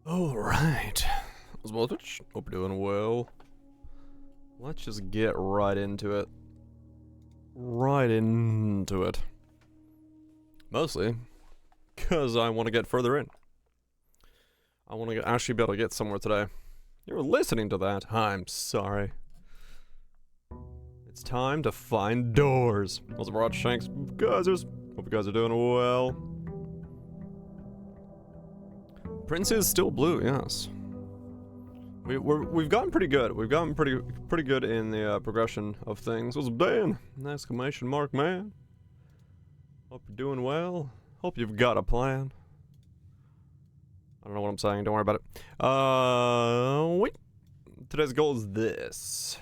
Alright. Hope you're doing well. Let's just get right into it. Mostly because I want to get further in. I want to actually be able to get somewhere today. You're listening to that. I'm sorry. It's time to find doors. What's up, Rod Shanks? Guysers. Hope you guys are doing well. Prince is still blue, yes. We've gotten pretty good. We've gotten pretty good in the progression of things. What's up, Dan? Exclamation mark, man. Hope you're doing well. Hope you've got a plan. I don't know what I'm saying. Don't worry about it. Wait. Today's goal is this.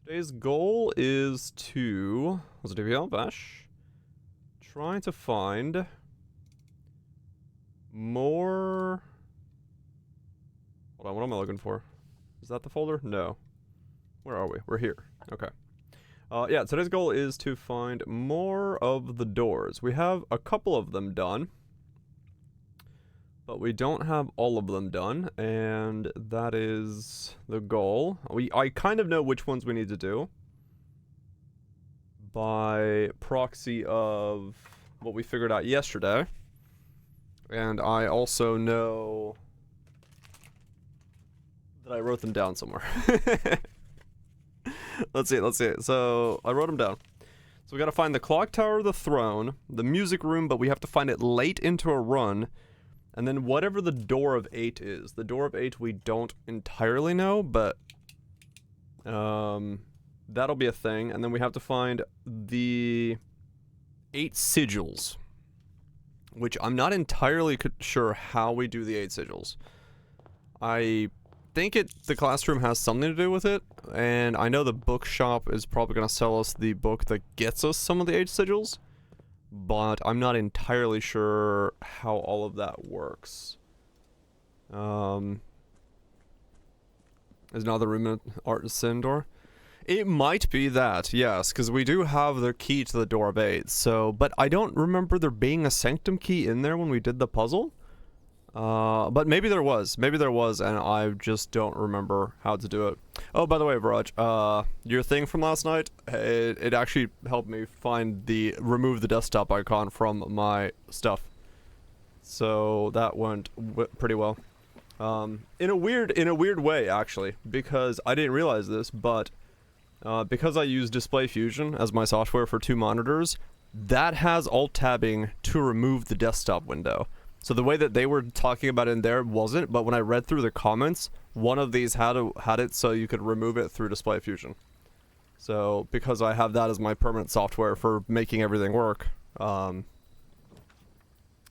Today's goal is to... What's it, DVL? Bash? Trying to find... more... Hold on, what am I looking for? Is that the folder? No. Where are we? We're here. Okay. Yeah, today's goal is to find more of the doors. We have a couple of them done, but we don't have all of them done, and that is the goal. I kind of know which ones we need to do by proxy of what we figured out yesterday. And I also know that I wrote them down somewhere. Let's see. So, I wrote them down. So we gotta find the clock tower, the throne, the music room, but we have to find it late into a run, and then whatever the door of 8 is. The door of 8 we don't entirely know, but that'll be a thing. And then we have to find the 8 sigils, which I'm not entirely sure how we do the 8 sigils. I think the classroom has something to do with it, and I know the bookshop is probably going to sell us the book that gets us some of the 8 sigils, but I'm not entirely sure how all of that works. Is another room in Artisan door? It might be that, yes, because we do have the key to the door of 8, so, but I don't remember there being a sanctum key in there when we did the puzzle. But maybe there was, and I just don't remember how to do it. Oh, by the way, Viraj, your thing from last night, it actually helped me remove the desktop icon from my stuff. So that went pretty well. In a weird way, actually, because I didn't realize this, but because I use Display Fusion as my software for 2 monitors, that has alt-tabbing to remove the desktop window. So the way that they were talking about it in there wasn't, but when I read through the comments, one of these had it so you could remove it through Display Fusion. So because I have that as my permanent software for making everything work, it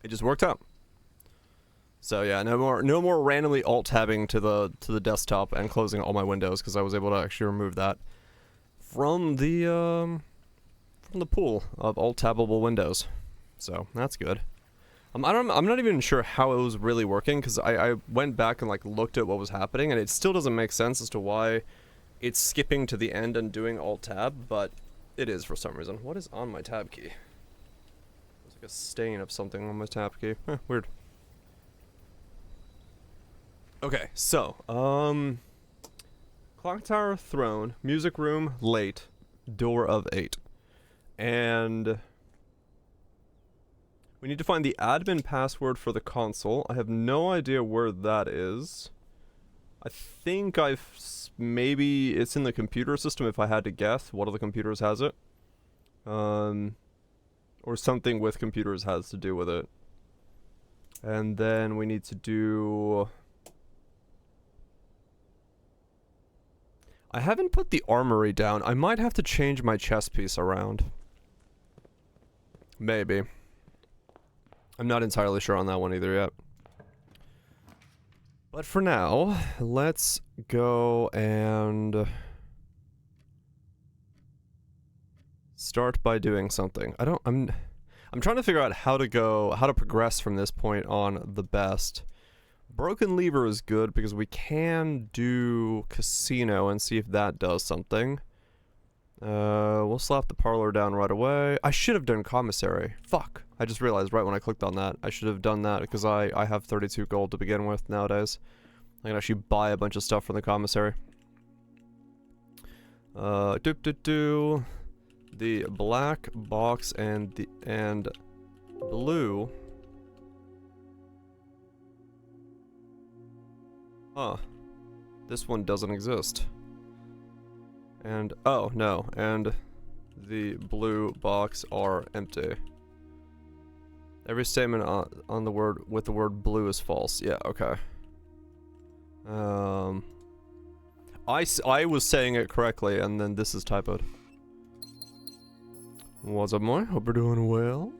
just worked out. So yeah, no more randomly alt-tabbing to the desktop and closing all my windows, because I was able to actually remove that from the pool of alt-tabbable windows. So that's good. I'm not even sure how it was really working, because I went back and looked at what was happening, and it still doesn't make sense as to why it's skipping to the end and doing alt-tab, but it is for some reason. What is on my tab key? There's like a stain of something on my tab key. Weird. Okay, so, clock tower, throne, music room, late, door of 8. And we need to find the admin password for the console. I have no idea where that is. I think maybe it's in the computer system if I had to guess. One of the computers has it. Or something with computers has to do with it. And then we need to do... I haven't put the armory down. I might have to change my chess piece around. Maybe. I'm not entirely sure on that one either yet. But for now, let's go and start by doing something. I'm trying to figure out how to progress from this point on the best. Broken lever is good because we can do casino and see if that does something. We'll slap the parlor down right away. I should have done commissary. Fuck. I just realized right when I clicked on that. I should have done that because I have 32 gold to begin with nowadays. I can actually buy a bunch of stuff from the commissary. The black box and blue. Huh. This one doesn't exist. And, oh, no, and the blue box are empty. Every statement on the word with the word blue is false. Yeah, okay. I was saying it correctly, and then this is typoed. What's up, Moy? Hope you're doing well.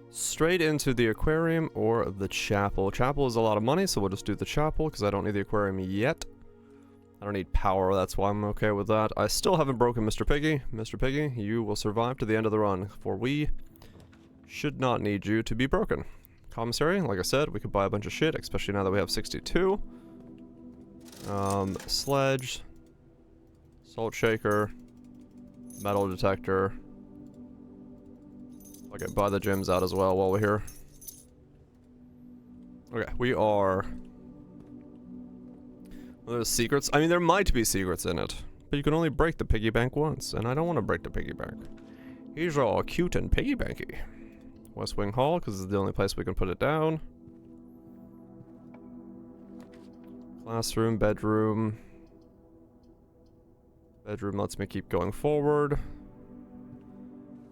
Straight into the aquarium or the chapel. Chapel is a lot of money, so we'll just do the chapel, because I don't need the aquarium yet. I don't need power, that's why I'm okay with that. I still haven't broken Mr. Piggy. Mr. Piggy, you will survive to the end of the run, for we should not need you to be broken. Commissary, like I said, we could buy a bunch of shit, especially now that we have 62. Sledge. Salt shaker. Metal detector. Okay, buy the gems out as well while we're here. Okay, we are... Well, there's secrets. I mean, there might be secrets in it. But you can only break the piggy bank once, and I don't want to break the piggy bank. He's all cute and piggy banky. West Wing Hall, because it's the only place we can put it down. Classroom, bedroom. Bedroom lets me keep going forward.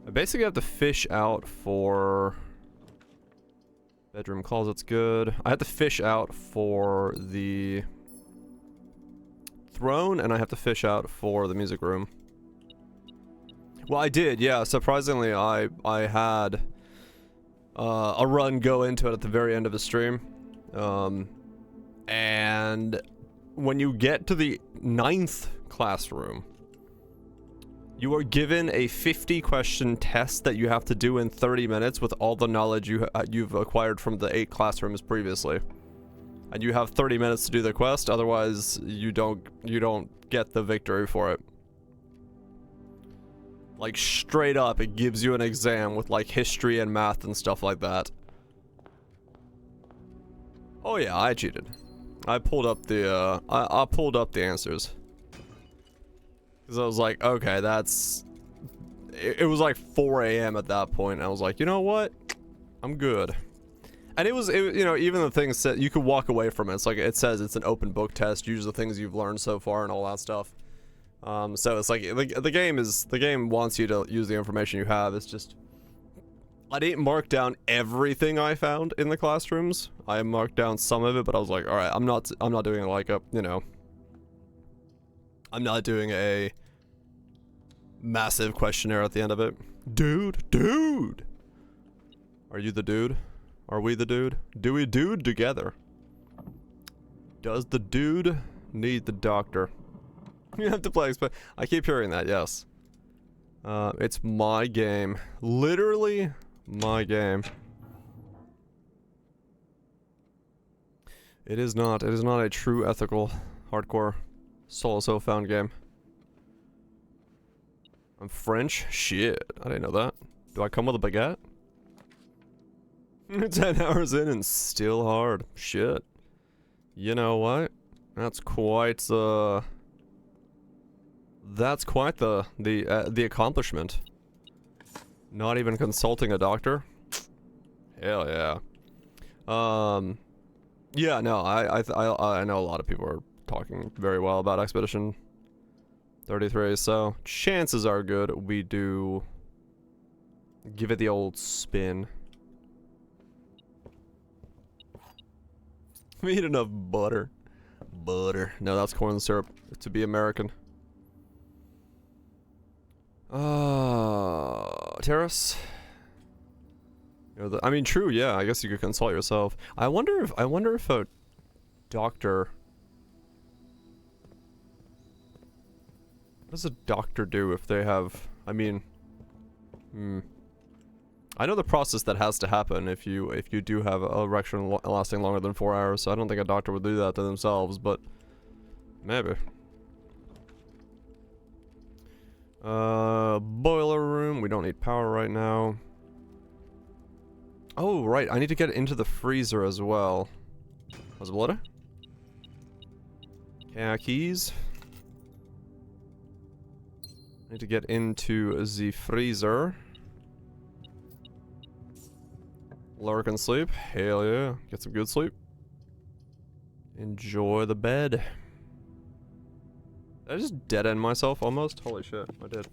I basically have to fish out for... Bedroom closet's good. I have to fish out for the... throne, and I have to fish out for the music room. Well, I did, yeah. Surprisingly, I had a run go into it at the very end of the stream. And when you get to the 9th classroom, you are given a 50-question test that you have to do in 30 minutes with all the knowledge you've acquired from the 8 classrooms previously. And you have 30 minutes to do the quest, otherwise you don't get the victory for it. Like, straight up, it gives you an exam with, like, history and math and stuff like that. Oh yeah, I cheated. I pulled up the, I pulled up the answers. Because I was like, okay, that's... It was like 4 AM at that point, and I was like, you know what? I'm good. And it was, you know, even the things that you could walk away from it. It's like, it says it's an open book test. Use the things you've learned so far and all that stuff. So it's like, the game wants you to use the information you have. It's just, I didn't mark down everything I found in the classrooms. I marked down some of it, but I was like, all right, I'm not doing like a, you know, I'm not doing a massive questionnaire at the end of it. Dude. Are you the dude? Are we the dude? Do we dude together? Does the dude need the doctor? You have to play. I keep hearing that, yes. It's my game. Literally my game. It is not a true ethical hardcore solo found game. I'm French? Shit, I didn't know that. Do I come with a baguette? 10 hours in and still hard. Shit. You know what? That's quite the accomplishment. Not even consulting a doctor. Hell yeah. Yeah, no, I know a lot of people are talking very well about Expedition 33, so chances are good we do give it the old spin. We eat enough butter. Butter. No, that's corn syrup to be American. Terrace. You know, I mean, true. Yeah, I guess you could consult yourself. I wonder if a doctor. What does a doctor do if they have? I mean, I know the process that has to happen if you do have an erection lasting longer than 4 hours, so I don't think a doctor would do that to themselves, but maybe. Boiler room. We don't need power right now. Oh, right. I need to get into the freezer as well. Possibility? Keys. Need to get into the freezer. Lurk and sleep. Hell yeah. Get some good sleep. Enjoy the bed. Did I just dead end myself almost? Holy shit, I did.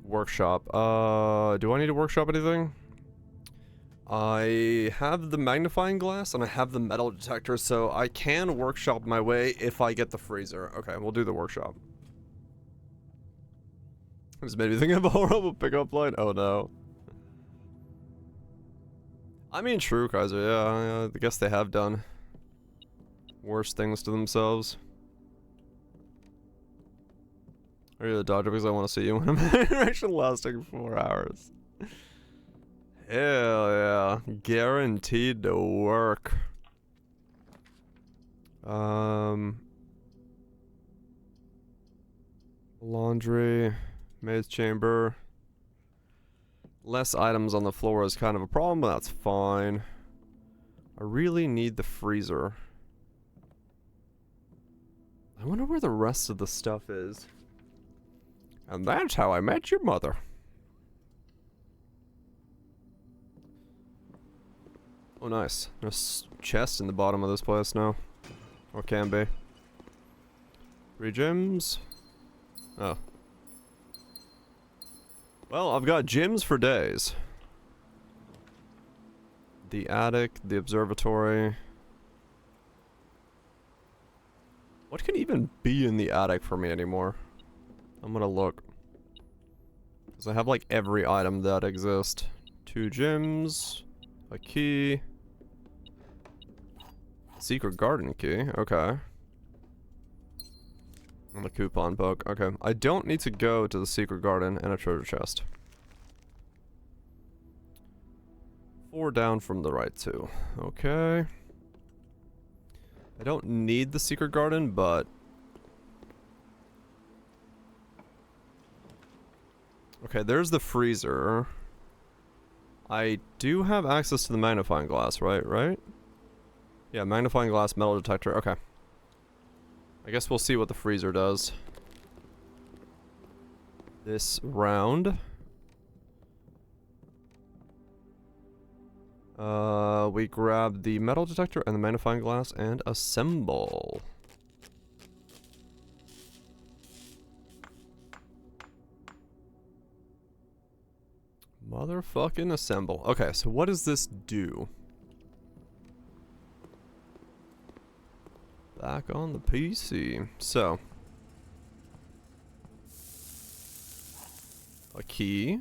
Workshop. Do I need to workshop anything? I have the magnifying glass and I have the metal detector, so I can workshop my way if I get the freezer. Okay, we'll do the workshop. This made me think of a horrible pickup line. Oh no. I mean, true, Kaiser. Yeah, I guess they have done worse things to themselves. Are you the doctor? Because I want to see you when I'm interaction lasting 4 hours. Hell yeah. Guaranteed to work. Laundry. Maid's chamber. Less items on the floor is kind of a problem, but that's fine. I really need the freezer. I wonder where the rest of the stuff is. And that's how I met your mother. Oh, nice. There's a chest in the bottom of this place now. Or can be. 3 gems. Oh. Well, I've got gyms for days. The attic, the observatory. What can even be in the attic for me anymore? I'm gonna look. Because I have like every item that exists. 2 gyms, a key. Secret garden key, okay. And a coupon book, okay. I don't need to go to the secret garden and a treasure chest. 4 down from the right too, okay. I don't need the secret garden, but... Okay, there's the freezer. I do have access to the magnifying glass, right? Yeah, magnifying glass, metal detector, okay. I guess we'll see what the freezer does. This round. We grab the metal detector and the magnifying glass and assemble. Motherfucking assemble. Okay, so what does this do? Back on the PC. So. A key.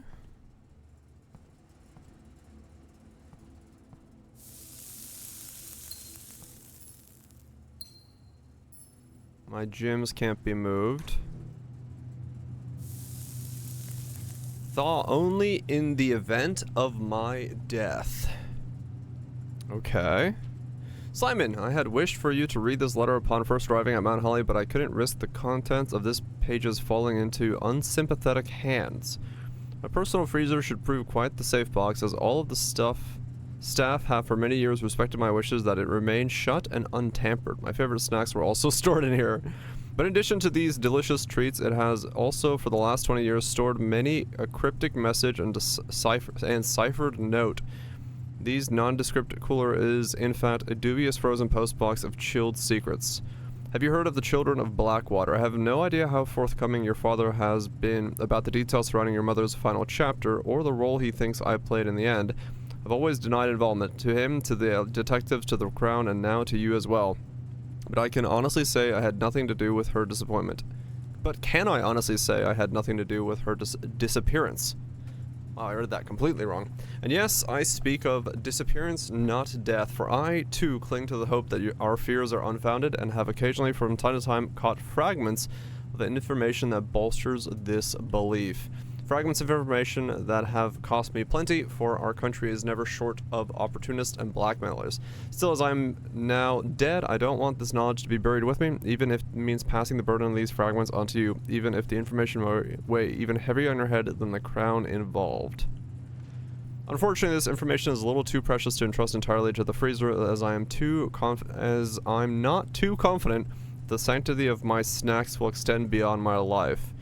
My gems can't be moved. Thaw only in the event of my death. Okay. Simon, I had wished for you to read this letter upon first arriving at Mount Holly, but I couldn't risk the contents of this pages falling into unsympathetic hands. My personal freezer should prove quite the safe box, as all of the staff have for many years respected my wishes that it remain shut and untampered. My favorite snacks were also stored in here. But in addition to these delicious treats, it has also for the last 20 years stored many a cryptic message and ciphered note. These nondescript cooler is, in fact, a dubious frozen postbox of chilled secrets. Have you heard of the Children of Blackwater? I have no idea how forthcoming your father has been about the details surrounding your mother's final chapter, or the role he thinks I played in the end. I've always denied involvement. To him, to the detectives, to the Crown, and now to you as well. But I can honestly say I had nothing to do with her disappointment. But can I honestly say I had nothing to do with her disappearance? Wow, I read that completely wrong. And yes, I speak of disappearance, not death, for I, too, cling to the hope that our fears are unfounded and have occasionally from time to time caught fragments of the information that bolsters this belief. Fragments of information that have cost me plenty, for our country is never short of opportunists and blackmailers. Still, as I'm now dead, I don't want this knowledge to be buried with me, even if it means passing the burden of these fragments onto you, even if the information weigh even heavier on your head than the crown involved. Unfortunately, this information is a little too precious to entrust entirely to the freezer, as I'm not too confident the sanctity of my snacks will extend beyond my life.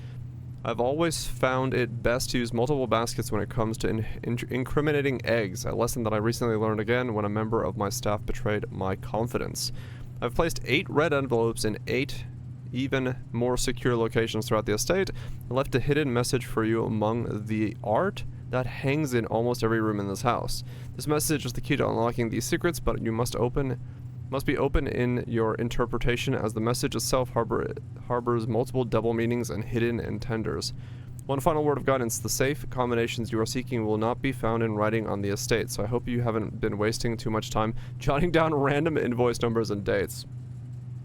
I've always found it best to use multiple baskets when it comes to incriminating eggs, a lesson that I recently learned again when a member of my staff betrayed my confidence. I've placed 8 red envelopes in 8 even more secure locations throughout the estate, and left a hidden message for you among the art that hangs in almost every room in this house. This message is the key to unlocking these secrets, but you must be open in your interpretation, as the message itself harbors multiple double meanings and hidden intenders. One final word of guidance: the safe combinations you are seeking will not be found in writing on the estate, so I hope you haven't been wasting too much time jotting down random invoice numbers and dates.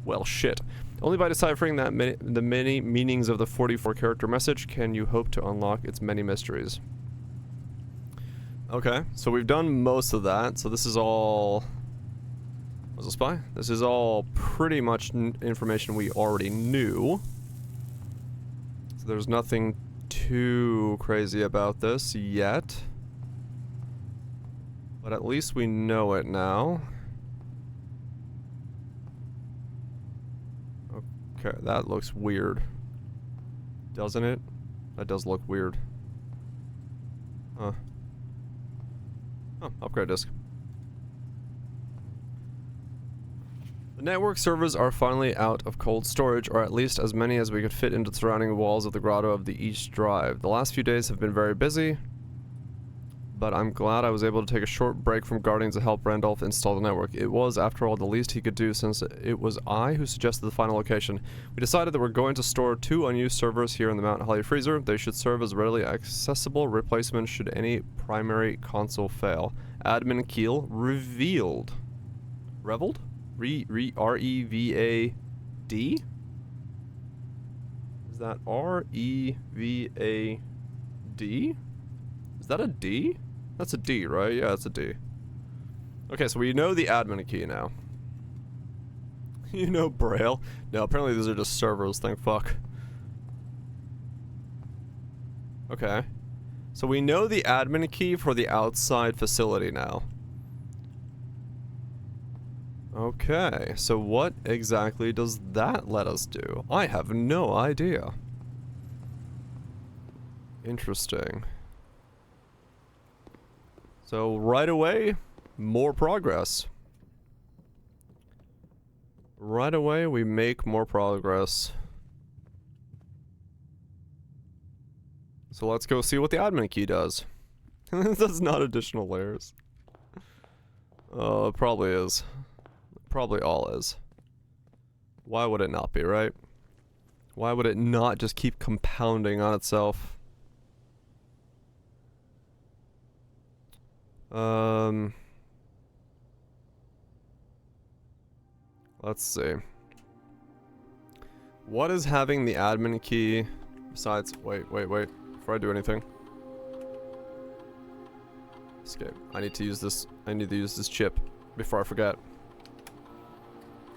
Well, shit. Only by deciphering the many meanings of the 44 character message can you hope to unlock its many mysteries. Okay, so we've done most of that, so this is all... Was a spy? This is all pretty much information we already knew. So there's nothing too crazy about this yet. But at least we know it now. Okay, that looks weird. Doesn't it? That does look weird. Huh. Oh, upgrade disk. The network servers are finally out of cold storage, or at least as many as we could fit into the surrounding walls of the grotto of the East Drive. The last few days have been very busy, but I'm glad I was able to take a short break from Guardians to help Randolph install the network. It was, after all, the least he could do, since it was I who suggested the final location. We decided that we're going to store 2 unused servers here in the Mount Holly freezer. They should serve as readily accessible replacements should any primary console fail. Admin Keel revealed. Reveled? R-E-V-A-D? Is that R-E-V-A-D? Is that a D? That's a D, right? Yeah, it's a D. Okay, so we know the admin key now. You know Braille? No, apparently these are just servers, thank fuck. Okay. So we know the admin key for the outside facility now. Okay, so what exactly does that let us do? I have no idea. Interesting. So right away, more progress. Right away, we make more progress. So let's go see what the admin key does. That's not additional layers. It probably is. Probably all is. Why would it not be, right? Why would it not just keep compounding on itself? Let's see. What is having the admin key besides... Wait. Before I do anything. Escape. I need to use this chip before I forget.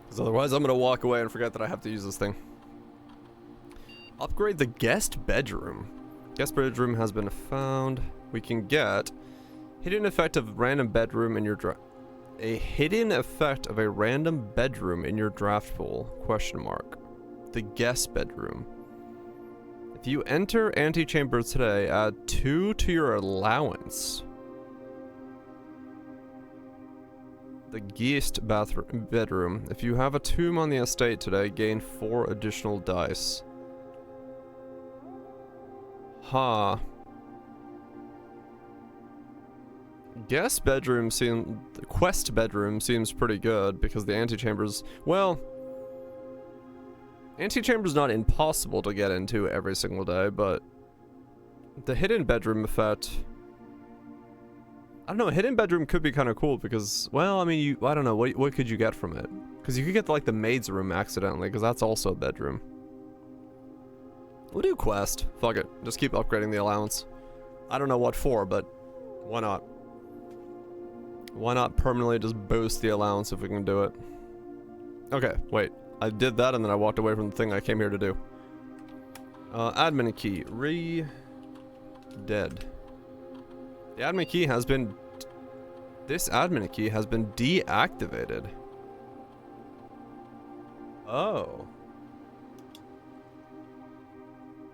Because otherwise I'm gonna walk away and forget that I have to use this thing. Upgrade the guest bedroom. Guest bedroom has been found. We can get hidden effect of random bedroom in your a hidden effect of a random bedroom in your draft pool? Question mark. The guest bedroom. If you enter antechamber today, add 2 to your allowance. The guest bedroom. If you have a tomb on the estate today, gain 4 additional dice. Huh. Guest bedroom quest bedroom seems pretty good because the antechamber's, well, antechamber's not impossible to get into every single day, but the hidden bedroom effect, I don't know, hidden bedroom could be kind of cool because, well, I mean, I don't know, what could you get from it? Because you could get like the maid's room accidentally, because that's also a bedroom. We'll do quest. Fuck it. Just keep upgrading the allowance. I don't know what for, but why not? Why not permanently just boost the allowance if we can do it? Okay, wait. I did that and then I walked away from the thing I came here to do. Admin key. Dead. The admin key has been... This admin key has been deactivated. Oh.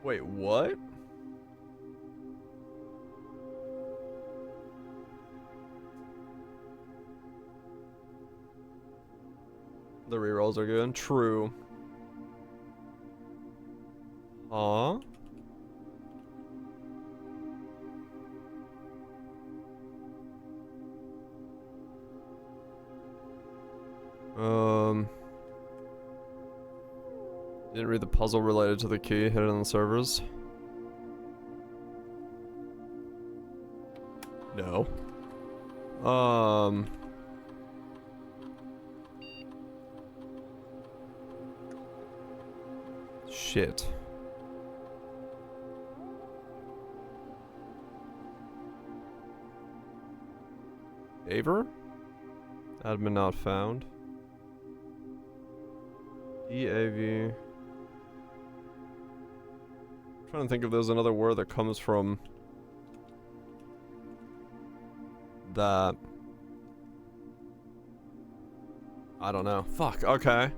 Wait, what? The rerolls are good. True. Huh? Didn't read the puzzle related to the key hidden on the servers. No. Shit. Aver? Admin not found. EAV. Trying to think if there's another word that comes from that. I don't know. Fuck, okay.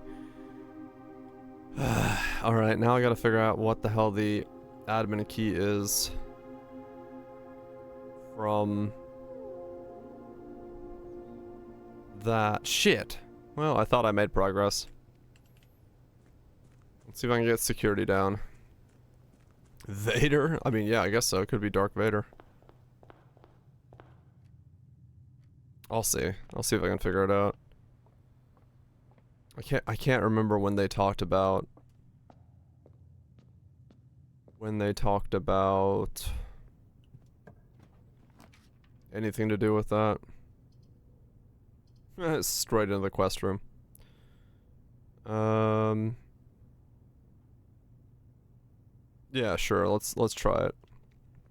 Alright, now I gotta figure out what the hell the admin key is from that. Shit. Well, I thought I made progress. Let's see if I can get security down. Vader? I mean, yeah, I guess so. It could be Dark Vader. I'll see. I'll see if I can figure it out. I can't remember when they talked about anything to do with that. Straight into the quest room. Yeah, sure. Let's try it.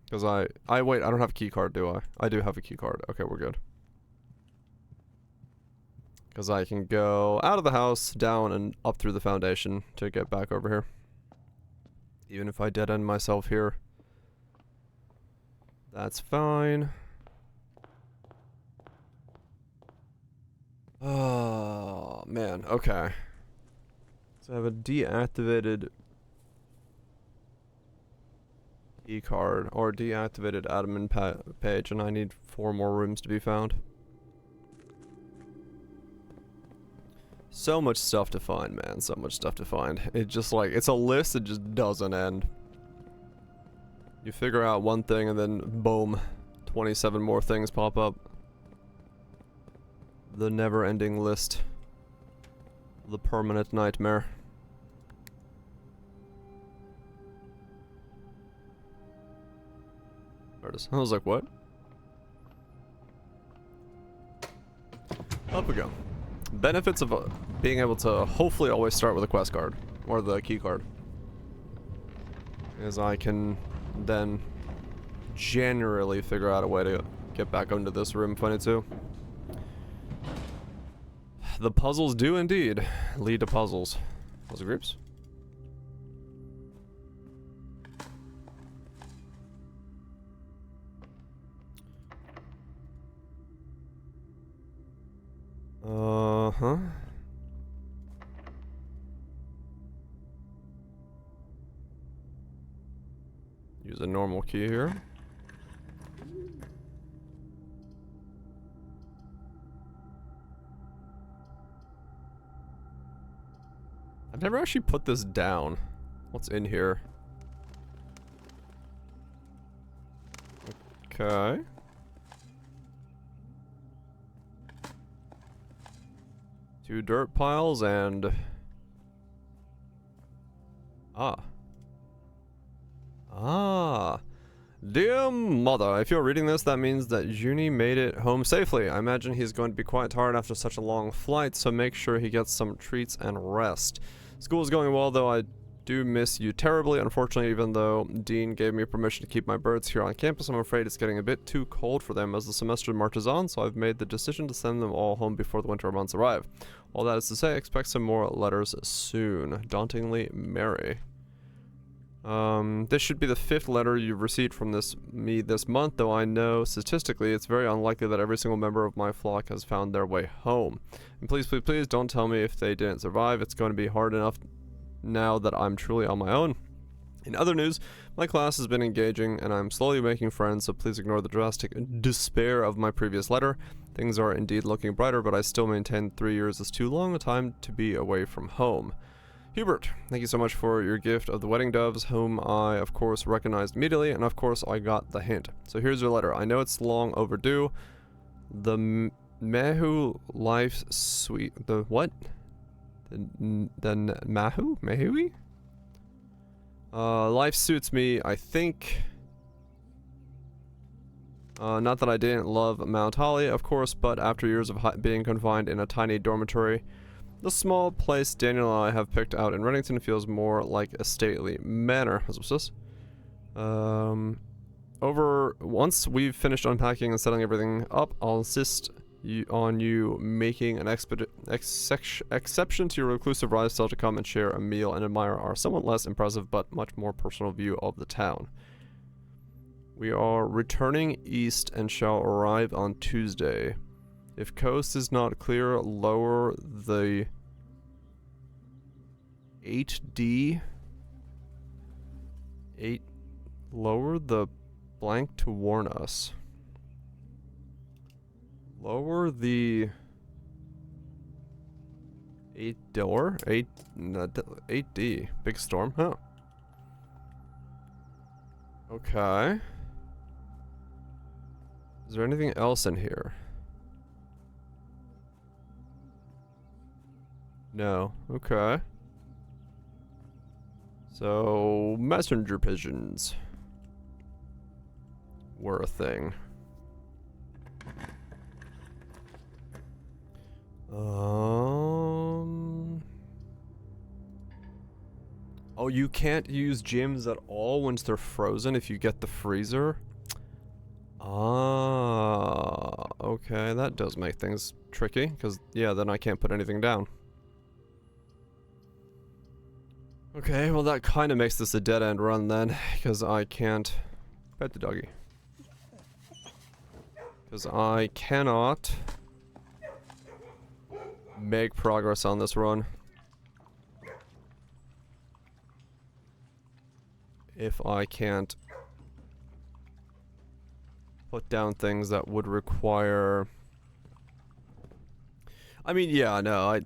Cause I wait. I don't have a key card, do I? I do have a key card. Okay, we're good. Cause I can go out of the house, down, and up through the foundation to get back over here. Even if I dead end myself here, that's fine. Oh man. Okay. So I have a deactivated key card or deactivated admin page, and I need 4 more rooms to be found. So much stuff to find, man. So much stuff to find. It just like, it's a list that just doesn't end. You figure out one thing and then boom, 27 more things pop up. The never-ending list. The permanent nightmare. There it is. I was like, what? Up we go. Benefits of being able to hopefully always start with a quest card. Or the key card. Is I can then generally figure out a way to get back into this room if I need to. The puzzles do indeed lead to puzzles. Puzzle groups? Uh-huh. Use a normal key here. I've never actually put this down. What's in here? Okay. Two dirt piles and... Dear mother, if you're reading this, that means that Juni made it home safely. I imagine he's going to be quite tired after such a long flight, so make sure he gets some treats and rest. School is going well, though I Do miss you terribly. Unfortunately, even though Dean gave me permission to keep my birds here on campus, I'm afraid it's getting a bit too cold for them as the semester marches on, so I've made the decision to send them all home before the winter months arrive. All that is to say, expect some more letters soon. Dauntingly, Mary. This should be the 5th letter you've received from me this month, though I know statistically it's very unlikely that every single member of my flock has found their way home. And please, please, please don't tell me if they didn't survive. It's going to be hard enough now that I'm truly on my own. In other news, my class has been engaging and I'm slowly making friends, so please ignore the drastic despair of my previous letter. Things are indeed looking brighter, but I still maintain 3 years is too long a time to be away from home. Hubert, thank you so much for your gift of the wedding doves, whom I, of course, recognized immediately, and of course I got the hint. So here's your letter. I know it's long overdue. The Mehu Life Suite... The what? The Mahu? Mehui? Life suits me, I think. Not that I didn't love Mount Holly, of course, but after years of being confined in a tiny dormitory, the small place Daniel and I have picked out in Reddington feels more like a stately manor. What's this? Once we've finished unpacking and setting everything up, I'll insist on you making an exception to your reclusive lifestyle to come and share a meal and admire our somewhat less impressive but much more personal view of the town. We are returning east and shall arrive on Tuesday. If coast is not clear, lower the 8D. Lower the blank to warn us. Lower the 8D. Big storm, huh? Okay. Is there anything else in here? No. Okay. So, messenger pigeons were a thing. Oh, you can't use gyms at all once they're frozen if you get the freezer? Ah, okay, that does make things tricky, because, yeah, then I can't put anything down. Okay, well that kind of makes this a dead-end run then, because I can't pet the doggy. Because I cannot make progress on this run if I can't put down things that would require... I mean, yeah, no,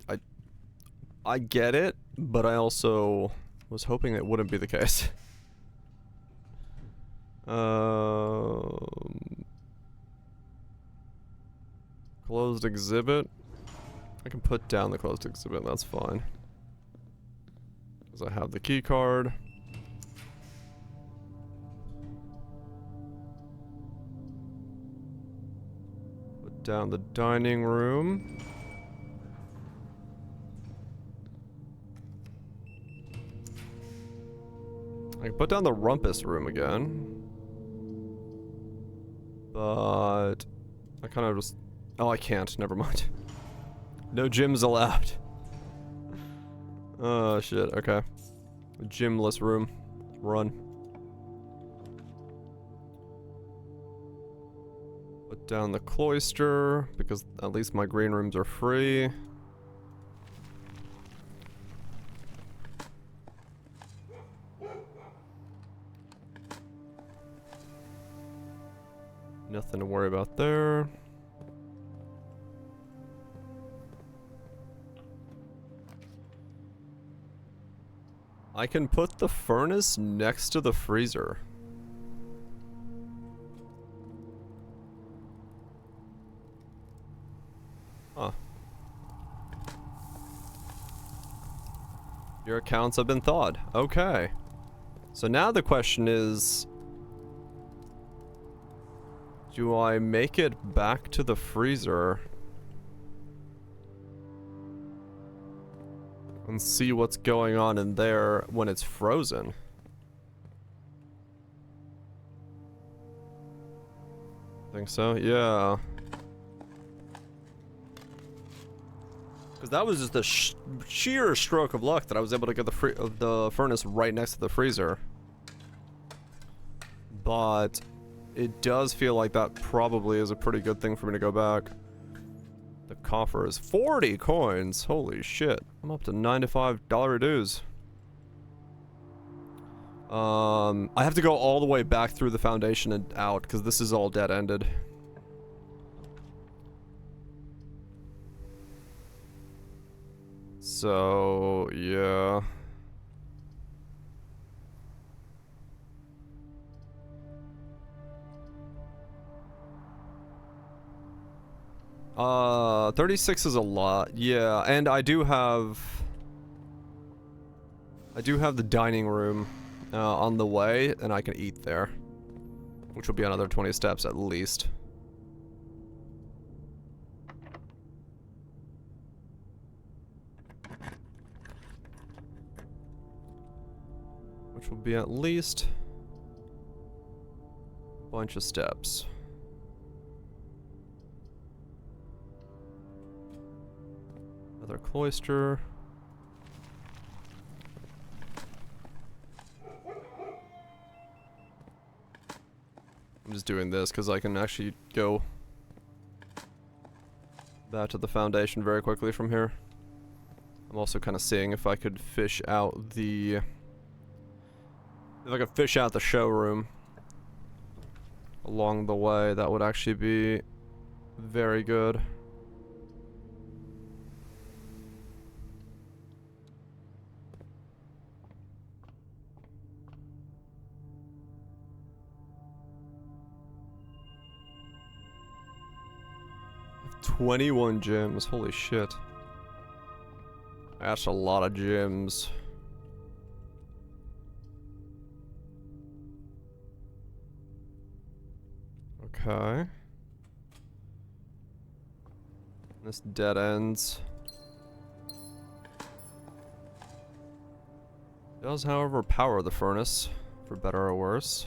I get it, but I also was hoping it wouldn't be the case. Closed exhibit. I can put down the closed exhibit, that's fine. Because I have the key card. Put down the dining room. I can put down the rumpus room again. But I kind of just... Oh, I can't. Never mind. No gyms allowed. Oh, shit. Okay. A gymless room. Run. Put down the cloister, because at least my green rooms are free. Nothing to worry about there. I can put the furnace next to the freezer. Huh. Your accounts have been thawed. Okay. So now the question is... do I make it back to the freezer? And see what's going on in there when it's frozen. Think so? Yeah. Because that was just the sheer stroke of luck that I was able to get the furnace right next to the freezer. But it does feel like that probably is a pretty good thing for me to go back. The coffer is 40 coins. Holy shit. I'm up to $95 dues. I have to go all the way back through the foundation and out because this is all dead-ended. So, yeah. Uh, 36 is a lot. Yeah, and I do have the dining room on the way, and I can eat there, which will be another 20 steps at least. Which will be at least a bunch of steps. Another cloister. I'm just doing this because I can actually go back to the foundation very quickly from here. I'm also kind of seeing if I could fish out the... If I could fish out the showroom along the way, that would actually be very good. I have 21 gems, holy shit. That's a lot of gems. Okay. This dead ends. Does, however, power the furnace, for better or worse.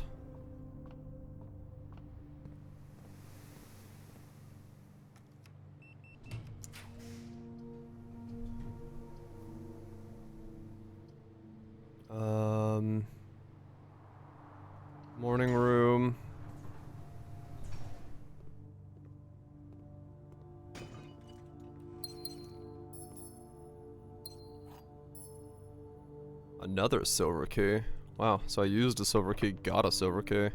Morning room. Another silver key. Wow, so I used a silver key, got a silver key.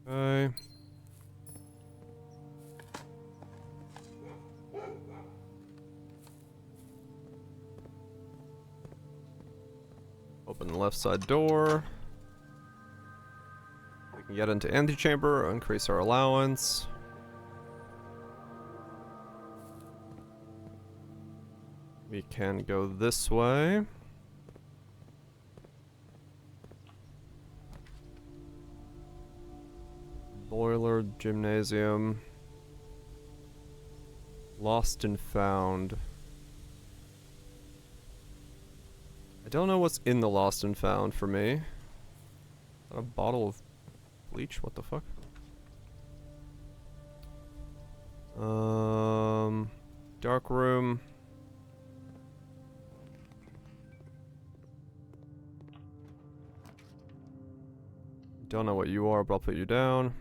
Okay. Open the left side door. We can get into antechamber, increase our allowance. We can go this way. Boiler, gymnasium. Lost and found. I don't know what's in the lost and found for me. Is that a bottle of bleach? What the fuck? Dark room. Don't know what you are, but I'll put you down.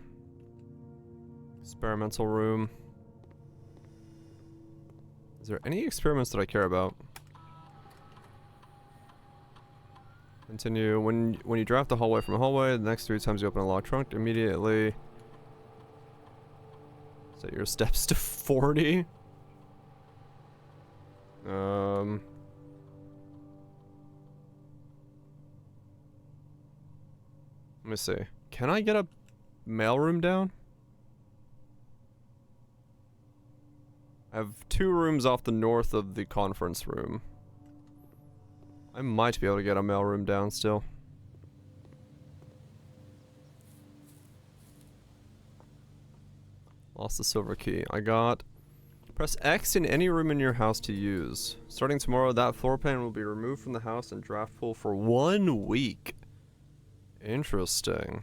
Experimental room. Is there any experiments that I care about? Continue. When you draft the hallway from a hallway, the next 3 times you open a locked trunk, immediately set your steps to 40. Let me see. Can I get a mailroom down? I have 2 rooms off the north of the conference room. I might be able to get a mailroom down still. Lost the silver key. I got... Press X in any room in your house to use. Starting tomorrow, that floor plan will be removed from the house and draft pool for 1 week. Interesting.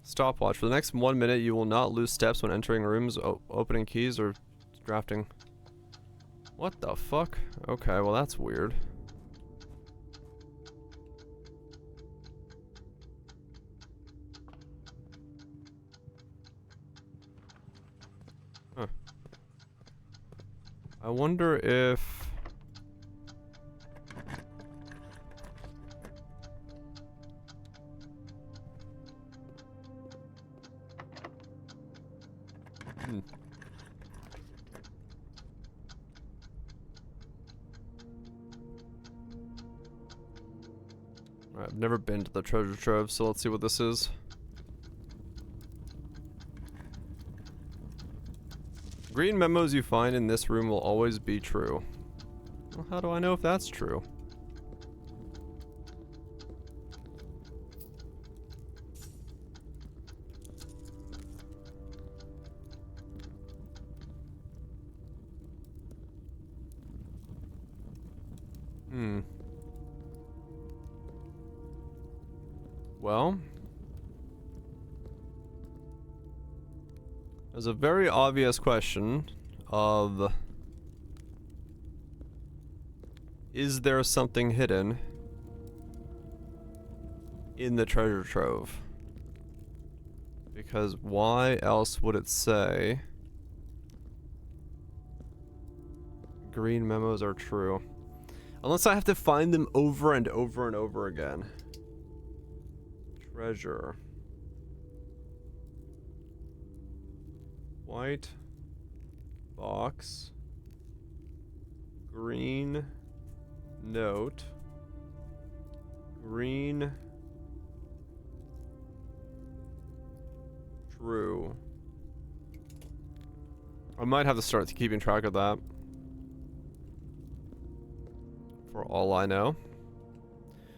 Stopwatch. For the next 1 minute, you will not lose steps when entering rooms, opening keys, or drafting. What the fuck? Okay, well that's weird. Huh. I wonder if... Alright, I've never been to the treasure trove, so let's see what this is. Green memos you find in this room will always be true. Well, how do I know if that's true? Well, there's a very obvious question of, is there something hidden in the treasure trove? Because why else would it say green memos are true? Unless I have to find them over and over and over again. Treasure. White box. Green note. Green true. I might have to start keeping track of that. For all I know.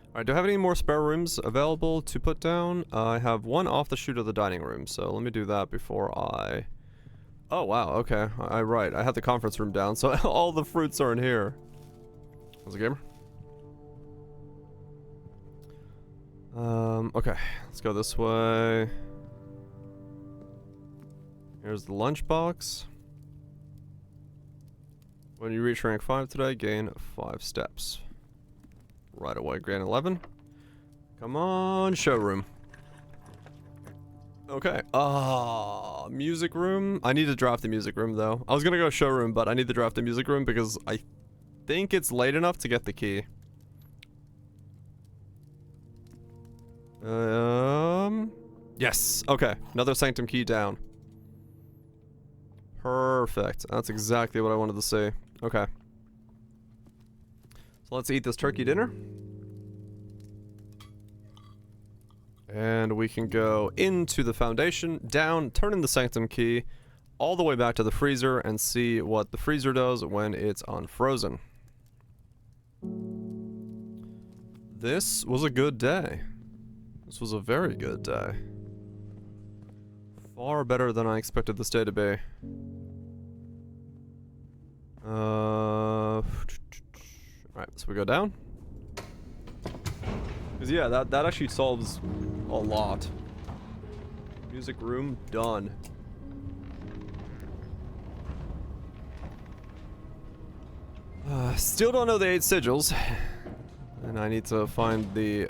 Alright, do I have any more spare rooms available to put down? I have one off the chute of the dining room, so let me do that before I... Oh, wow, okay. Right, I had the conference room down, so all the fruits are in here. How's it, gamer? Okay, let's go this way. Here's the lunchbox. When you reach rank 5 today, gain 5 steps. Right away, Grand 11. Come on, showroom. Okay. Music room. I need to draft the music room, though. I was gonna go showroom, but I need to draft the music room because I think it's late enough to get the key. Yes. Okay. Another sanctum key down. Perfect. That's exactly what I wanted to see. Okay. So let's eat this turkey dinner. And we can go into the foundation, down, turn in the sanctum key, all the way back to the freezer and see what the freezer does when it's unfrozen. This was a good day. This was a very good day. Far better than I expected this day to be. Alright, so we go down. Because yeah, that actually solves a lot. Music room, done. Still don't know the 8 sigils. And I need to find the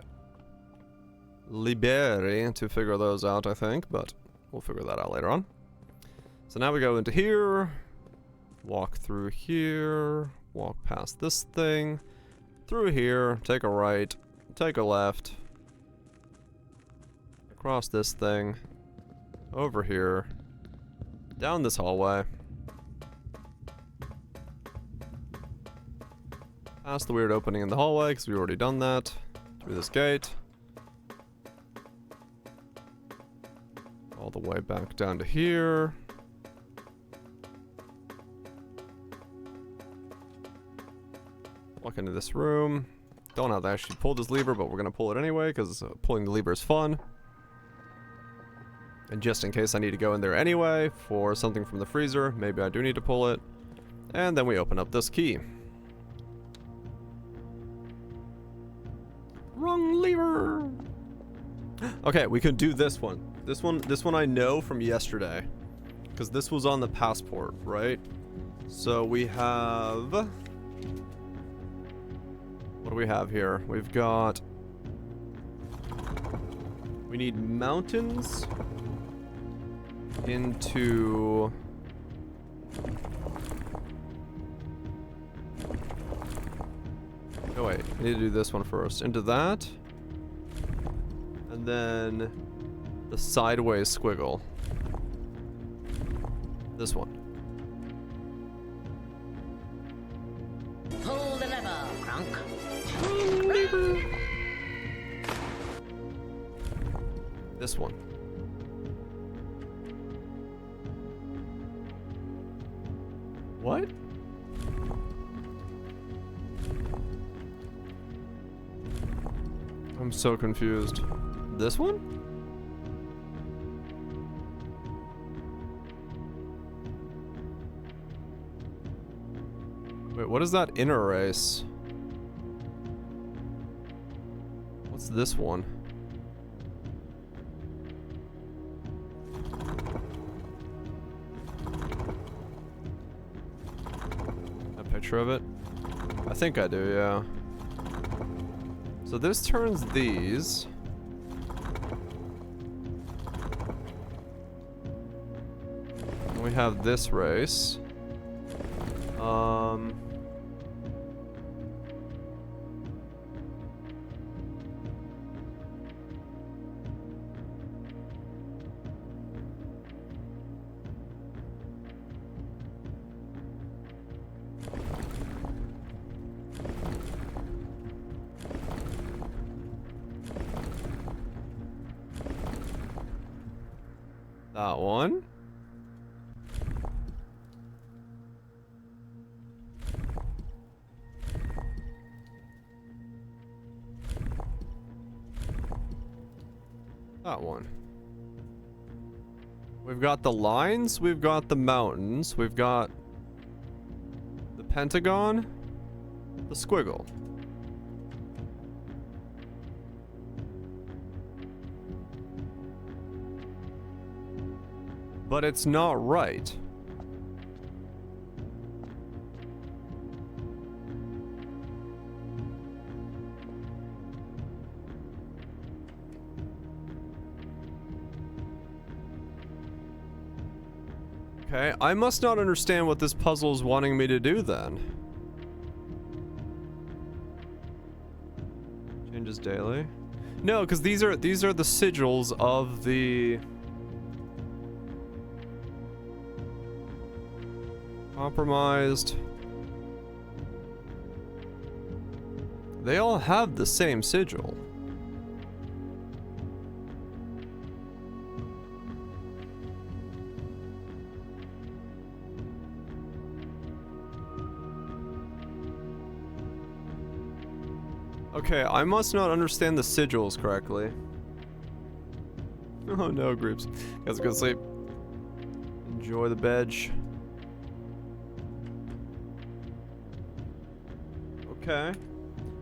liberi to figure those out, I think, but we'll figure that out later on. So now we go into here, walk through here, walk past this thing, through here, take a right, take a left, across this thing, over here, down this hallway, past the weird opening in the hallway, because we've already done that, through this gate, all the way back down to here. Walk into this room. Don't have to actually pull this lever, but we're gonna pull it anyway, because pulling the lever is fun. And just in case I need to go in there anyway for something from the freezer, maybe I do need to pull it. And then we open up this key. Wrong lever! Okay, we can do this one. This one I know from yesterday. Because this was on the passport, right? So we have... What do we have here? We've got... We need mountains into... Oh wait, I need to do this one first. Into that. And then the sideways squiggle. This one. Pull the lever, Crunk. This one. What? I'm so confused. This one? Wait, what is that inner race? What's this one? A picture of it? I think I do, yeah. So this turns these. And we have this race. That one. That one. We've got the lines, we've got the mountains, we've got the pentagon, the squiggle. But it's not right. Okay, I must not understand what this puzzle is wanting me to do then. Changes daily? No, because these are the sigils of the compromised. They all have the same sigil. Okay, I must not understand the sigils correctly. Oh no, groups. Guys, go to sleep. Enjoy the bed. Okay.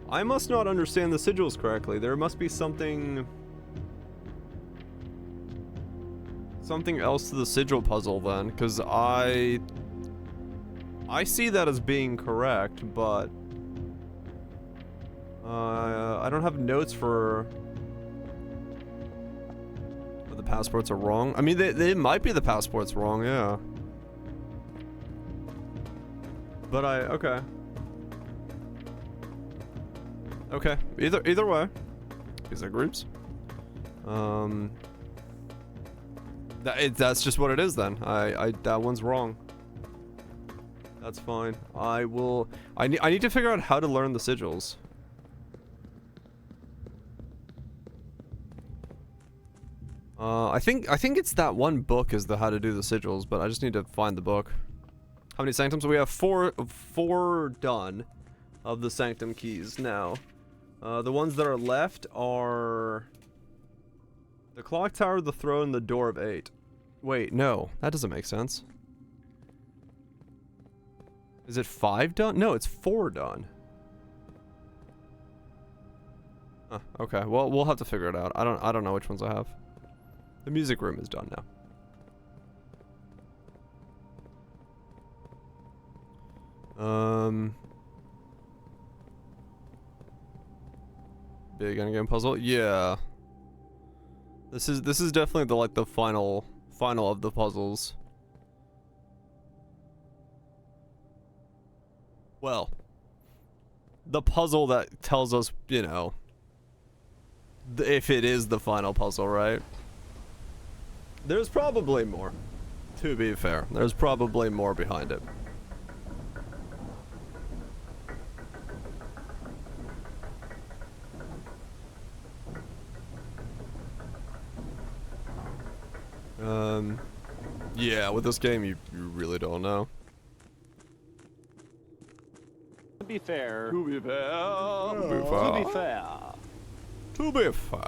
I must not understand the sigils correctly. There must be something else to the sigil puzzle then, because I see that as being correct, but I don't have notes for the passports are wrong. I mean, they might be the passports wrong, yeah. But okay. Okay, either way. These are groups. That's just what it is then. That one's wrong. That's fine. I need to figure out how to learn the sigils. I think it's that one book is the how to do the sigils, but I just need to find the book. How many sanctums? We have four done of the sanctum keys now. The ones that are left are The clock tower, the throne, the door of 8. Wait, no. That doesn't make sense. Is it 5 done? No, it's 4 done. Huh, okay. Well, we'll have to figure it out. I don't know which ones I have. The music room is done now. Big endgame puzzle? Yeah. This is definitely the final of the puzzles. Well, the puzzle that tells us, you know, if it is the final puzzle, right? There's probably more. To be fair, there's probably more behind it. Yeah, with this game, you really don't know. To be fair. To be fair. To be fair.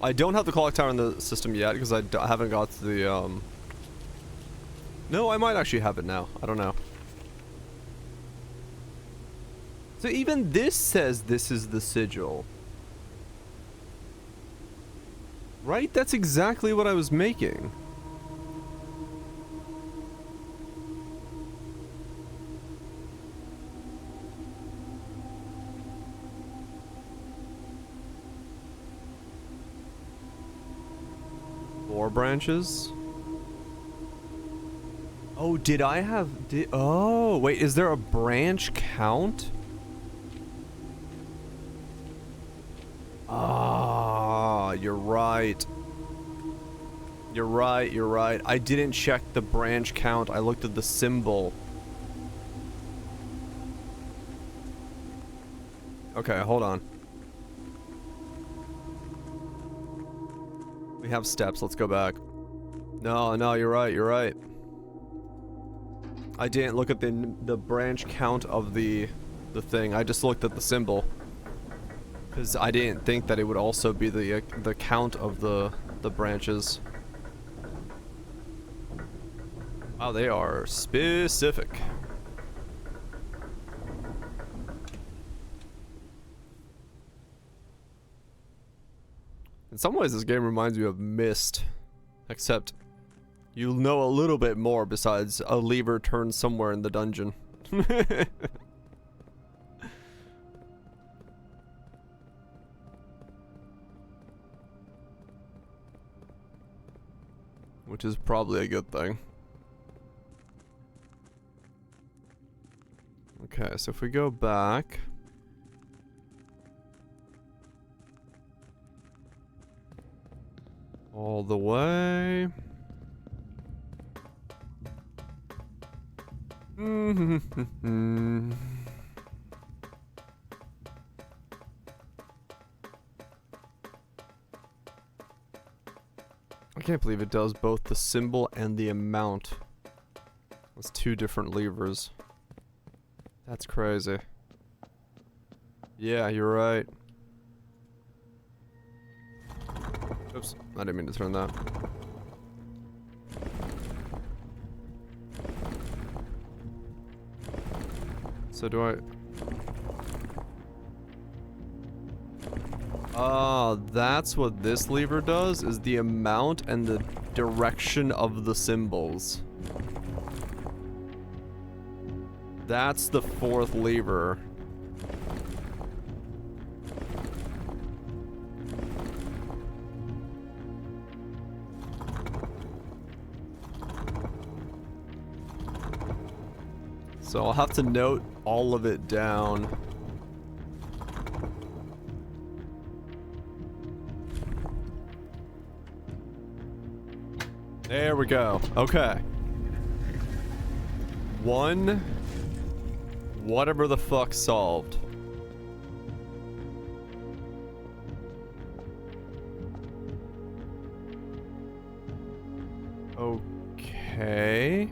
I don't have the clock tower in the system yet because I haven't got to the, No, I might actually have it now. I don't know. So even this says this is the sigil. Right? That's exactly what I was making. More branches? Oh, did I have... oh, wait, is there a branch count? Ah, you're right. You're right. I didn't check the branch count. I looked at the symbol. Okay, hold on. We have steps. Let's go back. No, you're right. I didn't look at the branch count of the thing. I just looked at the symbol. Because I didn't think that it would also be the count of the branches. Wow, they are specific. In some ways, this game reminds me of Myst, except you know a little bit more besides a lever turned somewhere in the dungeon. Which is probably a good thing. Okay, so if we go back... all the way... I can't believe it does both the symbol and the amount. It's 2 different levers. That's crazy. Yeah, you're right. Oops, I didn't mean to turn that. So do I... ah, that's what this lever does, is the amount and the direction of the symbols. That's the 4th lever. So I'll have to note all of it down. There we go. Okay. 1... whatever the fuck solved. Okay.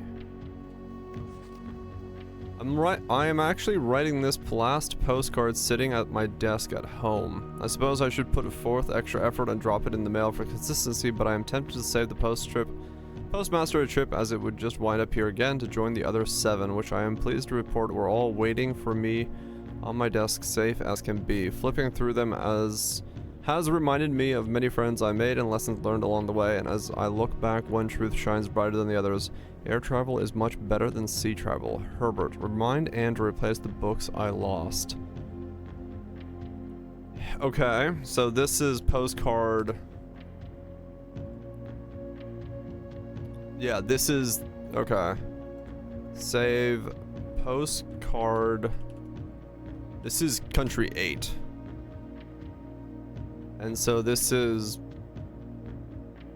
I am actually writing this last postcard sitting at my desk at home. I suppose I should put forth extra effort and drop it in the mail for consistency, but I am tempted to save the postmaster a trip, as it would just wind up here again to join the other 7, which I am pleased to report were all waiting for me on my desk, safe as can be. Flipping through them has reminded me of many friends I made and lessons learned along the way, and as I look back, one truth shines brighter than the others. Air travel is much better than sea travel. Herbert, remind Anne to replace the books I lost. Okay, so this is postcard. Yeah, this is... Okay. Save postcard. This is country 8. And so this is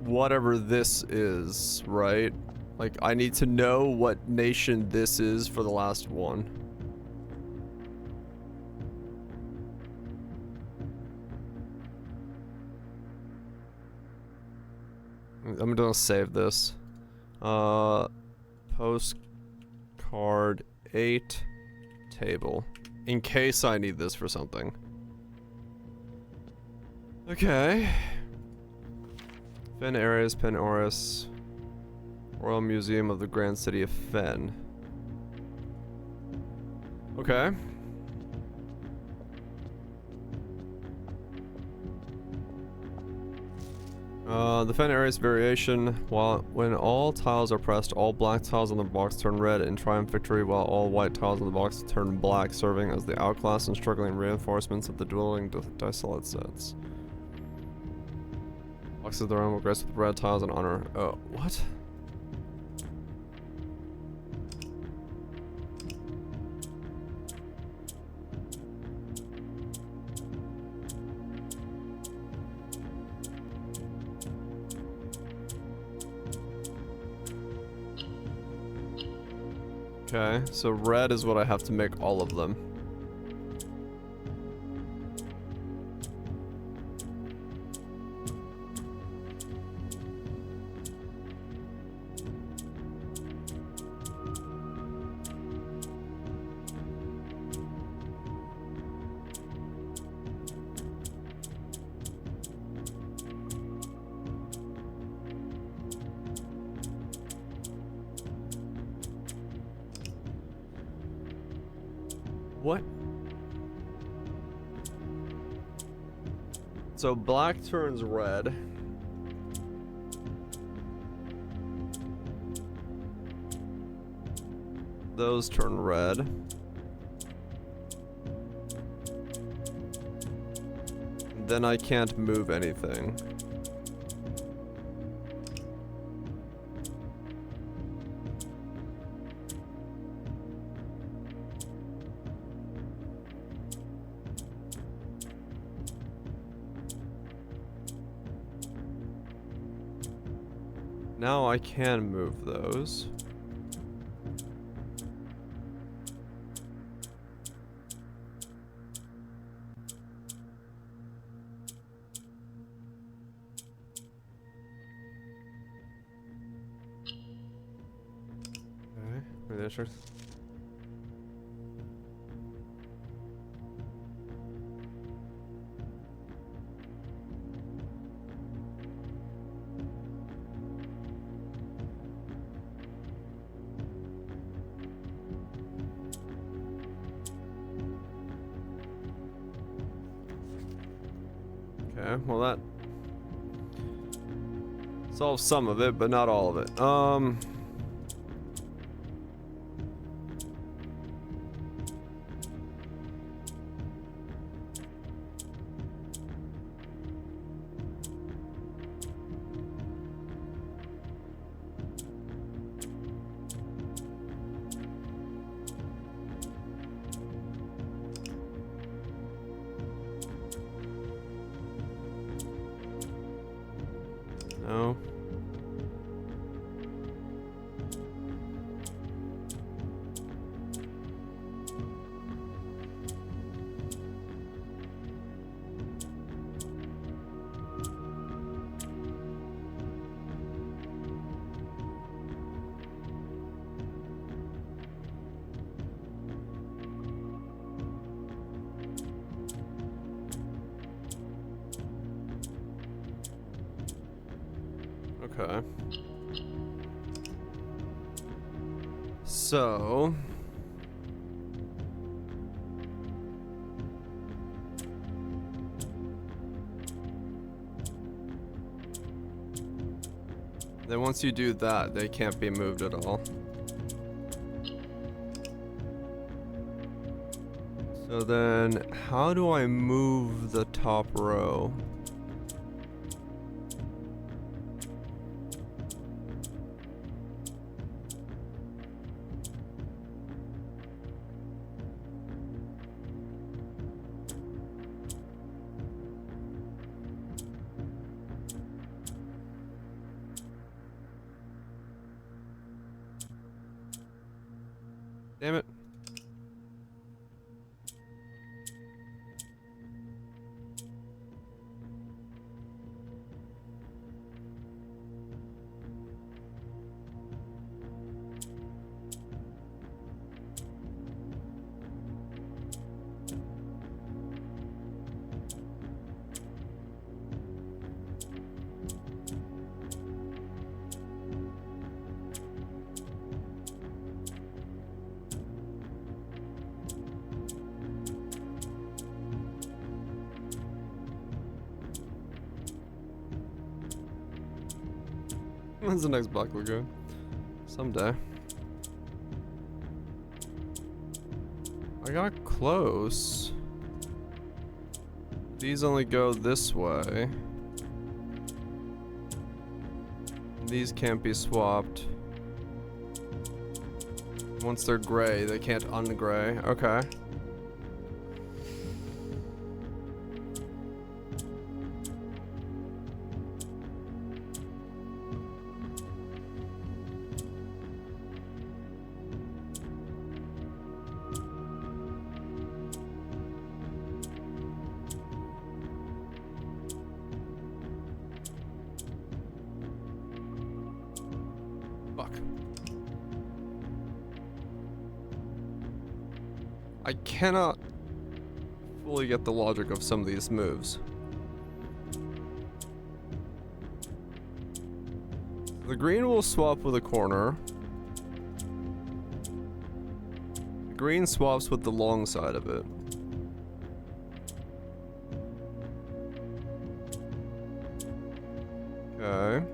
whatever this is, right? Like, I need to know what nation this is for the last one. I'm gonna save this. Postcard 8 table. In case I need this for something. Okay. Fen Ares, Pen Oris. Royal Museum of the Grand City of Fen. Okay. The Fen Ares variation. When all tiles are pressed, all black tiles on the box turn red in triumph victory, while all white tiles on the box turn black, serving as the outclass and struggling reinforcements of the dueling dicelate sets. Boxes of their own will grace with red tiles in honor. Oh, what? Okay, so red is what I have to make all of them. What? So black turns red. Those turn red. Then I can't move anything. Now I can move those. Okay, wait, that's sure. Okay, well that solves some of it, but not all of it. No. Okay. So... then once you do that, they can't be moved at all. So then, how do I move the top row? Damn it. When's the next Black Lagoon? Someday. I got close. These only go this way. These can't be swapped. Once they're gray, they can't ungray. Okay. Fuck. I cannot fully get the logic of some of these moves. The green will swap with a corner. The green swaps with the long side of it. Okay.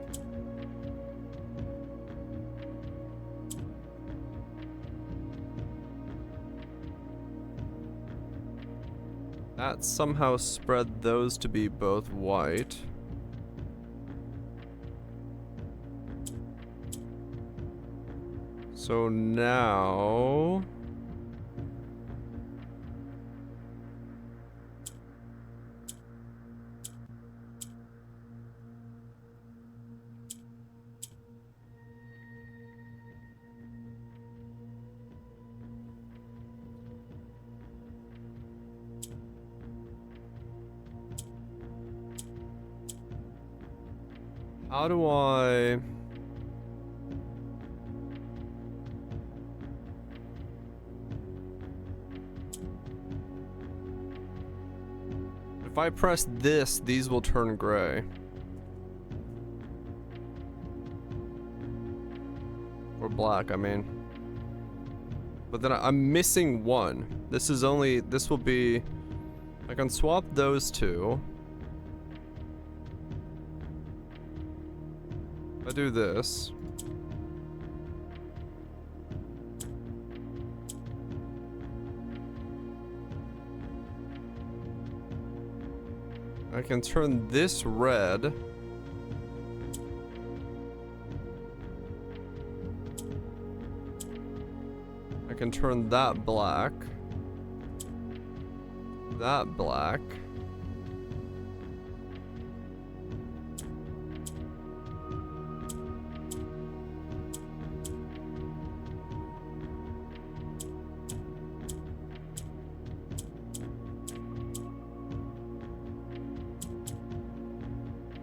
That somehow spread those to be both white. So now... how do I... if I press this, these will turn gray. Or black, I mean. But then I'm missing one. This is only, this will be, I can swap those two. If I do this. I can turn this red. I can turn that black. That black.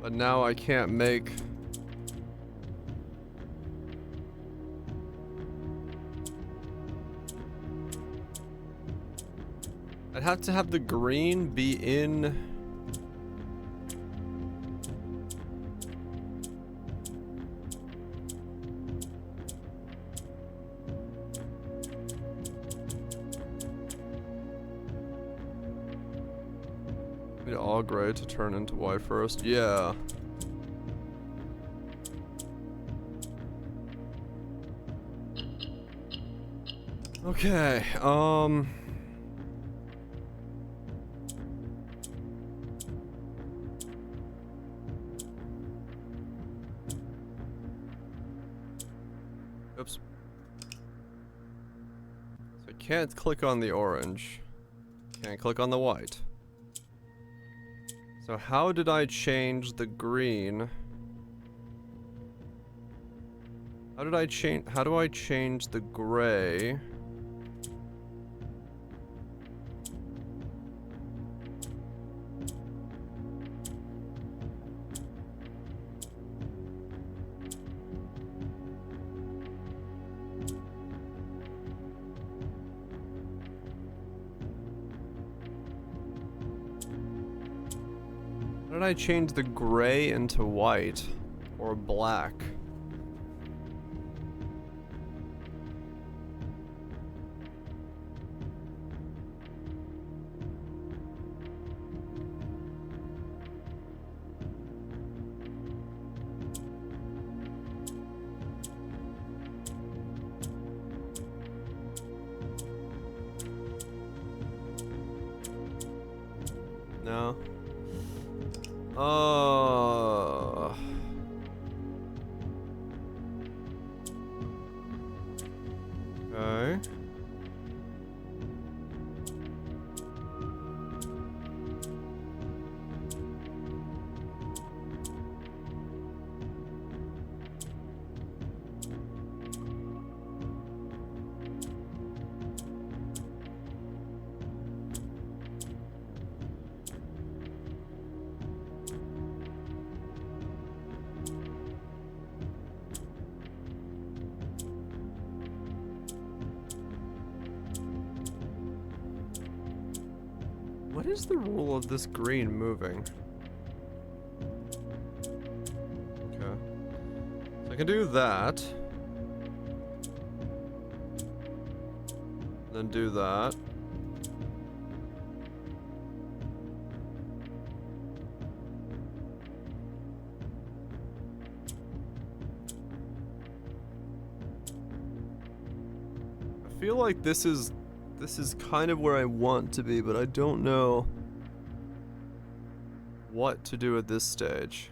But now I can't make... I'd have to have the green be in... Need all gray to turn into white first. Yeah. Okay, oops. So I can't click on the orange. Can't click on the white. So how did I change the green? How do I change the gray? How did I change the gray into white or black? No. Okay. What is the rule of this green moving? Okay. So I can do that. Then do that. I feel like this is kind of where I want to be, but I don't know what to do at this stage.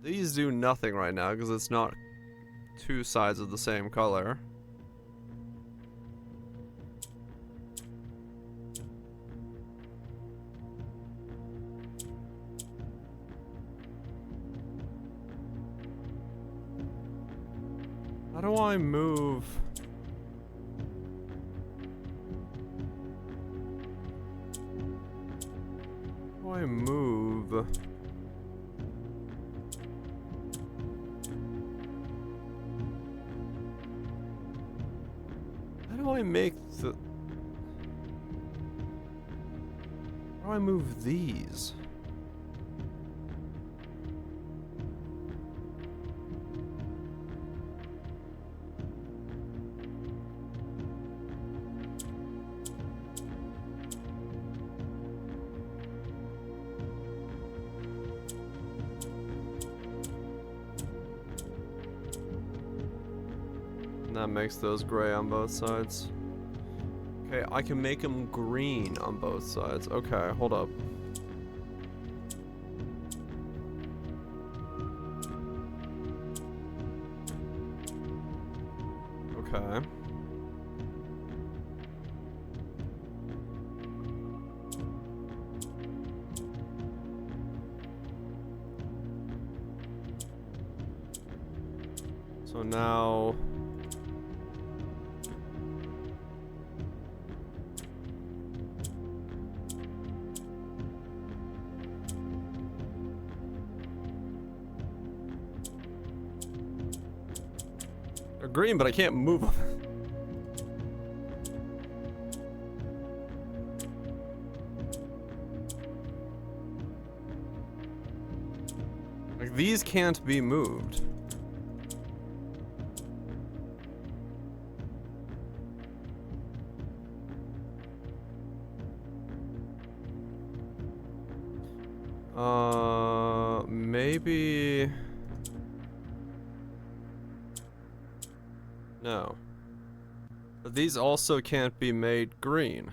These do nothing right now because it's not two sides of the same color. How do I move? How do I move? How do I make the... How do I move these? That makes those gray on both sides. Okay, I can make them green on both sides. Okay, hold up. Okay. So now... They're green, but I can't move them. Like, these can't be moved. Maybe... No. But these also can't be made green.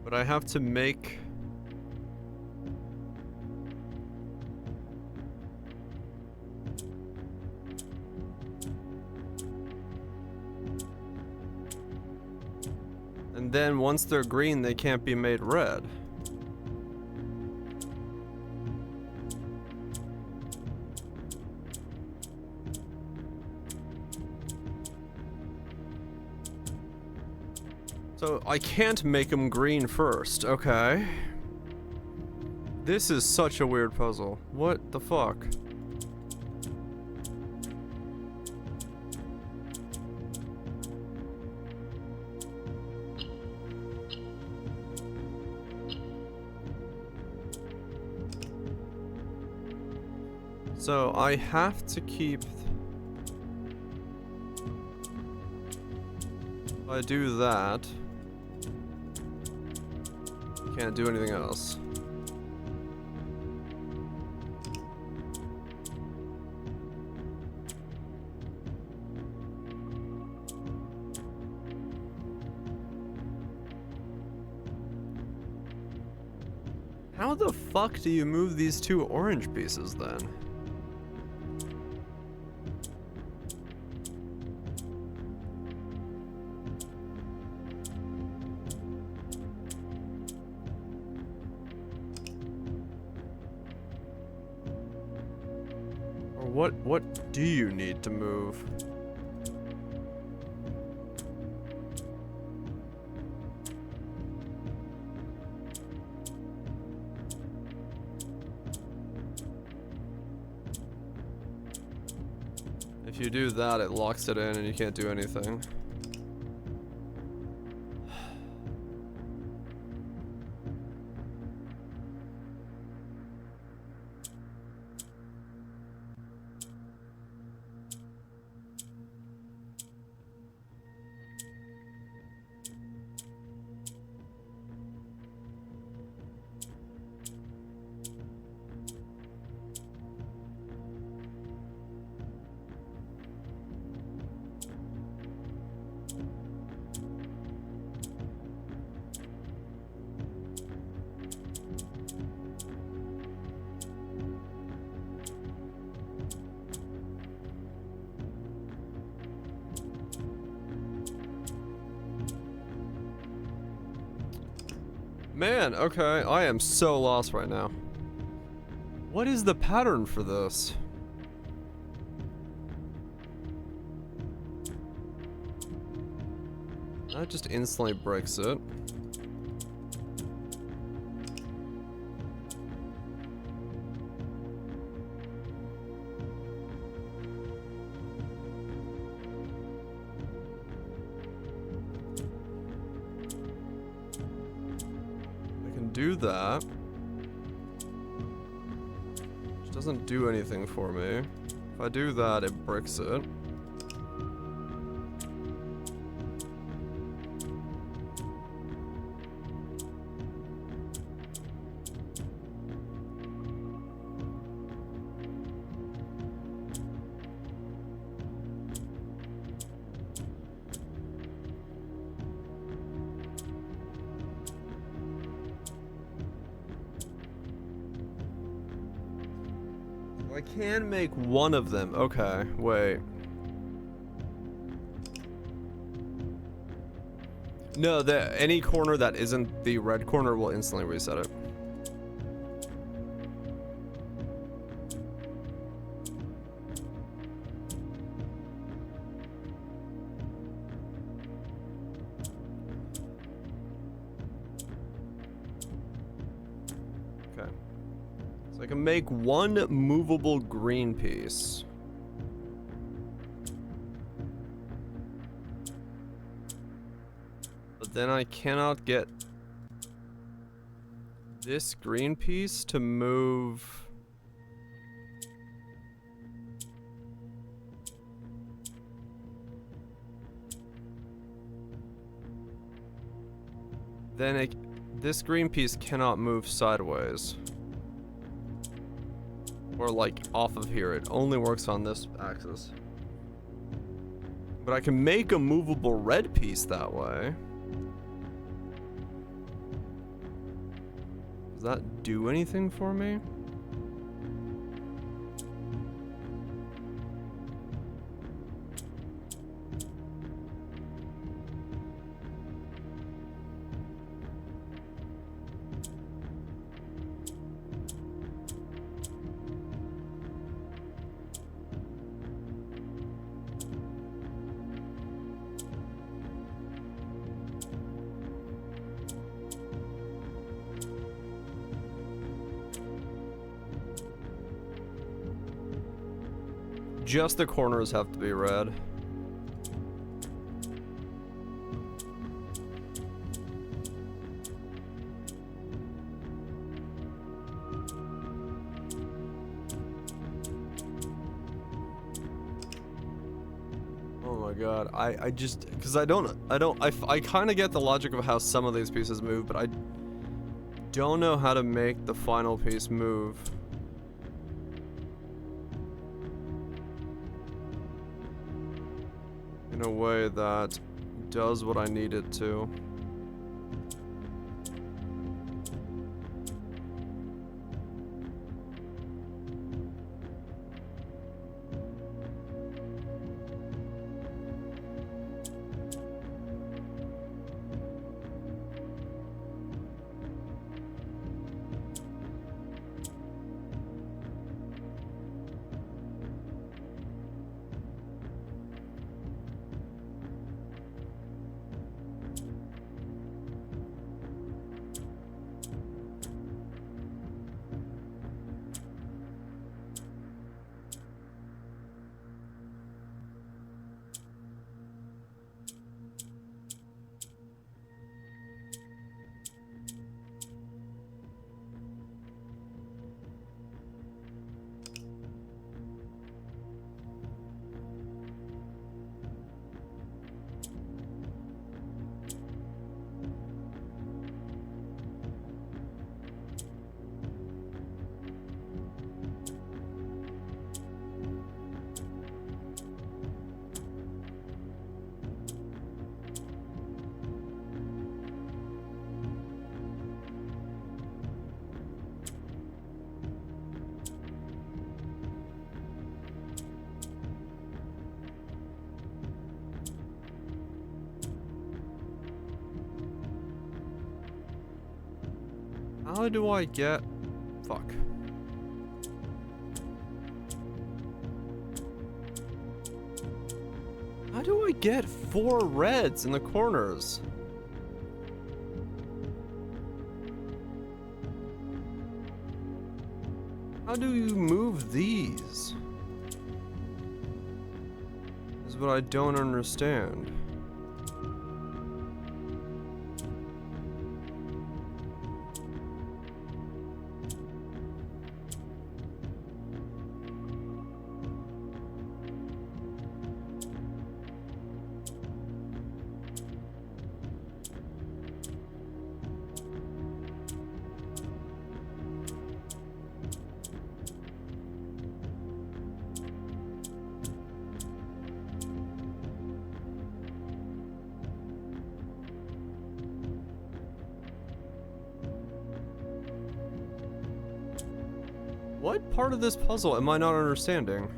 But I have to make... And then once they're green, they can't be made red. So I can't make them green first, okay. This is such a weird puzzle. What the fuck? So I have to keep... If I do that... Can't do anything else. How the fuck do you move these two orange pieces then? What do you need to move? If you do that, it locks it in and you can't do anything. Man, okay, I am so lost right now. What is the pattern for this? That just instantly breaks it. Do that. Which doesn't do anything for me. If I do that, it bricks it. I can make one of them. Okay, wait. No, any corner that isn't the red corner will instantly reset it. Okay. So I can make one movable green piece. But then I cannot get this green piece to move then this green piece cannot move sideways. Or like off of here. It only works on this axis. But I can make a movable red piece that way. Does that do anything for me? Just the corners have to be red. Oh my god, I just, because I kind of get the logic of how some of these pieces move, but I don't know how to make the final piece move. In a way that does what I need it to. How do I get... Fuck. How do I get 4 reds in the corners? How do you move these? Is what I don't understand. What part of this puzzle am I not understanding?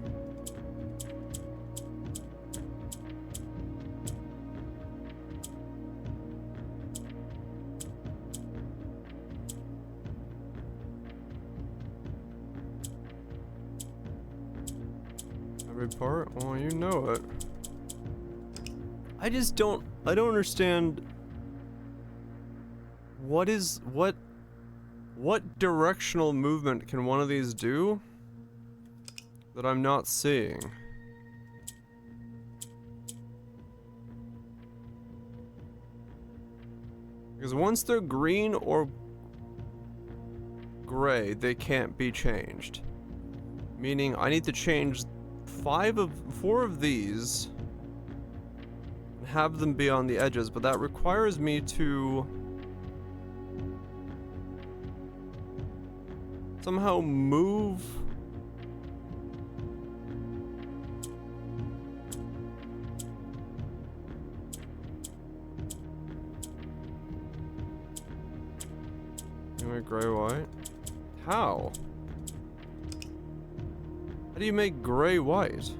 Every part? Well, you know it. I don't understand. What directional movement can one of these do that I'm not seeing? Because once they're green or gray, they can't be changed. Meaning I need to change 4 of these and have them be on the edges, but that requires me to somehow move? Anyway, gray, white. How? How do you make gray white?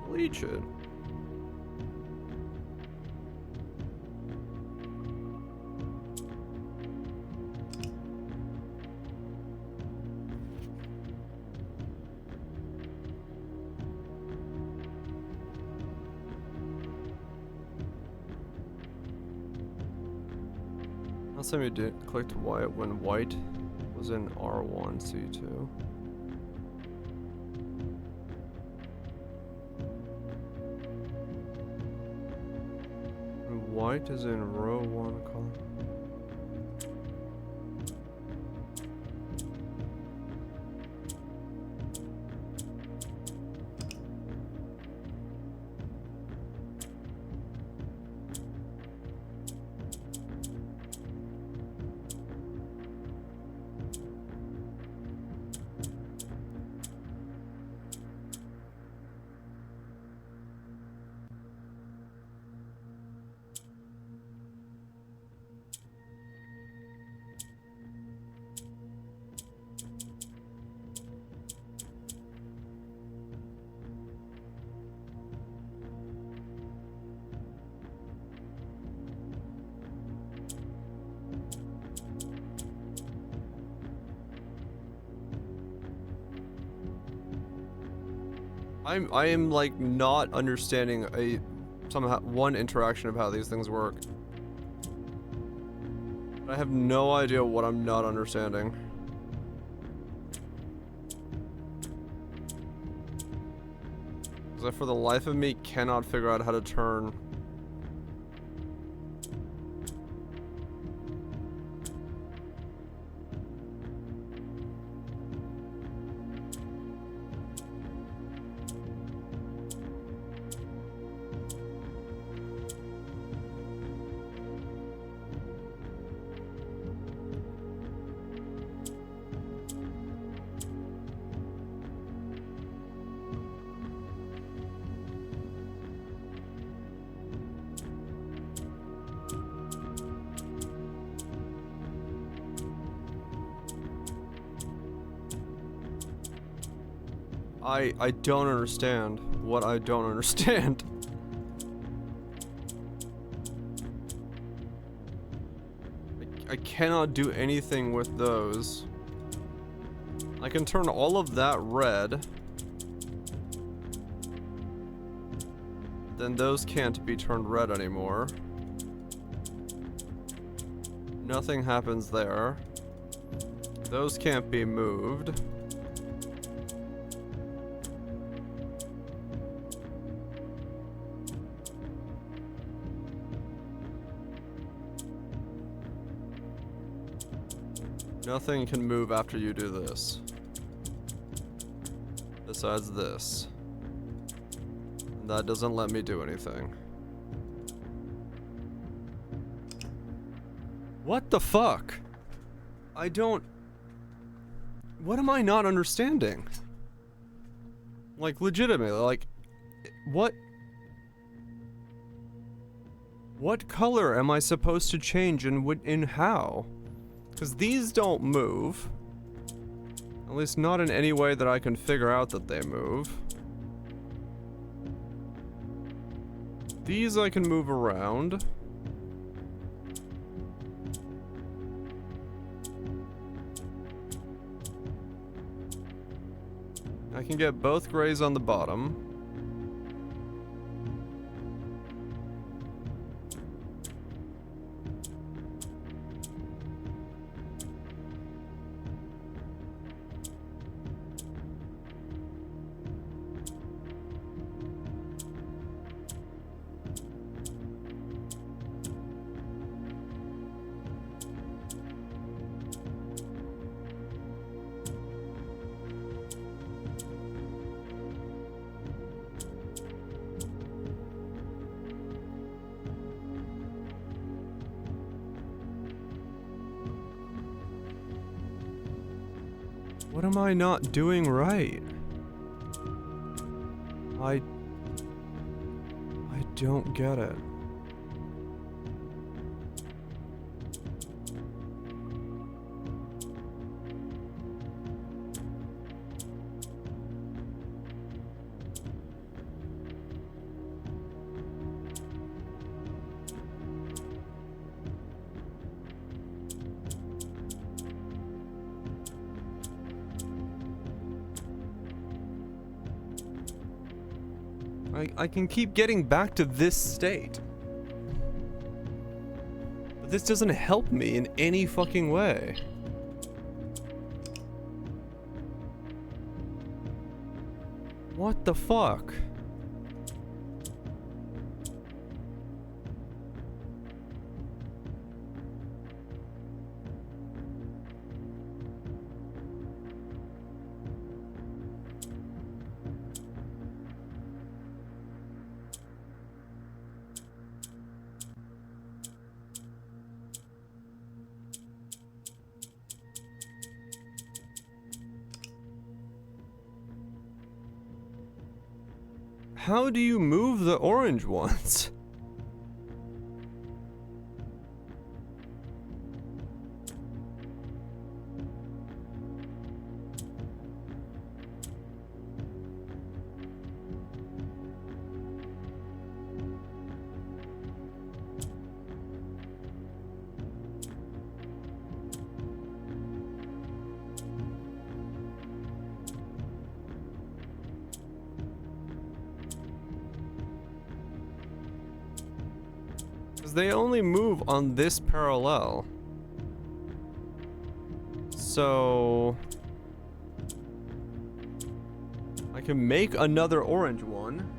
Bleach it. Last time you clicked white when white was in R1 C2. White is in row 1 column. I am like not understanding one interaction of how these things work. I have no idea what I'm not understanding. Because I for the life of me cannot figure out how to turn. I don't understand what I don't understand. I cannot do anything with those. I can turn all of that red. Then those can't be turned red anymore. Nothing happens there. Those can't be moved. Nothing can move after you do this. Besides this. And that doesn't let me do anything. What the fuck? I don't... What am I not understanding? Like, legitimately, like... What... What color am I supposed to change and in how? Because these don't move. At least not in any way that I can figure out that they move. These I can move around. I can get both grays on the bottom. What am I not doing right? I don't get it. I can keep getting back to this state. But this doesn't help me in any fucking way. What the fuck? How do you move the orange ones? They only move on this parallel. So I can make another orange one,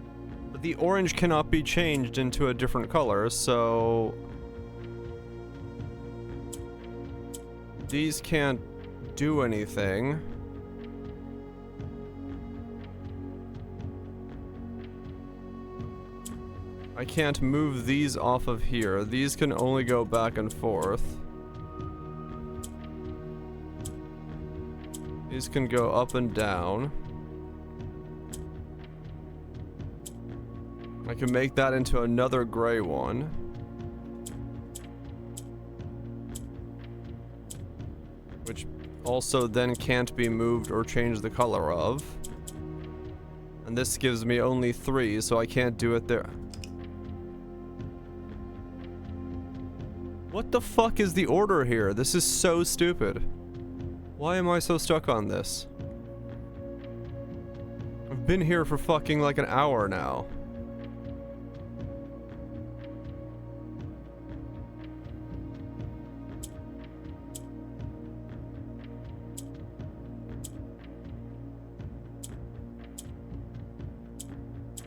but the orange cannot be changed into a different color, so these can't do anything. I can't move these off of here. These can only go back and forth. These can go up and down. I can make that into another gray one. Which also then can't be moved or changed the color of. And this gives me only 3, so I can't do it there. What the fuck is the order here? This is so stupid. Why am I so stuck on this? I've been here for fucking like an hour now.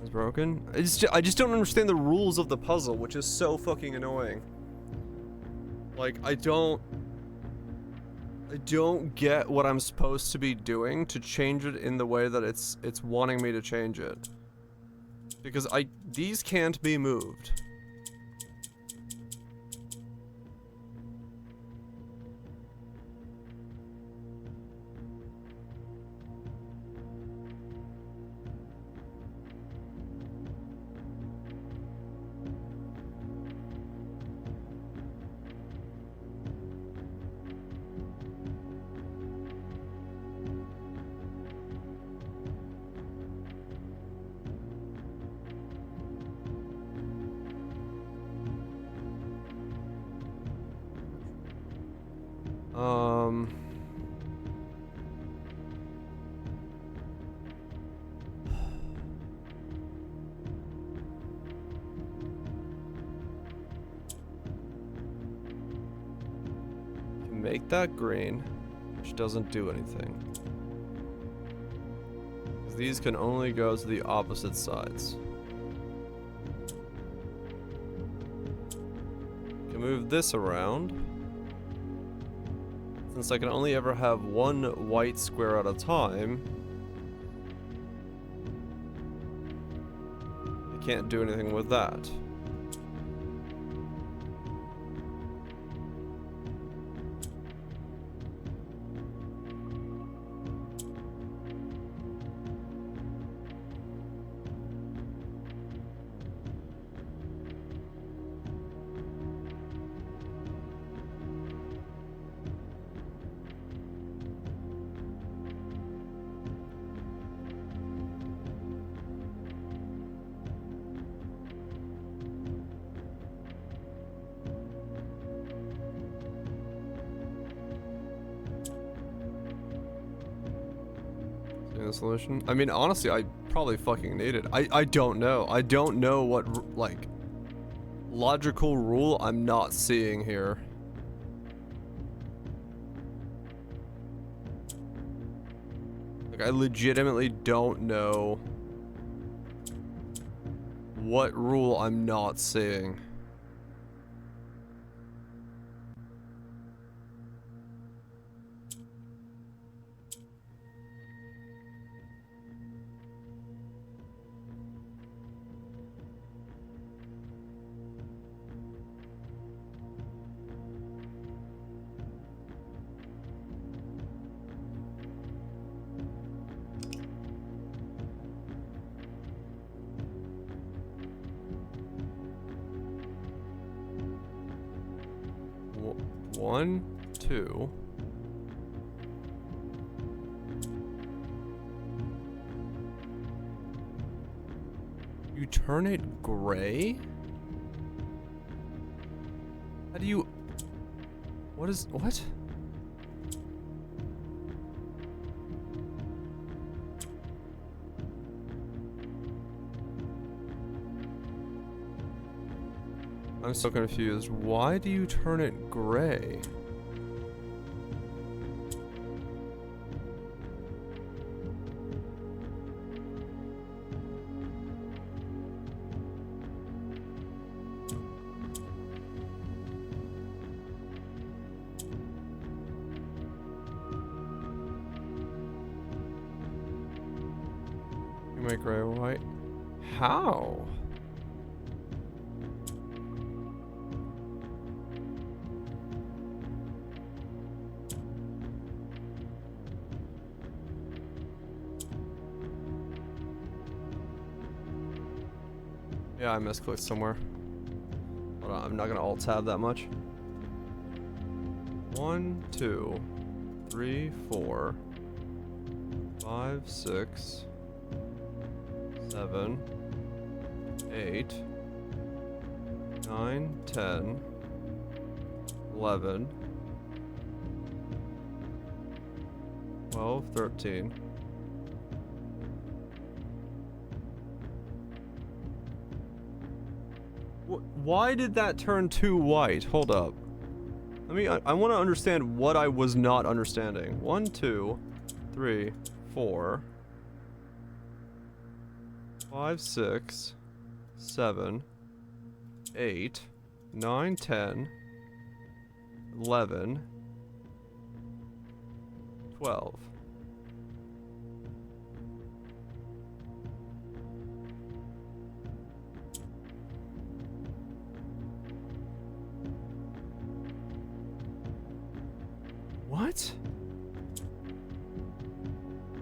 It's broken? I just don't understand the rules of the puzzle, which is so fucking annoying. Like, I don't get what I'm supposed to be doing to change it in the way that it's wanting me to change it. Because these can't be moved. Make that green, which doesn't do anything. These can only go to the opposite sides. Can move this around. Since I can only ever have one white square at a time, I can't do anything with that. a solution. I mean, honestly, I probably fucking need it. I don't know. I don't know what, like, logical rule I'm not seeing here. Like, I legitimately don't know what rule I'm not seeing. One, two. You turn it gray? How do you... what? I'm so confused. Why do you turn it gray? You make gray white? How? Yeah, I misclicked somewhere. Hold on, I'm not gonna alt tab that much. 1, 2, 3, 4, 5, 6, 7, 8, 9, 10, 11, 12, 13. Why did that turn too white? Hold up. I want to understand what I was not understanding. 1, 2, 3, 4, 5, 6, 7, 8, 9, 10, 11, 12. What?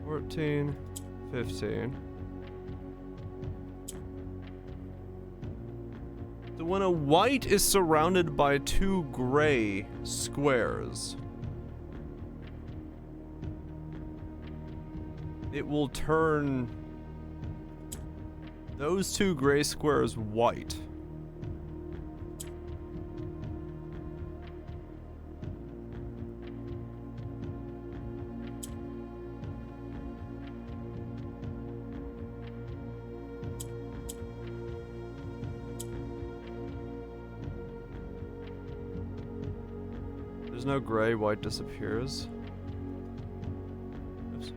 14, 15. So when a white is surrounded by 2 gray squares, it will turn those 2 gray squares white. There's no gray, white disappears. Oops.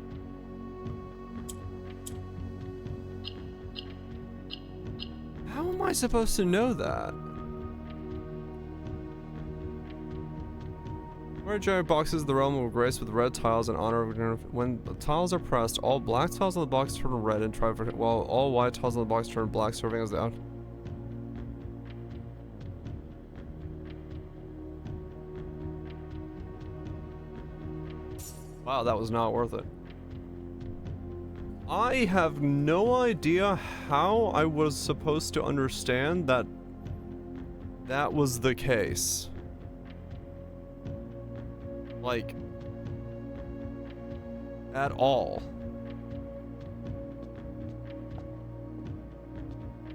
How am I supposed to know that? Where giant boxes, the realm will grace with red tiles in honor of when the tiles are pressed, all black tiles on the box turn red and try for while all white tiles on the box turn black, serving as the out. Wow, that was not worth it. I have no idea how I was supposed to understand that that was the case. Like, at all.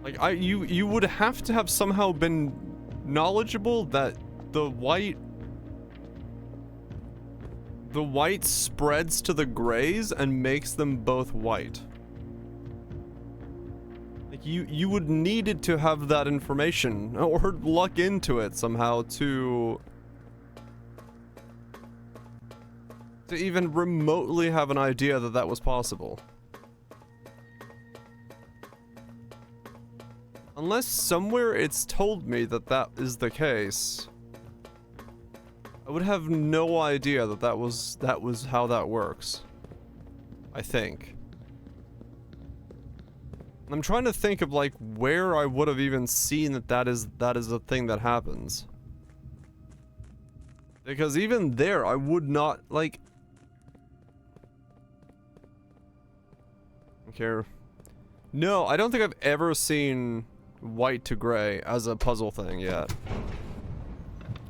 Like, you would have to have somehow been knowledgeable that the white the white spreads to the grays and makes them both white. Like you would needed to have that information or luck into it somehow to even remotely have an idea that that was possible. Unless somewhere it's told me that that is the case, I would have no idea that that was how that works. I think. I'm trying to think of like where I would have even seen that is a thing that happens. Because even there I would not like. Okay. No, I don't think I've ever seen white to gray as a puzzle thing yet.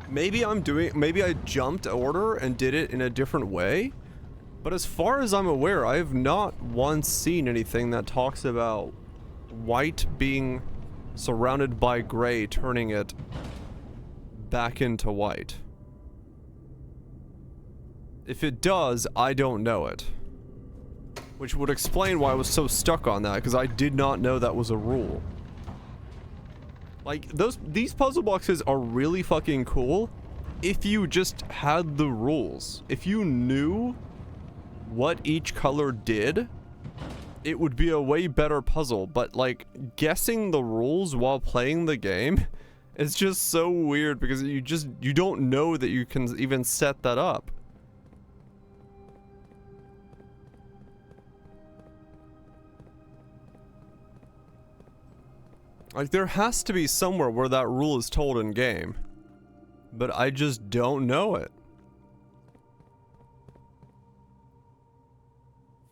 Maybe I jumped order and did it in a different way, but as far as I'm aware, I have not once seen anything that talks about white being surrounded by gray, turning it back into white. If it does, I don't know it. Which would explain why I was so stuck on that, because I did not know that was a rule. Like, these puzzle boxes are really fucking cool if you just had the rules. If you knew what each color did, it would be a way better puzzle. But, like, guessing the rules while playing the game is just so weird because you don't know that you can even set that up. Like, there has to be somewhere where that rule is told in game. But I just don't know it.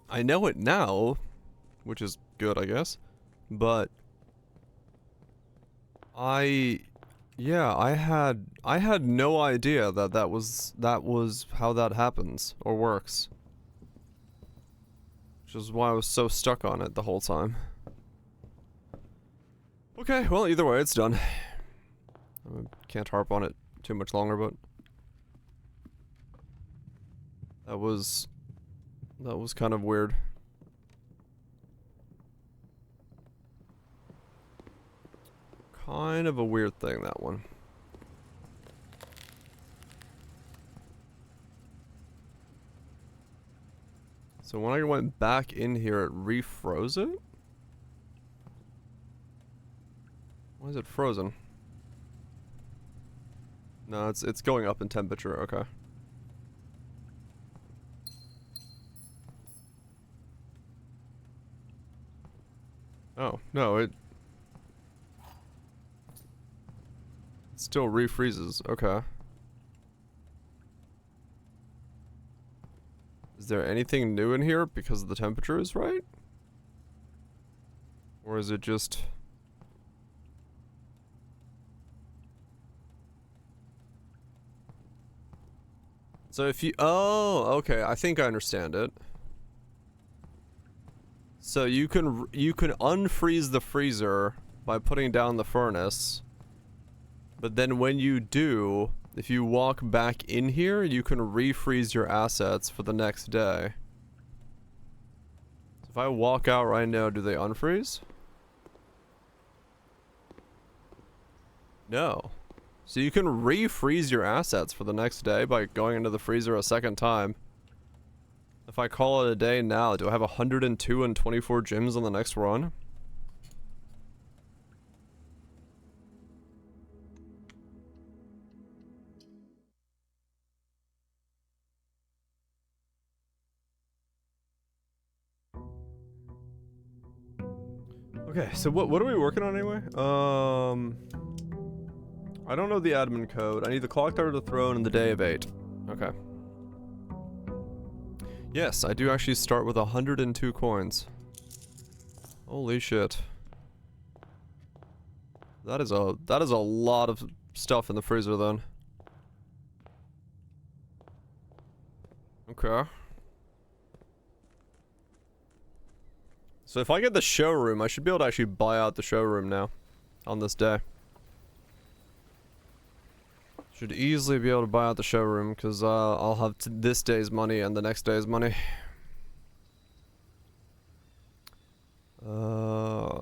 I know it now, which is good, I guess. But I had no idea that was how that happens or works. Which is why I was so stuck on it the whole time. Okay, well, either way, it's done. I can't harp on it too much longer, but that was kind of weird. Kind of a weird thing, that one. So when I went back in here, it refroze it? Why is it frozen? No, it's going up in temperature, okay. Oh, no, it still refreezes, okay. Is there anything new in here because the temperature is right? Or is it just... So if you, oh, okay, I think I understand it. So you can unfreeze the freezer by putting down the furnace. But then when you do, if you walk back in here, you can refreeze your assets for the next day. So if I walk out right now, do they unfreeze? No. So you can refreeze your assets for the next day by going into the freezer a second time. If I call it a day now, do I have 102 and 24 gems on the next run? Okay, so what are we working on anyway? I don't know the admin code. I need the clock tower to the throne and the day of 8. Okay. Yes, I do actually start with 102 coins. Holy shit. That is a lot of stuff in the freezer then. Okay. So if I get the showroom, I should be able to actually buy out the showroom now. On this day. Should easily be able to buy out the showroom, because I'll have this day's money and the next day's money.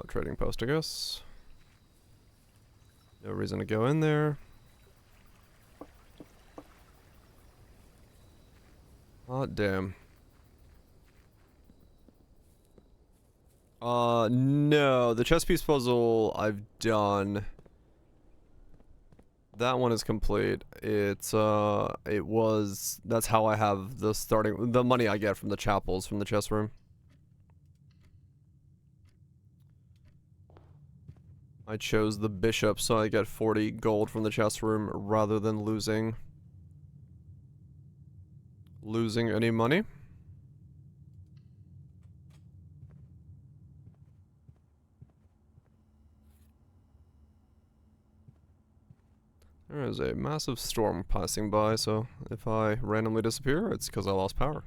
Trading post, I guess. No reason to go in there. Hot damn. No, the chess piece puzzle I've done. That one is complete. That's how I have the money I get from the chapels from the chess room. I chose the bishop, so I get 40 gold from the chess room rather than losing any money. There is a massive storm passing by, so if I randomly disappear, it's because I lost power.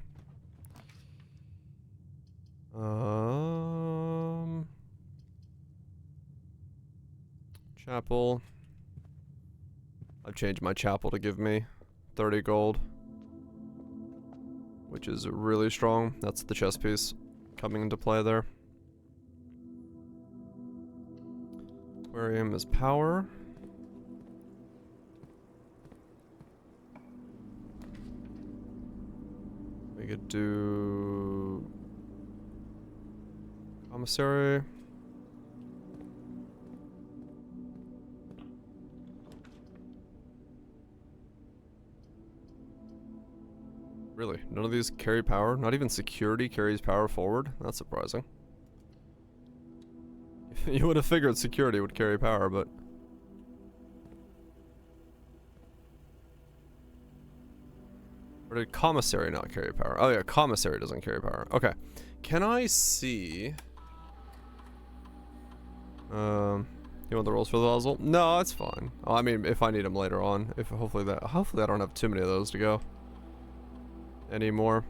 Chapel. I've changed my chapel to give me 30 gold, which is really strong. That's the chess piece coming into play there. Aquarium is power. We could do commissary. Really? None of these carry power? Not even security carries power forward? That's surprising. You would have figured security would carry power, but... Or did commissary not carry power? Oh yeah, commissary doesn't carry power. Okay. Can I see... You want the rules for the puzzle? No, it's fine. Oh, I mean, if I need them later on. Hopefully I don't have too many of those to go. Anymore.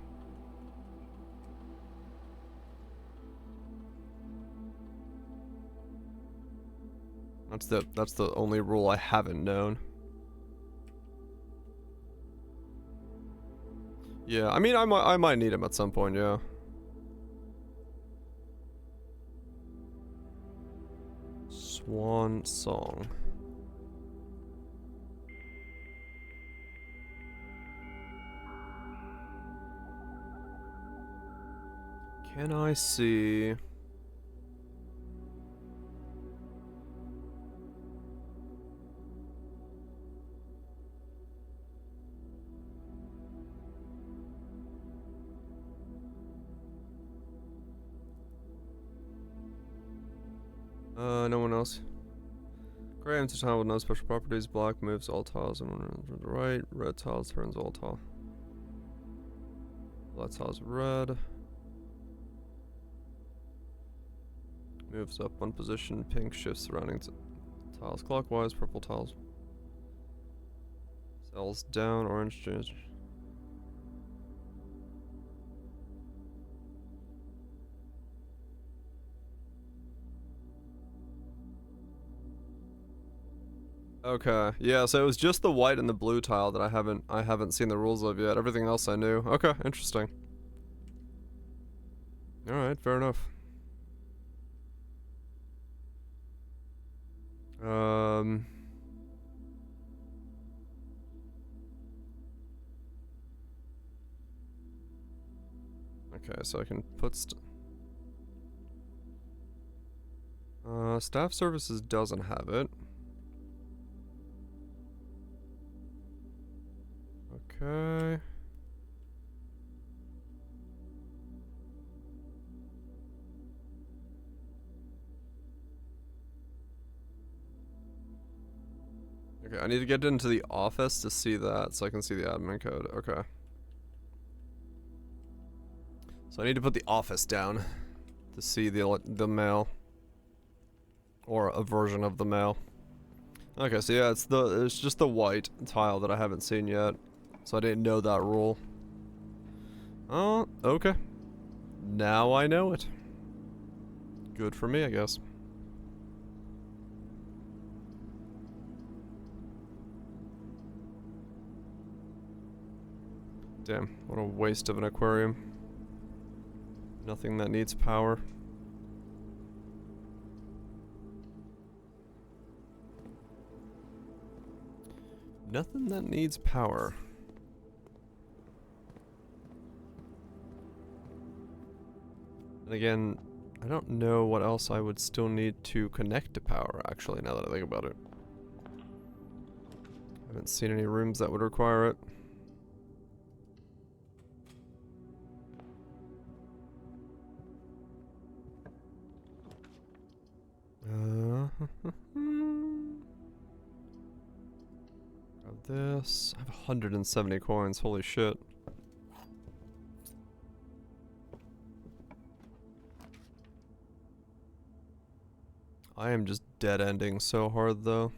That's the only rule I haven't known. Yeah, I mean, I might need him at some point, yeah. Swan Song. Can I see... no one else. Gray empty tile with no special properties. Black moves all tiles and runs to the right. Red tiles turns all tile. Black tiles red. Moves up one position. Pink shifts surrounding tiles clockwise. Purple tiles. Cells down. Orange change. Okay, yeah, so it was just the white and the blue tile that I haven't seen the rules of yet. Everything else I knew. Okay, interesting. Alright, fair enough. Okay, so I can put staff services doesn't have it. Okay. Okay, I need to get into the office to see that so I can see the admin code. Okay. So I need to put the office down to see the mail. Or a version of the mail. Okay, so yeah, it's just the white tile that I haven't seen yet. So I didn't know that rule. Oh, okay. Now I know it. Good for me, I guess. Damn, what a waste of an aquarium. Nothing that needs power. Nothing that needs power. And again, I don't know what else I would still need to connect to power, actually, now that I think about it. I haven't seen any rooms that would require it. Grab this. I have 170 coins, holy shit. I am just dead-ending so hard, though.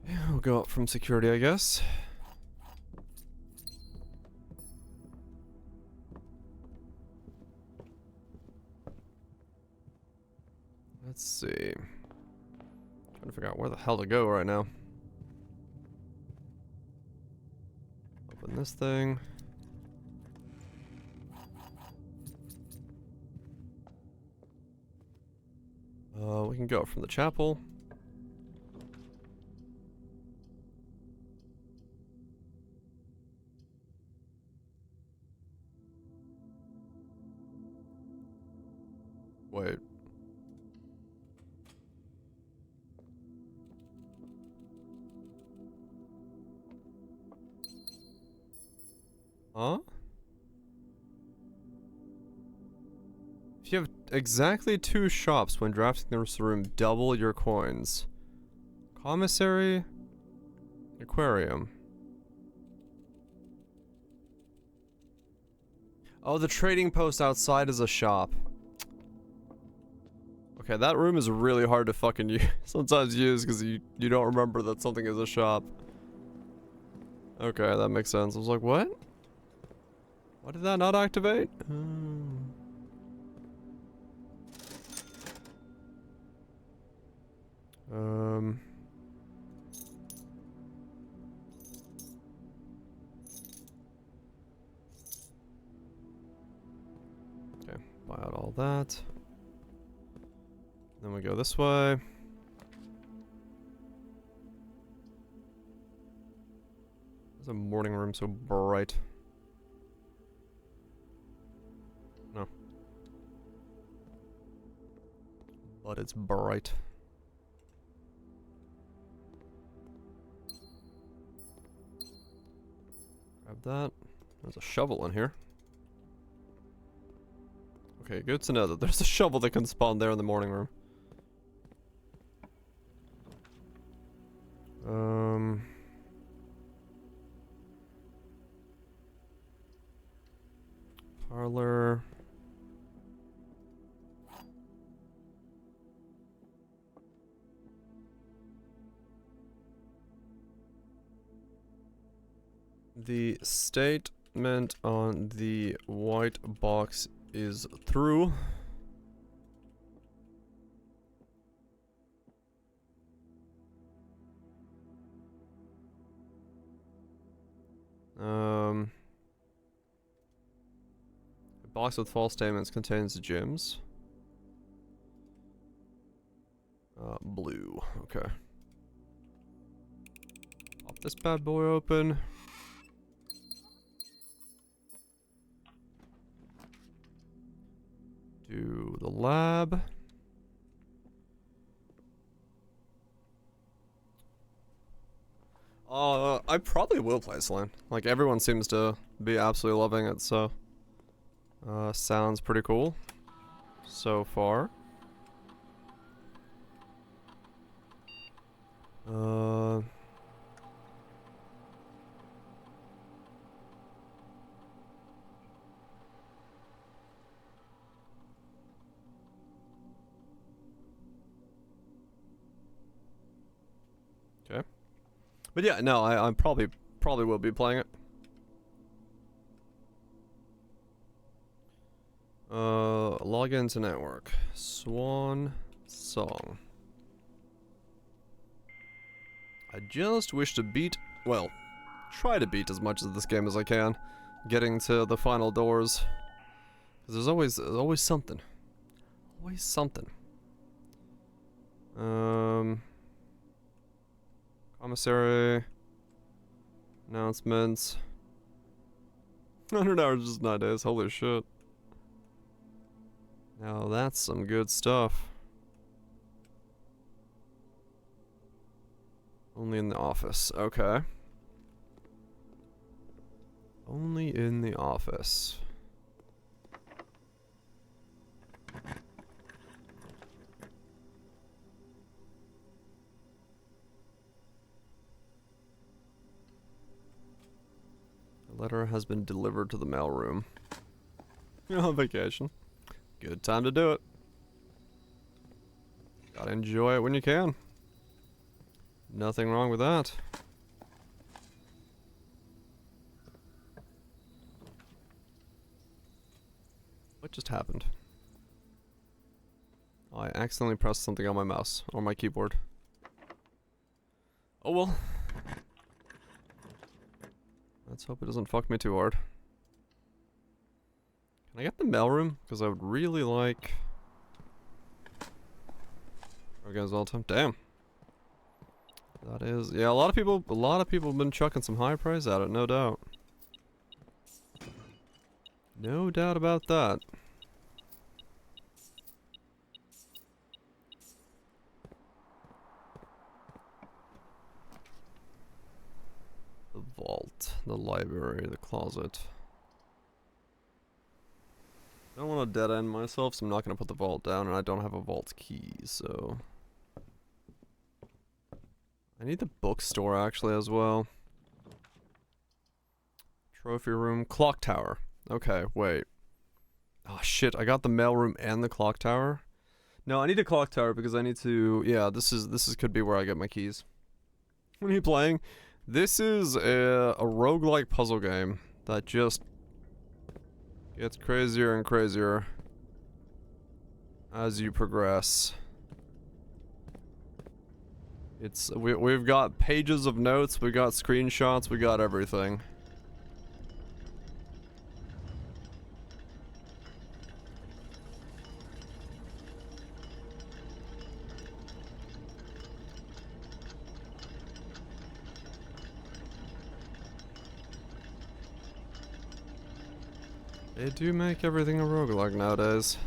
Yeah, we'll go up from security, I guess. Let's see. Trying to figure out where the hell to go right now. Open this thing. We can go from the chapel. Wait. Huh? If you have exactly 2 shops when drafting this room, double your coins. Commissary, aquarium. Oh, the trading post outside is a shop. Okay, that room is really hard to fucking sometimes use because you don't remember that something is a shop. Okay, that makes sense. I was like, what? Why did that not activate? Okay, buy out all that. Then we go this way. There's a morning room so bright. No. But it's bright. Grab that. There's a shovel in here. Okay, good to know that there's a shovel that can spawn there in the morning room. Parlor. The statement on the white box is through. A box with false statements contains gems. Blue. Okay. Pop this bad boy open. Do the lab. I probably will play Slane. Like, everyone seems to be absolutely loving it, so... sounds pretty cool. So far. Okay. But yeah, no, I probably will be playing it. Log into network. Swan Song. I just wish to beat, well, try to beat as much of this game as I can, getting to the final doors. 'Cause there's always something. Always something. Commissary. Announcements. 100 hours just 9 days. Holy shit. Now that's some good stuff. Only in the office. Okay. Only in the office. The letter has been delivered to the mailroom. You're on vacation. Good time to do it. Gotta enjoy it when you can. Nothing wrong with that. What just happened? I accidentally pressed something on my mouse or my keyboard. Oh well. Let's hope it doesn't fuck me too hard. Can I get the mailroom? Because I would really like... Organize all the time. Damn. That is... Yeah, a lot of people have been chucking some high praise at it, no doubt. No doubt about that. The vault, the library, the closet. I don't want to dead end myself, so I'm not going to put the vault down, and I don't have a vault key, so... I need the bookstore, actually, as well. Trophy room, clock tower. Okay, wait. Oh shit, I got the mailroom and the clock tower? No, I need a clock tower because I need to... Yeah, this could be where I get my keys. What are you playing? This is a roguelike puzzle game that just gets crazier and crazier as you progress. We've got pages of notes, we got screenshots, we got everything. They do make everything a roguelike nowadays.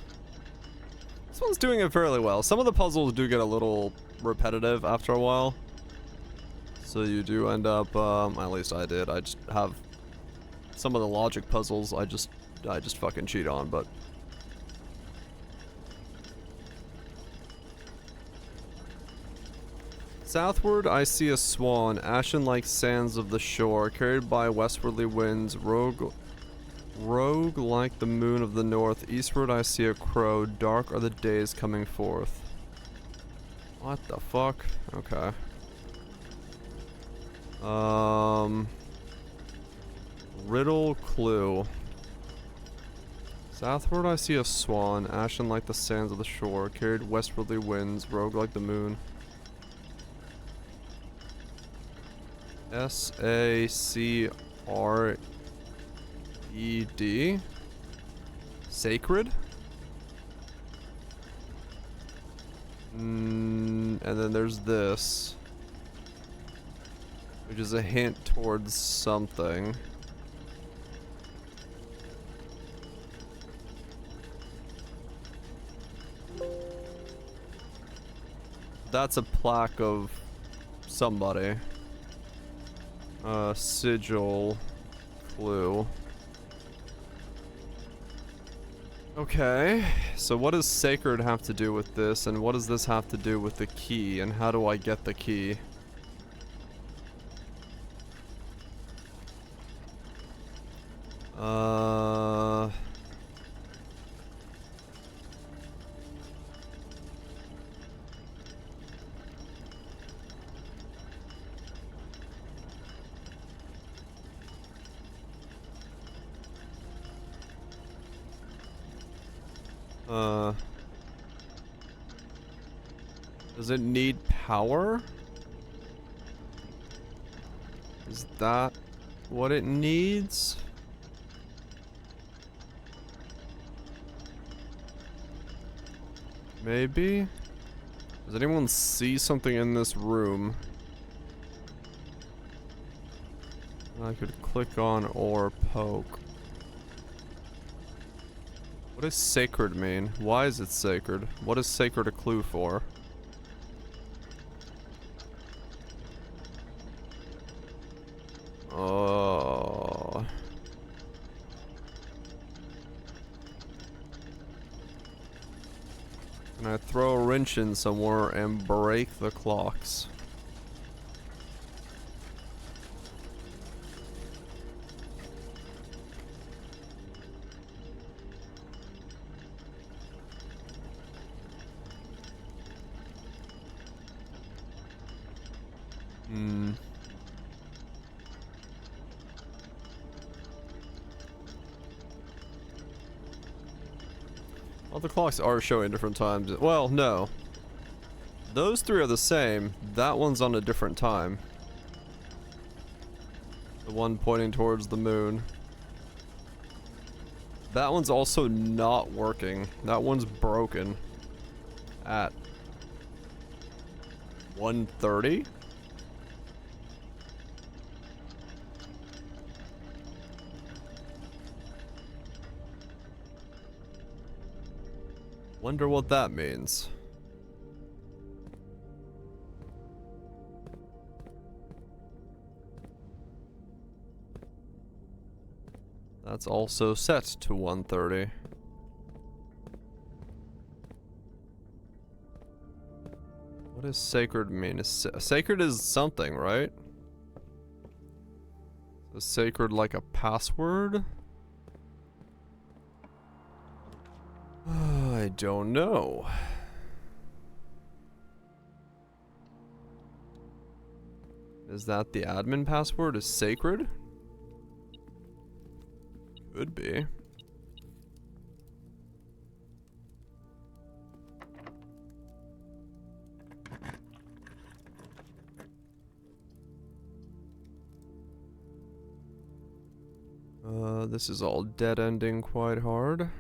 This one's doing it fairly well. Some of the puzzles do get a little repetitive after a while. So you do end up, at least I did. I just have some of the logic puzzles I just fucking cheat on, but... Southward, I see a swan, ashen like sands of the shore, carried by westwardly winds, rogue like the moon of the north. Eastward I see a crow, dark are the days coming forth. What the fuck? Okay. Riddle clue. Southward I see a swan, ashen like the sands of the shore, carried westwardly winds, rogue like the moon. S-A-C-R-E-D? Sacred? And then there's this, which is a hint towards something. That's a plaque of somebody. Sigil clue. Okay, so what does sacred have to do with this, and what does this have to do with the key, and how do I get the key? Does it need power? Is that what it needs. Maybe? Does anyone see something in this room I could click on or poke? What does sacred mean? Why is it sacred? What is sacred a clue for? Oh. Can I throw a wrench in somewhere and break the clocks? All the clocks are showing different times. Well, no. Those three are the same. That one's on a different time. The one pointing towards the moon. That one's also not working. That one's broken. At 1:30? Wonder what that means. That's also set to 1:30. What does sacred mean? Sacred is something, right? Is sacred like a password? I don't know. Is that the admin password? Is sacred? Could be. This is all dead-ending quite hard.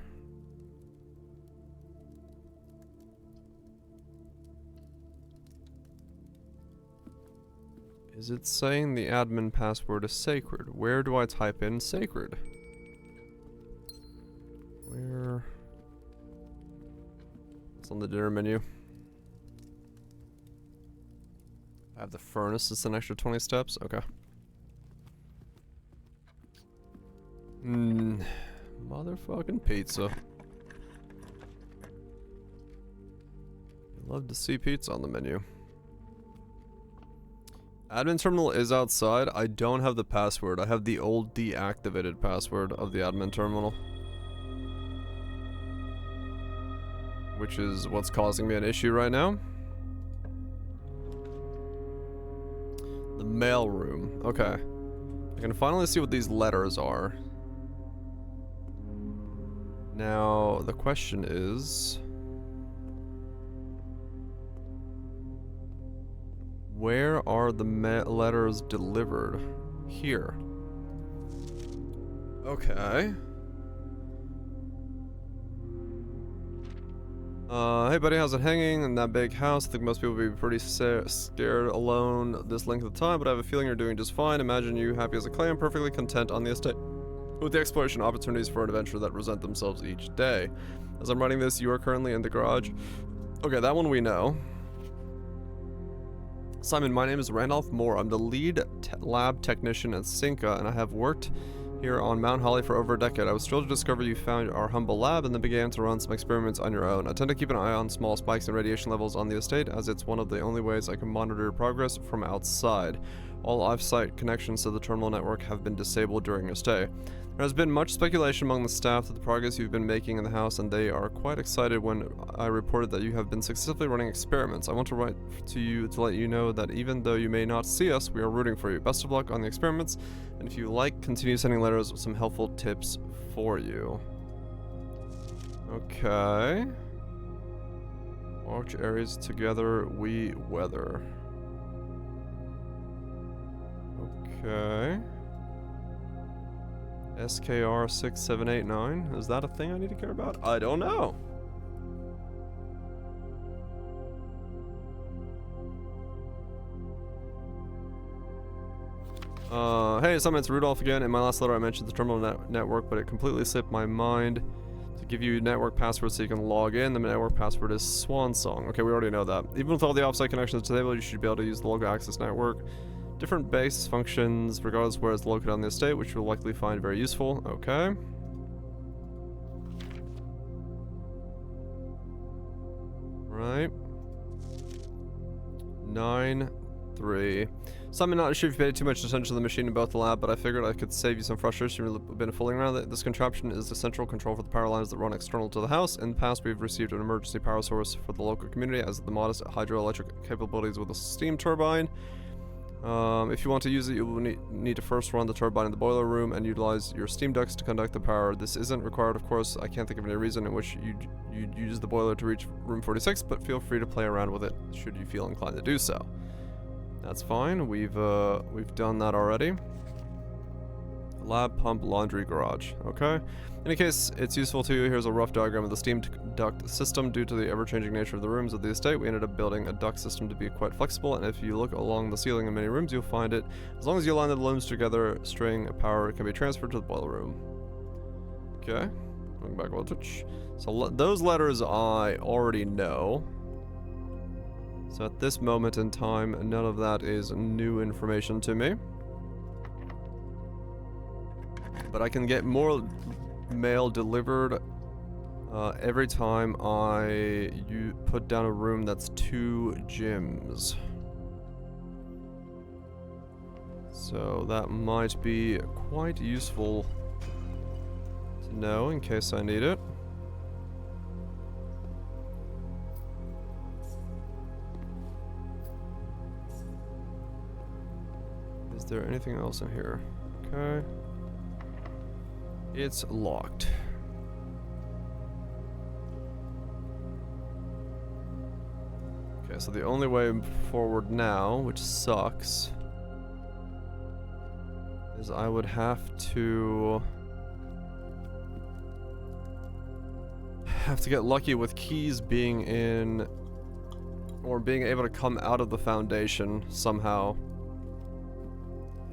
Is it saying the admin password is sacred? Where do I type in sacred? Where? It's on the dinner menu. I have the furnace. It's an extra 20 steps. Okay. Motherfucking pizza. Love to see pizza on the menu. Admin terminal is outside. I don't have the password. I have the old deactivated password of the admin terminal, which is what's causing me an issue right now. The mail room. Okay. I can finally see what these letters are. Now, the question is, where are the letters delivered? Here. Okay. Hey buddy, how's it hanging in that big house? I think most people would be pretty scared alone this length of time, but I have a feeling you're doing just fine. Imagine you happy as a clam, perfectly content on the estate, with the exploration opportunities for an adventure that present themselves each day. As I'm writing this, you are currently in the garage. Okay, that one we know. Simon, my name is Randolph Moore. I'm the lead lab technician at Cinca, and I have worked here on Mount Holly for over a decade. I was thrilled to discover you found our humble lab and then began to run some experiments on your own. I tend to keep an eye on small spikes in radiation levels on the estate, as it's one of the only ways I can monitor your progress from outside. All off-site connections to the terminal network have been disabled during your stay. There has been much speculation among the staff that the progress you've been making in the house, and they are quite excited when I reported that you have been successfully running experiments. I want to write to you to let you know that even though you may not see us, we are rooting for you. Best of luck on the experiments, and if you like, continue sending letters with some helpful tips for you. Okay. Watch areas together, we weather. Okay. SKR 6789. Is that a thing I need to care about? I don't know. Hey, it's Rudolph again. In my last letter I mentioned the terminal network, but it completely slipped my mind to give you network password so you can log in. The network password is Swansong. Okay, we already know that. Even with all the offsite connections disabled, you should be able to use the local access network. Different base functions, regardless of where it's located on the estate, which you'll likely find very useful. Okay. Right. 9-3. So I'm not sure if you paid too much attention to the machine in both the lab, but I figured I could save you some frustration. You've been fooling around it. This contraption is the central control for the power lines that run external to the house. In the past, we've received an emergency power source for the local community as the modest hydroelectric capabilities with a steam turbine. If you want to use it, you will need to first run the turbine in the boiler room and utilize your steam ducts to conduct the power. This isn't required, of course. I can't think of any reason in which you'd use the boiler to reach room 46, but feel free to play around with it should you feel inclined to do so. That's fine. We've done that already. Lab pump laundry garage. Okay. In case it's useful to you, here's a rough diagram of the steam duct system. Due to the ever-changing nature of the rooms of the estate, we ended up building a duct system to be quite flexible, and if you look along the ceiling in many rooms, you'll find it. As long as you align the looms together, string power can be transferred to the boiler room. Okay. Going back a little touch. So those letters I already know. So at this moment in time, none of that is new information to me. But I can get more mail delivered every time you put down a room that's 2 gyms. So that might be quite useful to know in case I need it. Is there anything else in here? Okay. It's locked. Okay, so the only way forward now, which sucks, is I would have to get lucky with keys being in, or being able to come out of the foundation somehow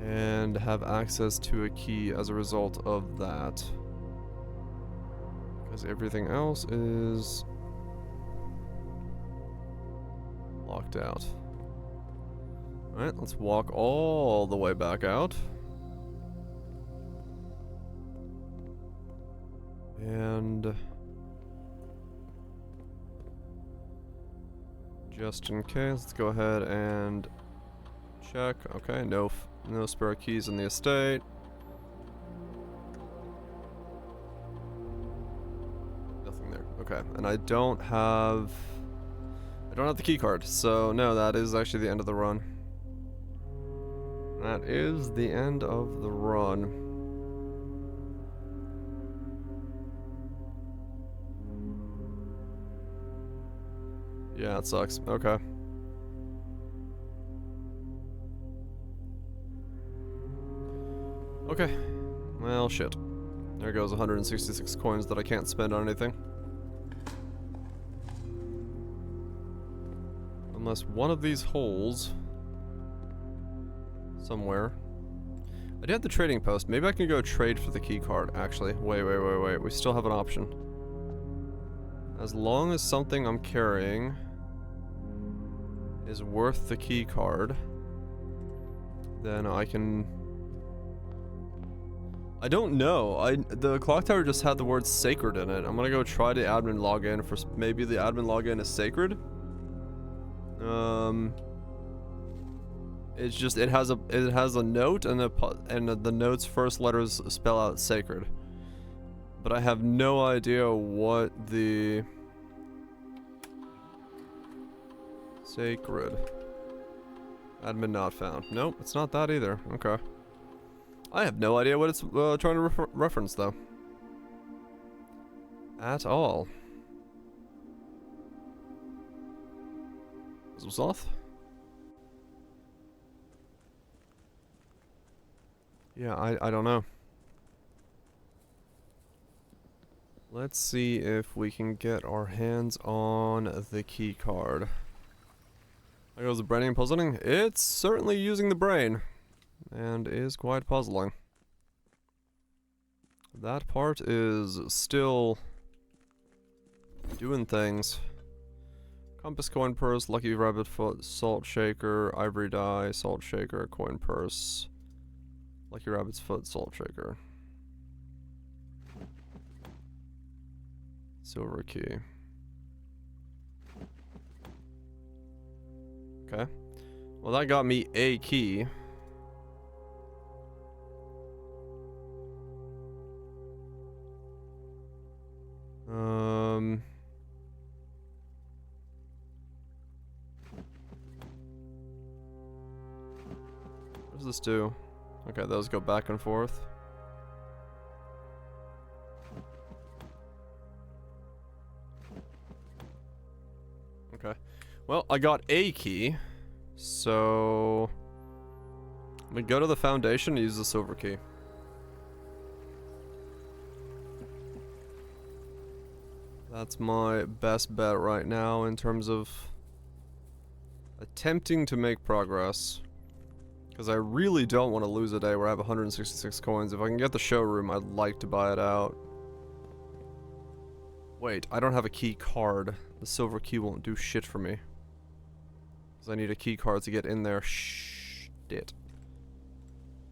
and have access to a key as a result of that, because everything else is locked out. Alright, let's walk all the way back out. And just in case, let's go ahead and check. Okay, no spare keys in the estate. Nothing there. Okay, and I don't have the key card, so no, that is actually the end of the run. That is the end of the run. Yeah, it sucks. Okay. Okay. Well, shit. There goes 166 coins that I can't spend on anything. Unless one of these holes somewhere. I do have the trading post. Maybe I can go trade for the key card, actually. Wait. We still have an option. As long as something I'm carrying is worth the key card, then I can... I don't know. The clock tower just had the word sacred in it. I'm gonna go try the admin login for maybe the admin login is sacred. It's just it has a note and the note's first letters spell out sacred. But I have no idea what the sacred admin not found. Nope, it's not that either. Okay. I have no idea what it's trying to reference, though. At all. Zoth? Yeah, I don't know. Let's see if we can get our hands on the key card. There goes the brain puzzling. It's certainly using the brain, and is quite puzzling. That part is still doing things. Compass, coin purse, lucky rabbit foot, salt shaker, ivory die, salt shaker, coin purse, lucky rabbit's foot, salt shaker. Silver key. Okay. Well, that got me a key. What does this do? Okay, those go back and forth. Okay. Well, I got a key. So let me go to the foundation and use the silver key. That's my best bet right now in terms of attempting to make progress. Because I really don't want to lose a day where I have 166 coins. If I can get the showroom, I'd like to buy it out. Wait, I don't have a key card. The silver key won't do shit for me. Because I need a key card to get in there. Shit.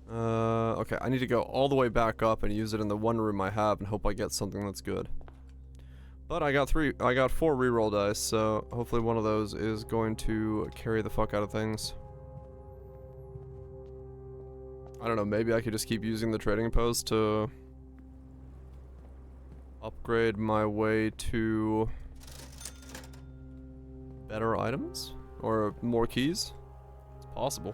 Okay, I need to go all the way back up and use it in the one room I have and hope I get something that's good. But I got 4 reroll dice, so hopefully one of those is going to carry the fuck out of things. I don't know, maybe I could just keep using the trading post to upgrade my way to better items? Or more keys? It's possible.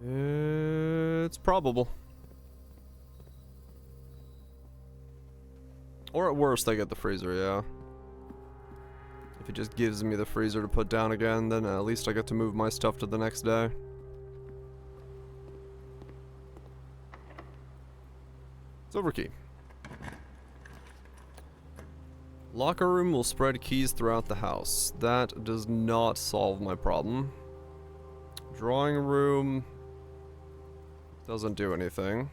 It's probable. Or at worst, I get the freezer, yeah. If it just gives me the freezer to put down again, then at least I get to move my stuff to the next day. Silver key. Locker room will spread keys throughout the house. That does not solve my problem. Drawing room doesn't do anything.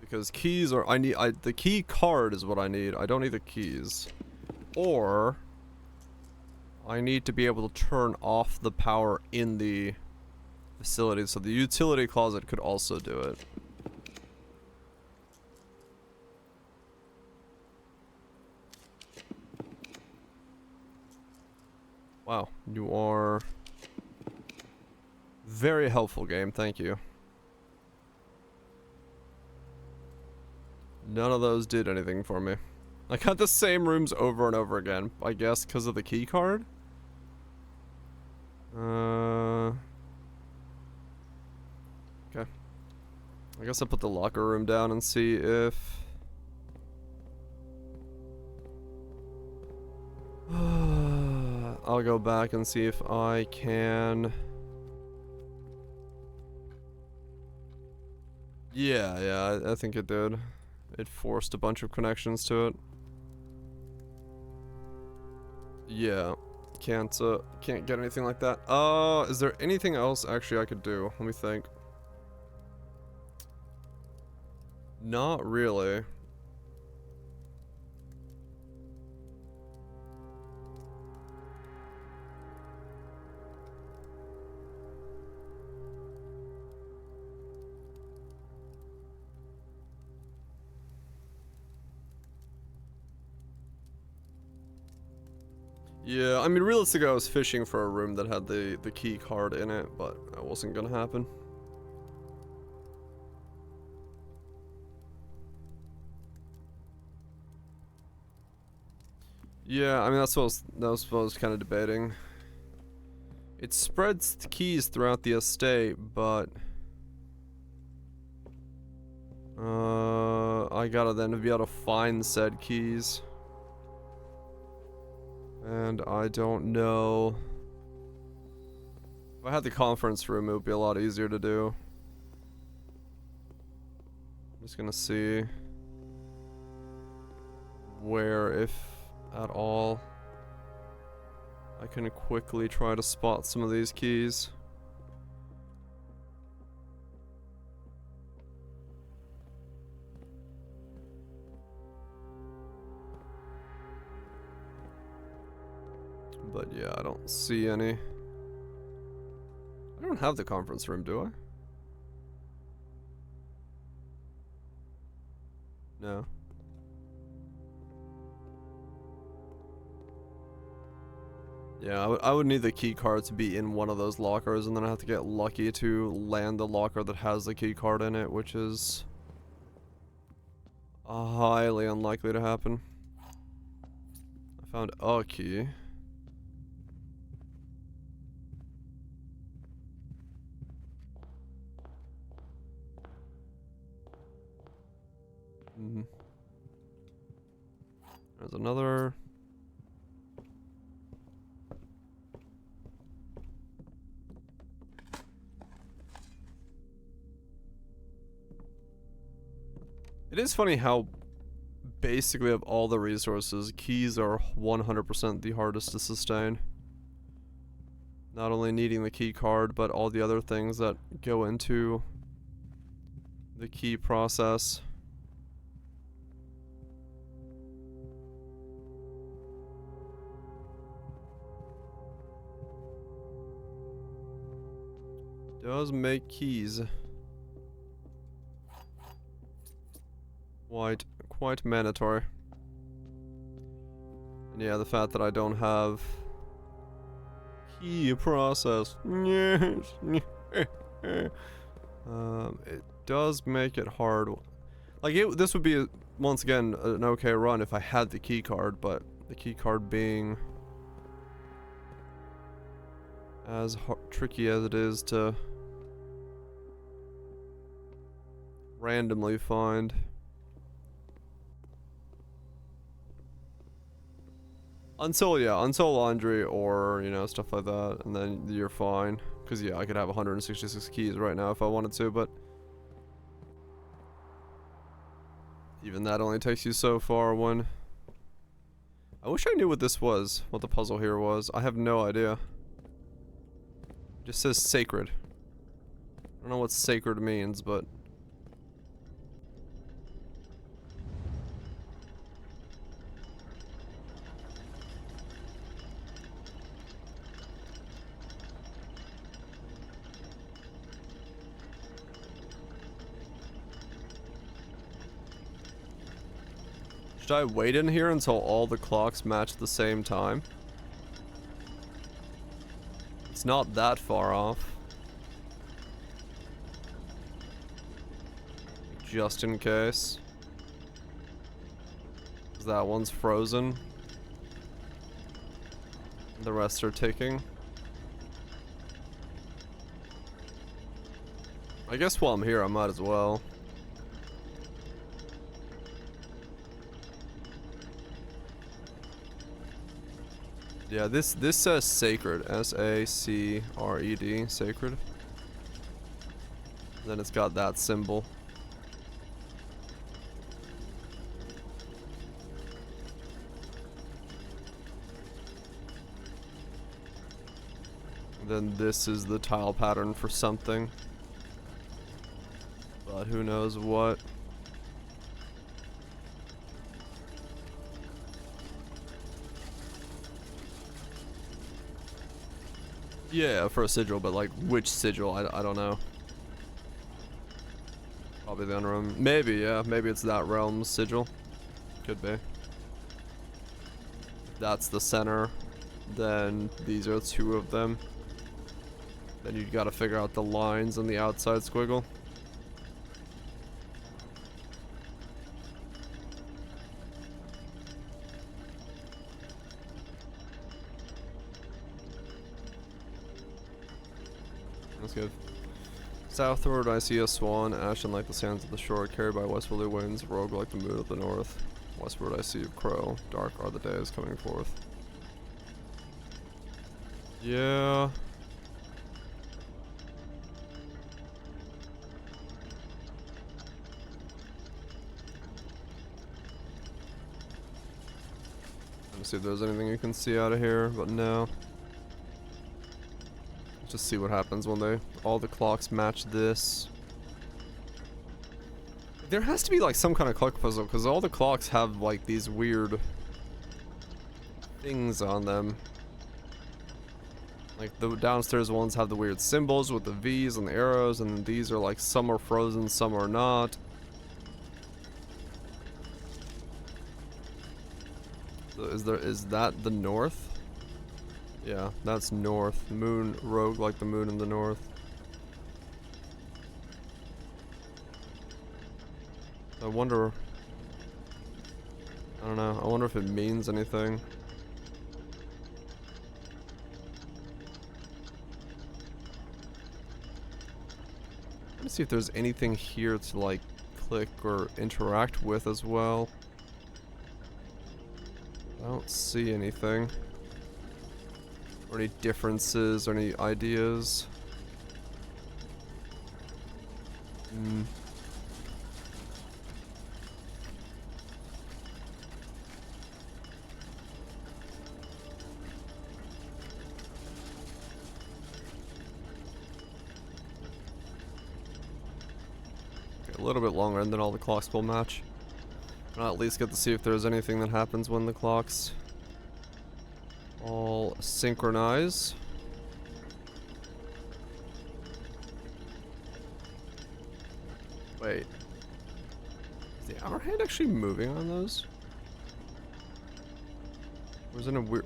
Because keys are, the key card is what I need. I don't need the keys. Or, I need to be able to turn off the power in the facility, so the utility closet could also do it. Wow, you are very helpful, game, thank you. None of those did anything for me. I got the same rooms over and over again, I guess because of the key card? Okay. I guess I'll put the locker room down and see if... I'll go back and see if I can... Yeah, I think it did. It forced a bunch of connections to it. Yeah, can't get anything like that. Is there anything else actually I could do? Let me think. Not really. Yeah, I mean, realistically, I was fishing for a room that had the key card in it, but that wasn't gonna happen. Yeah, I mean, that's what I was kind of debating. It spreads the keys throughout the estate, but... I gotta then be able to find said keys. And I don't know. If I had the conference room, it would be a lot easier to do. Just gonna see where, if at all, I can quickly try to spot some of these keys. But yeah, I don't see any. I don't have the conference room, do I? No. Yeah, I would need the key card to be in one of those lockers, and then I have to get lucky to land the locker that has the key card in it, which is highly unlikely to happen. I found a key. There's another. It is funny how basically of all the resources, keys are 100% the hardest to sustain. Not only needing the key card, but all the other things that go into the key process. Does make keys quite mandatory. And yeah, the fact that I don't have key process, it does make it hard. Like this would be once again an okay run if I had the key card, but the key card being as tricky as it is to randomly find. Until laundry or, you know, stuff like that, and then you're fine. Because, yeah, I could have 166 keys right now if I wanted to, but even that only takes you so far when... I wish I knew what this was, what the puzzle here was. I have no idea. It just says sacred. I don't know what sacred means, but... Should I wait in here until all the clocks match the same time? It's not that far off. Just in case. 'Cause that one's frozen. The rest are ticking. I guess while I'm here, I might as well. Yeah, this says sacred, S-A-C-R-E-D, sacred. And then it's got that symbol. And then this is the tile pattern for something. But who knows what. Yeah, for a sigil, but like which sigil? I don't know. Probably the unrealm. Maybe, yeah. Maybe it's that realm's sigil. Could be. If that's the center, then these are two of them. Then you gotta figure out the lines on the outside squiggle. That's good. Southward I see a swan, ashen like the sands of the shore, carried by westerly winds, rogue like the moon of the north. Westward I see a crow, dark are the days coming forth. Yeah. Let me see if there's anything you can see out of here, but no. Just see what happens when all the clocks match this. There has to be like some kind of clock puzzle because all the clocks have like these weird things on them. Like the downstairs ones have the weird symbols with the V's and the arrows, and these are like some are frozen, some are not. So is that the north? Yeah, that's north. Moon rogue like the moon in the north. I wonder. I don't know. I wonder if it means anything. Let me see if there's anything here to like click or interact with as well. I don't see anything. Or any differences or any ideas. A little bit longer and then all the clocks will match. I'll at least get to see if there's anything that happens when the clocks all synchronize. Wait. Is the hour hand actually moving on those? Or is it a weird...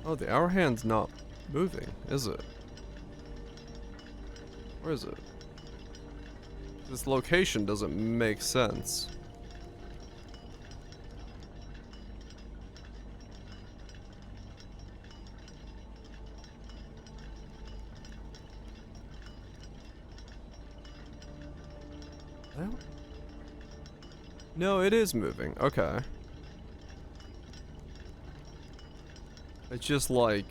Oh, the hour hand's not moving, is it? Where is it? This location doesn't make sense. Well, no, it is moving. Okay. It's just like...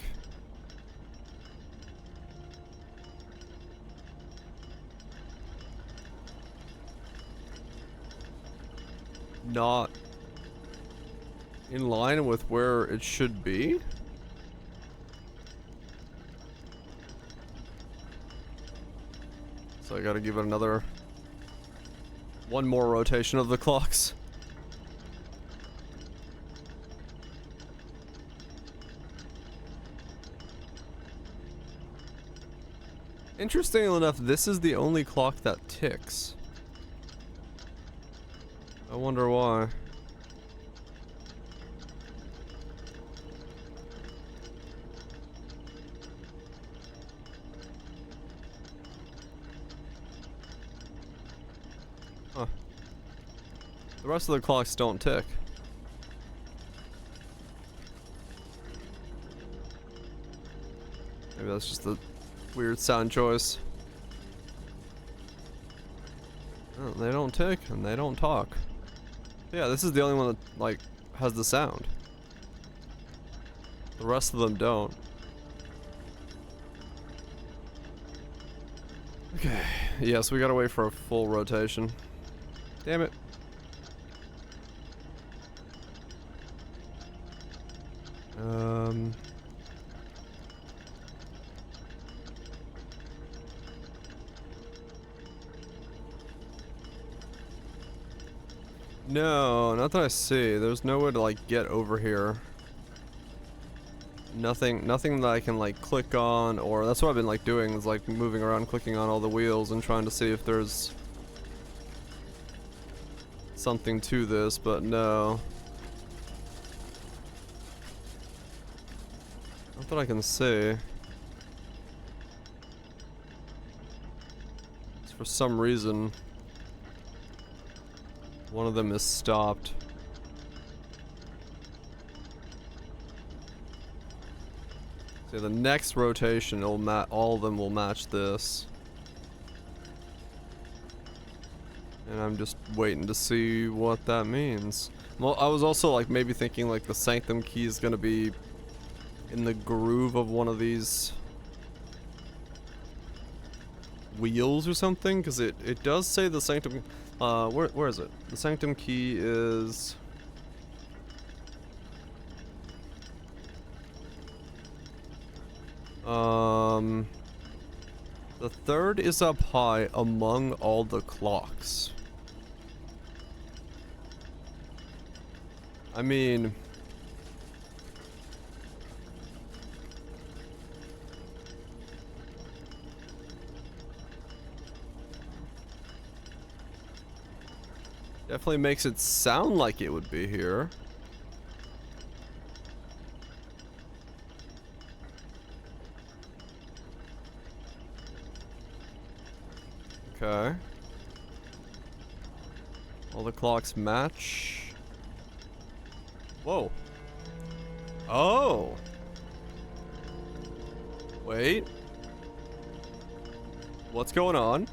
not in line with where it should be. So I gotta give it another one more rotation of the clocks. Interestingly enough, this is the only clock that ticks. I wonder why. Huh. The rest of the clocks don't tick. Maybe that's just a weird sound choice. Oh, they don't tick and they don't talk. Yeah, this is the only one that, like, has the sound. The rest of them don't. Okay. Yeah, so we gotta wait for a full rotation. Damn it. No, not that I see. There's no way to like get over here. Nothing that I can like click on, or that's what I've been like doing is like moving around, clicking on all the wheels and trying to see if there's something to this, but no. Not that I can see. It's for some reason one of them is stopped. So the next rotation, all of them will match this. And I'm just waiting to see what that means. Well, I was also like maybe thinking like the Sanctum key is gonna be in the groove of one of these wheels or something, because it does say the Sanctum. Where is it? The Sanctum key is The third is up high among all the clocks. I mean... definitely makes it sound like it would be here. Okay. All the clocks match. Whoa. Oh. Wait. What's going on?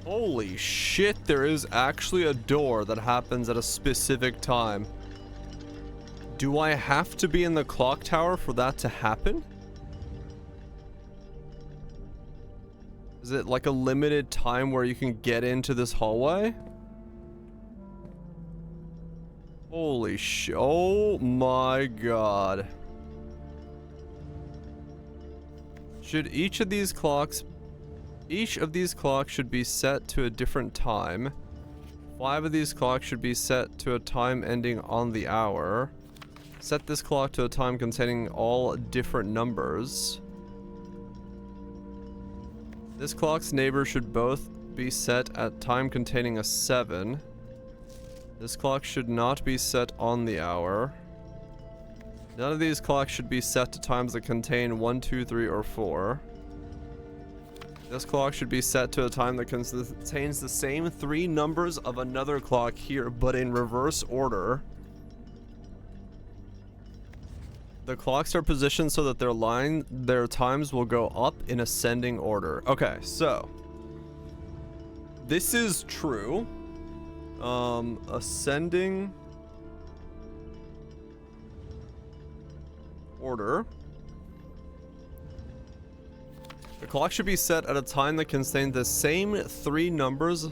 Holy shit, there is actually a door that happens at a specific time. Do I have to be in the clock tower for that to happen? Is it like a limited time where you can get into this hallway? Holy shit. Oh my god. Should each of these clocks should be set to a different time. 5 of these clocks should be set to a time ending on the hour. Set this clock to a time containing all different numbers. This clock's neighbor should both be set at time containing a 7. This clock should not be set on the hour. None of these clocks should be set to times that contain 1, 2, 3, or 4. This clock should be set to a time that contains the same 3 numbers of another clock here, but in reverse order. The clocks are positioned so that their times will go up in ascending order. Okay, so this is true. Ascending order. The clock should be set at a time that contains the same 3 numbers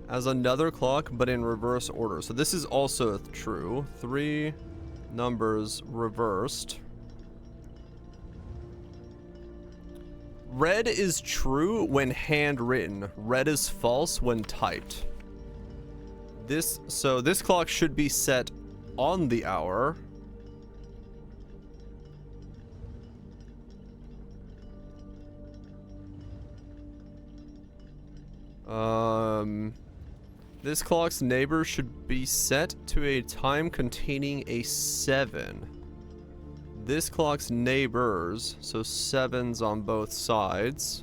as another clock, but in reverse order. So this is also true. 3 numbers reversed. Red is true when handwritten. Red is false when typed. This clock should be set on the hour. This clock's neighbor should be set to a time containing a 7. This clock's neighbors, so 7s on both sides.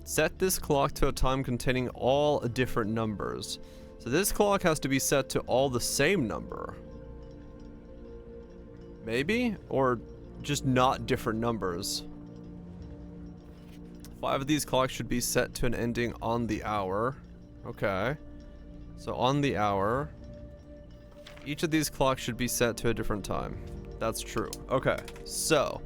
Set this clock to a time containing all different numbers. So this clock has to be set to all the same number. Maybe? Or just not different numbers. 5 of these clocks should be set to an ending on the hour. Okay. So on the hour. Each of these clocks should be set to a different time. That's true. Okay. So.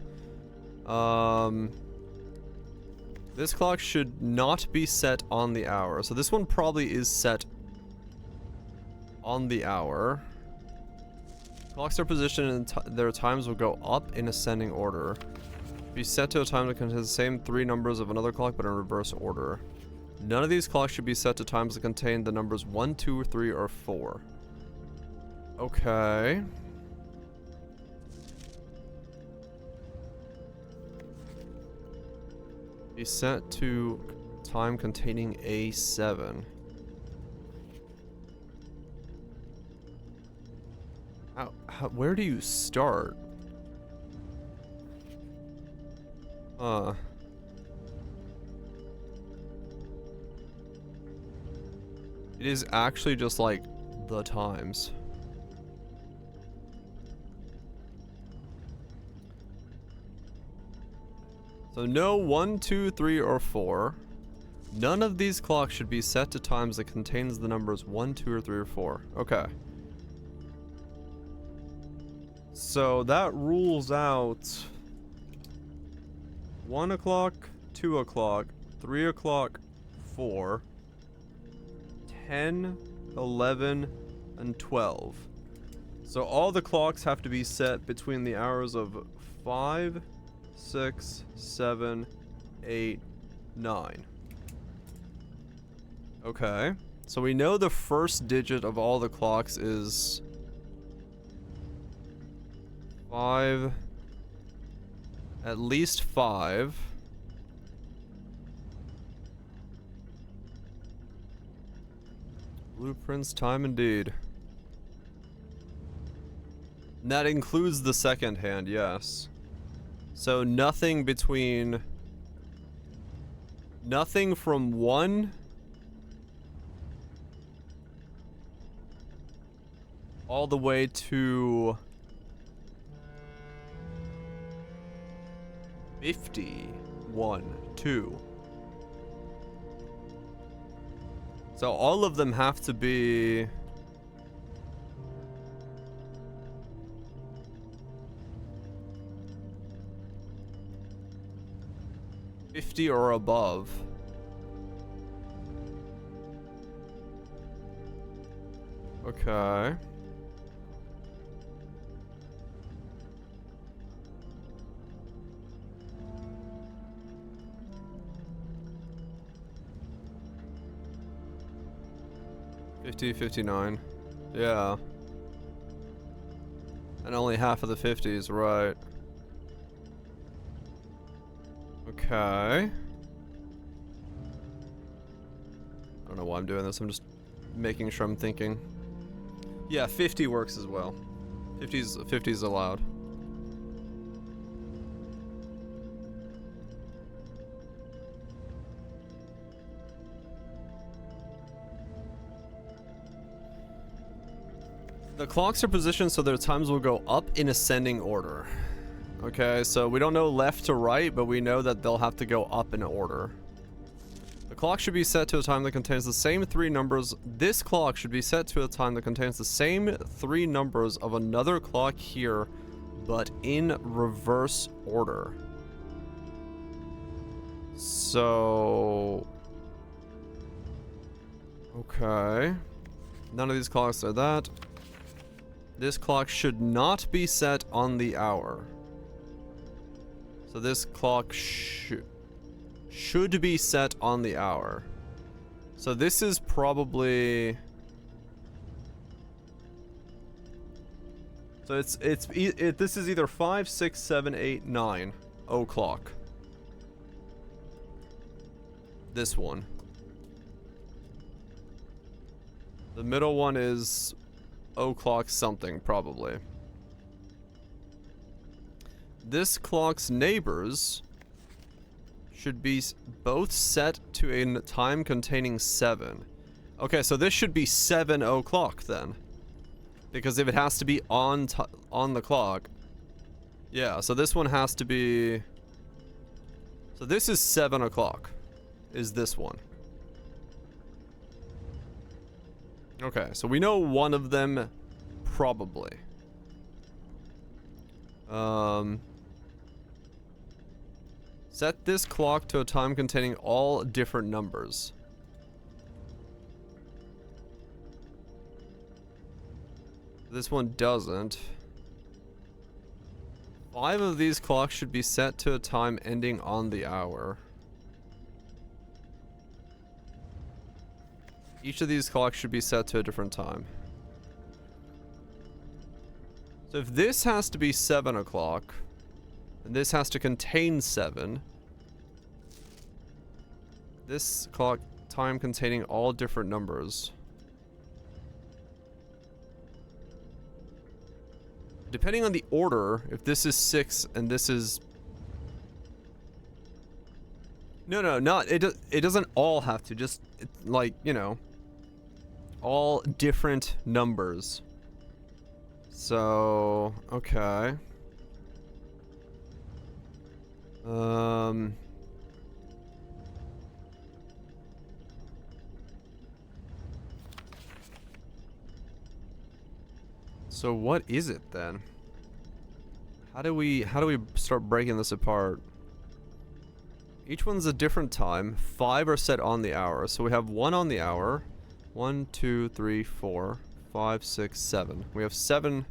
This clock should not be set on the hour. So this one probably is set on the hour. Clocks are positioned and their times will go up in ascending order. Be set to a time that contains the same 3 numbers of another clock, but in reverse order. None of these clocks should be set to times that contain the numbers 1, 2, 3, or 4. Okay. Be set to time containing A7. Where do you start? It is actually just like the times. So no 1, 2, 3, or 4. None of these clocks should be set to times that contains the numbers 1, 2, or 3, or 4. Okay. So that rules out 1 o'clock, 2 o'clock, 3 o'clock, 4, 10, 11, and 12. So all the clocks have to be set between the hours of 5, 6, 7, 8, 9. Okay. So we know the first digit of all the clocks is 5. At least 5. Blueprints time indeed. And that includes the second hand, yes. So nothing between... Nothing from 1... all the way to... 51, 2. So all of them have to be... $50 or above. Okay. $50, $59. Yeah. And only half of the 50s, right. Okay. I don't know why I'm doing this, I'm just making sure I'm thinking. Yeah, 50 works as well. 50's allowed. The clocks are positioned so their times will go up in ascending order. Okay, so we don't know left to right, but we know that they'll have to go up in order. The clock should be set to a time that contains the same 3 numbers. This clock should be set to a time that contains the same 3 numbers of another clock here, but in reverse order. So... okay. None of these clocks are that. This clock should not be set on the hour. So this clock should be set on the hour. So this is probably... so this is either 5, 6, 7, 8, 9 o'clock. This one. The middle one is o'clock something, probably. This clock's neighbors should be both set to a time containing 7. Okay, so this should be 7 o'clock then. Because if it has to be on the clock. Yeah, so this one has to be... so this is 7 o'clock. Is this one. Okay, so we know one of them, probably. Set this clock to a time containing all different numbers. This one doesn't. 5 of these clocks should be set to a time ending on the hour. Each of these clocks should be set to a different time. So if this has to be 7 o'clock, and this has to contain 7, this clock time containing all different numbers. Depending on the order, if this is 6 and this is... No, not it doesn't all have to, just like, you know, all different numbers. So, okay. So what is it then? How do we start breaking this apart? Each one's a different time. 5 are set on the hour. So we have 1 on the hour, 1, 2, 3, 4, 5, 6, 7. We have 7.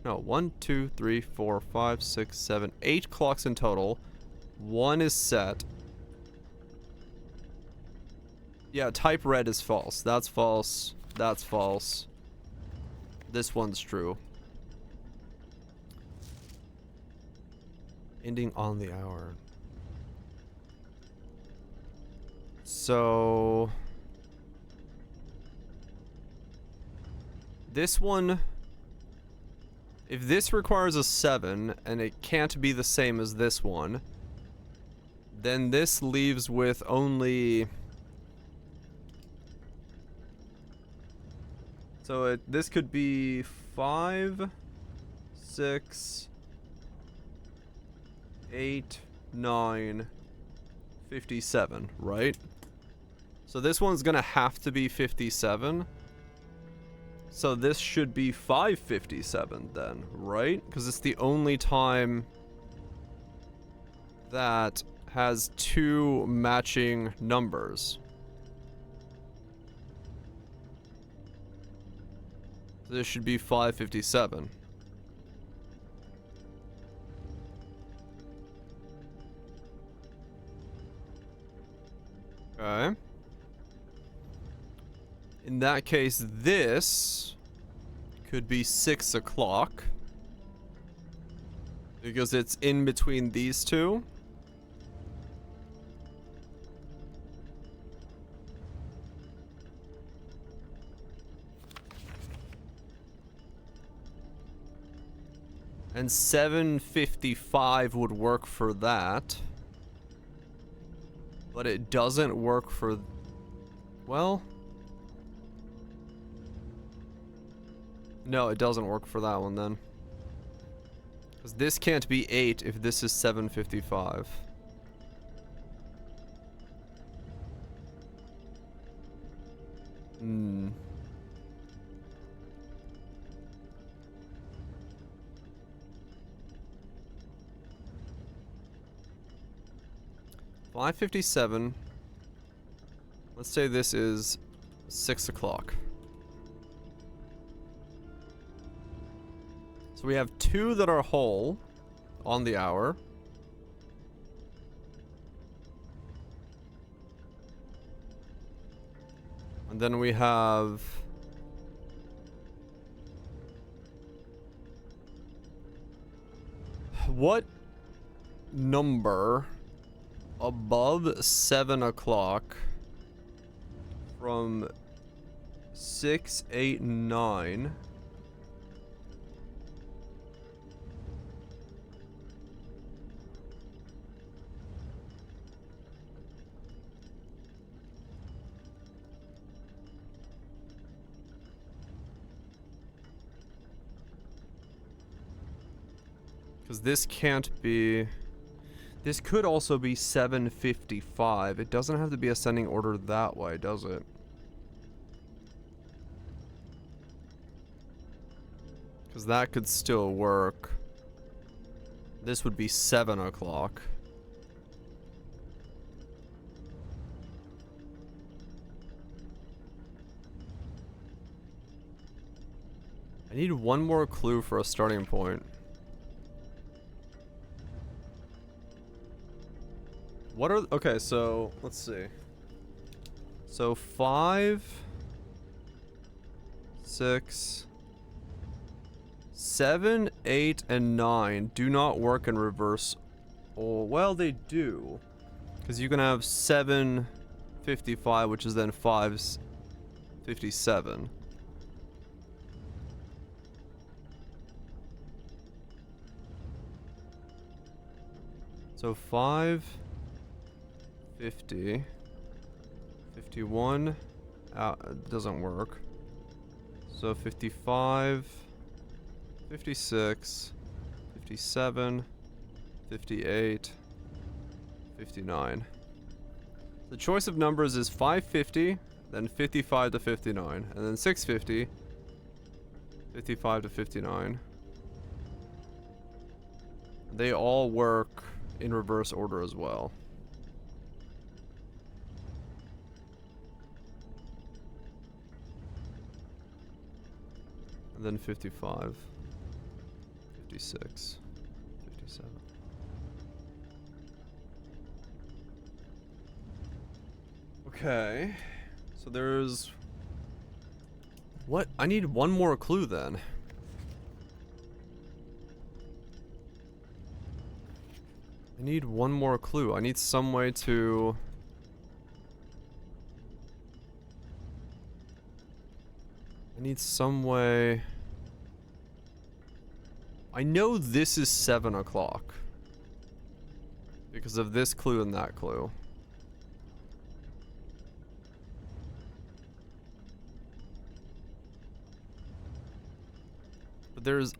No, 1, 2, 3, 4, 5, 6, 7, 8 clocks in total. 1 is set. Yeah, type red is false. That's false. That's false. This one's true. Ending on the hour. So this one, if this requires a 7 and it can't be the same as this one, then this leaves with only, so this could be 5, 6, 8, 9, 57, right? So this one's gonna have to be 57. So this should be 557 then, right? Because it's the only time that has 2 matching numbers. So this should be 557. Okay. In that case, this could be 6 o'clock. Because it's in between these two. And 7:55 would work for that. But it doesn't work for... Well... No, it doesn't work for that one then. Because this can't be 8 if this is 7:55. Hmm. $5:57. Let's say this is 6 o'clock. So we have 2 that are whole on the hour. And then we have... What number above 7 o'clock from 6, 8, 9... Because this can't be... This could also be 7:55. It doesn't have to be ascending order that way, does it? Because that could still work. This would be 7 o'clock. I need one more clue for a starting point. What are... Okay, so let's see. So 5, 6, 7, 8, and 9 do not work in reverse. Oh, well, they do. Because you can have 7:55, which is then 5:57. So 5... 50, 51, doesn't work. So 55, 56, 57, 58, 59. The choice of numbers is 550, then 55 to 59, and then 650, 55 to 59. They all work in reverse order as well. And then 55. 56. 57. Okay. So there's... What? I need one more clue then. I need one more clue. I need some way to... I need some way... I know this is 7 o'clock. Because of this clue and that clue. But there's...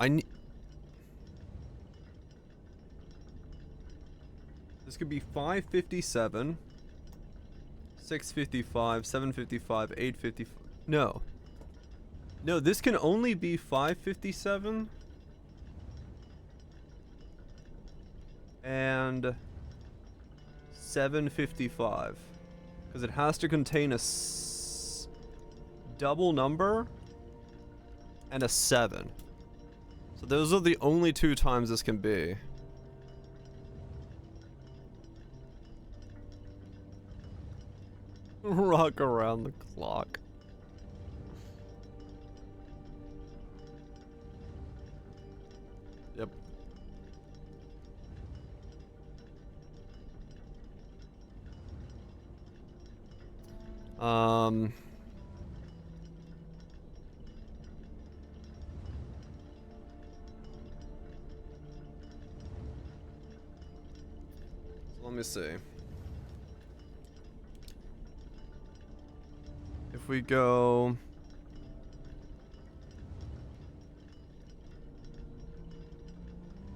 This could be 5:57, 6:55, 7:55, 8:55. No. No, this can only be 5:57 and 7:55 because it has to contain a double number and a 7. So those are the only 2 times this can be. Rock around the clock. Yep. So let me see. If we go...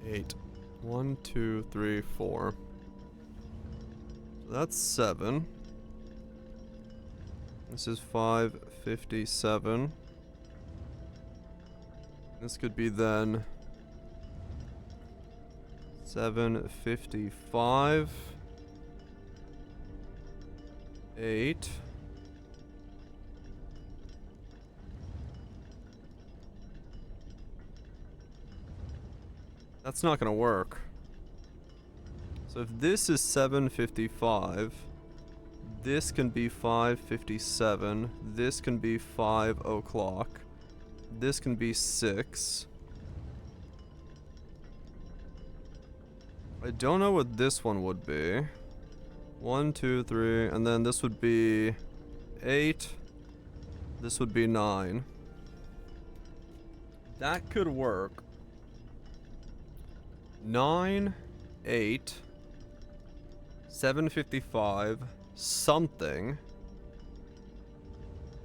Eight. 1, 2, 3, 4. So that's 7. This is 5:57. This could be then 7:55. 8. That's not gonna work. So if this is 7:55, this can be 5:57, this can be 5 o'clock, this can be 6. I don't know what this one would be. 1, 2, 3, and then this would be 8. This would be 9. That could work. 9, 8, 7:55, something,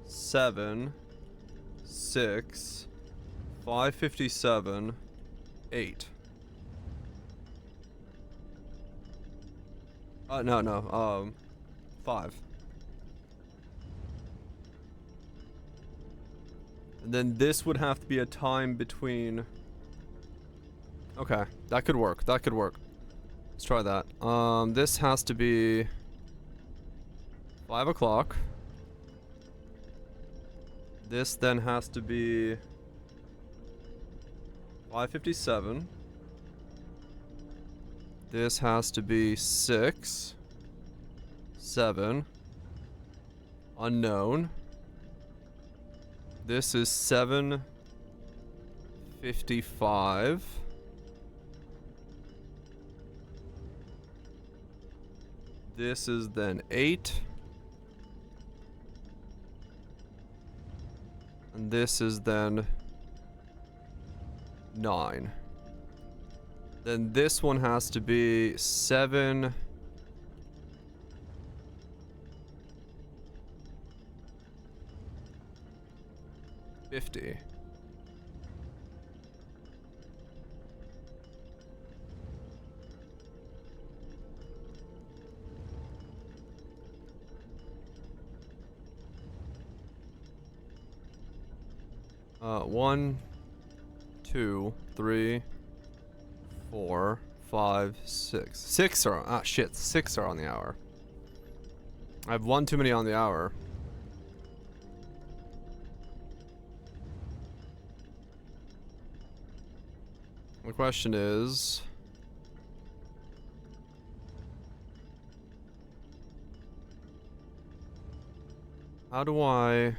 7, 6, 5:57, 8. No, 5. And then this would have to be a time between... Okay, that could work. That could work. Let's try that. This has to be 5 o'clock. This then has to be 5:57. This has to be 6, 7, unknown. This is 7:55. This is then 8. And this is then 9. Then this one has to be 7. $50. One, 2, 3, 4, 5, 6. 6 are 6 are on the hour. I have one too many on the hour. Question is... how do I...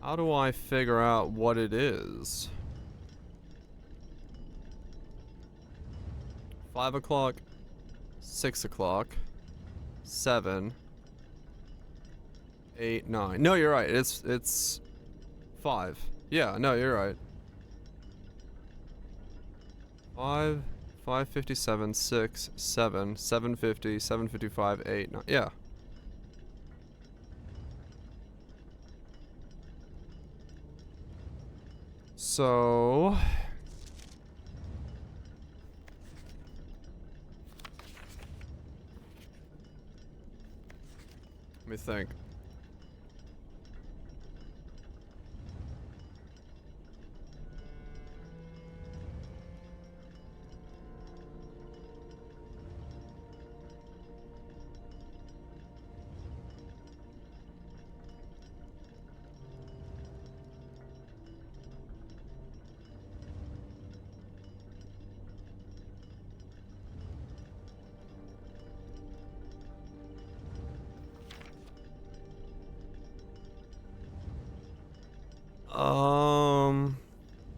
how do I figure out what it is? 5 o'clock, 6 o'clock, 7, 8, 9. No, you're right. It's 5. Yeah, no, you're right. 5, 5:57, 6, 7, 7:50, 7:55, 8, 9. Yeah. So... let me think.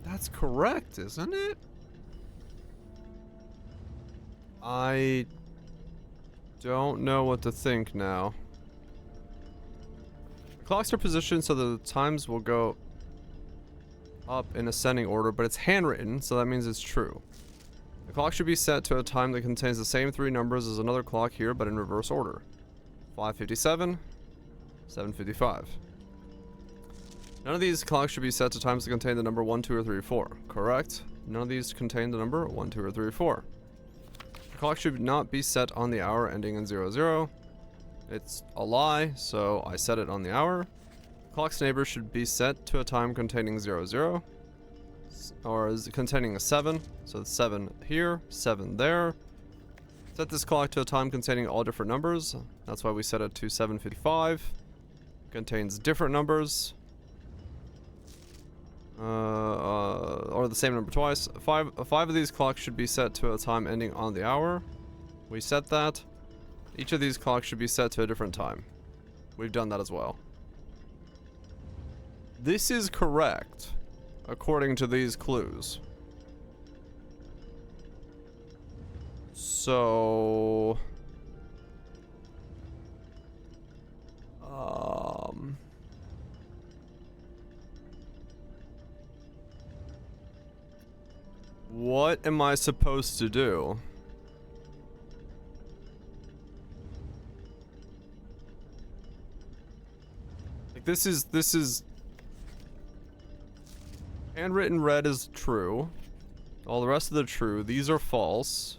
That's correct, isn't it? I don't know what to think now. The clocks are positioned so that the times will go up in ascending order, but it's handwritten, so that means it's true. The clock should be set to a time that contains the same 3 numbers as another clock here, but in reverse order. 5:57, 7:55. None of these clocks should be set to times that contain the number 1, 2, or 3, or 4. Correct? None of these contain the number 1, 2, or 3, or 4. The clock should not be set on the hour ending in 00. It's a lie, so I set it on the hour. The clock's neighbor should be set to a time containing 00. Or is it containing a 7. So it's 7 here, 7 there. Set this clock to a time containing all different numbers. That's why we set it to 7:55. Contains different numbers. Or the same number twice. Five of these clocks should be set to a time ending on the hour. We set that. Each of these clocks should be set to a different time. We've done that as well. This is correct, according to these clues. So... what am I supposed to do? Like, this is... handwritten red is true. All the rest of the true. These are false.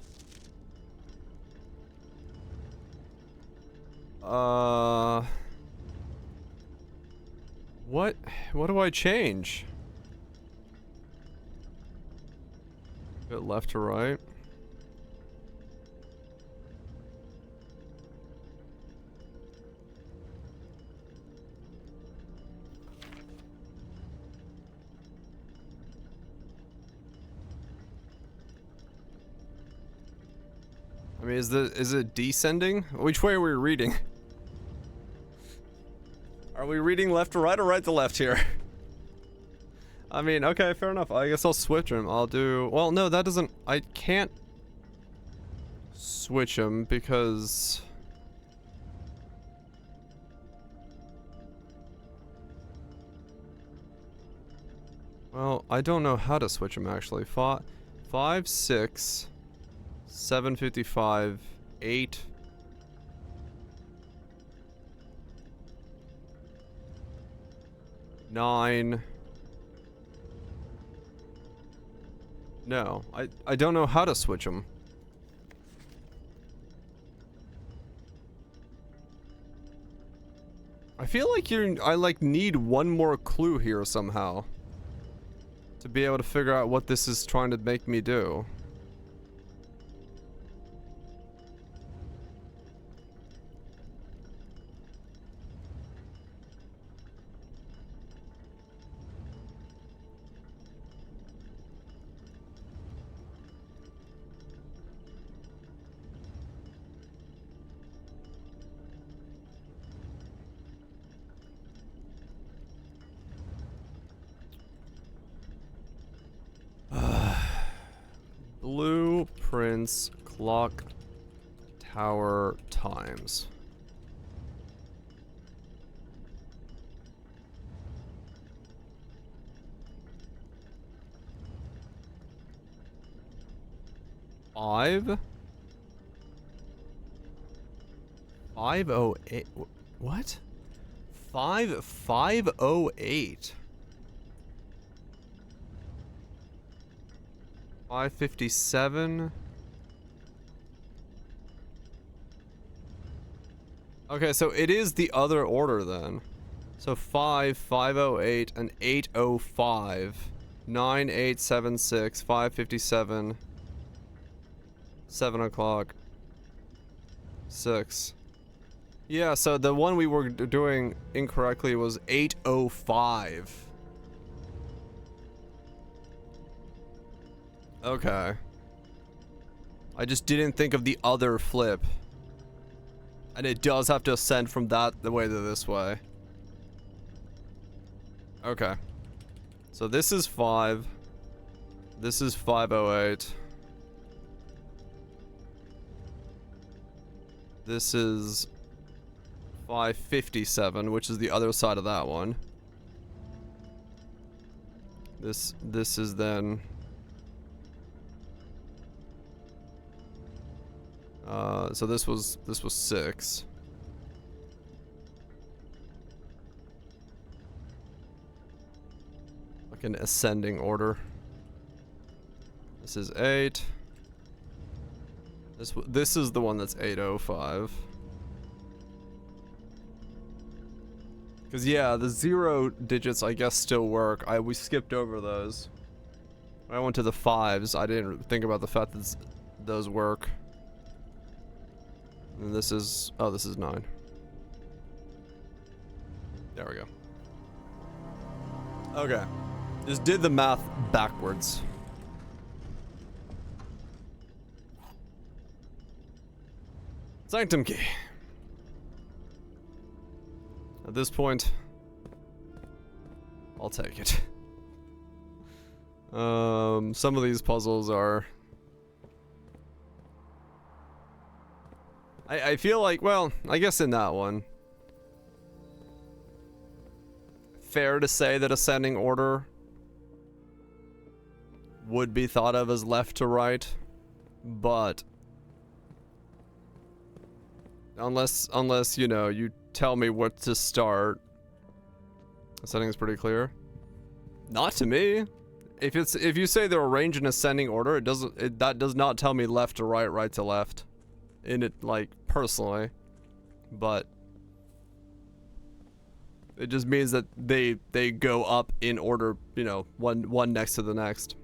What do I change? Bit left to right. I mean, is it descending? Which way are we reading? Are we reading left to right or right to left here? I mean, okay, fair enough. I guess I'll switch them. I'll do... well, no, that doesn't... I can't switch them because... well, I don't know how to switch them, actually. 5, 6, 7:55, 8... 9... no, I don't know how to switch them. I feel like I like need one more clue here somehow to be able to figure out what this is trying to make me do. Blueprints clock tower times. Five? 508. What? 508. 557. Okay, so it is the other order then. So 508, and 805. 9876, 557. 7 o'clock. 6. Yeah, so the one we were doing incorrectly was 805. Okay. I just didn't think of the other flip. And it does have to ascend from that the way to this way. Okay. So this is 5. This is 508. This is 557, which is the other side of that one. This is then so this was 6. Like an ascending order. This is 8. This is the one that's 805. Cause yeah, the 0 digits I guess still work. We skipped over those. When I went to the 5s, I didn't think about the fact that those work. And this is, oh, this is 9. There we go. Okay. Just did the math backwards. Sanctum key. At this point, I'll take it. Some of these puzzles are... I feel like, well, I guess in that one, fair to say that ascending order would be thought of as left to right, but unless you know, you tell me what to start, ascending is pretty clear. Not to me. If you say they're arranged in ascending order, that does not tell me left to right, right to left. In it, like, personally, but it just means that they go up in order, you know, one next to the next.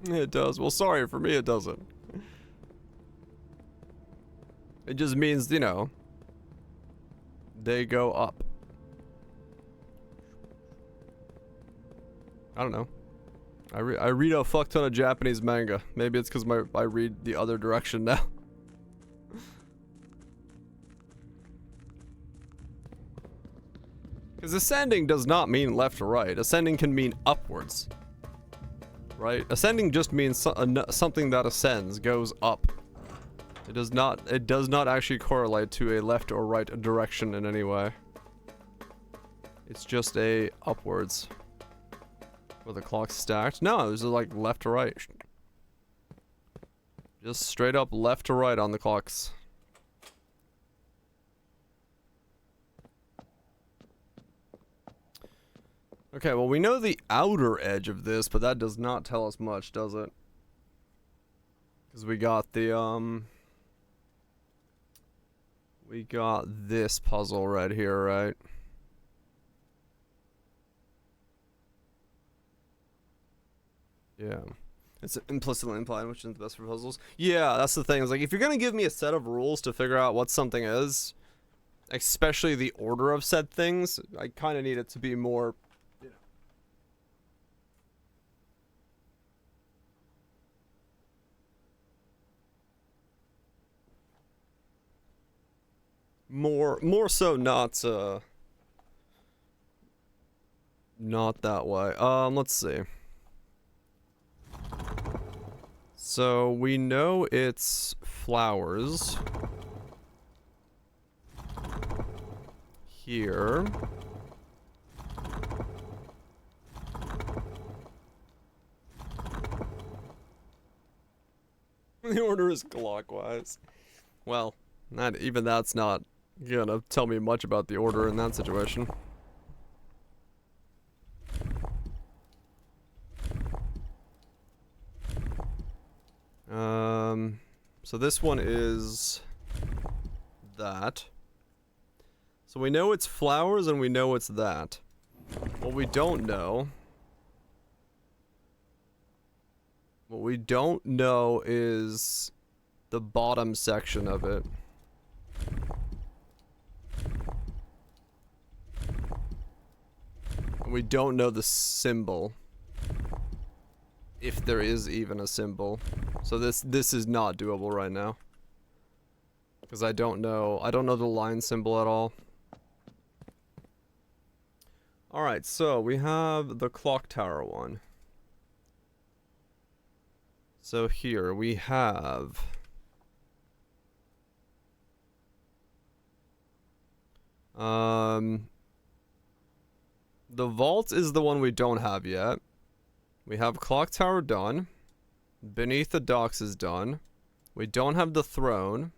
It does. Well, sorry, for me it doesn't. It just means, you know, they go up. I don't know. I read a fuck ton of Japanese manga. Maybe it's because I read the other direction now. Because ascending does not mean left or right. Ascending can mean upwards. Right? Ascending just means something that ascends, goes up. It does not actually correlate to a left or right direction in any way. It's just a upwards. Were the clocks stacked? No, it was like left to right. Just straight up left to right on the clocks. Okay, well, we know the outer edge of this, but that does not tell us much, does it? Because we got the, we got this puzzle right here, right? Yeah. It's implicitly implied which is the best for puzzles. Yeah, that's the thing. It's like, if you're gonna give me a set of rules to figure out what something is, especially the order of said things, I kind of need it to be more, you know. More so not that way. Let's see. So we know it's flowers. Here. The order is clockwise. Well, that's not gonna tell me much about the order in that situation. So this one is that. So we know it's flowers and we know it's that. What we don't know is the bottom section of it. And we don't know the symbol. If there is even a symbol. So this is not doable right now. Because I don't know the line symbol at all. Alright, so we have the clock tower one. So here we have the vault is the one we don't have yet. We have clock tower done. Beneath the docks is done. We don't have the throne.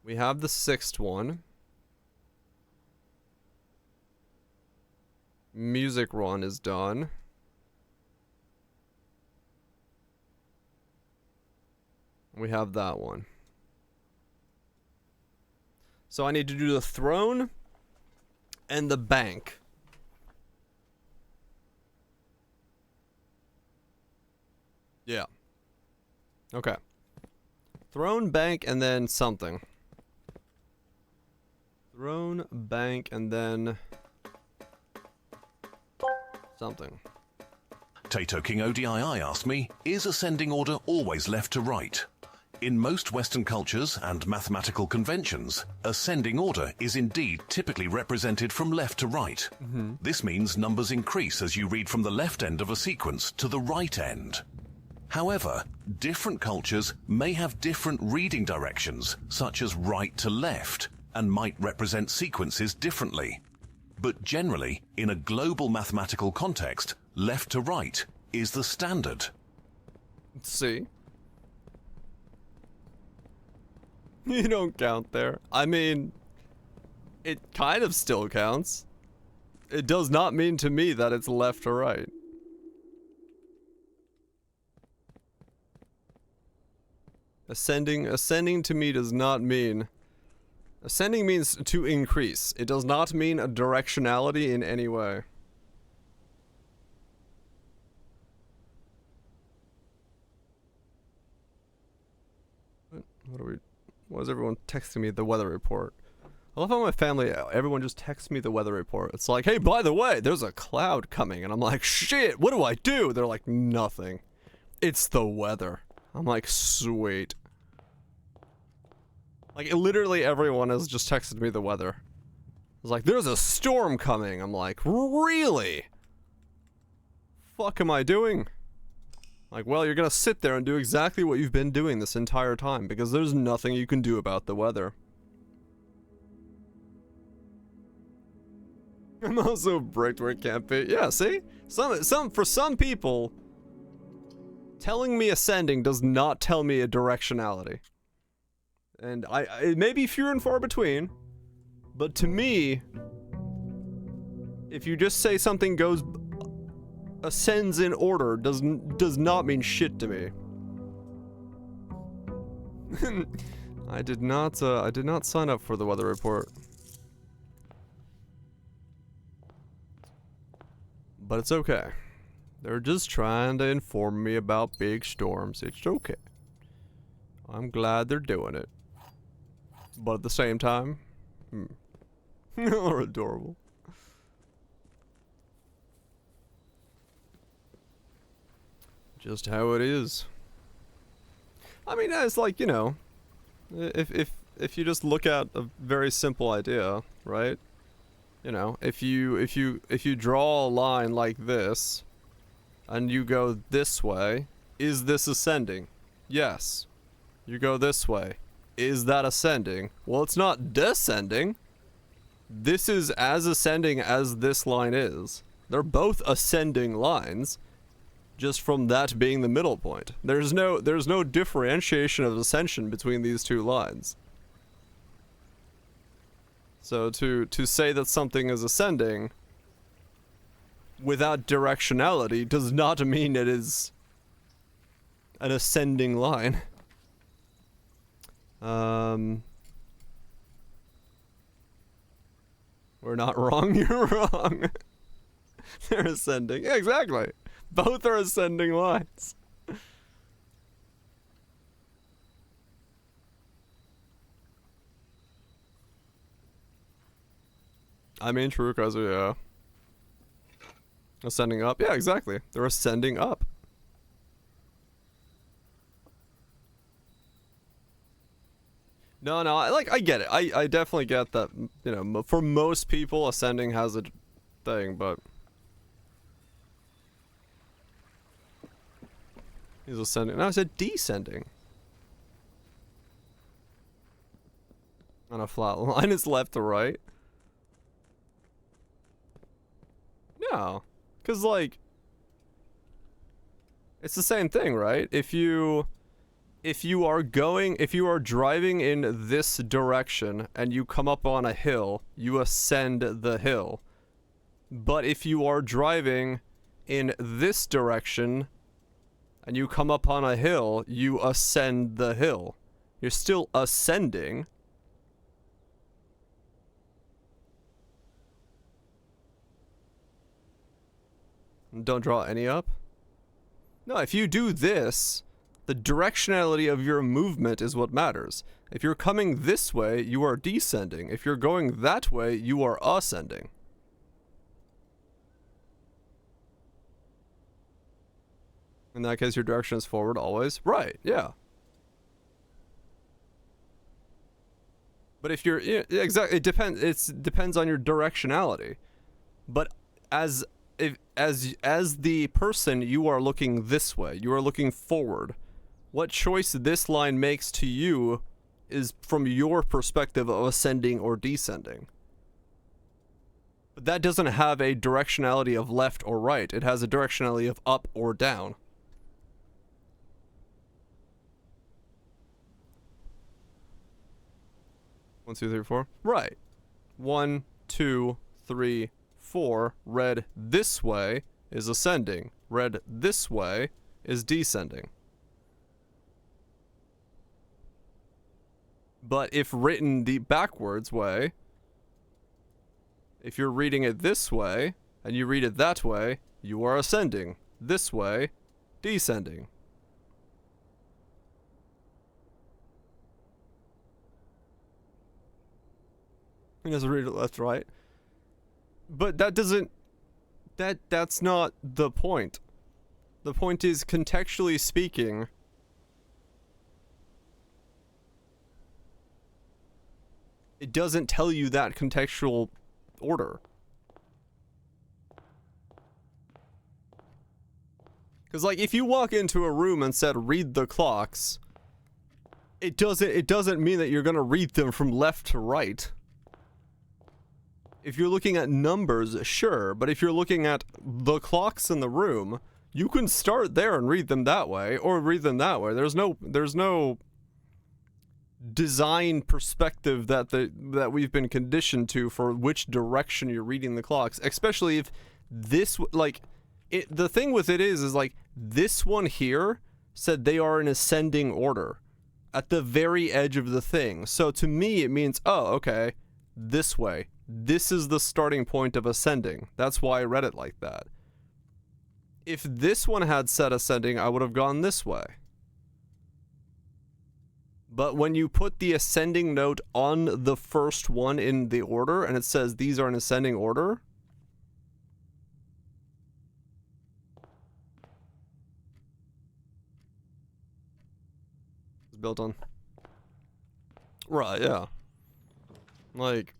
We have the sixth one. Music run is done. We have that one. So I need to do the throne and the bank. Yeah. Okay. Throne, bank, and then something. Throne, bank, and then something. Tato King ODII asked me, is ascending order always left to right? In most Western cultures and mathematical conventions, ascending order is indeed typically represented from left to right. This means numbers increase as you read from the left end of a sequence to the right end. However, different cultures may have different reading directions, such as right to left, and might represent sequences differently. But generally, in a global mathematical context, left to right is the standard. See? You don't count there. I mean, it kind of still counts. It does not mean to me that it's left to right. Ascending to me does not mean... Ascending means to increase. It does not mean a directionality in any way. Why is everyone texting me the weather report? I love how my family, everyone just texts me the weather report. It's like, hey, by the way, there's a cloud coming. And I'm like, shit, what do I do? They're like, nothing. It's the weather. I'm like, sweet. Like, literally everyone has just texted me the weather. It's like, there's a storm coming. I'm like, really? Fuck am I doing? Like, well, you're gonna sit there and do exactly what you've been doing this entire time, because there's nothing you can do about the weather. I'm also bricked where it can't be. Yeah, see? For some people, telling me ascending does not tell me a directionality. And it may be few and far between, but to me, if you just say something ascends in order, does not mean shit to me. I did not sign up for the weather report. But it's okay. They're just trying to inform me about big storms. It's okay. I'm glad they're doing it. But at the same time, they're adorable. Just how it is. I mean, it's like, you know, if you just look at a very simple idea, right? You know, if you draw a line like this and you go this way, is this ascending? Yes. You go this way. Is that ascending? Well, it's not descending. This is as ascending as this line is. They're both ascending lines, just from that being the middle point. There's no differentiation of ascension between these two lines. So to say that something is ascending without directionality does not mean it is an ascending line. We're not wrong, you're wrong. They're ascending. Yeah, exactly. Both are ascending lines. I mean, true, because, yeah. Ascending up? Yeah, exactly. They're ascending up. No, I get it. I definitely get that, you know, for most people, ascending has a thing, but... He's ascending. No, I said descending. On a flat line, it's left to right. No. Because, like... It's the same thing, right? If you are driving in this direction and you come up on a hill, you ascend the hill. But if you are driving in this direction and you come up on a hill, you ascend the hill. You're still ascending. Don't draw any up? No, if you do this, the directionality of your movement is what matters. If you're coming this way, you are descending. If you're going that way, you are ascending. In that case, your direction is forward always. Right, yeah. But if you're... Yeah, exactly, it depends on your directionality. But as the person, you are looking this way. You are looking forward. What choice this line makes to you is from your perspective of ascending or descending. But that doesn't have a directionality of left or right. It has a directionality of up or down. One, two, three, four. Right. 1, 2, 3, 4. Read this way is ascending. Read this way is descending. But if written the backwards way, if you're reading it this way and you read it that way, you are ascending. This way, descending. He doesn't read it left, right. But that doesn't... That's not the point. The point is, contextually speaking... It doesn't tell you that contextual order. Because, like, if you walk into a room and said, read the clocks, it doesn't mean that you're gonna read them from left to right. If you're looking at numbers, sure, but if you're looking at the clocks in the room, you can start there and read them that way, or read them that way. There's no design perspective that we've been conditioned to for which direction you're reading the clocks, especially if this, like, the thing with it is like, this one here said they are in ascending order at the very edge of the thing. So to me, it means, oh, okay, this way. This is the starting point of ascending. That's why I read it like that. If this one had set ascending, I would have gone this way. But when you put the ascending note on the first one in the order, and it says these are in ascending order... It's built on. Right, yeah. Like...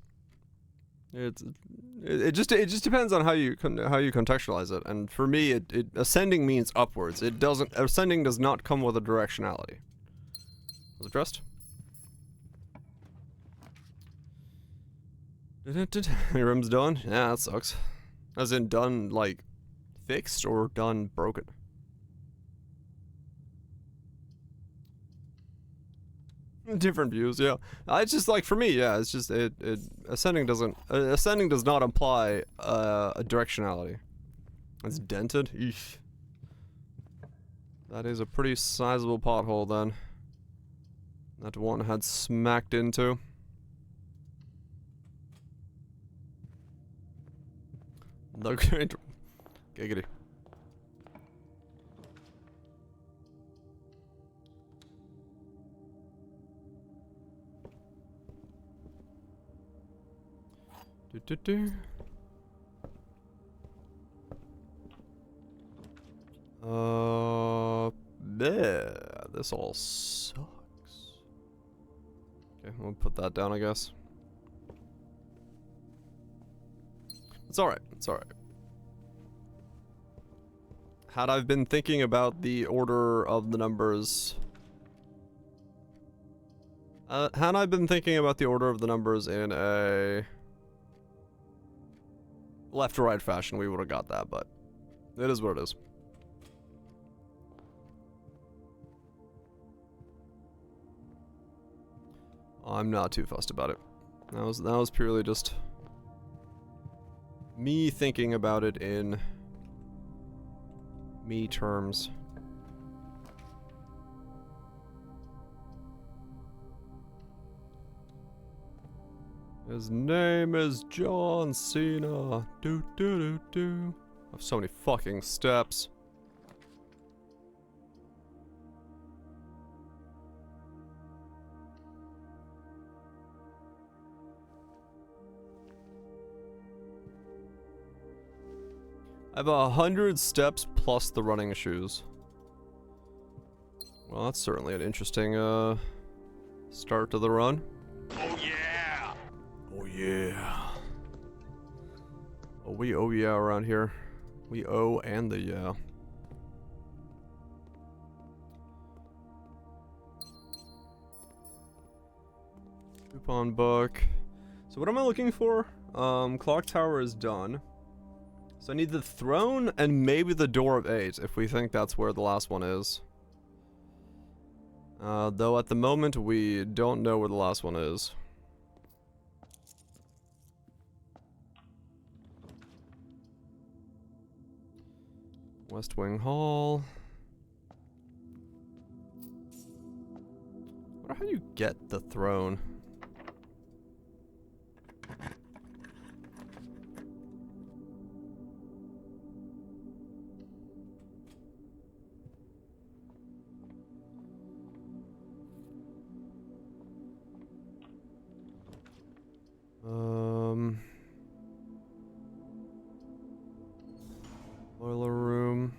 It just depends on how you contextualize it, and for me, ascending means upwards. Ascending does not come with a directionality. Was it dressed? Your room's done? Yeah, that sucks. As in done, like, fixed or done broken? Different views, yeah. It's just like, for me, yeah, it's just, ascending does not imply, a directionality. It's dented? Eesh. That is a pretty sizable pothole, then. That one had smacked into. The great giggity. Yeah, this all sucks. Okay, we'll put that down, I guess. It's alright, it's alright. Had I been thinking about the order of the numbers... had I been thinking about the order of the numbers in a... left to right fashion, we would have got that, but... it is what it is. I'm not too fussed about it. That was purely just me thinking about it in me terms. His name is John Cena. Do do do do. I have so many fucking steps. I have 100 steps plus the running shoes. Well, that's certainly an interesting start to the run. Oh yeah! Oh yeah. Oh, we oh yeah around here. We oh and the yeah. Coupon book. So what am I looking for? Clock tower is done. So I need the throne and maybe the door of 8 if we think that's where the last one is. Though at the moment we don't know where the last one is. West Wing Hall. I wonder how you get the throne. Boiler room.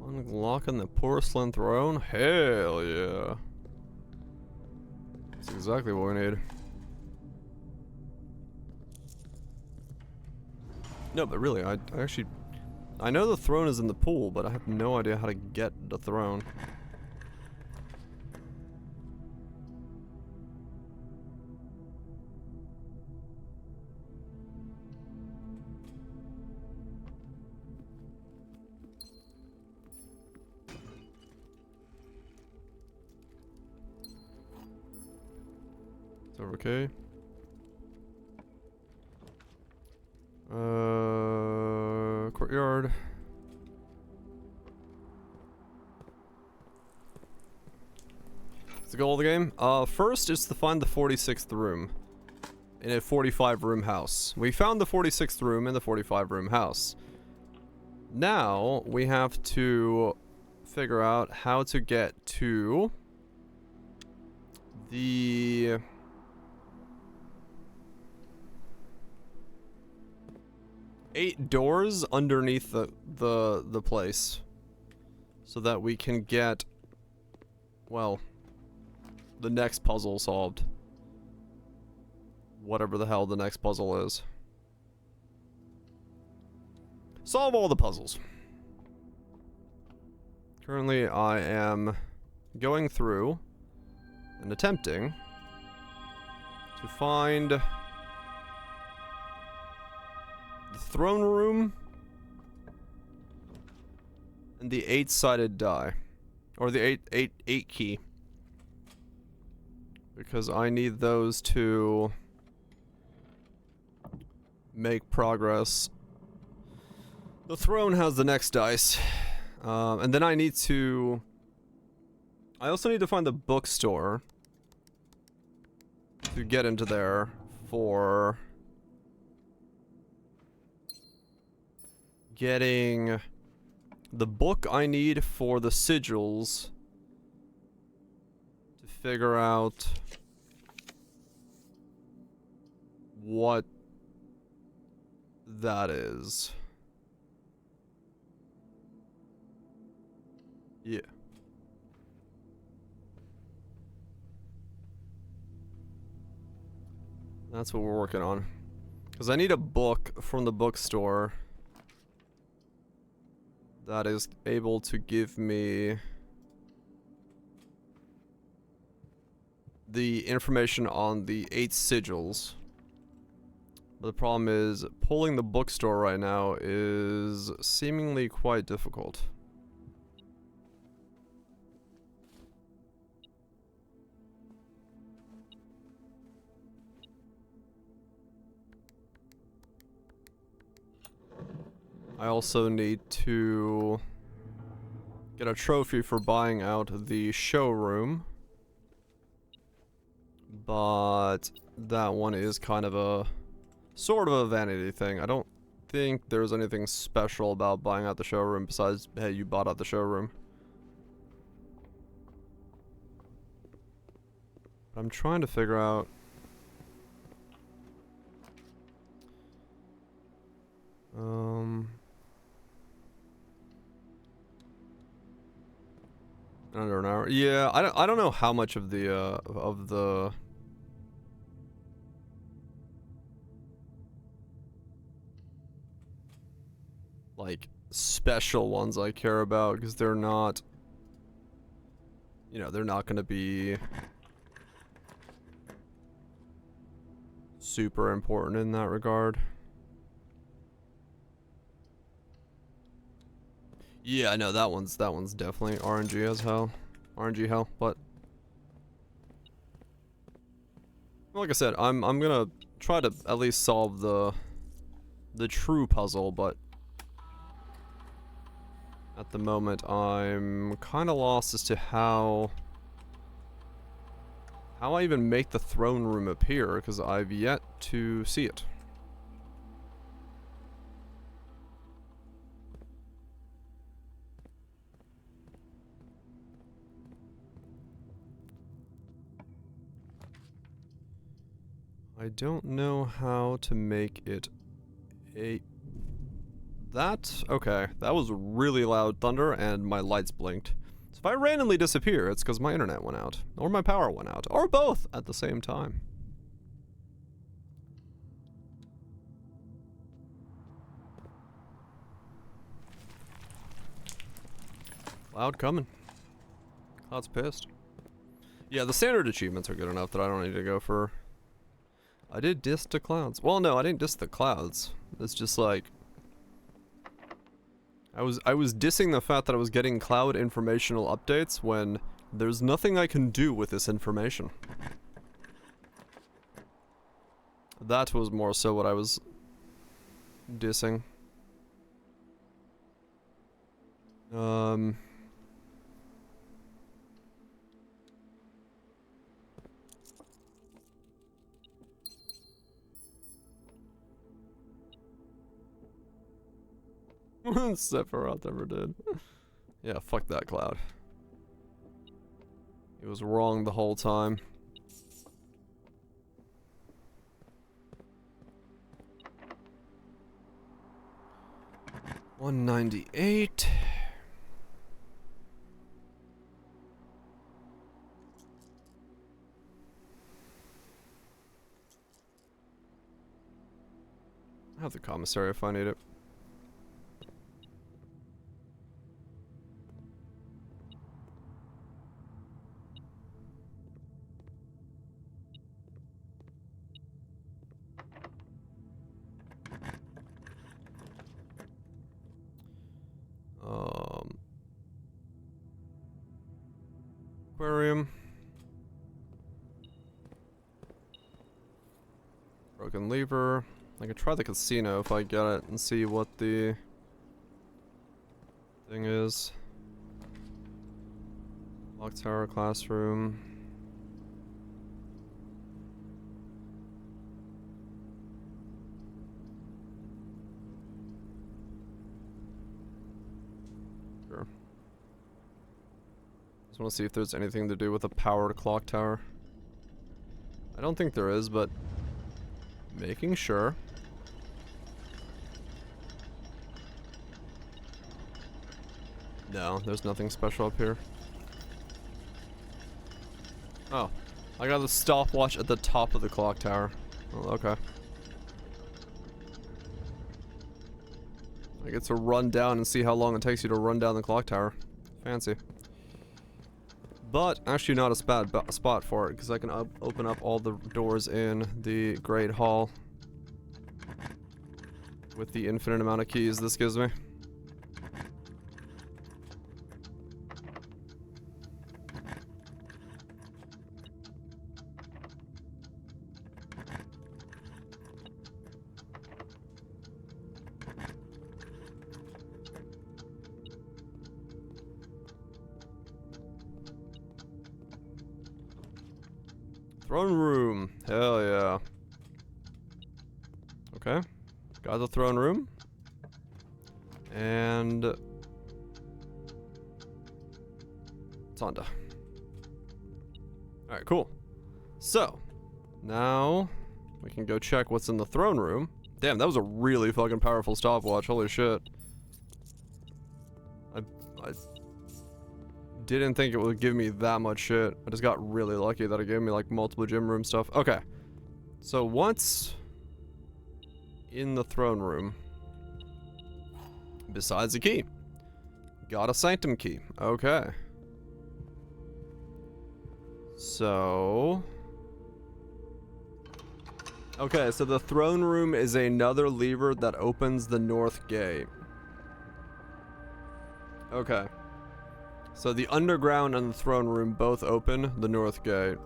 Unlocking the porcelain throne? Hell yeah. That's exactly what we need. No, but really, I actually... I know the throne is in the pool, but I have no idea how to get the throne. It's over, okay. Courtyard. What's the goal of the game? First is to find the 46th room in a 45-room house. We found the 46th room in the 45-room house. Now, we have to figure out how to get to the... eight doors underneath the place. So that we can get, well, the next puzzle solved. Whatever the hell the next puzzle is. Solve all the puzzles. Currently, I am going through and attempting to find the throne room and the 8-sided die, or the eight key, because I need those to make progress. The throne has the next dice, and then I also need to find the bookstore to get into there for getting the book I need for the sigils to figure out what that is. Yeah. That's what we're working on. Because I need a book from the bookstore that is able to give me the information on the 8 sigils. But the problem is, pulling the bookstore right now is seemingly quite difficult. I also need to get a trophy for buying out the showroom, but that one is kind of a sort of a vanity thing. I don't think there's anything special about buying out the showroom besides, hey, you bought out the showroom. I'm trying to figure out under an hour. Yeah, I don't know how much of the like special ones I care about, because they're not, you know, they're not going to be super important in that regard. Yeah, I know that one's definitely RNG as hell. RNG hell, but like I said, I'm gonna try to at least solve the true puzzle, but at the moment I'm kind of lost as to how I even make the throne room appear, because I've yet to see it. I don't know how to make it a... Okay, that was really loud thunder and my lights blinked. So if I randomly disappear, it's because my internet went out, or my power went out, or both at the same time. Cloud coming. Cloud's pissed. Yeah, the standard achievements are good enough that I don't need to go for... I did diss the clouds. Well, no, I didn't diss the clouds. It's just like... I was dissing the fact that I was getting cloud informational updates when there's nothing I can do with this information. That was more so what I was dissing. Sephiroth ever did. Yeah, fuck that cloud. He was wrong the whole time. $198. I have the commissary if I need it. Aquarium. Broken lever. I could try the casino if I get it and see what the thing is. Clock tower, classroom. Sure. Just want to see if there's anything to do with a powered clock tower. I don't think there is, but making sure. No, there's nothing special up here. Oh, I got the stopwatch at the top of the clock tower. Oh, okay. I get to run down and see how long it takes you to run down the clock tower. Fancy. But actually not a bad spot for it, because I can open up all the doors in the Great Hall with the infinite amount of keys this gives me. Throne room. Hell yeah. Okay. Got the throne room. And Sonda. Alright, cool. So, now we can go check what's in the throne room. Damn, that was a really fucking powerful stopwatch. Holy shit. I didn't think it would give me that much shit. I just got really lucky that it gave me like multiple gym room stuff. Okay. So once in the throne room, besides the key, got a sanctum key. Okay. So okay, so the throne room is another lever that opens the north gate. Okay. So the underground and the throne room both open the north gate.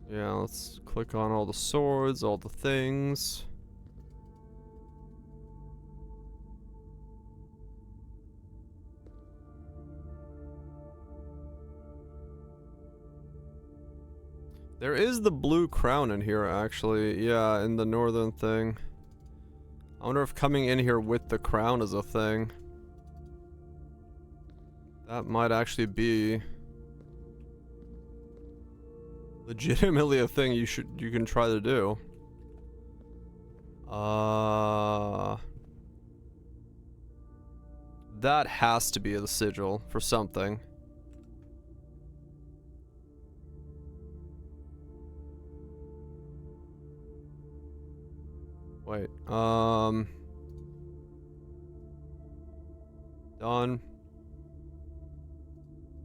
Yeah, let's click on all the swords, all the things. There is the blue crown in here, actually. Yeah, in the northern thing. I wonder if coming in here with the crown is a thing. That might actually be legitimately a thing you can try to do. That has to be the sigil for something. Wait, done.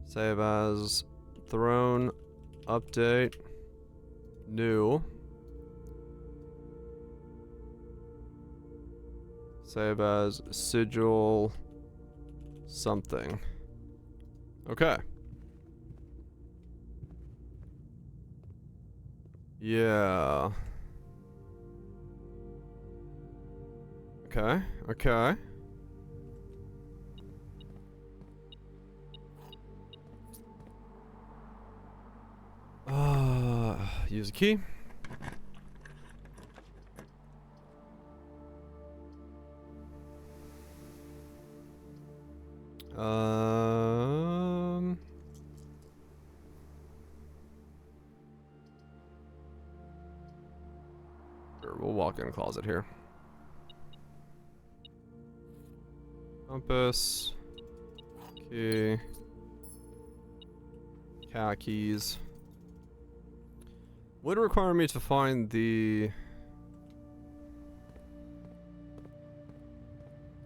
Save as throne update. New. Save as sigil something. Okay. Yeah. Okay, okay. Use a key. Sure, we'll walk in a closet here. Compass. Key. Khakis. Would require me to find the...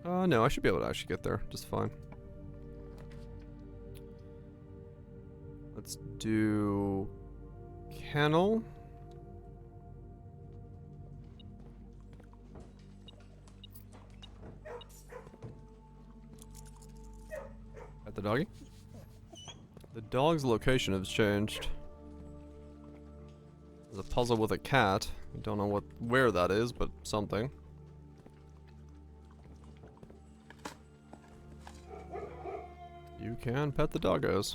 no, I should be able to actually get there just fine. Let's do... kennel. At the doggy? The dog's location has changed. There's a puzzle with a cat. I don't know where that is, but something. You can pet the doggos.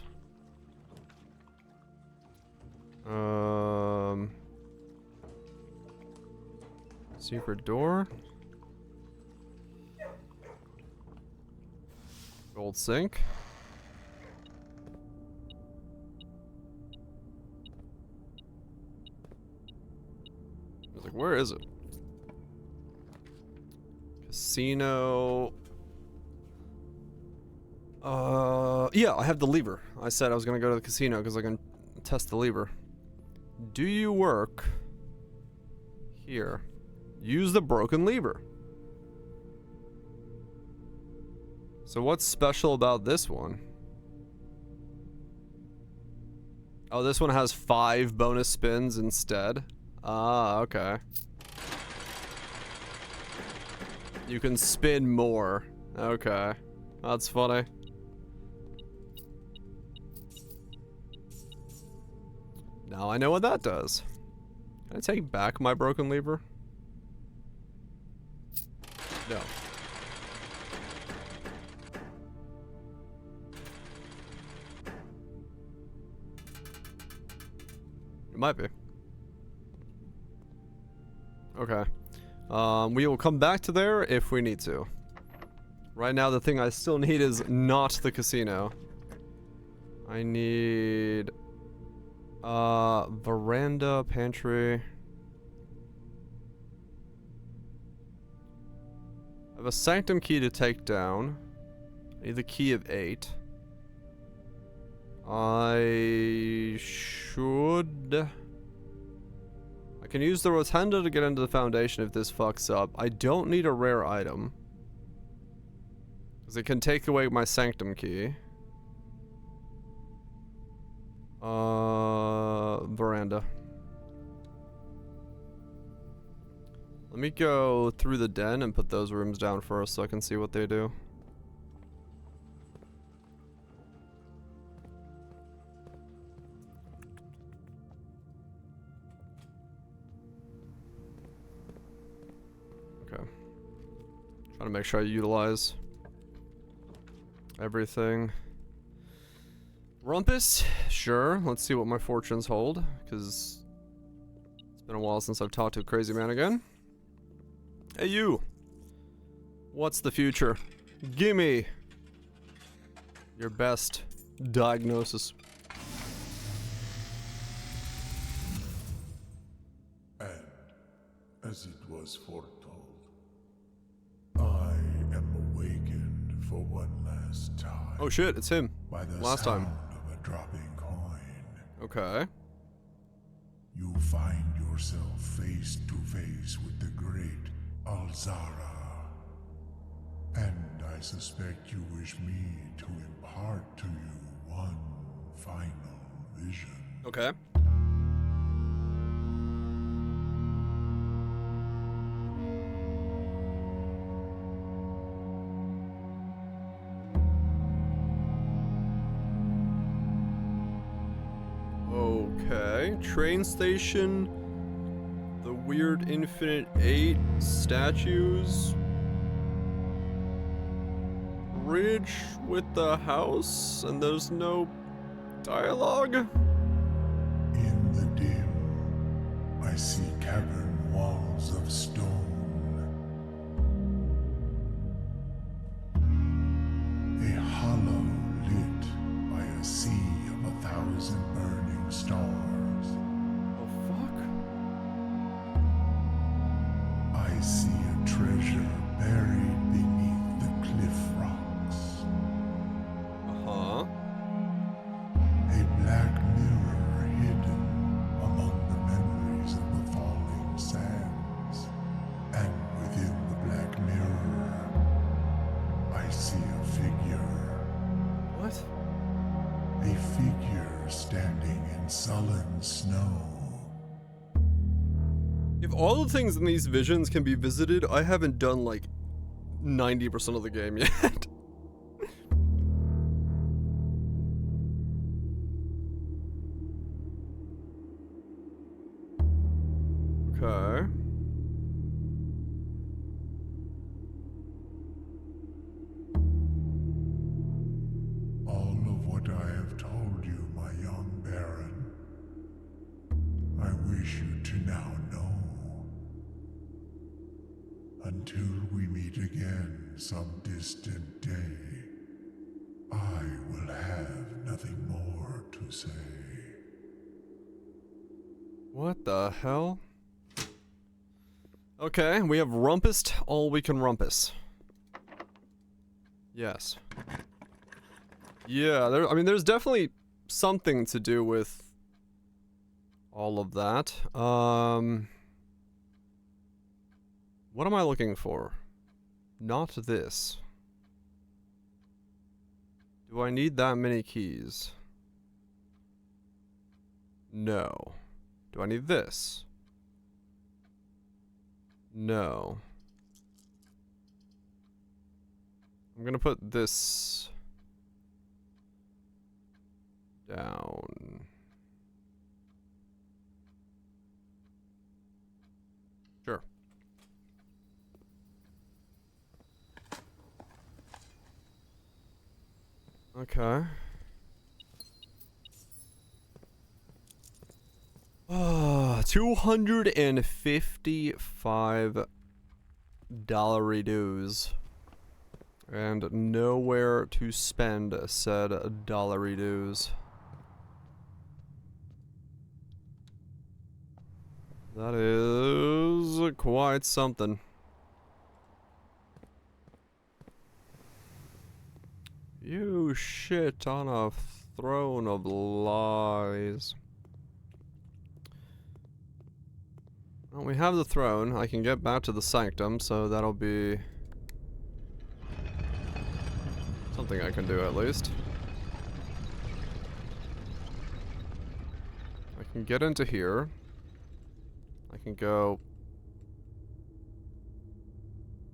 Secret door. Gold sink. I was like, where is it? Casino. Yeah, I have the lever. I said I was gonna go to the casino because I can test the lever. Do you work here? Use the broken lever. So what's special about this one? Oh, this one has 5 bonus spins instead. Ah, okay. You can spin more. Okay. That's funny. Now I know what that does. Can I take back my broken lever? No. It might be. Okay. We will come back to there if we need to. Right now, the thing I still need is not the casino. I need... veranda, pantry. I have a sanctum key to take down. I need the key of 8. I should... I can use the rotunda to get into the foundation if this fucks up. I don't need a rare item. Because it can take away my sanctum key. Veranda. Let me go through the den and put those rooms down first so I can see what they do. Okay. Trying to make sure I utilize everything. Rumpus? Sure. Let's see what my fortunes hold, because it's been a while since I've talked to a crazy man again. Hey, you! What's the future? Gimme your best diagnosis. And, as it was foretold, I am awakened for one last time. Oh shit, it's him. By the Last sound time. of a dropping coin. Okay. You find yourself face to face with the great Alzara. And I suspect you wish me to impart to you one final vision. Okay. Okay. Train station. The weird Infinite 8 statues. Bridge with the house, and there's no dialogue. In the dim, I see cavern walls of stone. A hollow lit by a sea of 1,000 burning stars. Oh fuck. I see a treasure buried beneath the cliff rocks. Uh-huh. A black mirror hidden among the memories of the falling sands. And within the black mirror, I see a figure. What? A figure standing in sullen snow. If all the things in these visions can be visited, I haven't done like 90% of the game yet. Okay. All of what I have told you, my young Baron, I wish you to now know. Until we meet again some distant day, I will have nothing more to say. What the hell? Okay, we have rumpused all we can rumpus. Yes. Yeah, I mean, there's definitely something to do with all of that. What am I looking for? Not this. Do I need that many keys? No. Do I need this? No. I'm gonna put this down. Sure. Okay. $255 dollary-doos. And nowhere to spend said dollary-doos. That is quite something. You shit on a throne of lies. Well, we have the throne. I can get back to the sanctum, so that'll be something I can do at least. I can get into here. I can go...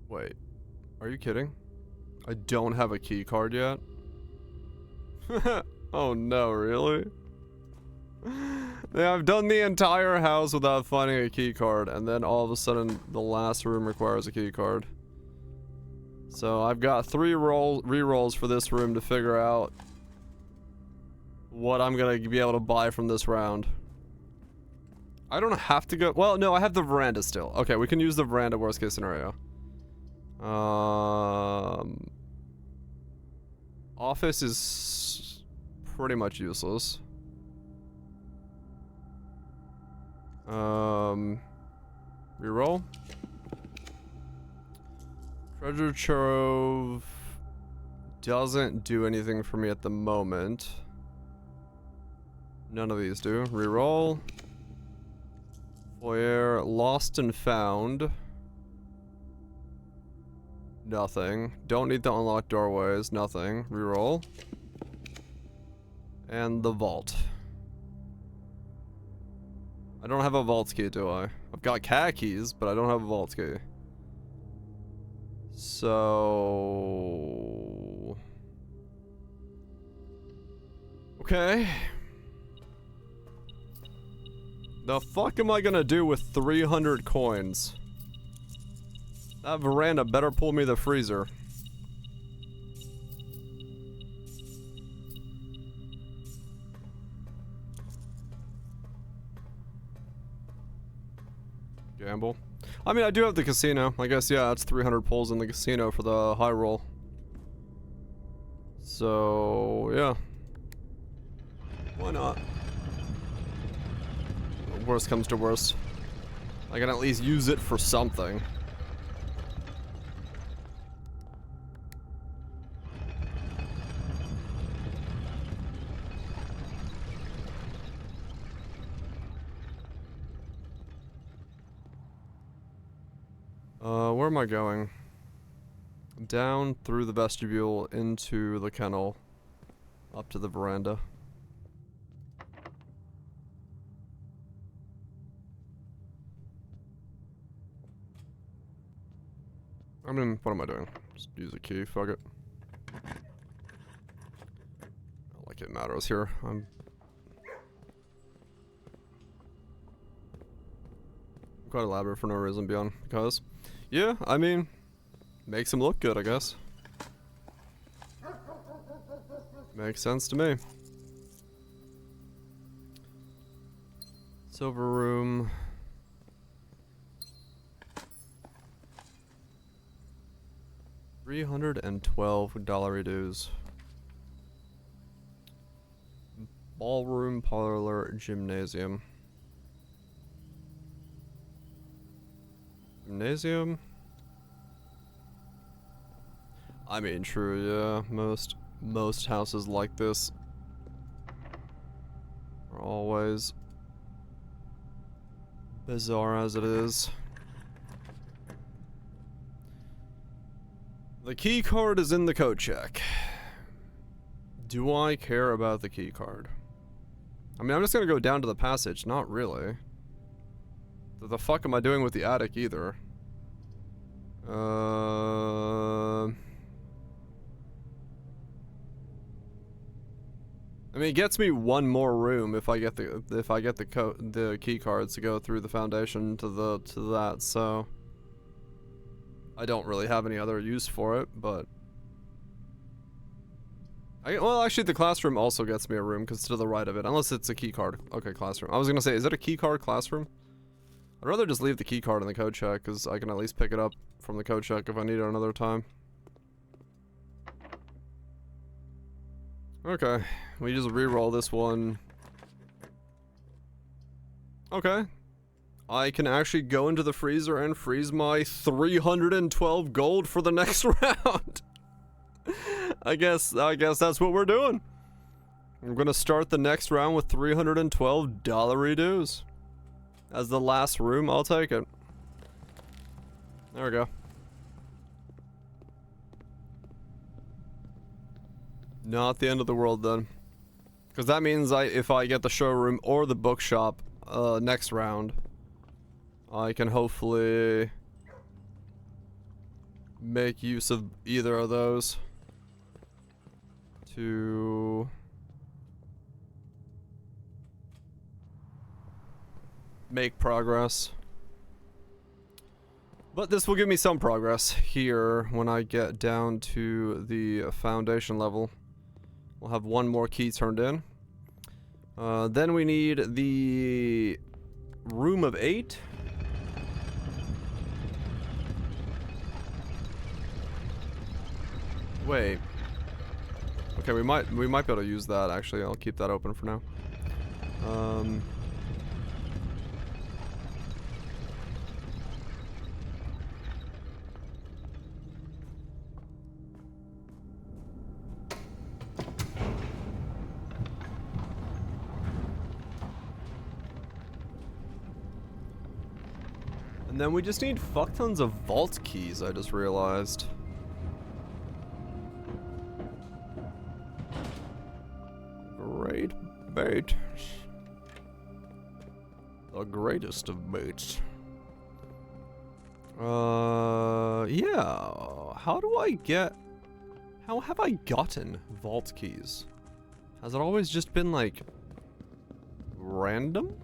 Wait. Are you kidding? I don't have a key card yet? Oh no, really? Yeah, I've done the entire house without finding a key card, and then all of a sudden the last room requires a key card. So I've got 3 re-rolls for this room to figure out what I'm gonna be able to buy from this round. I don't have to go... Well, no, I have the veranda still. Okay, we can use the veranda worst case scenario. Office is pretty much useless. Reroll. Treasure trove doesn't do anything for me at the moment. None of these do. Reroll. Foyer, lost and found. Nothing. Don't need the unlocked doorways. Nothing. Reroll. And the vault. I don't have a vault key, do I? I've got cat keys, but I don't have a vault key. So... Okay. The fuck am I gonna do with 300 coins? That veranda better pull me the freezer. gamble. I mean, I do have the casino. I guess, yeah, it's 300 pulls in the casino for the high roll. So, yeah. Why not? Worst comes to worst. I can at least use it for something. Where am I going? Down through the vestibule into the kennel, up to the veranda. I mean, what am I doing? Just use a key, fuck it. Not like it matters here. I'm quite elaborate for no reason beyond because. Yeah, I mean, makes him look good, I guess. Makes sense to me. Silver room. $312 dues. Ballroom, parlor, gymnasium. Gymnasium? I mean, true, yeah. Most houses like this are always bizarre as it is. The key card is in the code check. Do I care about the key card? I mean, I'm just gonna go down to the passage. Not really. What the fuck am I doing with the attic either? I mean, it gets me one more room if I get the key cards to go through the foundation to that. So I don't really have any other use for it, but well, actually, the classroom also gets me a room because it's to the right of it, unless it's a key card. Okay, classroom. I was gonna say, is it a key card classroom? I'd rather just leave the key card in the code check because I can at least pick it up from the code check if I need it another time. Okay, we just re-roll this one. Okay. I can actually go into the freezer and freeze my 312 gold for the next round. I guess that's what we're doing. I'm gonna start the next round with $312 dues. As the last room, I'll take it. There we go. Not the end of the world then. Because that means if I get the showroom or the bookshop next round, I can hopefully make use of either of those to make progress. But this will give me some progress here when I get down to the foundation level. We'll have one more key turned in. Then we need the room of 8. Wait. Okay, we might be able to use that actually. I'll keep that open for now. And then we just need fuck tons of vault keys, I just realized. Great bait. The greatest of baits. Yeah. How have I gotten vault keys? Has it always just been like random?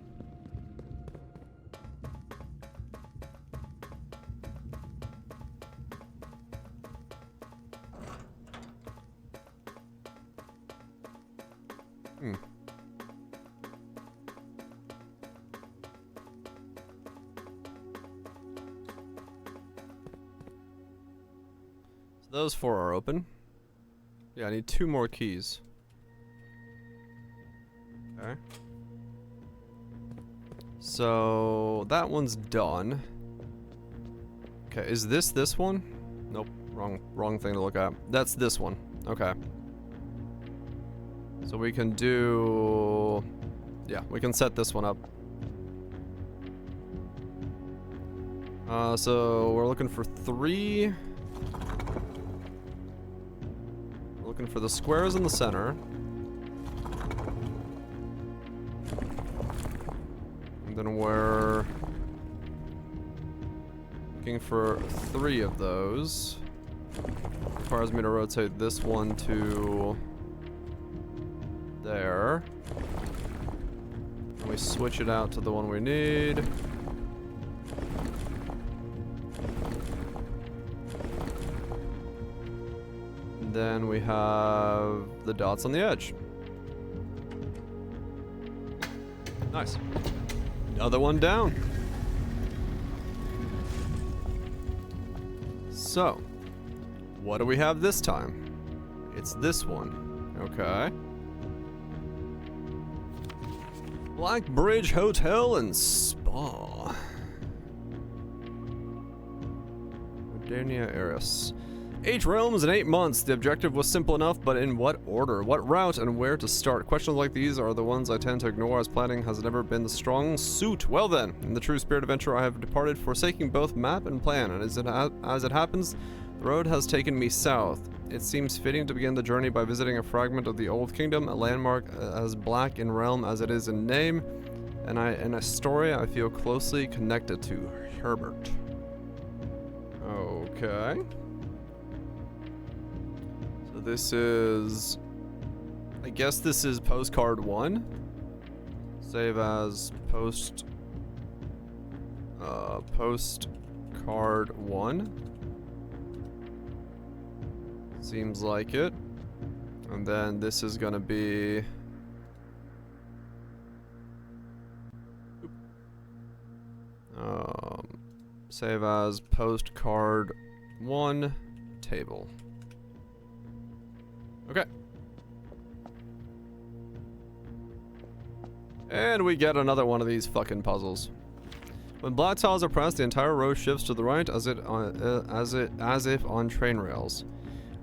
So those 4 are open. Yeah, I need 2 more keys. Okay. So that one's done. Okay, is this one? Nope, wrong thing to look at. That's this one. Okay. So we can do... Yeah, we can set this one up. So we're looking for 3. We're looking for the squares in the center. And then we're looking for 3 of those. Requires me to rotate this one to there. And we switch it out to the one we need. And then we have the dots on the edge. Nice. Another one down. So, what do we have this time? It's this one. Okay. Black Bridge Hotel and Spa. Modernia Eris. 8 realms in 8 months. The objective was simple enough, but in what order? What route and where to start? Questions like these are the ones I tend to ignore, as planning has never been the strong suit. Well then, in the true spirit of adventure, I have departed, forsaking both map and plan, and as it happens, the road has taken me south. It seems fitting to begin the journey by visiting a fragment of the Old Kingdom, a landmark as black in realm as it is in name, and a story I feel closely connected to. Herbert. Okay. So this is... I guess this is postcard 1. Save as postcard 1. Seems like it. And then this is gonna be... save as postcard 1 table. Okay. And we get another one of these fucking puzzles. When black tiles are pressed, the entire row shifts to the right as if on train rails.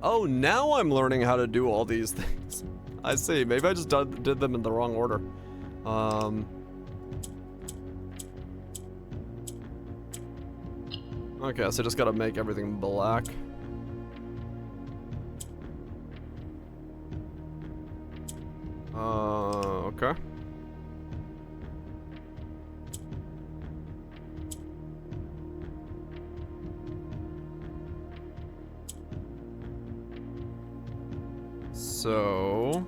Oh, now I'm learning how to do all these things. I see. Maybe I just did them in the wrong order. Okay, so just gotta make everything black. Okay. So...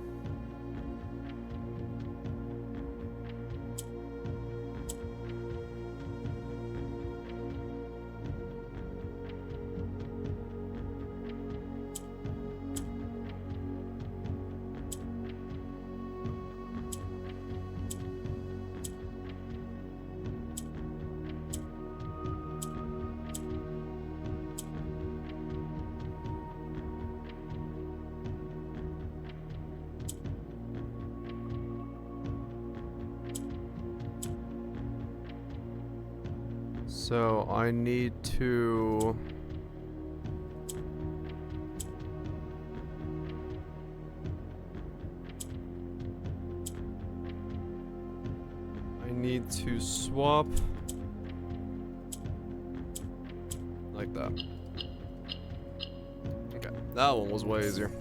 So I need to... swap like that. Okay, that one was way easier.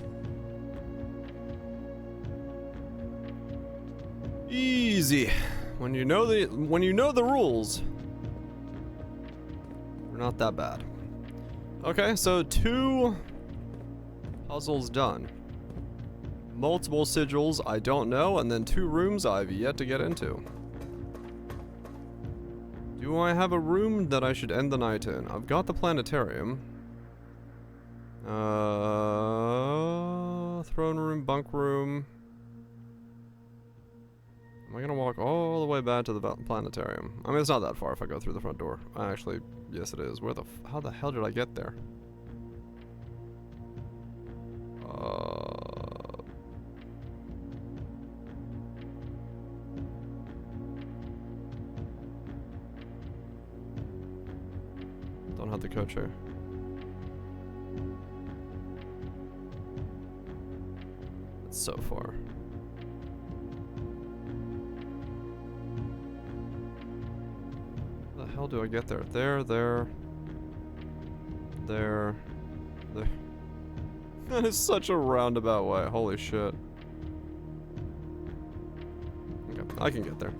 Easy. When you know the rules, they're not that bad. Okay, so 2 puzzles done. Multiple sigils I don't know, and then 2 rooms I've yet to get into. Do I have a room that I should end the night in? I've got the planetarium. Throne room, bunk room. Am I gonna walk all the way back to the planetarium? I mean, it's not that far if I go through the front door. Actually, yes it is. How the hell did I get there? Don't have the code share. It's so far. How the hell do I get there? There. That is such a roundabout way. Holy shit. Okay, I can get there.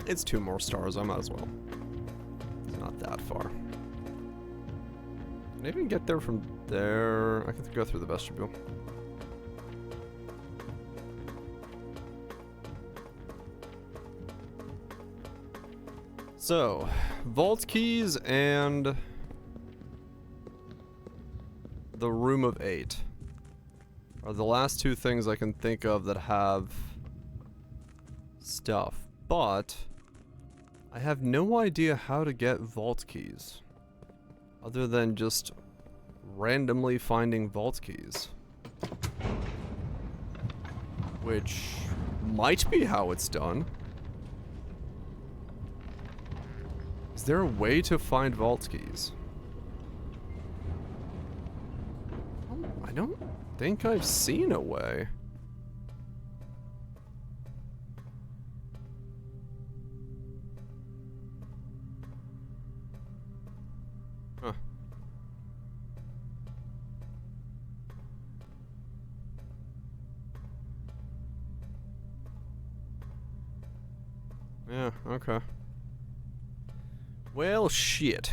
It's 2 more stars. I might as well. It's not that far. Can I even get there from there? I can go through the vestibule. So, vault keys and the room of 8 are the last 2 things I can think of that have stuff, but I have no idea how to get vault keys other than just randomly finding vault keys, which might be how it's done. Is there a way to find vault keys? I don't think I've seen a way. Huh. Yeah, okay. Well, shit.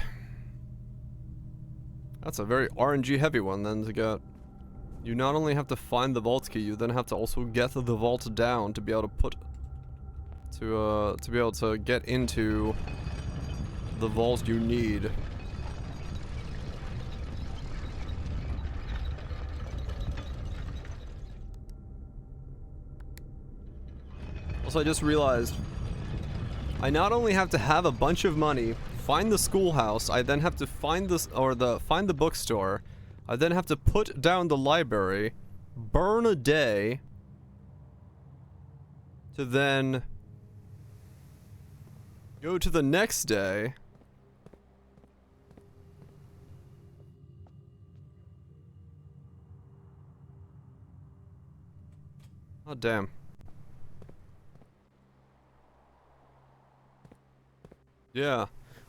That's a very RNG heavy one then to get. You not only have to find the vault key, you then have to also get the vault down to be able to put to be able to get into the vault you need. Also, I just realized I not only have to have a bunch of money, find the schoolhouse, I then have to find this find the bookstore. I then have to put down the library, burn a day, to then go to the next day. Oh, damn. Yeah.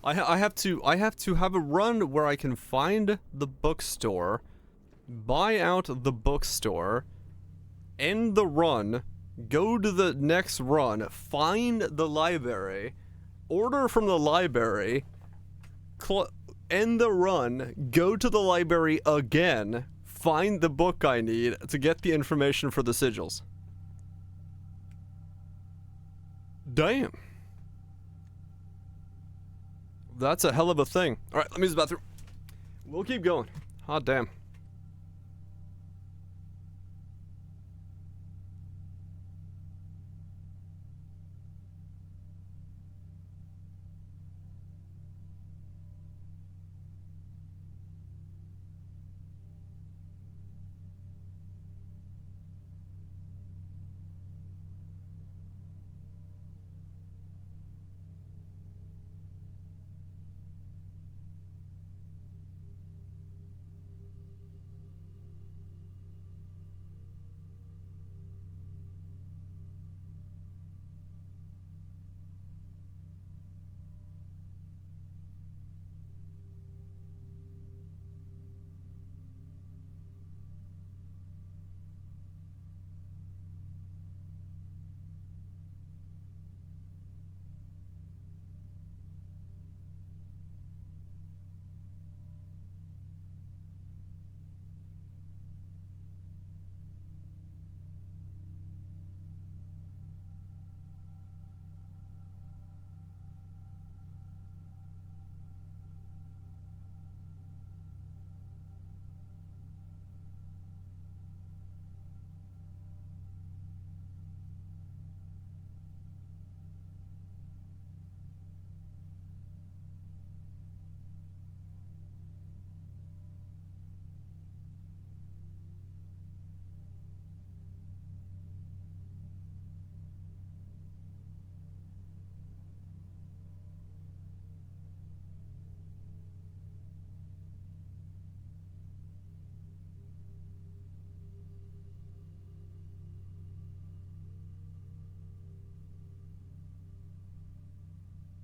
I have to have a run where I can find the bookstore, buy out the bookstore, end the run, go to the next run, find the library, order from the library, end the run, go to the library again, find the book I need to get the information for the sigils. Damn. That's a hell of a thing. Alright, let me use the bathroom. We'll keep going. Hot damn.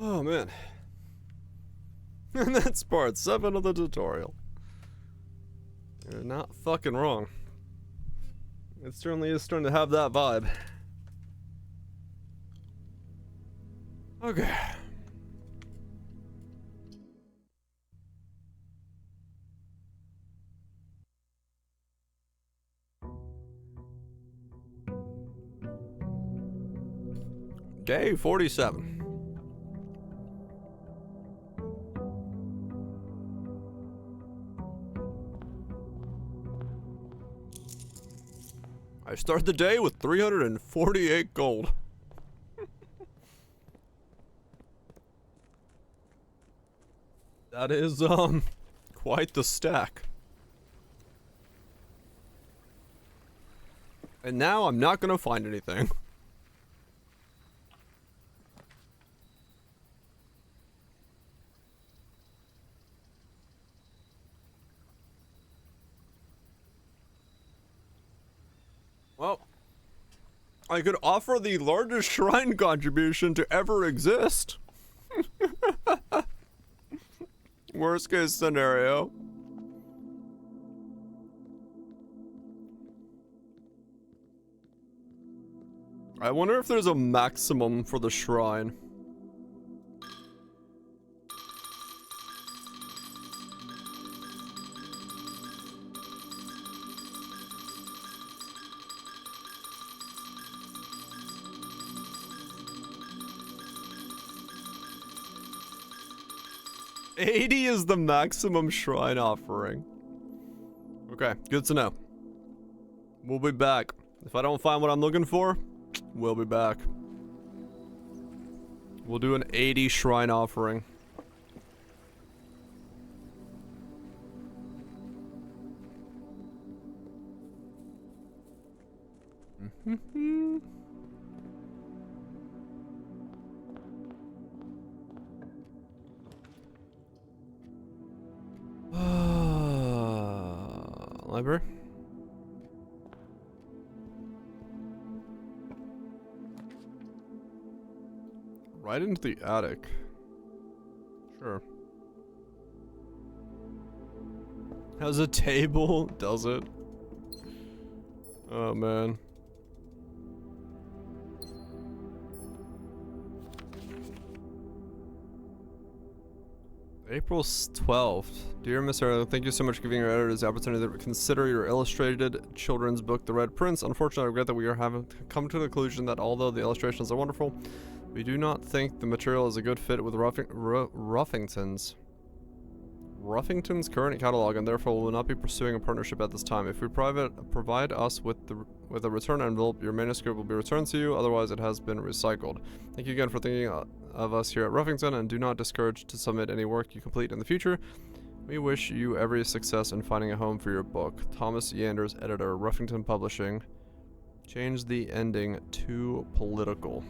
Oh man. And that's part 7 of the tutorial. You're not fucking wrong. It certainly is starting to have that vibe. Okay. Day 47. I start the day with 348 gold. That is, quite the stack. And now I'm not gonna find anything. Well, I could offer the largest shrine contribution to ever exist. Worst case scenario. I wonder if there's a maximum for the shrine. $80 is the maximum shrine offering. Okay, good to know. We'll be back. If I don't find what I'm looking for, we'll be back. We'll do an 80 shrine offering. Library. Right into the attic. Sure. Has a table? Does it? Oh man. April 12th. Dear Miss Arrow, thank you so much for giving your editors the opportunity to consider your illustrated children's book, The Red Prince. Unfortunately, I regret that we are having come to the conclusion that although the illustrations are wonderful, we do not think the material is a good fit with Ruffington's current catalog, and therefore will not be pursuing a partnership at this time. If we provide us with a return envelope, your manuscript will be returned to you. Otherwise, it has been recycled. Thank you again for thinking of us here at Ruffington, and do not discourage to submit any work you complete in the future. We wish you every success in finding a home for your book. Thomas Yanders, editor, Ruffington Publishing. Change the ending to political.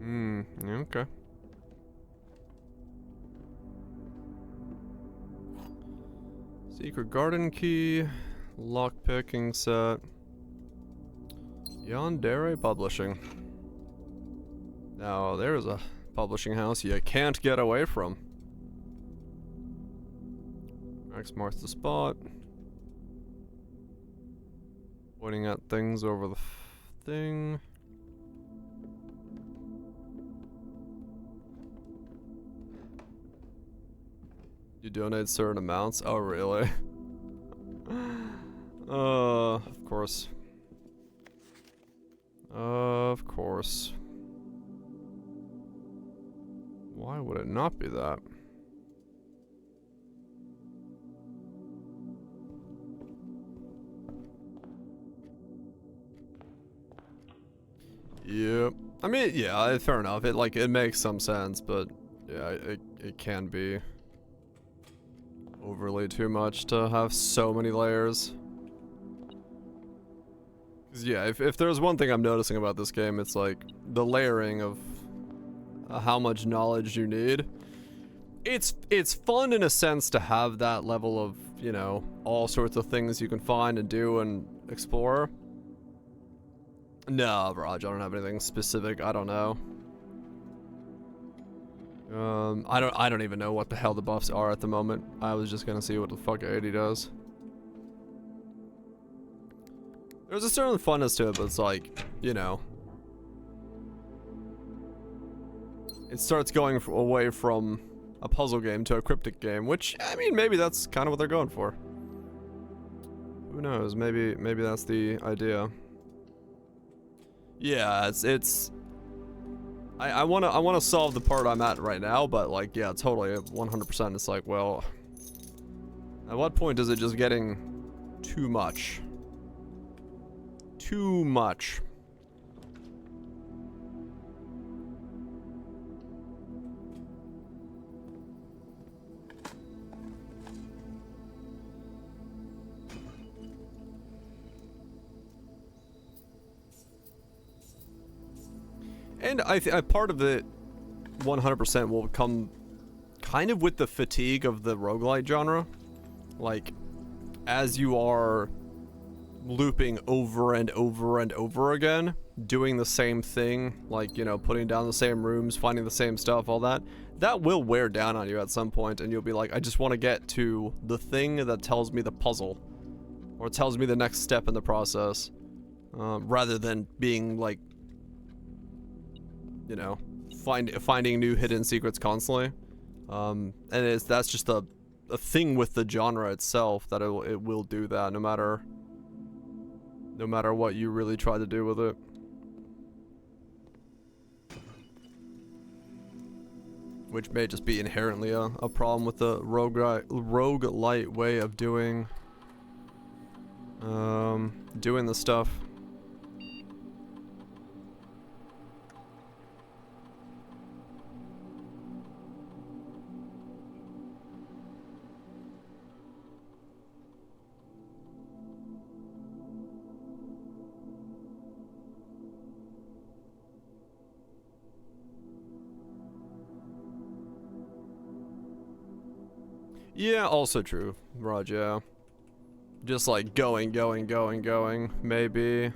Okay. Secret garden key, lockpicking set, DireGray Publishing. Now there's a publishing house you can't get away from. X marks the spot. Pointing at things over the thing. You donate certain amounts? Oh, really? Of course. Of course. Why would it not be that? Yep. I mean, yeah, fair enough. It makes some sense, but yeah, it can be overly too much to have so many layers. 'Cause yeah, if there's one thing I'm noticing about this game, it's like the layering of how much knowledge you need. It's fun in a sense to have that level of, you know, all sorts of things you can find and do and explore. No, Raj, I don't have anything specific. I don't know. I don't even know what the hell the buffs are at the moment. I was just gonna see what the fuck 80 does. There's a certain funness to it, but it's like, you know, it starts going away from a puzzle game to a cryptic game, which, I mean, maybe that's kind of what they're going for. Who knows? Maybe that's the idea. Yeah, it's I wanna solve the part I'm at right now, but like, yeah, totally, 100%. It's like, well, at what point is it just getting too much? Too much. And I part of it 100% will come kind of with the fatigue of the roguelite genre. Like, as you are looping over and over and over again, doing the same thing, like, you know, putting down the same rooms, finding the same stuff, all that, that will wear down on you at some point, and you'll be like, I just want to get to the thing that tells me the puzzle, or tells me the next step in the process, rather than being like, you know, finding new hidden secrets constantly. And that's just a thing with the genre itself, that it will do that no matter what you really try to do with it. Which may just be inherently a problem with the roguelite way of doing the stuff. Yeah, also true, Raj, yeah. Just like going, maybe.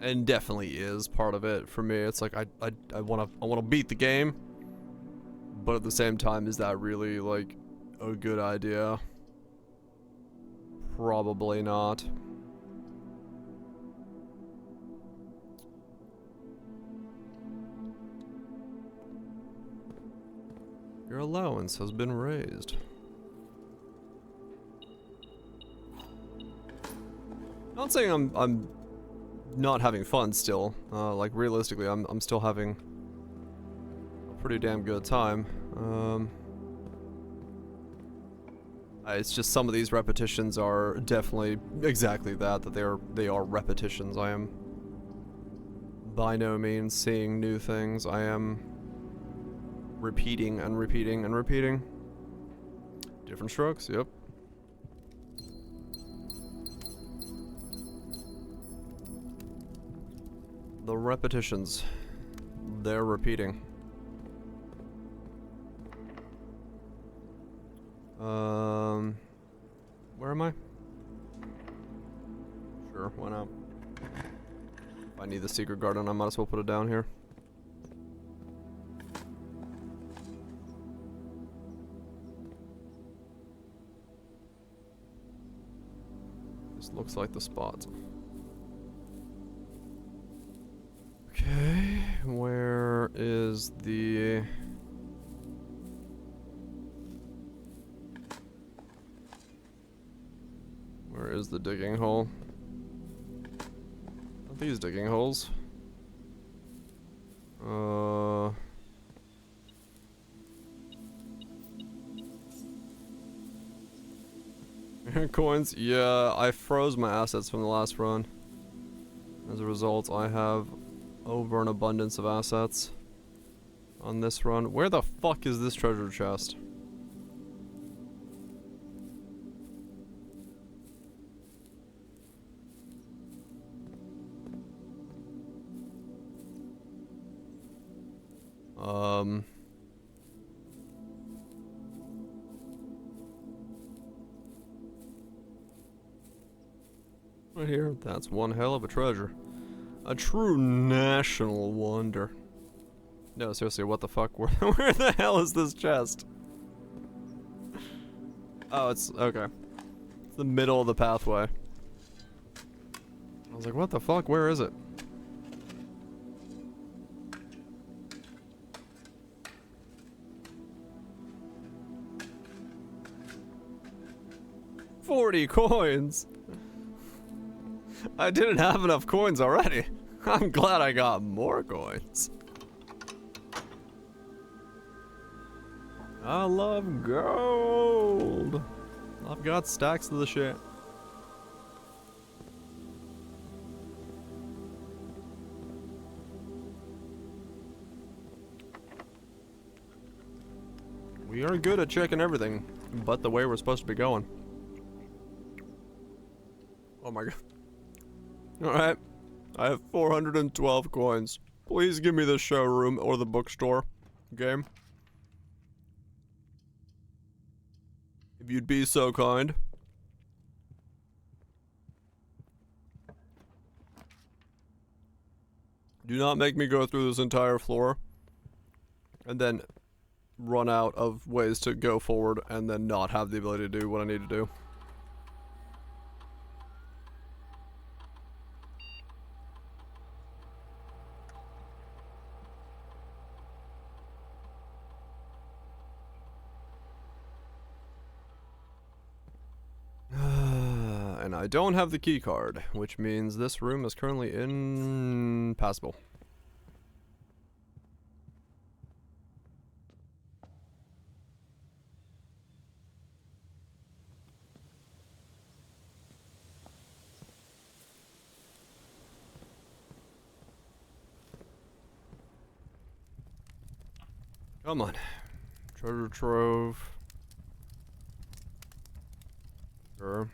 And definitely is part of it for me. It's like I wanna beat the game, but at the same time, is that really like a good idea? Probably not. Your allowance has been raised. Not saying I'm not having fun still. Like realistically, I'm still having a pretty damn good time. It's just some of these repetitions are definitely exactly that they are repetitions. I am by no means seeing new things. I am repeating and repeating and repeating. Different strokes, yep. The repetitions, they're repeating. Where am I? Sure, why not? If I need the secret garden, I might as well put it down here. This looks like the spot. Okay, where is the... Where is the digging hole? Are these digging holes? Coins? Yeah, I froze my assets from the last run. As a result, I have over an abundance of assets on this run. Where the fuck is this treasure chest? Right here. That's one hell of a treasure. A true national wonder. No, seriously, what the fuck? Where the hell is this chest? Oh, it's okay. It's the middle of the pathway. I was like, what the fuck? Where is it? $40 coins. I didn't have enough coins already. I'm glad I got more coins. I love gold. I've got stacks of the shit. We are good at checking everything, but the way we're supposed to be going. Oh my god. Alright. I have 412 coins. Please give me the showroom or the bookstore game. If you'd be so kind. Do not make me go through this entire floor and then run out of ways to go forward and then not have the ability to do what I need to do. And I don't have the key card, which means this room is currently impassable. Come on. Treasure trove. Sure.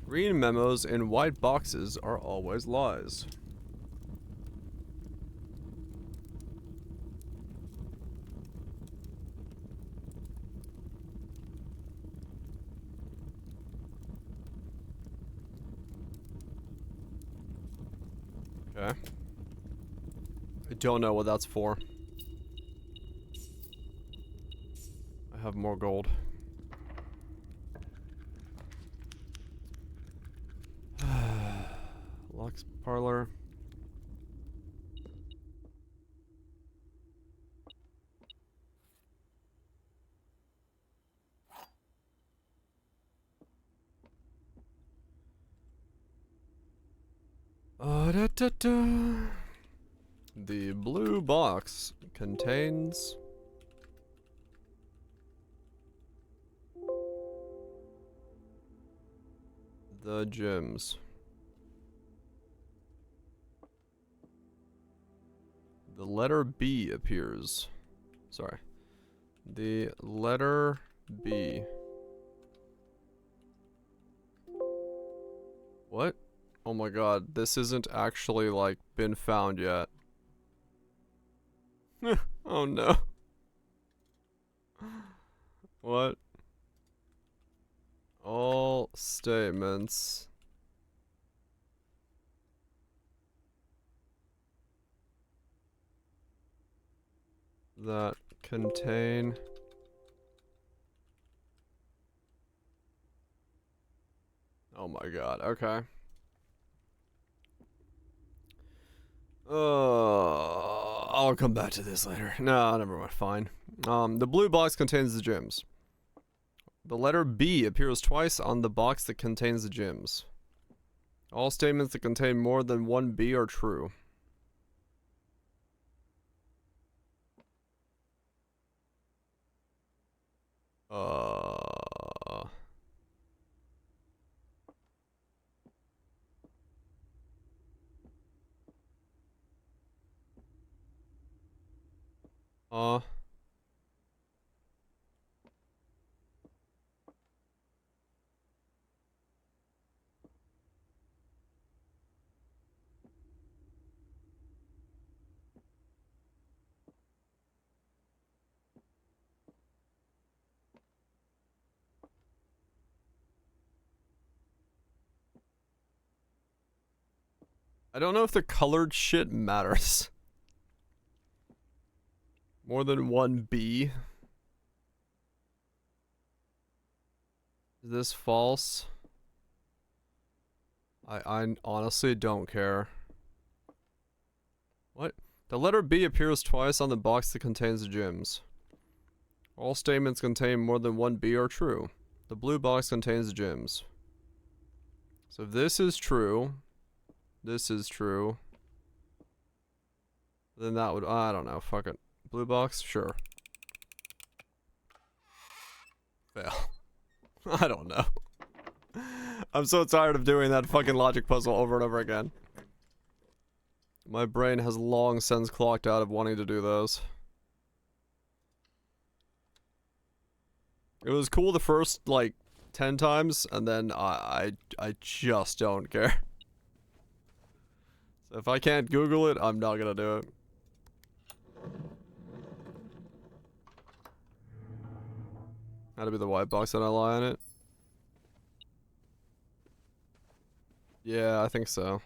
Green memos in white boxes are always lies. Okay. I don't know what that's for. I have more gold. Lux parlor. Da, da, da. The blue box contains the gems. The letter B appears. Sorry. The letter B. What? Oh my god, this isn't actually, like, been found yet. Oh no. What? All statements that contain oh my god, okay. I'll come back to this later. No, never mind, fine. The blue box contains the gems. The letter B appears twice on the box that contains the gems. All statements that contain more than one B are true. Uh, uh, I don't know if the colored shit matters. More than one B. Is this false? I honestly don't care. What? The letter B appears twice on the box that contains the gems. All statements contain more than one B are true. The blue box contains the gems. So if this is true, then that would, I don't know, fuck it. Blue box? Sure. Fail. I don't know. I'm so tired of doing that fucking logic puzzle over and over again. My brain has long since clocked out of wanting to do those. It was cool the first, like, 10 times, and then I just don't care. So if I can't Google it, I'm not gonna do it. Had to be the white box that I lie on it. Yeah, I think so.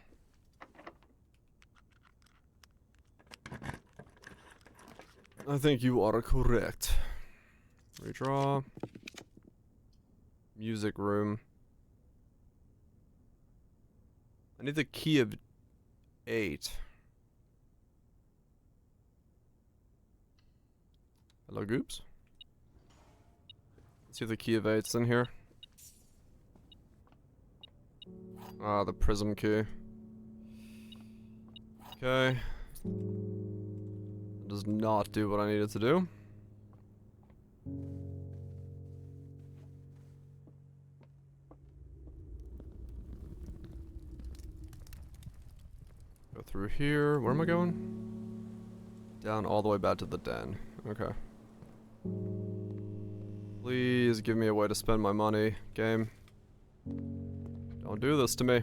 I think you are correct. Redraw. Music room. I need the key of 8. Hello, Goops. Let's see if the key of 8's in here. Ah, the prism key. Okay. It does not do what I need it to do. Go through here. Where am I going? Down all the way back to the den. Okay. Please give me a way to spend my money, game. Don't do this to me.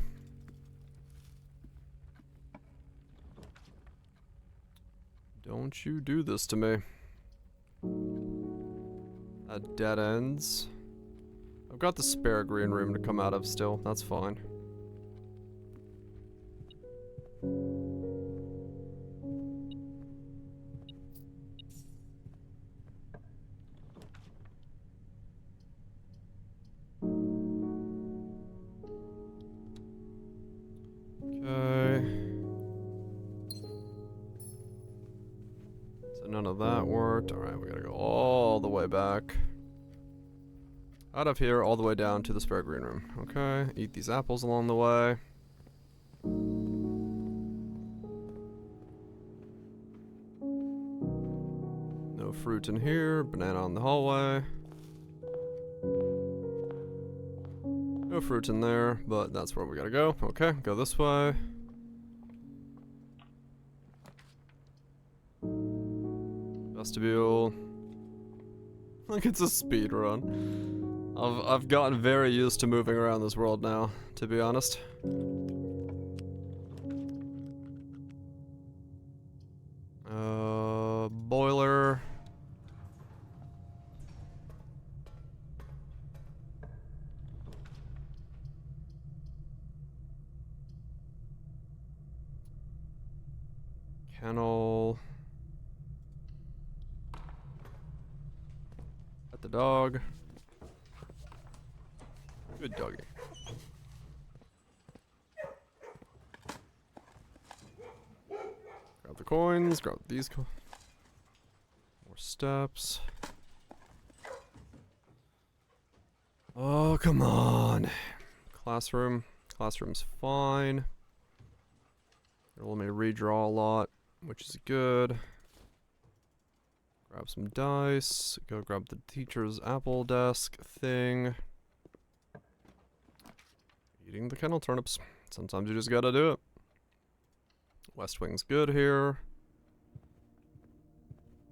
Don't you do this to me. That dead ends. I've got the spare green room to come out of still. That's fine. None of that worked. Alright, we gotta go all the way back. Out of here, all the way down to the spare green room. Okay, eat these apples along the way. No fruit in here. Banana on the hallway. No fruit in there, but that's where we gotta go. Okay, go this way. Vestibule. Like it's a speed run. I've gotten very used to moving around this world now, to be honest. Boiler. Kennel. At the dog. Good doggy. Grab the coins, grab these more steps. Oh, come on. Classroom. Classroom's fine. It'll let me redraw a lot, which is good. Grab some dice. Go grab the teacher's apple desk thing. Eating the kennel turnips. Sometimes you just gotta do it. West wing's good here.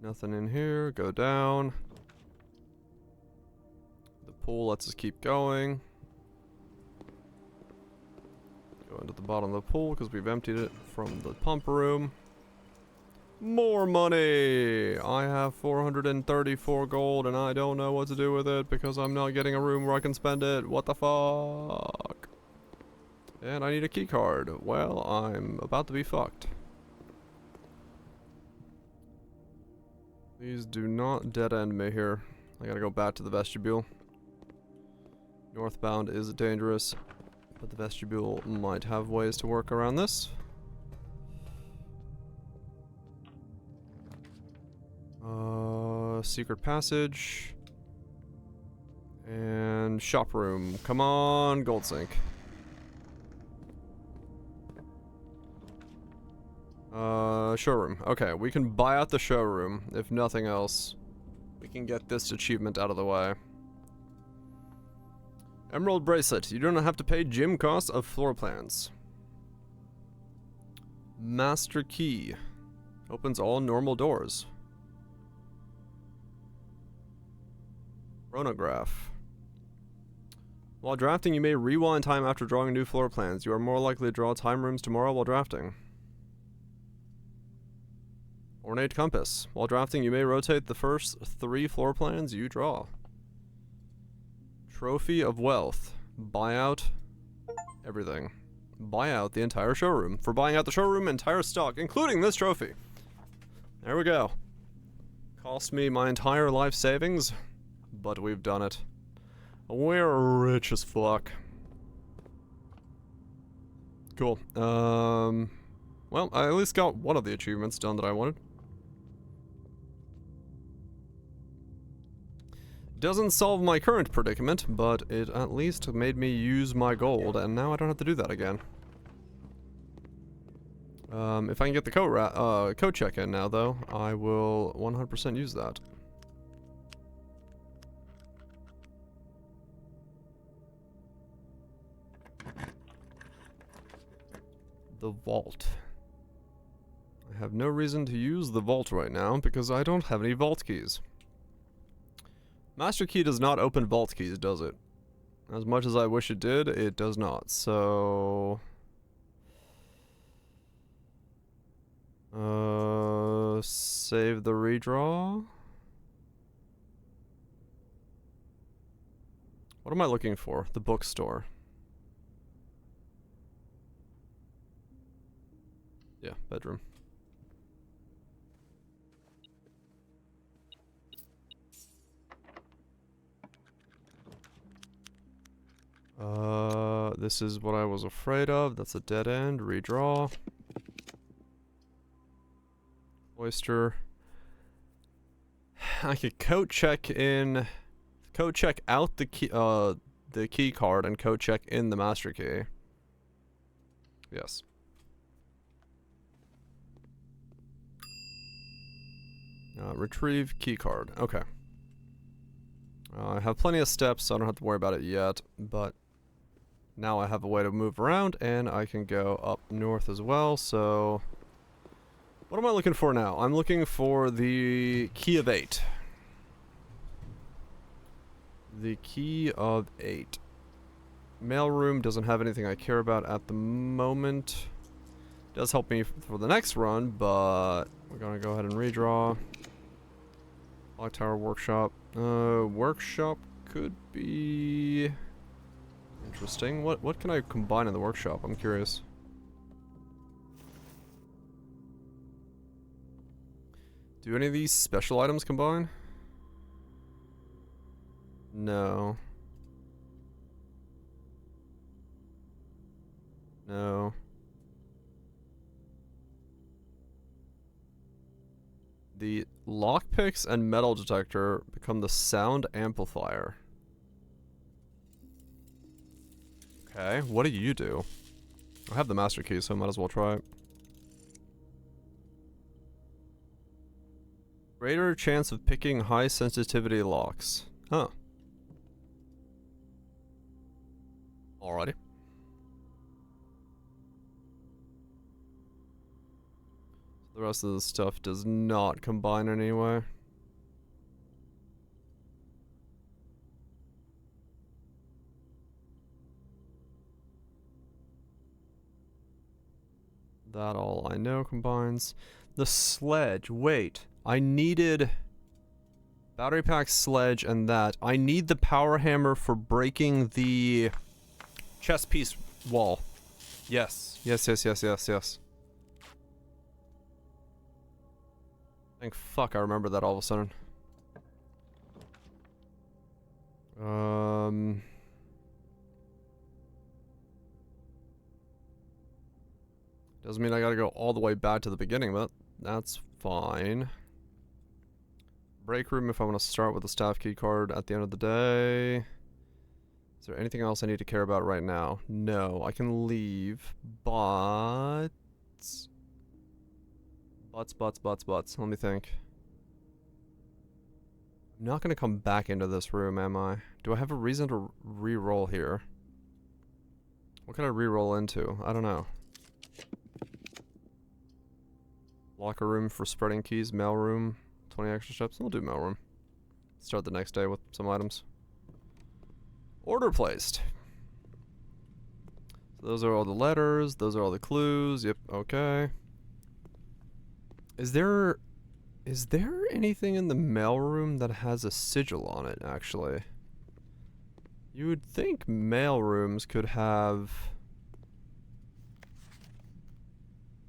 Nothing in here. Go down. The pool lets us keep going. Go into the bottom of the pool because we've emptied it from the pump room. More money! I have 434 gold and I don't know what to do with it because I'm not getting a room where I can spend it. What the fuck? And I need a key card. Well, I'm about to be fucked. Please do not dead end me here. I gotta go back to the vestibule. Northbound is dangerous, but the vestibule might have ways to work around this. Secret passage. And shop room. Come on, gold sink. Showroom. Okay, we can buy out the showroom. If nothing else, we can get this achievement out of the way. Emerald bracelet. You don't have to pay gym costs of floor plans. Master key. Opens all normal doors. Chronograph. While drafting, you may rewind time after drawing new floor plans. You are more likely to draw time rooms tomorrow while drafting. Ornate compass. While drafting, you may rotate the first 3 floor plans you draw. Trophy of wealth. Buy out everything. Buy out the entire showroom. For buying out the showroom, entire stock, including this trophy. There we go. Cost me my entire life savings, but we've done it. We're rich as fuck. Cool. Well, I at least got one of the achievements done that I wanted. Doesn't solve my current predicament, but it at least made me use my gold, and now I don't have to do that again. If I can get the code check in now, though, I will 100% use that. The vault. I have no reason to use the vault right now because I don't have any vault keys. Master key does not open vault keys, does it? As much as I wish it did, it does not. So... save the redraw? What am I looking for? The bookstore. Yeah, bedroom. This is what I was afraid of. That's a dead end. Redraw. Oyster. I could code check out the key card and code check in the master key. Yes. Retrieve key card. Okay. I have plenty of steps, so I don't have to worry about it yet, but now I have a way to move around, and I can go up north as well, so... What am I looking for now? I'm looking for the key of 8. The key of 8. Mailroom doesn't have anything I care about at the moment. Does help me for the next run, but we're gonna go ahead and redraw. Clock Tower Workshop. Workshop could be interesting. What can I combine in the workshop? I'm curious. Do any of these special items combine? No. No. The lockpicks and metal detector become the sound amplifier. Okay, what do you do? I have the master key, so I might as well try it. Greater chance of picking high sensitivity locks. Huh. Alrighty. The rest of the stuff does not combine anyway. That all I know combines. The sledge. Wait. I needed battery pack, sledge, and that. I need the power hammer for breaking the chess piece wall. Yes. Yes. Thank fuck I remember that all of a sudden. Doesn't mean I gotta go all the way back to the beginning, but that's fine. Break room if I want to start with the staff key card at the end of the day. Is there anything else I need to care about right now? No, I can leave, but... Butts. Let me think. I'm not gonna come back into this room, am I? Do I have a reason to re-roll here? What can I re-roll into? I don't know. Locker room for spreading keys, mail room, 20 extra steps. We'll do mail room. Start the next day with some items. Order placed. So those are all the letters, those are all the clues. Yep, okay. Is there anything in the mailroom that has a sigil on it, actually? You would think mailrooms could have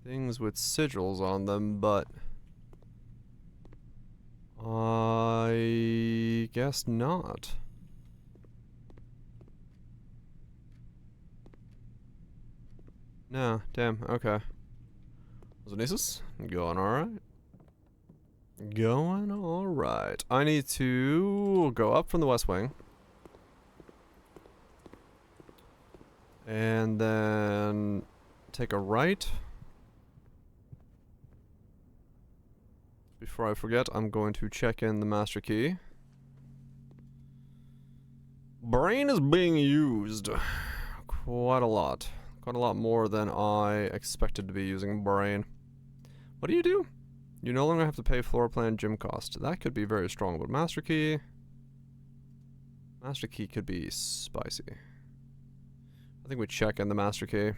things with sigils on them, but I guess not. No, damn, okay. Zonesis, going alright. Going alright. I need to go up from the west wing. And then take a right. Before I forget, I'm going to check in the master key. Brain is being used quite a lot. Quite a lot more than I expected to be using brain. What do? You no longer have to pay floor plan gym cost. That could be very strong, but master key could be spicy. I think we check in the master key.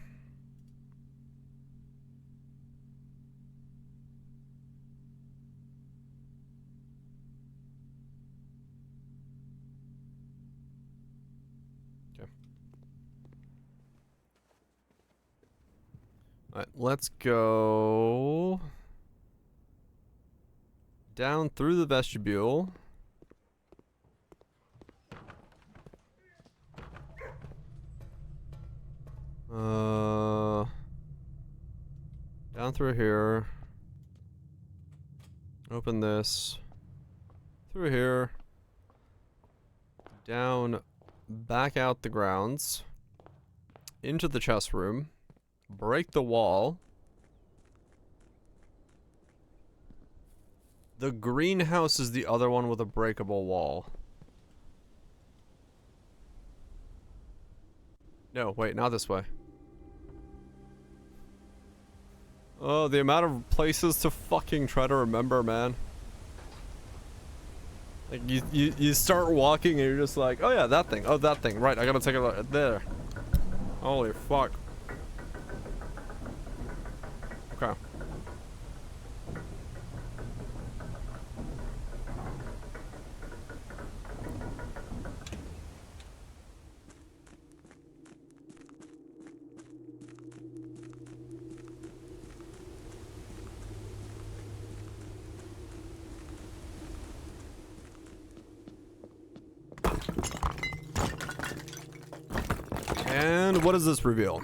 Okay. Alright, let's go down through the vestibule. Down through here. Open this. Through here. Down, back out the grounds. Into the chest room. Break the wall. The greenhouse is the other one with a breakable wall. No, wait, not this way. Oh, the amount of places to fucking try to remember, man. Like, you start walking and you're just like, oh yeah, that thing. Oh, that thing. Right, I gotta take a look. There. Holy fuck. Okay. And what does this reveal?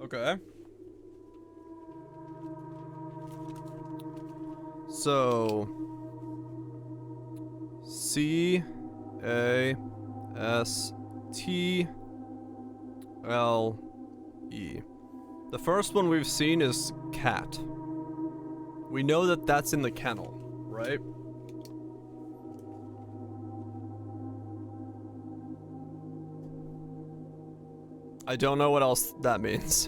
Okay. So C-A-S-T-L-E. The first one we've seen is cat. We know that that's in the kennel, right? I don't know what else that means.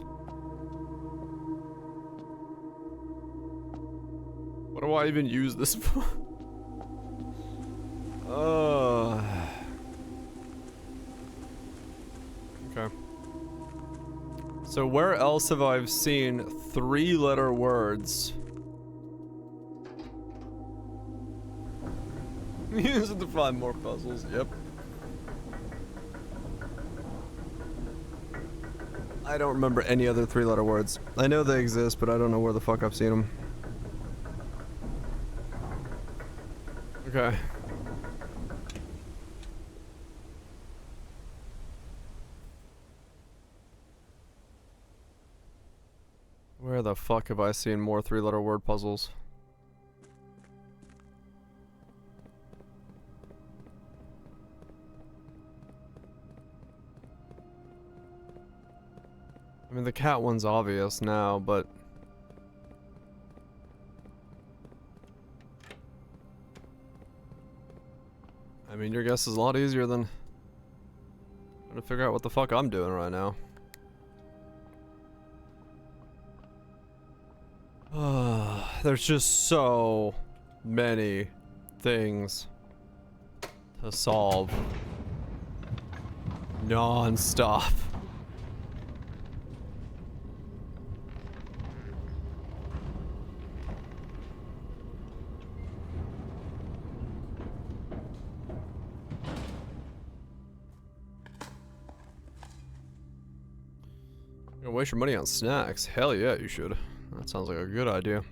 What do I even use this for? Okay. So where else have I seen 3-letter words? Use it to find more puzzles. Yep. I don't remember any other 3-letter words. I know they exist, but I don't know where the fuck I've seen them. Okay. Where the fuck have I seen more 3-letter word puzzles? I mean, the cat one's obvious now, but... I mean, your guess is a lot easier than... trying to figure out what the fuck I'm doing right now. There's just so many things to solve non-stop. You're gonna waste your money on snacks? Hell yeah, you should. That sounds like a good idea.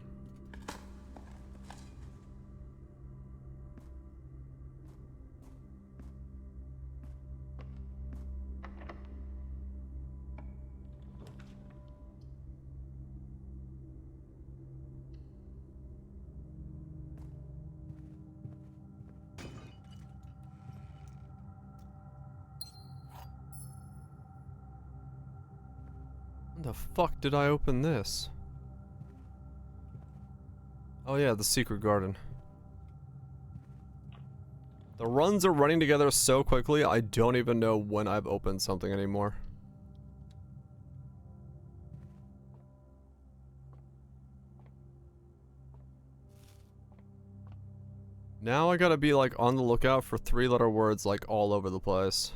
When the fuck did I open this? Oh yeah, the secret garden. The runs are running together so quickly, I don't even know when I've opened something anymore. Now I gotta be like on the lookout for 3-letter words like all over the place.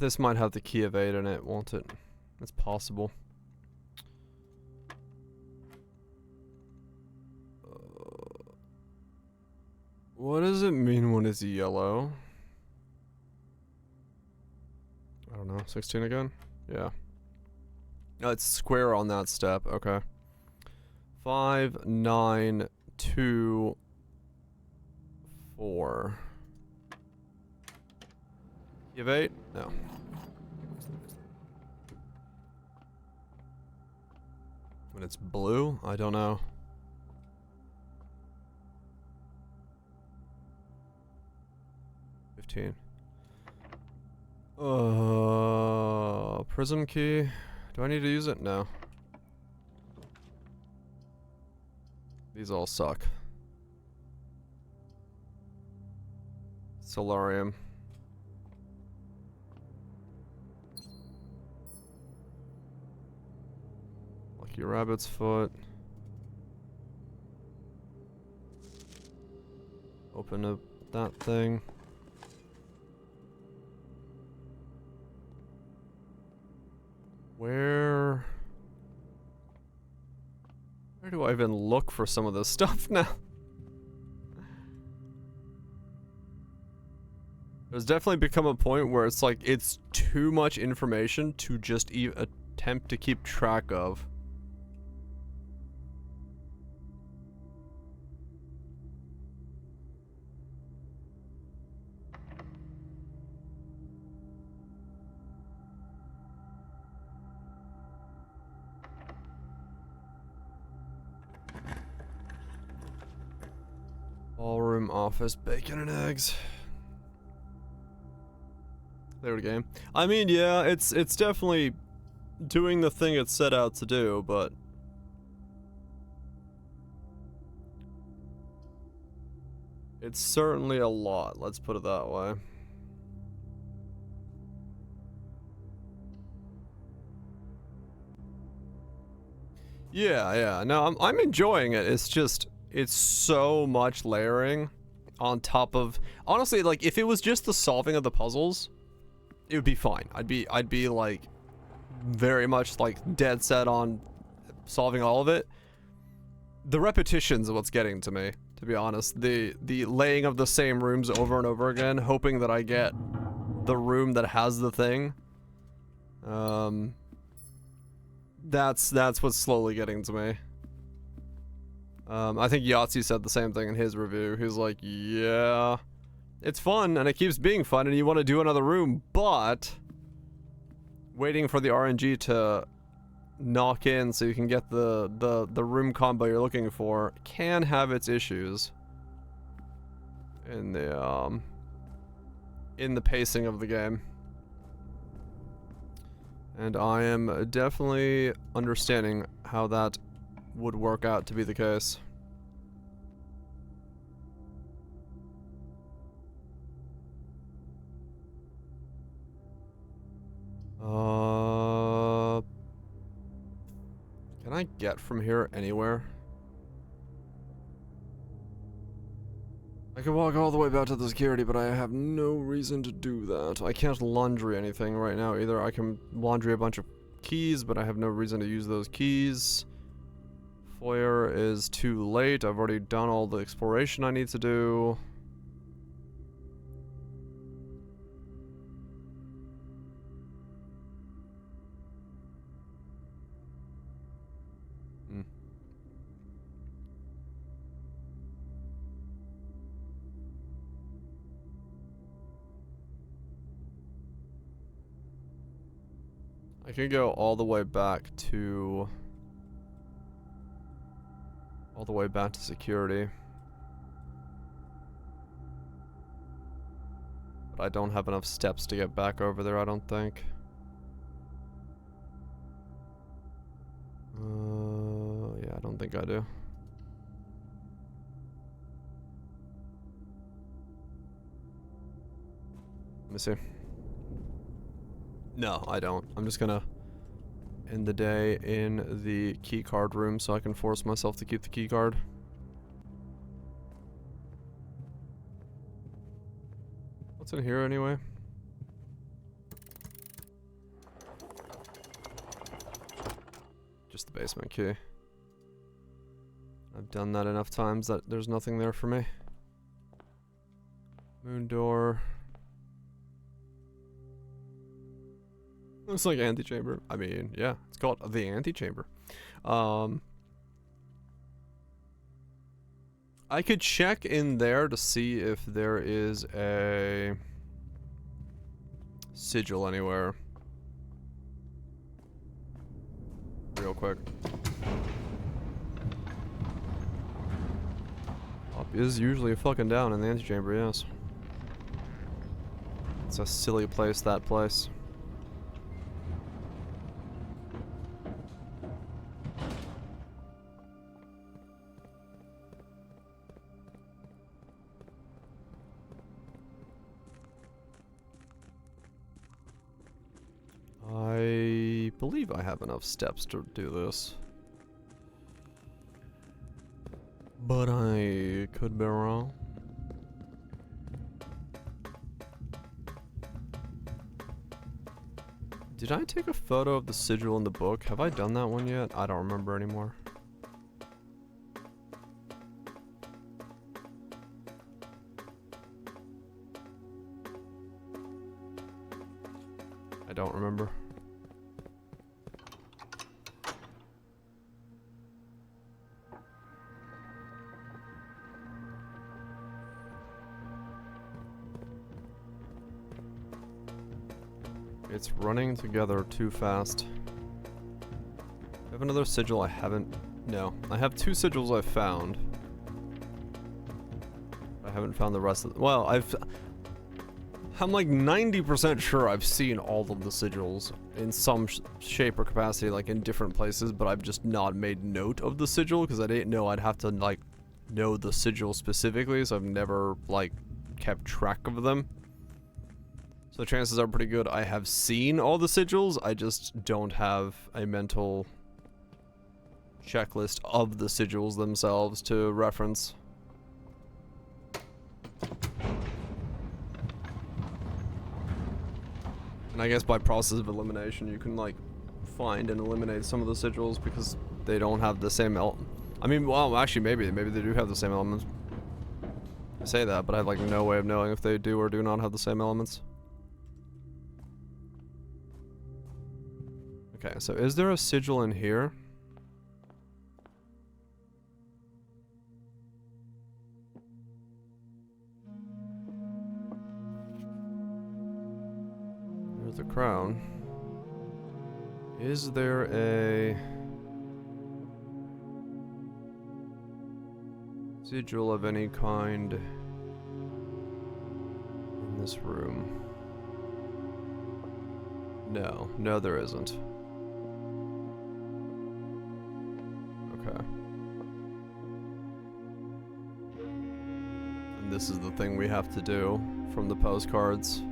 This might have the key of 8 in it, won't it? It's possible. What does it mean when it's yellow? I don't know. 16 again? Yeah. No, it's square on that step. Okay. 5, 9, 2, 4. Key of 8? No. When it's blue? I don't know. Prism key. Do I need to use it? No. These all suck. Solarium. Lucky rabbit's foot. Open up that thing. Where do I even look for some of this stuff now? There's definitely become a point where it's like it's too much information to just attempt to keep track of. Ballroom, office, bacon and eggs. There we go. I mean, yeah, it's definitely doing the thing it set out to do, but it's certainly a lot, let's put it that way. Yeah, no, I'm enjoying it. It's just, it's so much layering. on top of, honestly, like if it was just the solving of the puzzles, it would be fine. I'd be like very much like dead set on solving all of it. The repetitions are what's getting to me, to be honest. The laying of the same rooms over and over again, hoping that I get the room that has the thing. That's what's slowly getting to me. I think Yahtzee said the same thing in his review. He's like, yeah, it's fun and it keeps being fun and you want to do another room, but waiting for the RNG to knock in so you can get the room combo you're looking for can have its issues in the pacing of the game. And I am definitely understanding how that would work out to be the case. Can I get from here anywhere? I could walk all the way back to the security, but I have no reason to do that. I can't laundry anything right now either. I can laundry a bunch of keys, but I have no reason to use those keys. Foyer is too late. I've already done all the exploration I need to do. I could go all the way back to security. But I don't have enough steps to get back over there, I don't think. Yeah, I don't think I do. Let me see. No, I don't. I'm just gonna end the day in the key card room so I can force myself to keep the key card. What's in here anyway? Just the basement key. I've done that enough times that there's nothing there for me. Moon door. Looks like antechamber. I mean, yeah, it's called the antechamber. I could check in there to see if there is a sigil anywhere. Real quick. Up is usually fucking down in the antechamber, yes. It's a silly place, that place. I believe I have enough steps to do this. But I could be wrong. Did I take a photo of the sigil in the book? Have I done that one yet? I don't remember anymore. I don't remember. It's running together too fast. I have another sigil I haven't... No. I have 2 sigils I've found. I haven't found the rest of... Well, I'm like 90% sure I've seen all of the sigils in some shape or capacity, like in different places, but I've just not made note of the sigil because I didn't know I'd have to like know the sigil specifically, so I've never like kept track of them. So the chances are pretty good I have seen all the sigils, I just don't have a mental checklist of the sigils themselves to reference. And I guess by process of elimination, you can like find and eliminate some of the sigils because they don't have the same I mean, well, actually, maybe they do have the same elements. I say that, but I have like no way of knowing if they do or do not have the same elements. Okay, so is there a sigil in here? There's the crown. Is there a sigil of any kind in this room? No, there isn't. Okay. And this is the thing we have to do from the postcards.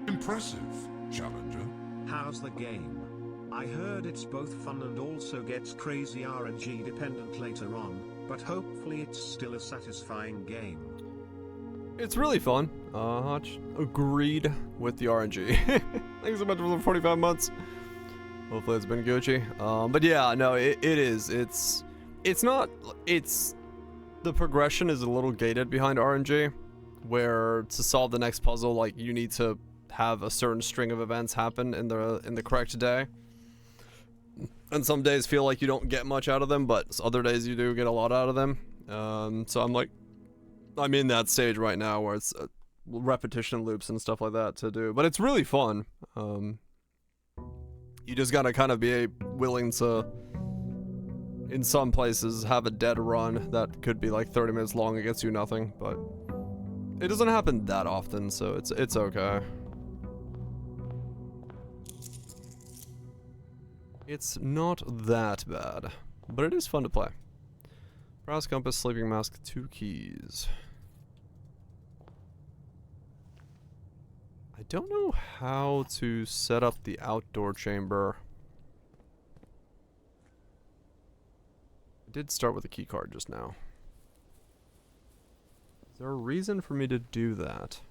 Impressive, Challenger. How's the game? I heard it's both fun and also gets crazy RNG dependent later on, but hopefully it's still a satisfying game. It's really fun. Agreed with the RNG. Thanks so much for the 45 months. Hopefully it's been Gucci. But yeah, no, it is. It's the progression is a little gated behind RNG, where to solve the next puzzle, like you need to have a certain string of events happen in the correct day. And some days feel like you don't get much out of them, but other days you do get a lot out of them. So I'm in that stage right now where it's repetition loops and stuff like that to do, but it's really fun. You just gotta kind of be willing to, in some places, have a dead run that could be like 30 minutes long and gets you nothing, but it doesn't happen that often, so it's okay. It's not that bad, but it is fun to play. Brass compass, sleeping mask, 2 keys. I don't know how to set up the outdoor chamber. I did start with a key card just now. Is there a reason for me to do that?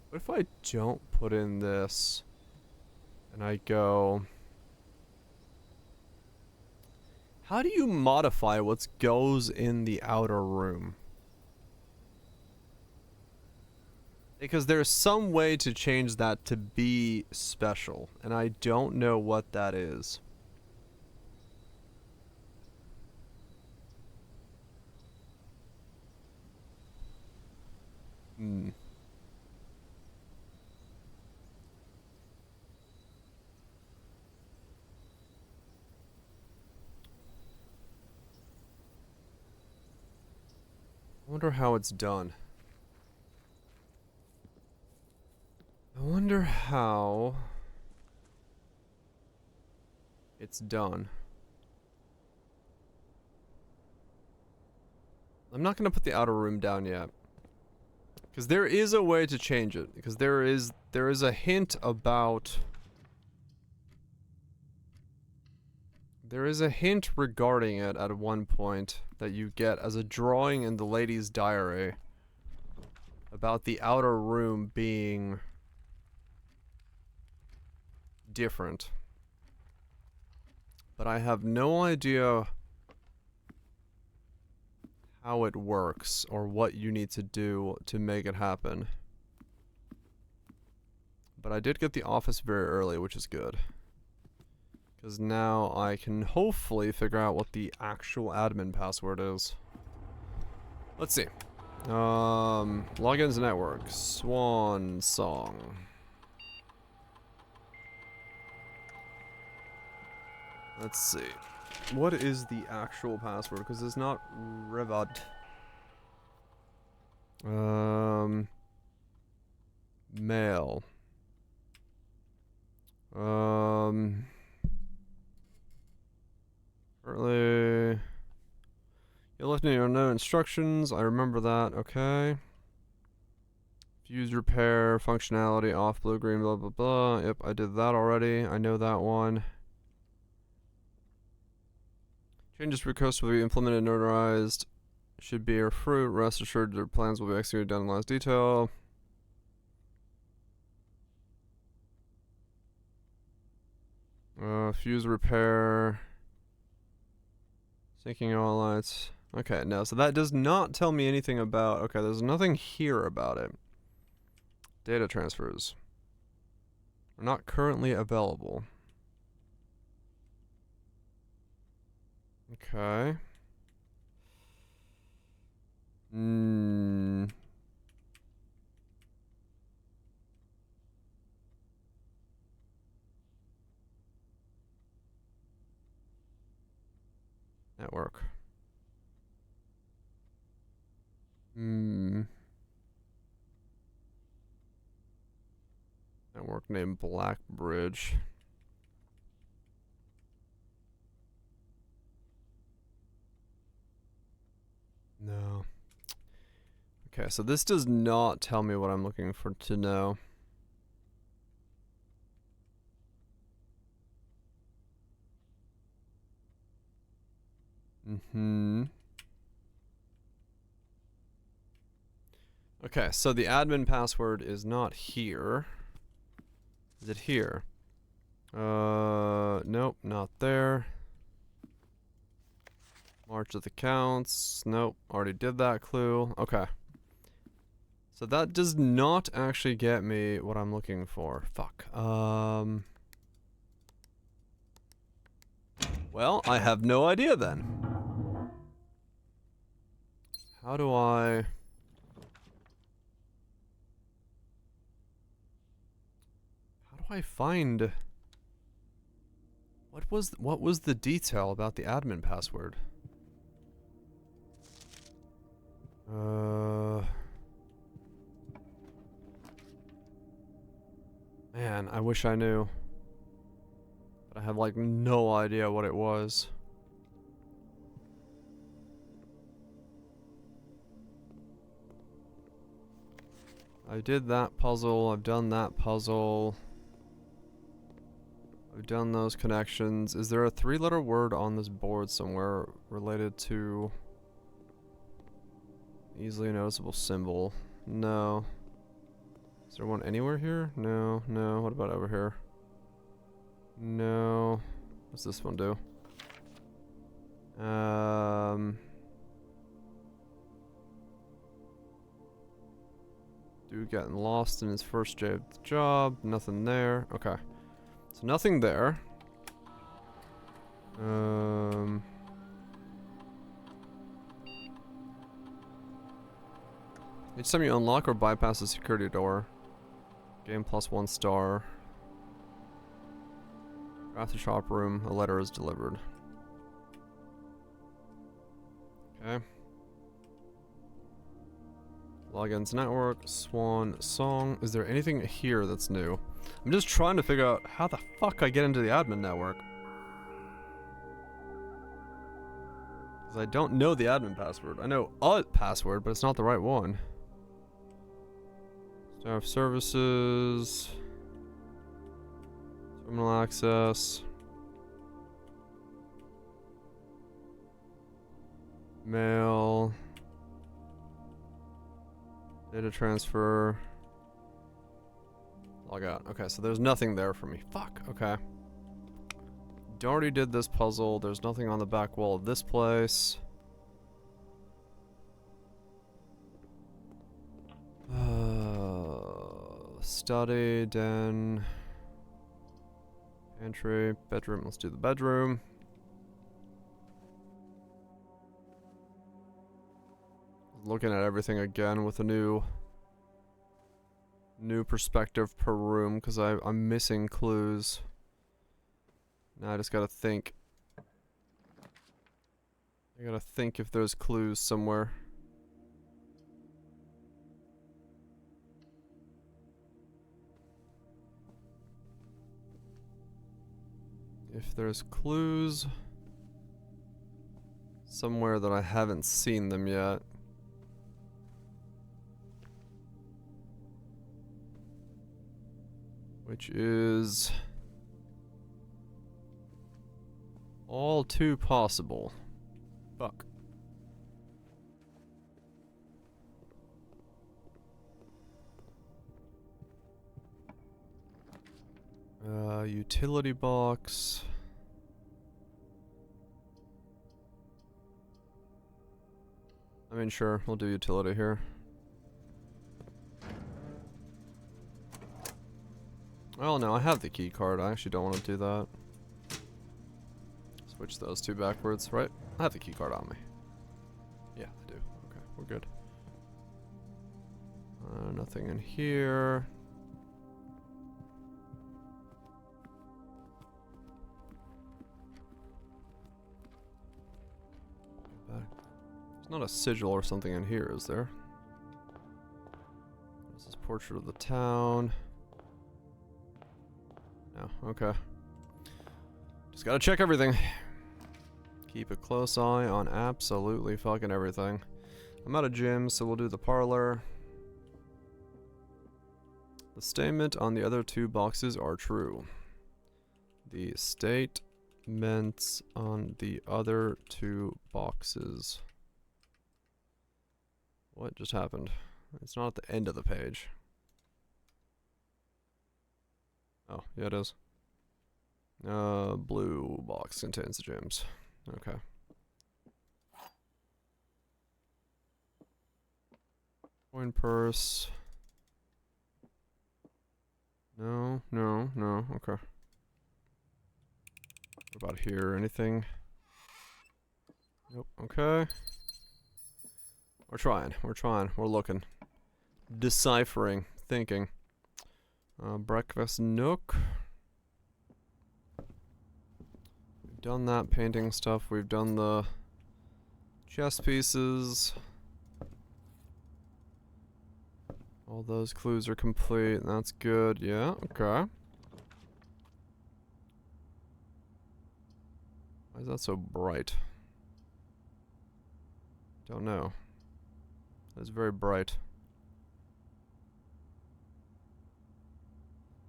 What if I don't put in this and I go... How do you modify what goes in the outer room? Because there's some way to change that to be special, and I don't know what that is. I wonder how it's done. I wonder how it's done. I'm not gonna put the outer room down yet, because there is a way to change it. Because there is a hint about. There is a hint regarding it at one point that you get as a drawing in the lady's diary about the outer room being different. But I have no idea how it works or what you need to do to make it happen. But I did get the office very early, which is good. Because now I can hopefully figure out what the actual admin password is. Let's see. Logins network. Swan song. Let's see. What is the actual password? Because it's not Revad. Mail. Early. You left me your no instructions. I remember that. Okay. Fuse repair, functionality, off, blue, green, blah, blah, blah. Yep, I did that already. I know that one. Changes request will be implemented and notarized. Should be a fruit. Rest assured their plans will be executed down in last detail. Fuse repair. Syncing all lights. Okay, no, so that does not tell me anything about... Okay, there's nothing here about it. Data transfers are not currently available. Okay. Network. Network named Blackbridge. No. Okay, so this does not tell me what I'm looking for to know. Okay, so the admin password is not here. Is it here? Nope, not there. March of the counts. Nope, already did that clue. Okay. So that does not actually get me what I'm looking for. Fuck. Well, I have no idea then. How do I find... What was the detail about the admin password? Man, I wish I knew. But I have like no idea what it was. I did that puzzle, I've done that puzzle. I've done those connections. Is there a 3-letter word on this board somewhere related to easily noticeable symbol? No. Is there one anywhere here? No, no. What about over here? No. What's this one do? Dude getting lost in his first day of the job. Nothing there. Okay. So nothing there. Each time you unlock or bypass a security door, game plus 1 star. Craft the shop room, a letter is delivered. Okay. Logins network, Swan Song. Is there anything here that's new? I'm just trying to figure out how the fuck I get into the admin network. Because I don't know the admin password. I know a password, but it's not the right one. Staff services. Terminal access. Mail. Data transfer. Log out. Okay, so there's nothing there for me. Fuck, okay. Already did this puzzle. There's nothing on the back wall of this place. Study, den. Pantry, bedroom. Let's do the bedroom. Looking at everything again with a new perspective per room because I'm missing clues. Now I just gotta think. I gotta think if there's clues somewhere. If there's clues somewhere that I haven't seen them yet. which is all too possible. Fuck. Utility box. I mean, sure, we'll do utility here. Oh no, I have the key card. I actually don't want to do that. Switch those two backwards, right? I have the key card on me. Yeah, I do. Okay, we're good. Nothing in here. There's not a sigil or something in here, is there? This is portrait of the town. No, okay. Just gotta check everything. Keep a close eye on absolutely fucking everything. I'm out of gym, so we'll do the parlor. The statement on the other two boxes are true. The statements on the other two boxes. What just happened? It's not at the end of the page. Oh, yeah it is. Blue box contains the gems. Okay. Coin purse. No, no, no, okay. What about here? Anything? Nope, okay. We're trying, we're looking. Deciphering, thinking. Breakfast nook. We've done that painting stuff, we've done the chess pieces. All those clues are complete, that's good, yeah, okay. Why is that so bright? Don't know. It's very bright.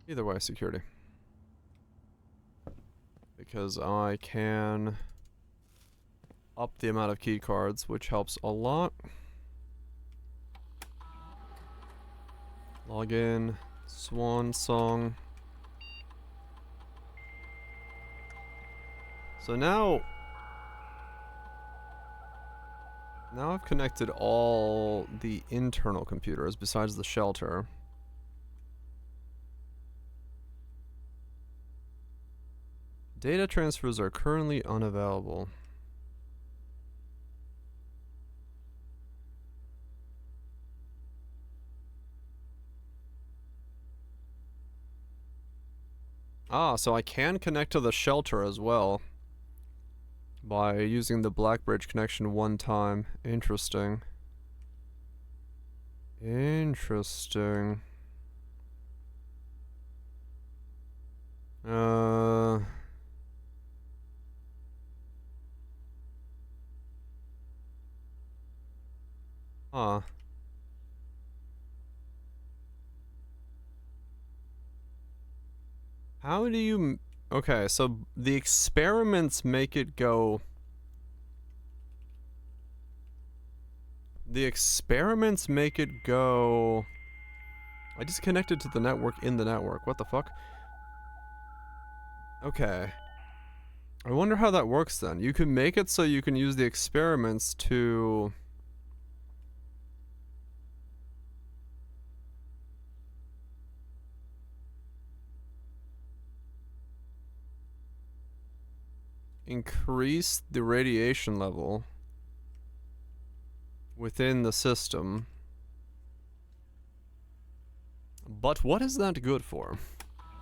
Either way, security. Because I can up the amount of key cards, which helps a lot. Log in, swan song. So now I've connected all the internal computers besides the shelter. Data transfers are currently unavailable. Ah, so I can connect to the shelter as well by using the Blackbridge connection one time. Interesting. Interesting. Huh. How do you... Okay, so the experiments make it go... The experiments make it go... I just connected to the network in the network. What the fuck? Okay. I wonder how that works then. You can make it so you can use the experiments to... increase the radiation level within the system. But what is that good for?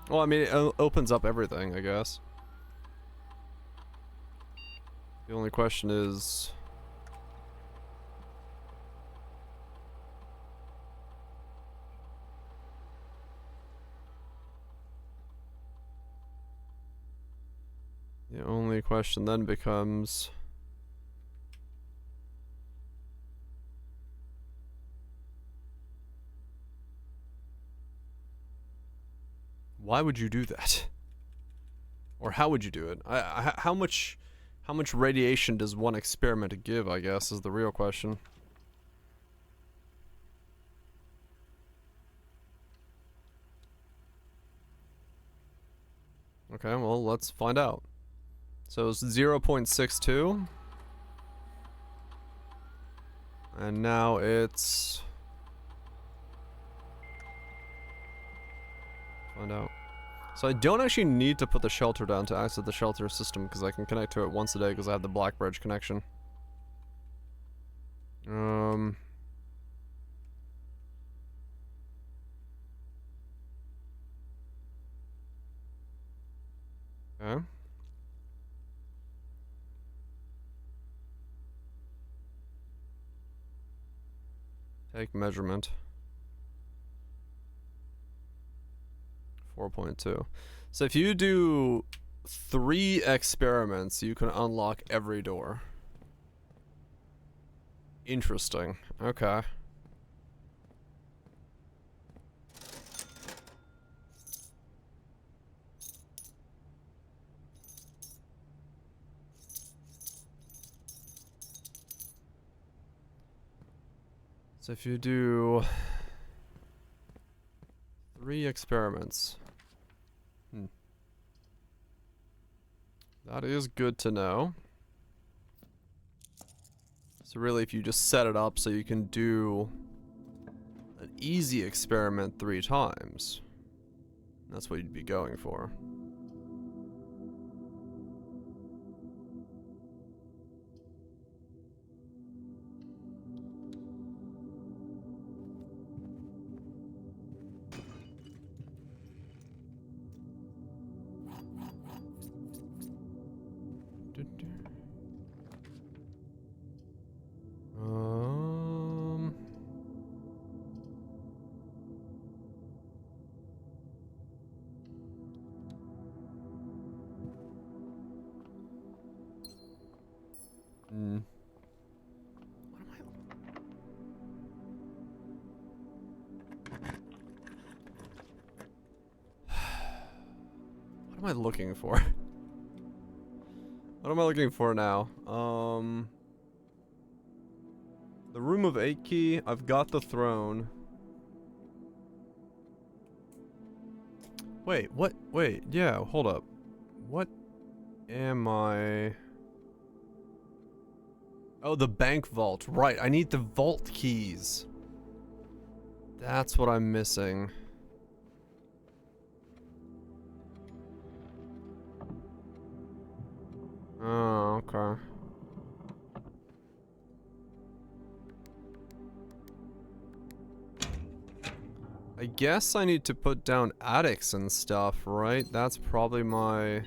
Well, I mean, it opens up everything, I guess. The only question is... The only question then becomes... Why would you do that? Or how would you do it? How much radiation does one experiment give, I guess, is the real question. Okay, well, let's find out. So it's 0.62. And now it's... Find out. So I don't actually need to put the shelter down to access the shelter system because I can connect to it once a day because I have the Black Bridge connection. Okay. Take measurement. 4.2. So if you do 3 experiments, you can unlock every door. Interesting. Okay. So if you do 3 experiments. That is good to know. So really, if you just set it up so you can do an easy experiment 3 times, that's what you'd be going for. What am I looking for? What am I looking for now? The Room of 8 key. I've got the throne. Wait, what? Wait, yeah, hold up. What am I? Oh, the bank vault. Right, I need the vault keys. That's what I'm missing. Oh, okay. I guess I need to put down attics and stuff, right? That's probably my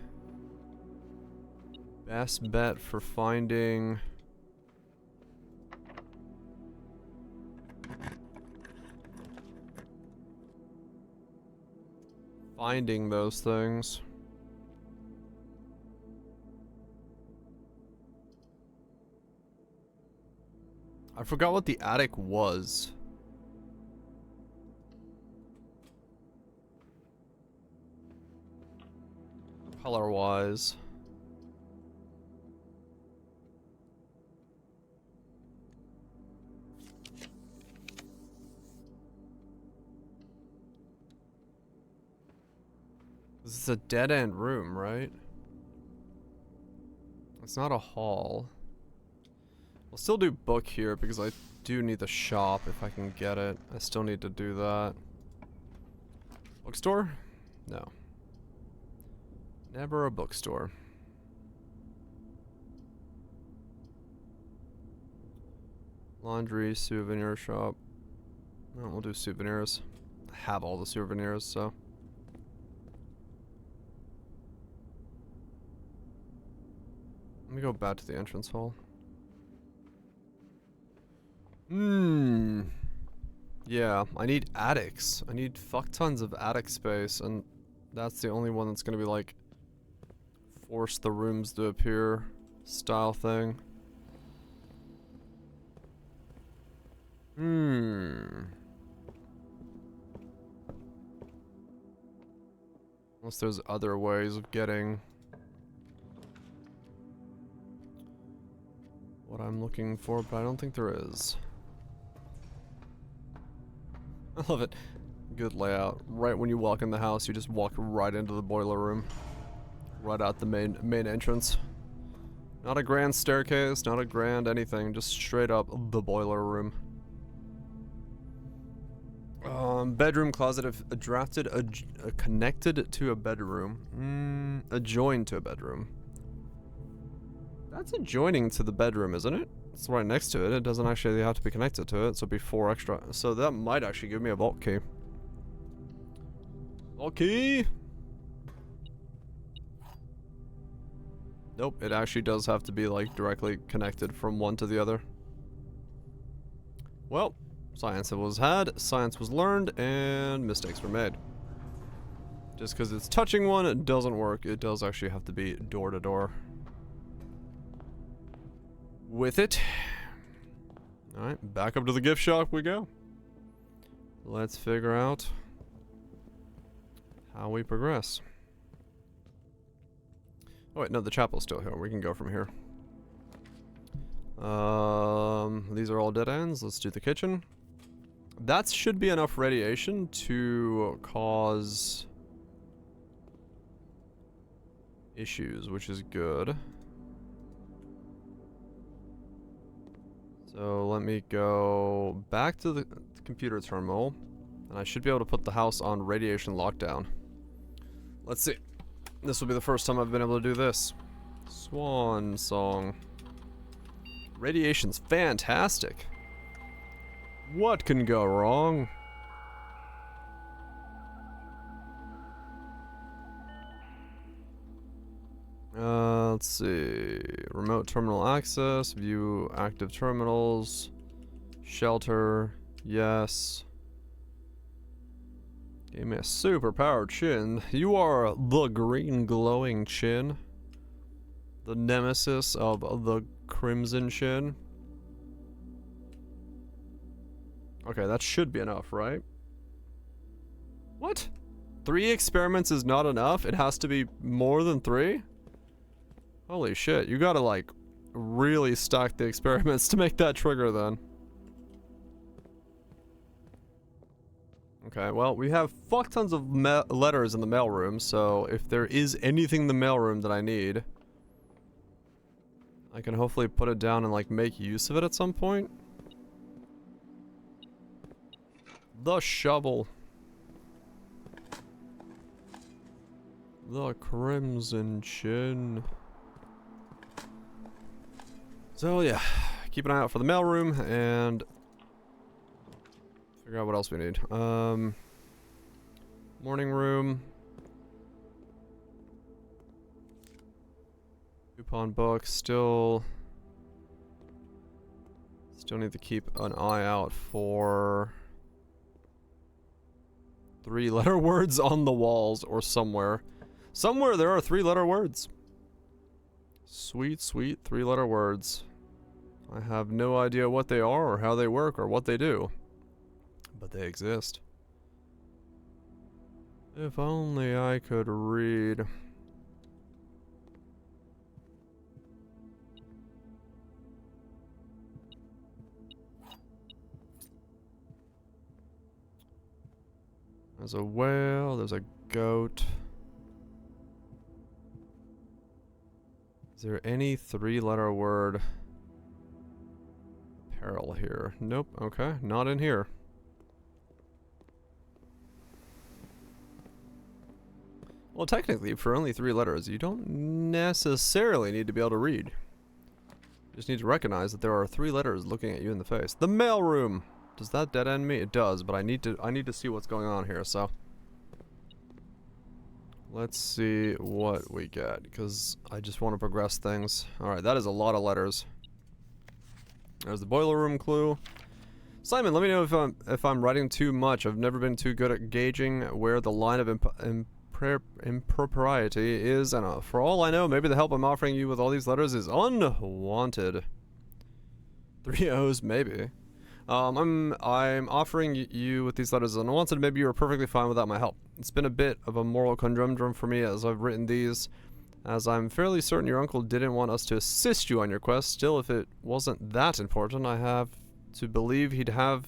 best bet for finding... those things. I forgot what the attic was. Color-wise. This is a dead-end room, right? It's not a hall. I'll still do book here because I do need the shop if I can get it. I still need to do that. Bookstore? No. Never a bookstore. Laundry, souvenir shop. No, we'll do souvenirs. I have all the souvenirs, so. Let me go back to the entrance hall. Yeah, I need attics. I need fuck tons of attic space, and that's the only one that's gonna be like force the rooms to appear style thing. Unless there's other ways of getting what I'm looking for, but I don't think there is. I love it. Good layout. Right when you walk in the house, you just walk right into the boiler room. Right out the main entrance. Not a grand staircase, not a grand anything, just straight up the boiler room. Bedroom closet if drafted connected to a bedroom. Adjoined to a bedroom. That's adjoining to the bedroom, isn't it? It's right next to it. It doesn't actually have to be connected to it, so it'd be 4 extra. So that might actually give me a vault key. Vault key! Nope, it actually does have to be like directly connected from one to the other. Well, science was had, science was learned, and mistakes were made. Just because it's touching one, it doesn't work. It does actually have to be door to door. With it. Alright, back up to the gift shop we go. Let's figure out how we progress. Oh wait, no, the chapel's still here. We can go from here. These are all dead ends. Let's do the kitchen. That should be enough radiation to cause issues, which is good. So let me go back to the computer terminal, and I should be able to put the house on radiation lockdown. Let's see. This will be the first time I've been able to do this. Swan song. Radiation's fantastic. What can go wrong? Let's see. Remote terminal access. View active terminals. Shelter. Yes. Gave me a super powered chin. You are the green glowing chin. The nemesis of the crimson chin. Okay, that should be enough, right? What? 3 experiments is not enough? It has to be more than 3? Holy shit, you gotta like really stack the experiments to make that trigger then. Okay, well, we have fuck tons of letters in the mailroom, so if there is anything in the mailroom that I need, I can hopefully put it down and like make use of it at some point. The shovel. The crimson chin. So yeah, keep an eye out for the mailroom and figure out what else we need. Morning room. Coupon book. Still need to keep an eye out for 3-letter words on the walls or somewhere. Somewhere there are 3-letter words. Sweet, sweet 3-letter words. I have no idea what they are or how they work or what they do. But they exist. If only I could read. There's a whale, there's a goat. Is there any 3-letter word peril here? Nope, okay, not in here. Well, technically, for only 3 letters, you don't necessarily need to be able to read. You just need to recognize that there are 3 letters looking at you in the face. The mailroom! Does that dead end me? It does, but I need to see what's going on here, so. Let's see what we get, because I just want to progress things. Alright, that is a lot of letters. There's the boiler room clue. Simon, let me know if I'm writing too much. I've never been too good at gauging where the line of impropriety is, and for all I know, maybe the help I'm offering you with all these letters is unwanted. 3 O's, maybe. I'm offering you with these letters as unwanted. Maybe you are perfectly fine without my help. It's been a bit of a moral conundrum for me as I've written these, as I'm fairly certain your uncle didn't want us to assist you on your quest. Still, if it wasn't that important, I have to believe he'd have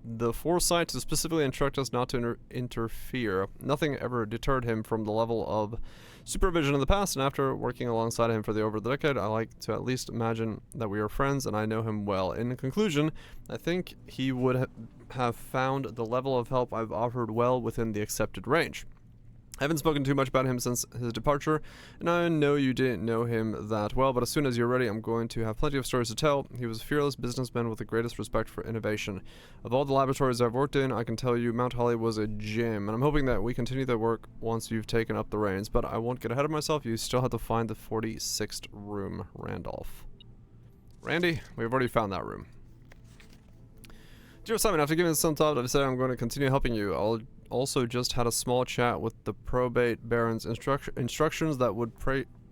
the foresight to specifically instruct us not to interfere. Nothing ever deterred him from the level of supervision in the past, and after working alongside him for over the decade, I like to at least imagine that we are friends and I know him well. In conclusion, I think he would have found the level of help I've offered well within the accepted range. I haven't spoken too much about him since his departure, and I know you didn't know him that well, but as soon as you're ready, I'm going to have plenty of stories to tell. He was a fearless businessman with the greatest respect for innovation. Of all the laboratories I've worked in, I can tell you Mount Holly was a gem, and I'm hoping that we continue that work once you've taken up the reins, but I won't get ahead of myself. You still have to find the 46th room, Randolph. Randy, we've already found that room. Dear Simon, after giving some thought, I've decided I'm going to continue helping you. I'll also just had a small chat with the probate baron's instructions that would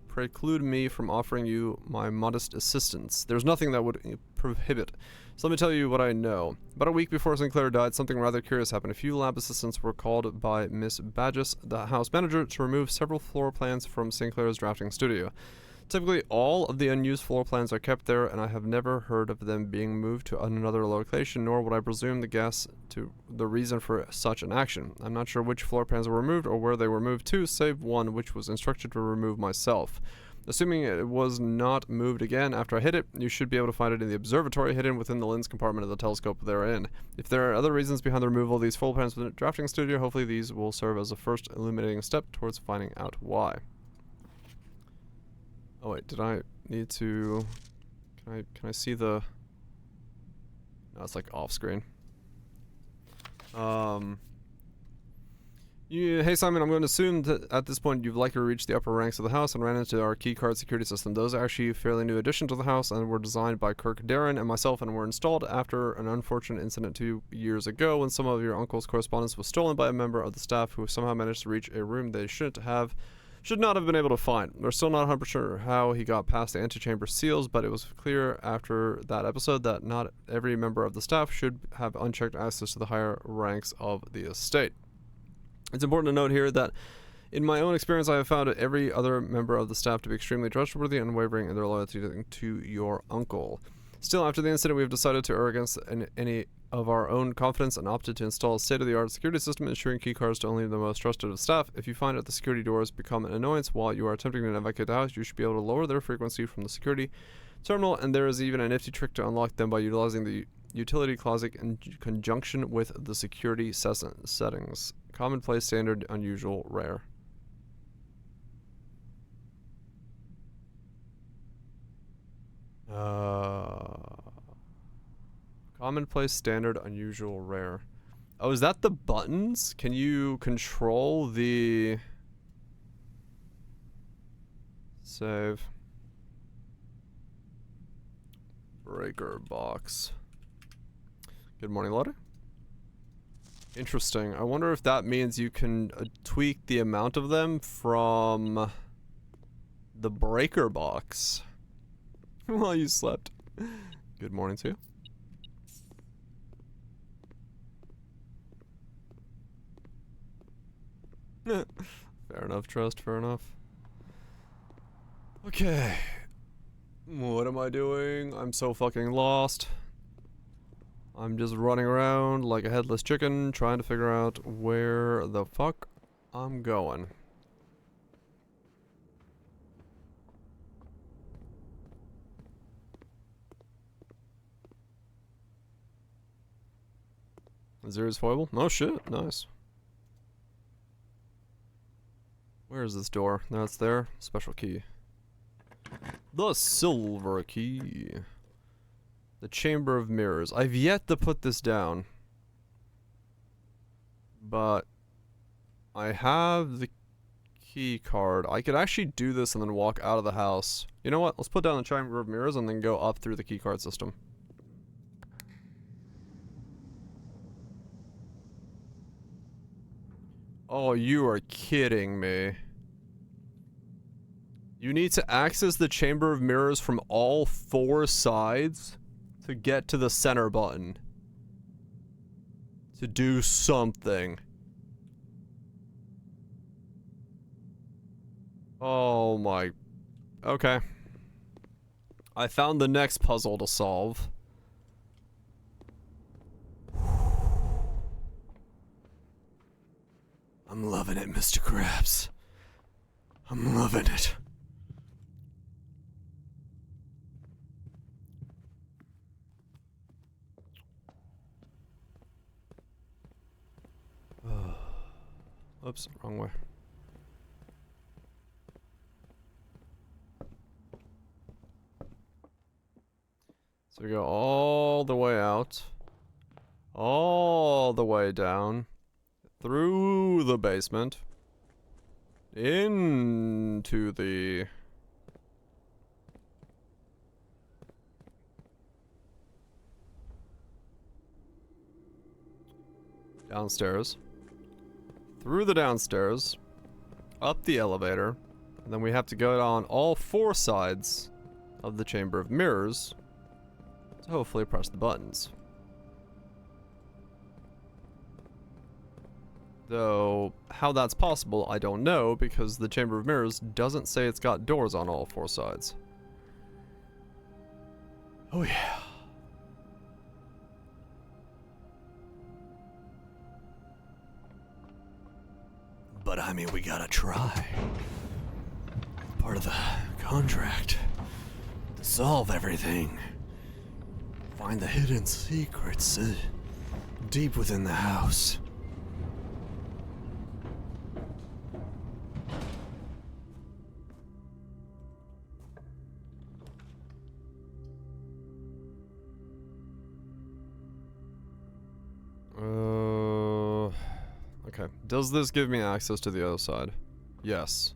preclude me from offering you my modest assistance. There's nothing that would prohibit. So let me tell you what I know. About a week before Sinclair died, something rather curious happened. A few lab assistants were called by Miss Badges, the house manager, to remove several floor plans from Sinclair's drafting studio. Typically, all of the unused floor plans are kept there, and I have never heard of them being moved to another location, nor would I presume to guess to the reason for such an action. I'm not sure which floor plans were removed or where they were moved to, save one which was instructed to remove myself. Assuming it was not moved again after I hit it, you should be able to find it in the observatory hidden within the lens compartment of the telescope therein. If there are other reasons behind the removal of these floor plans from the drafting studio, hopefully these will serve as a first illuminating step towards finding out why. Oh wait, did I need to... Can I see the... No, it's like off screen. Hey Simon, I'm going to assume that at this point you've likely reached the upper ranks of the house and ran into our keycard security system. Those are actually a fairly new addition to the house and were designed by Kirk Darren and myself and were installed after an unfortunate incident 2 years ago when some of your uncle's correspondence was stolen by a member of the staff who somehow managed to reach a room they should not have been able to find. We're still not 100% sure how he got past the antechamber seals, but it was clear after that episode that not every member of the staff should have unchecked access to the higher ranks of the estate. It's important to note here that in my own experience, I have found every other member of the staff to be extremely trustworthy and unwavering in their loyalty to your uncle. Still, after the incident, we have decided to err against any of our own confidence and opted to install a state-of-the-art security system, ensuring keycards to only the most trusted of staff. If you find that the security doors become an annoyance while you are attempting to evacuate the house, you should be able to lower their frequency from the security terminal, and there is even a nifty trick to unlock them by utilizing the utility closet in conjunction with the security settings. Commonplace, standard, unusual, rare. Commonplace, standard, unusual, rare. Oh, is that the buttons? Can you control the... Save. Breaker box. Good morning, Lotta. Interesting. I wonder if that means you can tweak the amount of them from the breaker box while you slept. Good morning to you. Fair enough, Trust. Fair enough. Okay. What am I doing? I'm so fucking lost. I'm just running around like a headless chicken trying to figure out where the fuck I'm going. Zero's foible? Oh shit, nice. Where is this door? No, it's there. Special key. The silver key. The Chamber of Mirrors. I've yet to put this down. But I have the key card. I could actually do this and then walk out of the house. You know what? Let's put down the Chamber of Mirrors and then go up through the key card system. Oh, you are kidding me. You need to access the Chamber of Mirrors from all 4 sides to get to the center button. To do something. Oh my... Okay. I found the next puzzle to solve. I'm loving it, Mr. Krabs. I'm loving it. Oops, wrong way. So we go all the way out, all the way down, through the basement, into the... downstairs, through the downstairs, up the elevator, and then we have to go down all 4 sides of the Chamber of Mirrors to hopefully press the buttons. Though, how that's possible, I don't know, because the Chamber of Mirrors doesn't say it's got doors on all 4 sides. Oh yeah. But I mean, we gotta try. Part of the contract. To solve everything. Find the hidden secrets deep within the house. Okay. Does this give me access to the other side? Yes.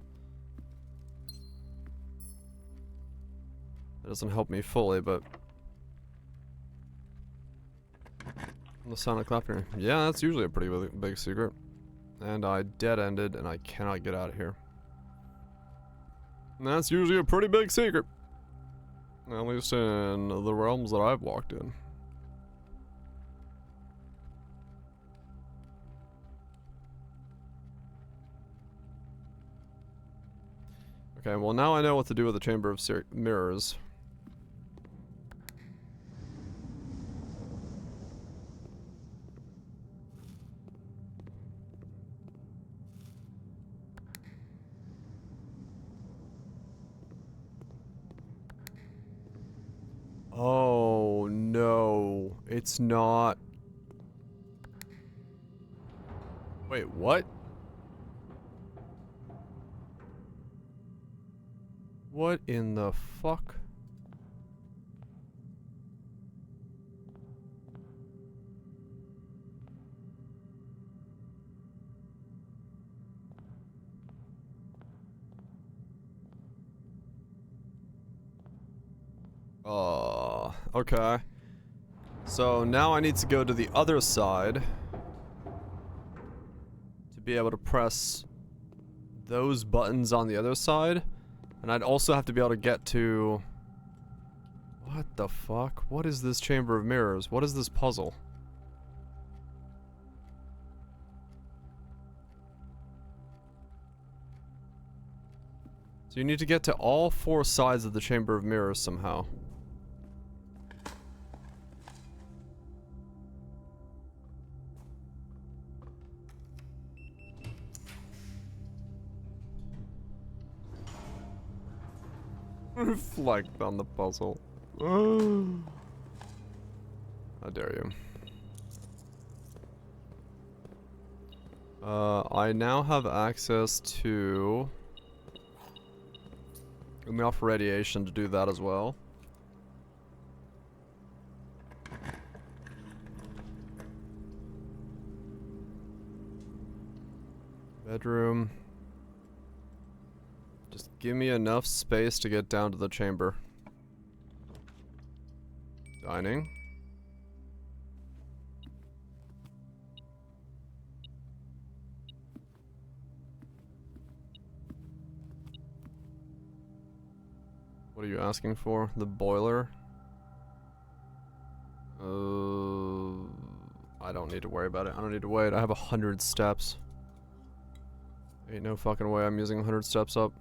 It doesn't help me fully, but... the sound of clapping. Yeah, that's usually a pretty big secret. And I dead-ended, and I cannot get out of here. And that's usually a pretty big secret. At least in the realms that I've walked in. Okay, well now I know what to do with the Chamber of Mirrors. Oh no, it's not. Wait, what? What in the fuck? Okay. So now I need to go to the other side to be able to press those buttons on the other side. And I'd also have to be able to get to... What the fuck? What is this Chamber of Mirrors? What is this puzzle? So you need to get to all 4 sides of the Chamber of Mirrors somehow. Reflect on the puzzle. How dare you. I now have access to... Let me offer radiation to do that as well. Bedroom. Just give me enough space to get down to the chamber. Dining. What are you asking for? The boiler? I don't need to worry about it. I don't need to wait. I have 100 steps. Ain't no fucking way I'm using 100 steps up.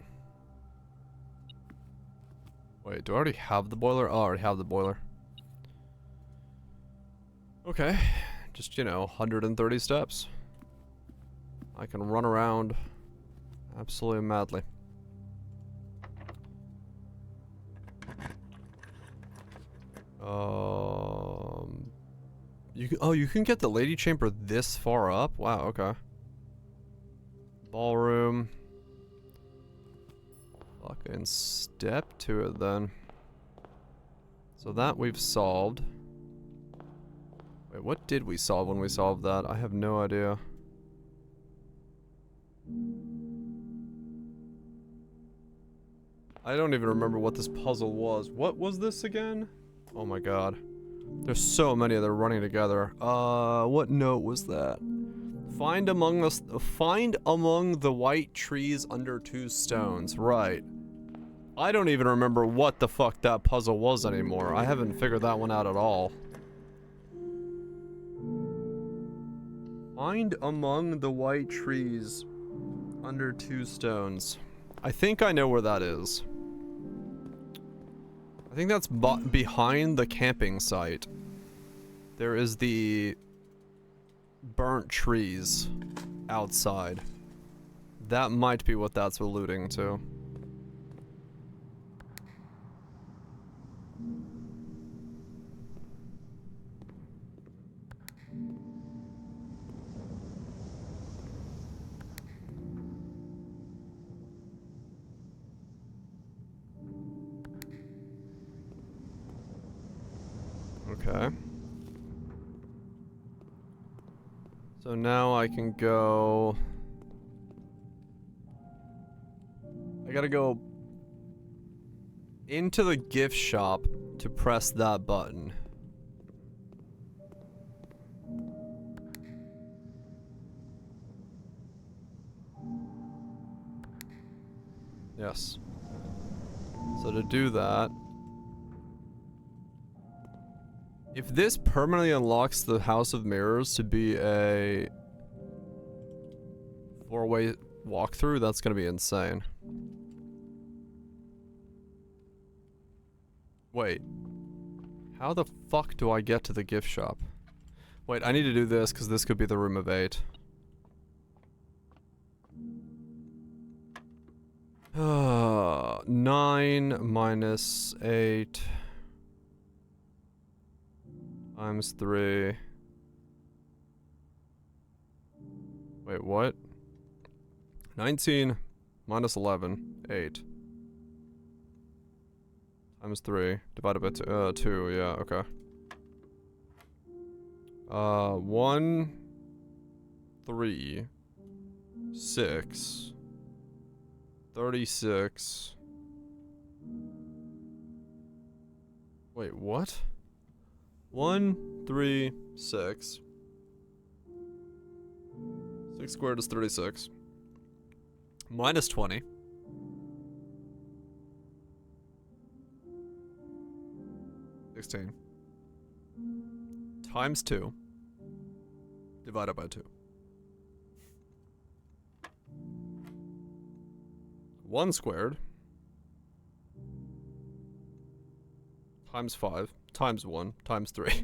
Wait, do I already have the boiler? Oh, I already have the boiler. Okay. Just, you know, 130 steps. I can run around absolutely madly. You can get the lady chamber this far up? Wow, okay. Ballroom. Fucking step to it then. So that we've solved. Wait, what did we solve when we solved that? I have no idea. I don't even remember what this puzzle was. What was this again? Oh my god. There's so many that are running together. What note was that? Find among the white trees under 2 stones. Right. I don't even remember what the fuck that puzzle was anymore. I haven't figured that one out at all. Find among the white trees under 2 stones. I think I know where that is. I think that's behind the camping site. There is the burnt trees outside. That might be what that's alluding to. Okay. So now I can go... I gotta go into the gift shop to press that button. Yes. So to do that... If this permanently unlocks the House of Mirrors to be a 4-way walkthrough, that's gonna be insane. Wait. How the fuck do I get to the gift shop? Wait, I need to do this because this could be the room of 8. 9 minus 8 times 3. Wait, what? 19 minus 11, 8. Times 3 divided by 2, yeah, okay. 1, 3, 6, 36. Wait, what? 1, 3, 6. 6 squared is 36. Minus 20. Times 2 divided by 2. 1 squared times 5 times 1 times 3.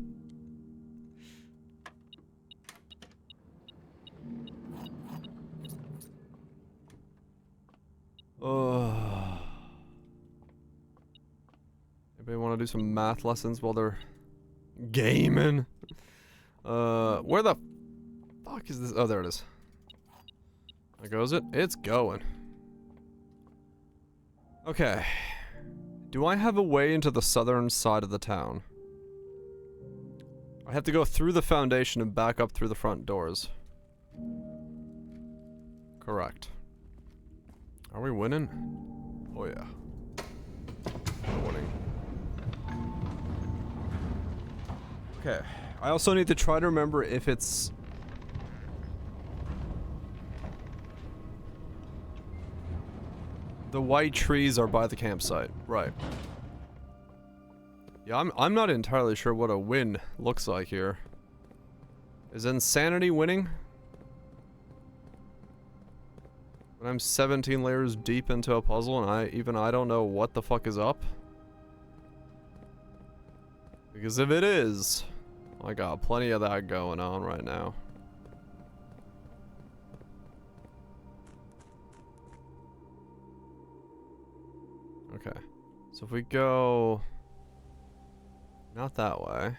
Anybody want to do some math lessons while they're gaming? Where the fuck is this? Oh, there it is. There goes it. It's going. Okay. Do I have a way into the southern side of the town? I have to go through the foundation and back up through the front doors. Correct. Are we winning? Oh yeah. We're winning. Okay. I also need to try to remember if it's... The white trees are by the campsite. Right. Yeah, I'm not entirely sure what a win looks like here. Is insanity winning? When I'm 17 layers deep into a puzzle and I don't know what the fuck is up? Because if it is, I got plenty of that going on right now. Okay. So if we go... not that way.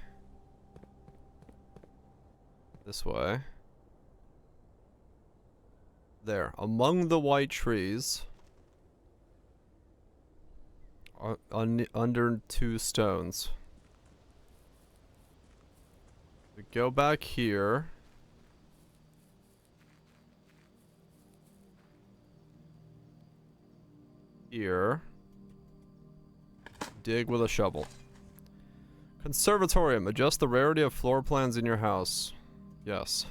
This way. There. Among the white trees. Under 2 stones. We go back here. Here. Dig with a shovel. Conservatorium. Adjust the rarity of floor plans in your house. Yes.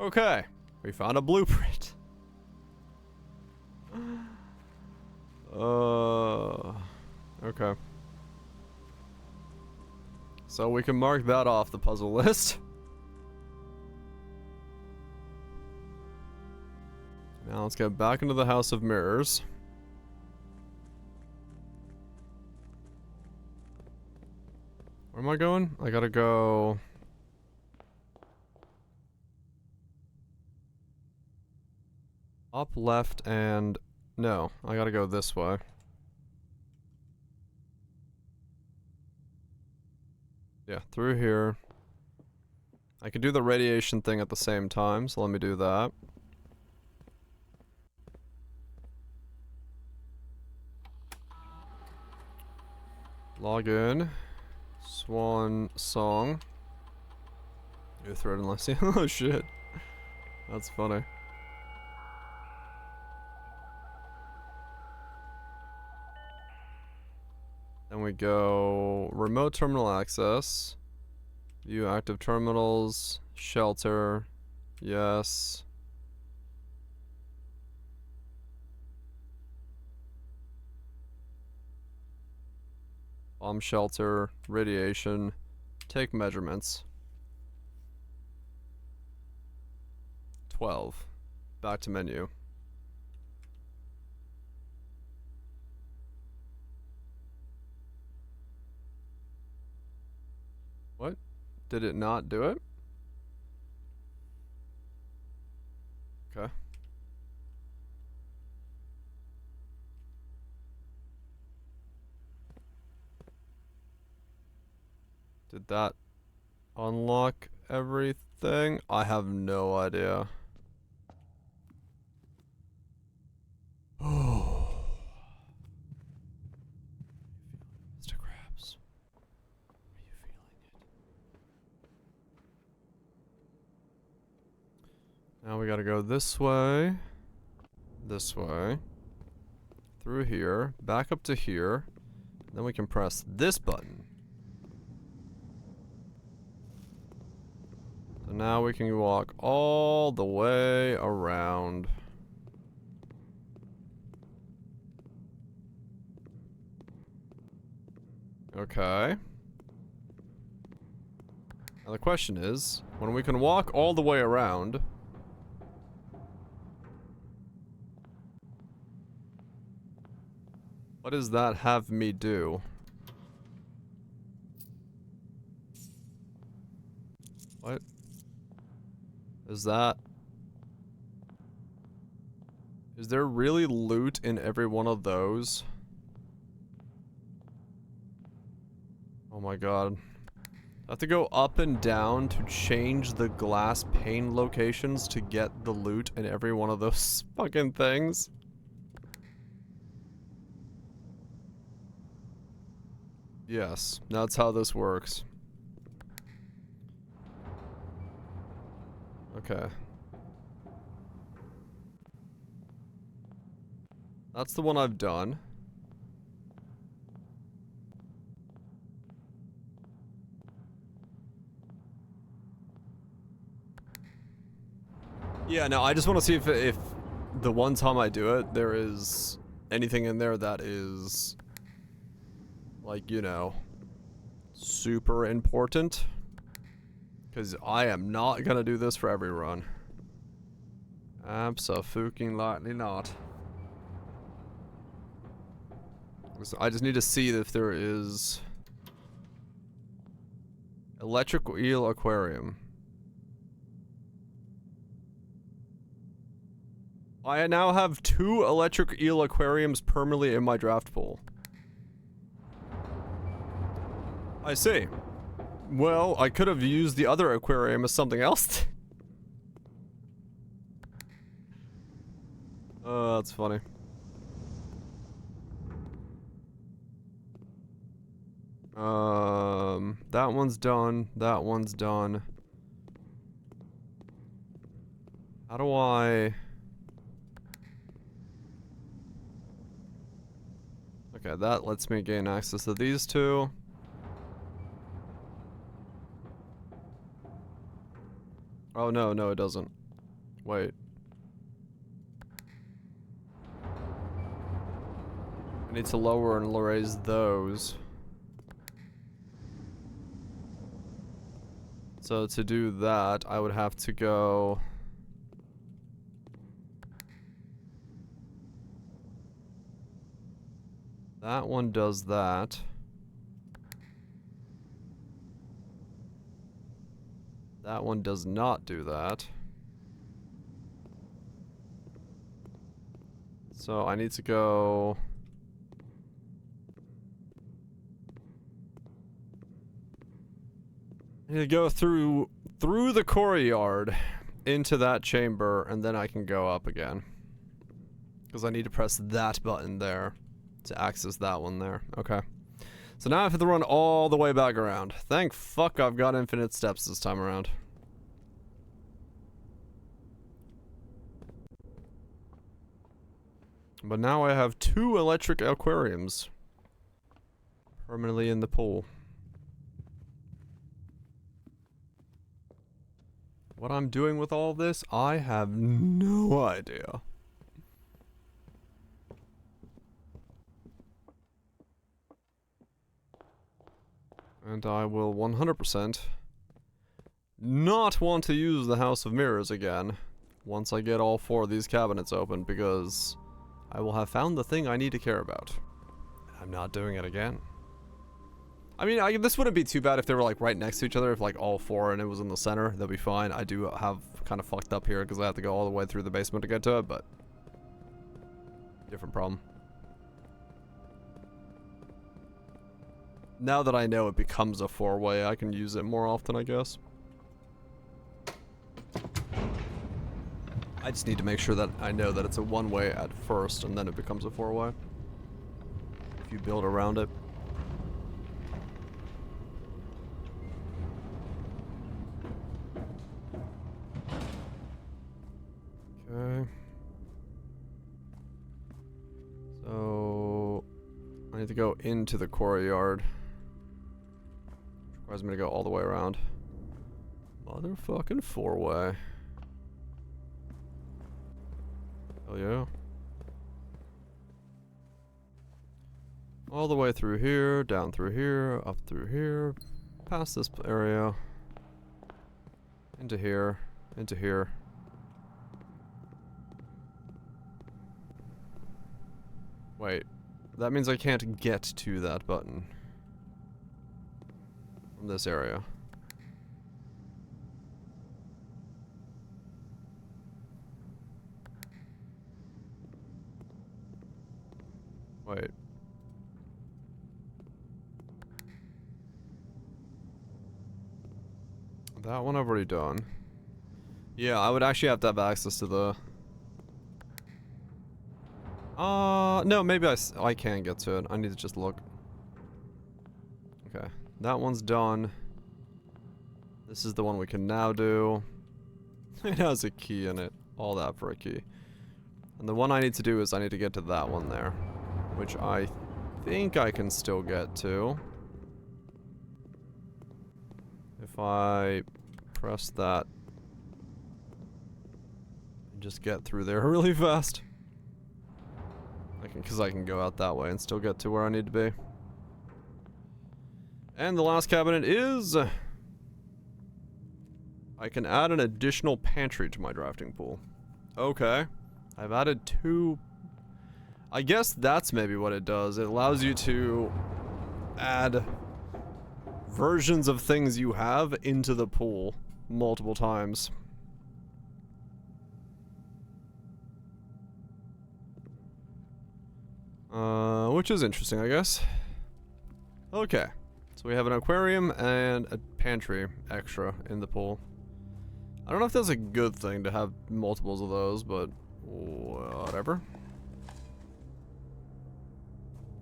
Okay. We found a blueprint. Okay. So we can mark that off the puzzle list. Now let's get back into the House of Mirrors. Where am I going? I gotta go... up, left, and... no, I gotta go this way. Yeah, through here. I could do the radiation thing at the same time, so let me do that. Log in. Swan song. New thread unless you... oh shit. That's funny. Then we go remote terminal access, view active terminals, shelter, yes. Bomb shelter, radiation, take measurements. 12. Back to menu. What? Did it not do it? Okay. Did that unlock everything? I have no idea. Oh. Mr. Krabs. Are you feeling it? Now we gotta go this way, through here, back up to here, then we can press this button. So now we can walk all the way around. Okay. Now the question is, when we can walk all the way around, what does that have me do? What? Is that... is there really loot in every one of those? Oh my god. I have to go up and down to change the glass pane locations to get the loot in every one of those fucking things. Yes, that's how this works. Okay. That's the one I've done. Yeah, no, I just want to see if the one time I do it, there is anything in there that is, like, you know, super important. Because I am not going to do this for every run. Abso-fucking-lightly not. So I just need to see if there is Electric eel aquarium. I now have 2 electric eel aquariums permanently in my draft pool. I see. Well, I could have used the other aquarium as something else. That's funny. That one's done. That one's done. How do I... Okay, that lets me gain access to these 2. Oh, no, it doesn't. Wait. I need to lower and raise those. So to do that, I would have to go... That one does that. That one does not do that. So I need to go... I need to go through the courtyard into that chamber, and then I can go up again. Because I need to press that button there to access that one there. Okay. So now I have to run all the way back around. Thank fuck I've got infinite steps this time around. But now I have 2 electric aquariums permanently in the pool. What I'm doing with all this, I have no idea. And I will 100% not want to use the House of Mirrors again once I get all 4 of these cabinets open, because I will have found the thing I need to care about. I'm not doing it again. I mean, this wouldn't be too bad if they were like right next to each other, if like all 4 and it was in the center, that'd be fine. I do have kind of fucked up here because I have to go all the way through the basement to get to it, but different problem. Now that I know it becomes a 4-way, I can use it more often, I guess. I just need to make sure that I know that it's a 1-way at first, and then it becomes a 4-way. If you build around it. Okay. So I need to go into the courtyard. Requires me to go all the way around. Motherfucking 4-way. Hell yeah. All the way through here, down through here, up through here, past this area, into here, into here. Wait, that means I can't get to that button from this area. Wait. That one I've already done. Yeah, I would actually have to have access to the... no, maybe I can get to it. I need to just look. Okay, that one's done. This is the one we can now do. It has a key in it. All that for a key. And the one I need to do is I need to get to that one there, which I think I can still get to. If I press that and just get through there really fast. Because I can go out that way and still get to where I need to be. And the last cabinet is... I can add an additional pantry to my drafting pool. Okay. I've added 2... I guess that's maybe what it does. It allows you to add versions of things you have into the pool multiple times. Which is interesting, I guess. Okay. So we have an aquarium and a pantry extra in the pool. I don't know if that's a good thing to have multiples of those, but whatever.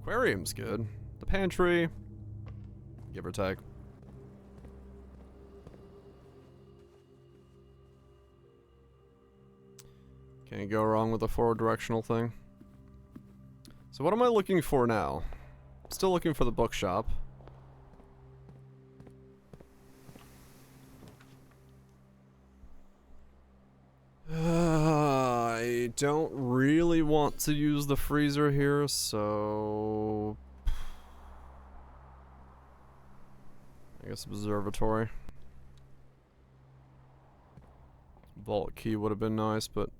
Aquarium's good. The pantry, give or take. Can't go wrong with a forward directional thing. So what am I looking for now? Still looking for the bookshop. I don't really want to use the freezer here, so I guess observatory. Vault key would have been nice, but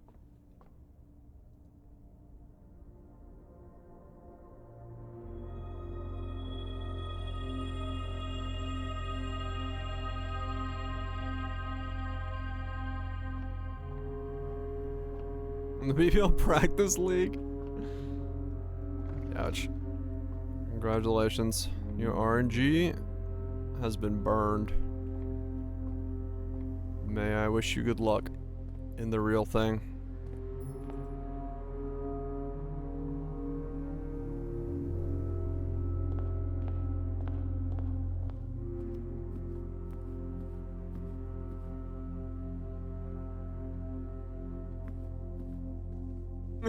the BPL Practice League. Ouch. Congratulations. Your RNG has been burned. May I wish you good luck in the real thing.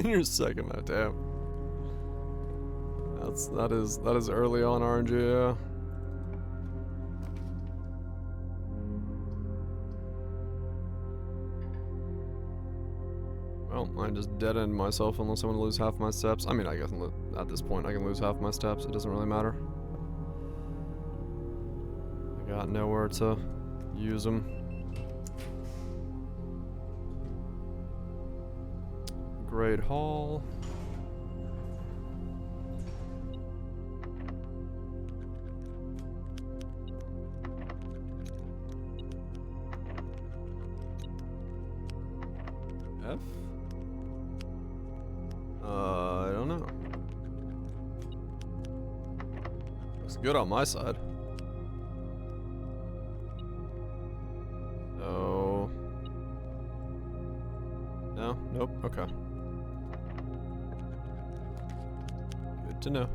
You're second, that damn. That is early on RNG, yeah. Well, I just dead end myself unless I want to lose half my steps. I mean, I guess at this point I can lose half my steps. It doesn't really matter. I got nowhere to use them. Great Hall. F? I don't know. Looks good on my side. So... No? Nope. Okay. Good to know.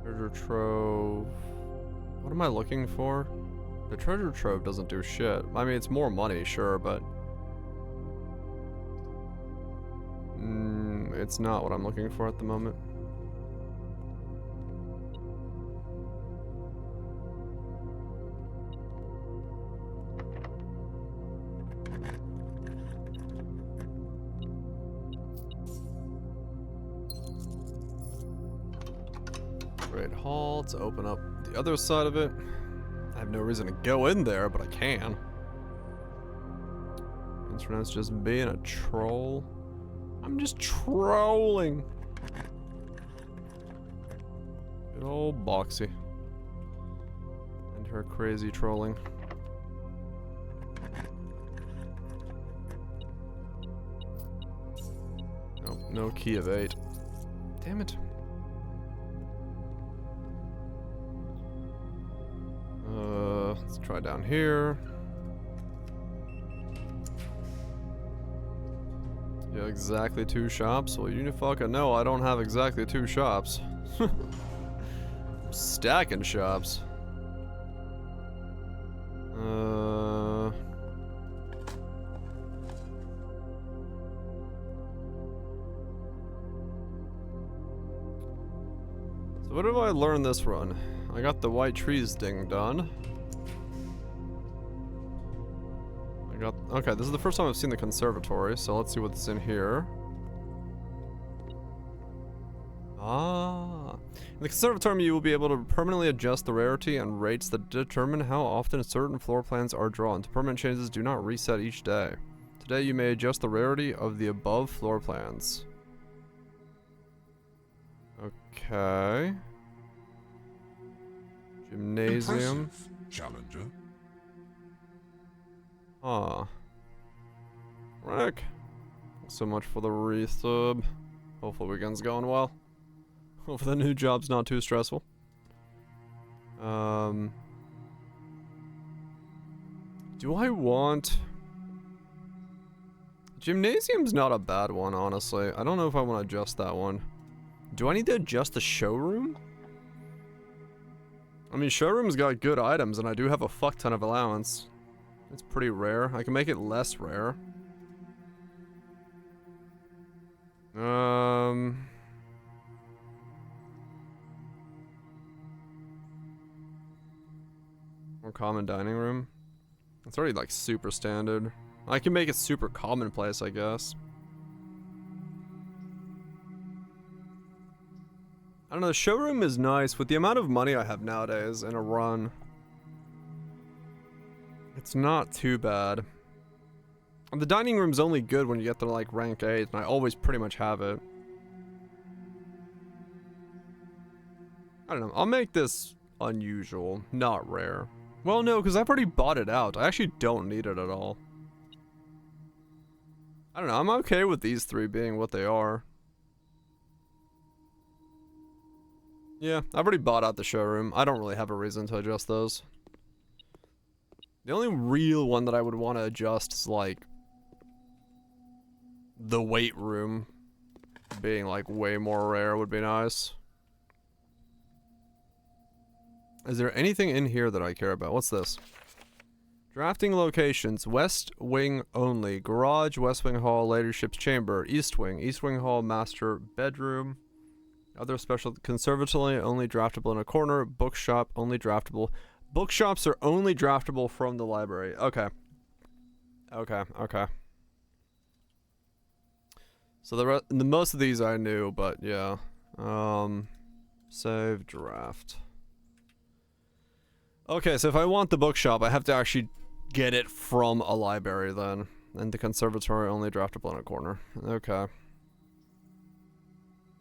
Treasure trove. What am I looking for? The treasure trove doesn't do shit. I mean, it's more money, sure, but... it's not what I'm looking for at the moment. Great Hall to open up the other side of it. I have no reason to go in there, but I can. Internet's just being a troll. I'm just trolling. Good old Boxy. And her crazy trolling. Nope, no key of 8. Damn it. Let's try down here. Yeah, exactly 2 shops. Well, Unifucker, no, I don't have exactly 2 shops. I'm stacking shops. So what have I learned this run? I got the white trees thing done. Okay, this is the first time I've seen the conservatory, so let's see what's in here. Ah. In the conservatory, you will be able to permanently adjust the rarity and rates that determine how often certain floor plans are drawn. The permanent changes do not reset each day. Today, you may adjust the rarity of the above floor plans. Okay. Gymnasium. Impressive, Challenger. Huh. Rick. So much for the resub. Hopefully weekend's going well. Hopefully the new job's not too stressful. Do I want... Gymnasium's not a bad one, honestly. I don't know if I want to adjust that one. Do I need to adjust the showroom? I mean, showroom's got good items, and I do have a fuck ton of allowance. It's pretty rare. I can make it less rare. More common dining room. It's already like super standard. I can make it super commonplace, I guess. I don't know, the showroom is nice. With the amount of money I have nowadays in a run, it's not too bad. And the dining room's only good when you get to like rank 8, and I always pretty much have it. I don't know, I'll make this unusual, not rare. Well, no, because I've already bought it out. I actually don't need it at all. I don't know, I'm okay with these three being what they are. Yeah, I've already bought out the showroom. I don't really have a reason to adjust those. The only real one that I would want to adjust is like the weight room being like way more rare would be nice. Is there anything in here that I care about? What's this? Drafting locations. West wing only. Garage, west wing hall, leadership's chamber. East wing hall, master bedroom. Other special. Conservatory only draftable in a corner. Bookshop only draftable. Bookshops are only draftable from the library. Okay. Okay. So the most of these I knew, but yeah. Save draft. Okay, so if I want the bookshop, I have to actually get it from a library then. And the conservatory only draftable in a corner. Okay.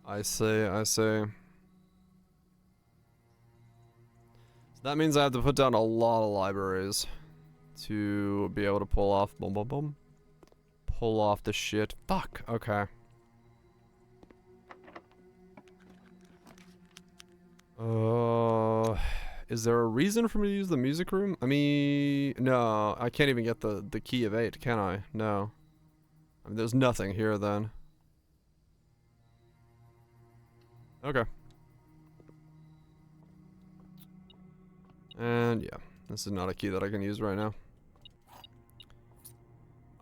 I see. So that means I have to put down a lot of libraries to be able to pull off pull off the shit. Fuck. Okay. Is there a reason for me to use the music room? I mean, no, I can't even get the key of 8, can I? No. I mean, there's nothing here then. Okay. And yeah, this is not a key that I can use right now.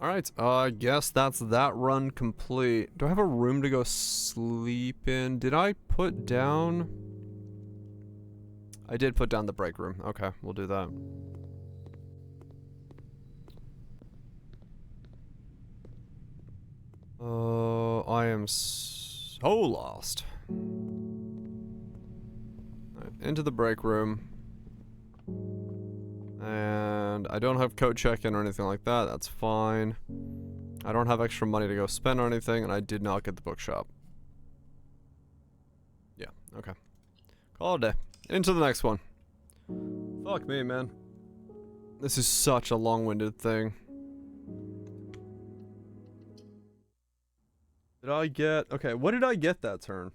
Alright, I guess that's that run complete. Do I have a room to go sleep in? Did I put down... I did put down the break room. Okay, we'll do that. I am so lost. Right, into the break room. And I don't have code check-in or anything like that. That's fine. I don't have extra money to go spend on anything, and I did not get the bookshop. Yeah, okay. Call it a day. Into the next one. Fuck me, man. This is such a long-winded thing. Did I get... Okay, what did I get that turn?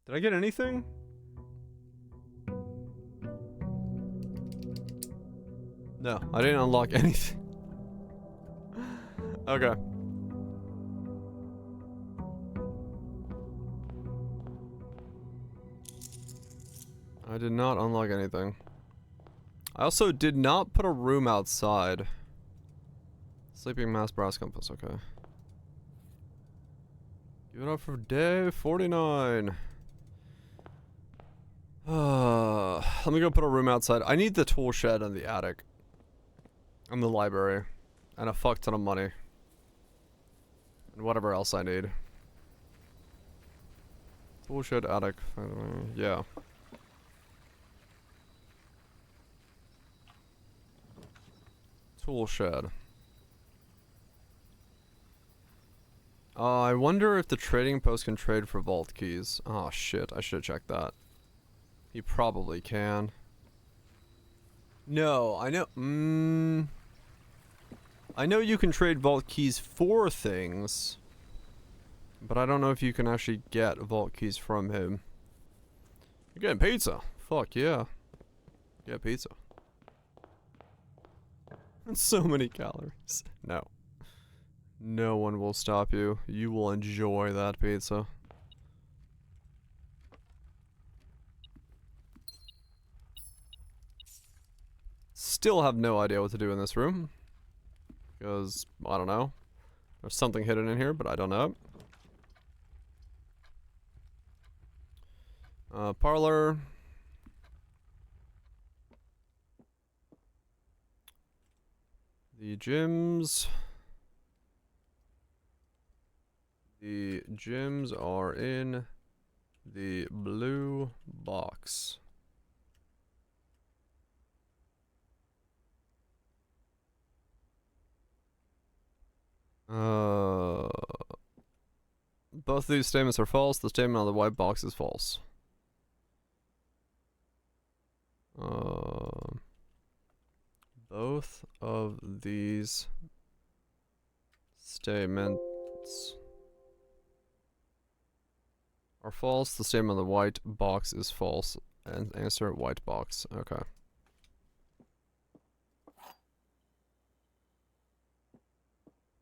Did I get anything? No, I didn't unlock anything. Okay. I did not unlock anything. I also did not put a room outside. Sleeping mass brass compass, okay. Give it up for day 49. Let me go put a room outside. I need the tool shed and the attic. And the library. And a fuck ton of money. And whatever else I need. Tool shed, attic. Yeah. Tool shed. I wonder if the trading post can trade for vault keys. Oh shit, I should have checked that. He probably can. No, I know. I know you can trade vault keys for things, but I don't know if you can actually get vault keys from him. You're getting pizza. Fuck yeah. Get pizza. That's so many calories. No. No one will stop you. You will enjoy that pizza. Still have no idea what to do in this room. Because, I don't know. There's something hidden in here, but I don't know. Parlor. The gyms. The gyms are in the blue box. Both of these statements are false. The statement on the white box is false. Both of these statements are false. The statement on the white box is false. And answer white box. Okay.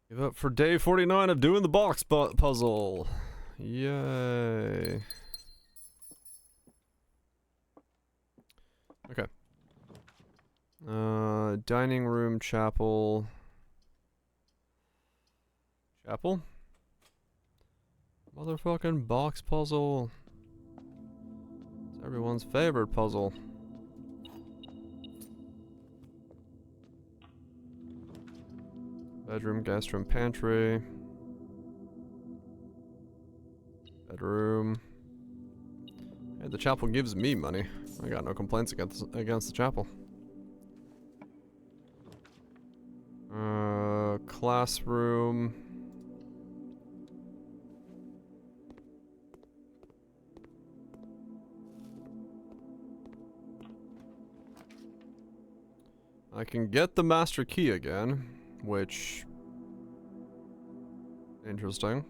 Give up for day 49 of doing the box puzzle. Yay. Okay. Dining room, chapel. Chapel? Motherfucking box puzzle. It's everyone's favorite puzzle. Bedroom, guest room, pantry. Bedroom. Hey, the chapel gives me money. I got no complaints against the chapel. Classroom. I can get the master key again, which... interesting.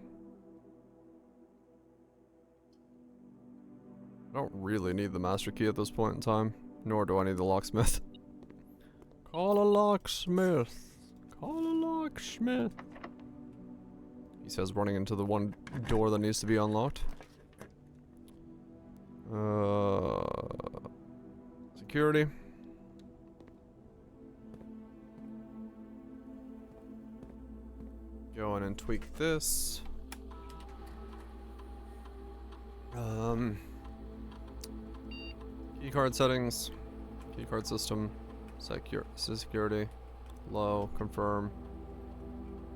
I don't really need the master key at this point in time, nor do I need the locksmith. Call a locksmith. Call a locksmith. He says running into the one door that needs to be unlocked. Security. Go in and tweak this. Keycard settings. Keycard system. Security. Low. Confirm.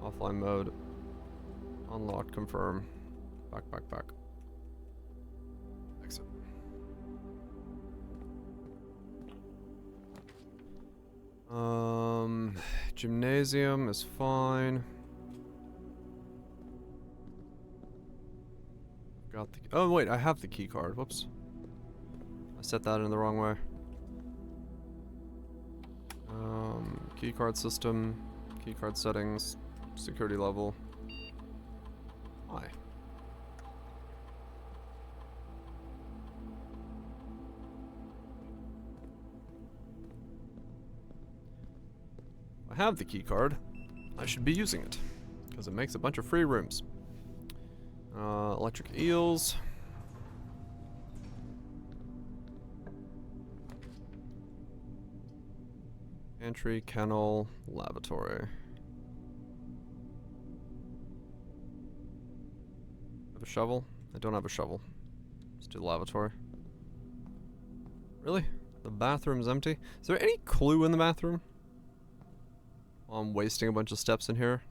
Offline mode. Unlocked. Confirm. Back. Exit. Gymnasium is fine. Got the... oh wait, I have the key card. Whoops. I set that in the wrong way. Key card system, key card settings, security level. Hi. I have the key card. I should be using it because it makes a bunch of free rooms. Electric eels. Pantry, kennel, lavatory. Have a shovel? I don't have a shovel. Let's do the lavatory. Really? The bathroom's empty? Is there any clue in the bathroom? I'm wasting a bunch of steps in here.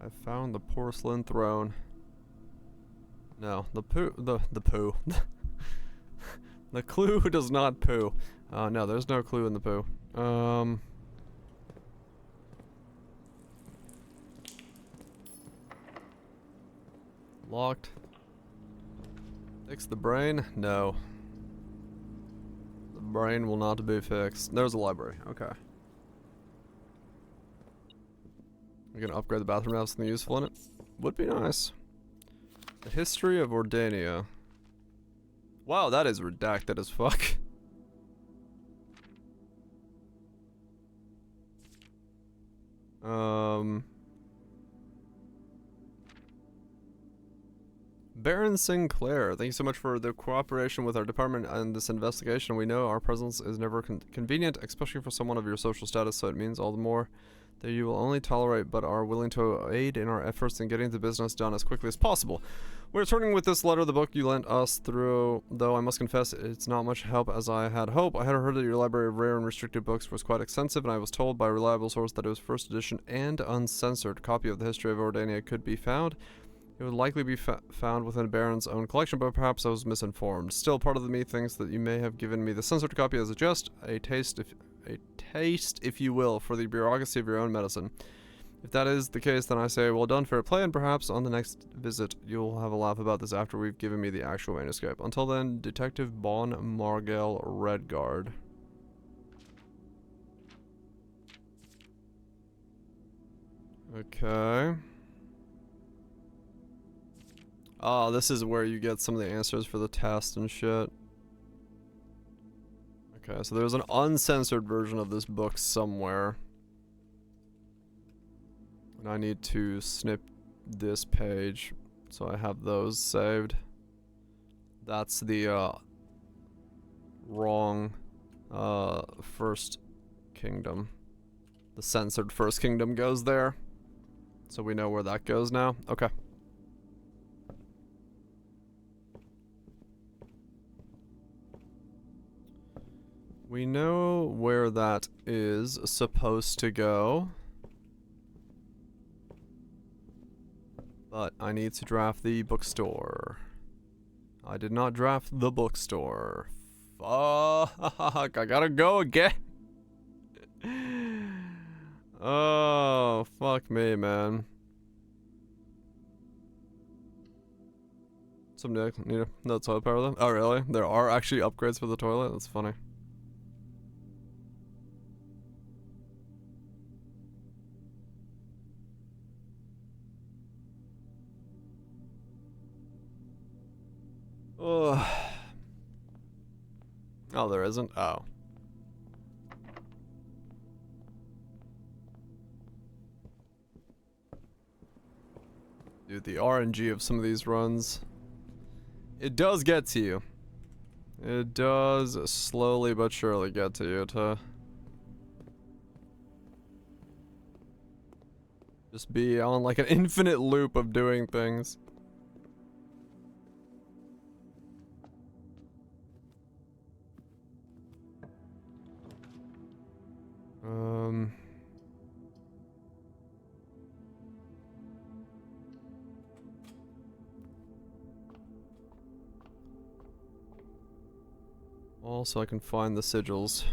I found the porcelain throne. No, the poo. The poo. The clue does not poo. No, there's no clue in the poo. Locked. Fix the brain? No. The brain will not be fixed. There's a library. Okay. We're gonna upgrade the bathroom to have something useful in it. Would be nice. The history of Ordania. Wow, that is redacted as fuck. Baron Sinclair, thank you so much for the cooperation with our department and this investigation. We know our presence is never convenient, especially for someone of your social status, so it means all the more that you will only tolerate but are willing to aid in our efforts in getting the business done as quickly as possible. We're returning with this letter, the book you lent us through, though I must confess it's not much help as I had hoped. I had heard that your library of rare and restricted books was quite extensive, and I was told by a reliable source that it was first edition and uncensored. A copy of the history of Ordania could be found. It would likely be found within Baron's own collection, but perhaps I was misinformed. Still, part of me thinks that you may have given me the censored copy as a jest, a taste, if you will, for the bureaucracy of your own medicine. If that is the case, then I say, well done, fair play, and perhaps on the next visit you'll have a laugh about this after we've given me the actual manuscript. Until then, Detective Bon Margel Redguard. Okay. Oh, this is where you get some of the answers for the test and shit. Okay, so there's an uncensored version of this book somewhere. And I need to snip this page so I have those saved. That's the wrong First Kingdom. The censored First Kingdom goes there. So we know where that goes now. Okay. We know where that is supposed to go. But I need to draft the bookstore. I did not draft the bookstore. Fuck, I gotta go again. Oh, fuck me, man. Someday I need no toilet paper though. Oh, really? There are actually upgrades for the toilet? That's funny. Oh, there isn't? Oh. Dude, the RNG of some of these runs. It does get to you. It does slowly but surely get to you to just be on like an infinite loop of doing things. Also, I can find the sigils.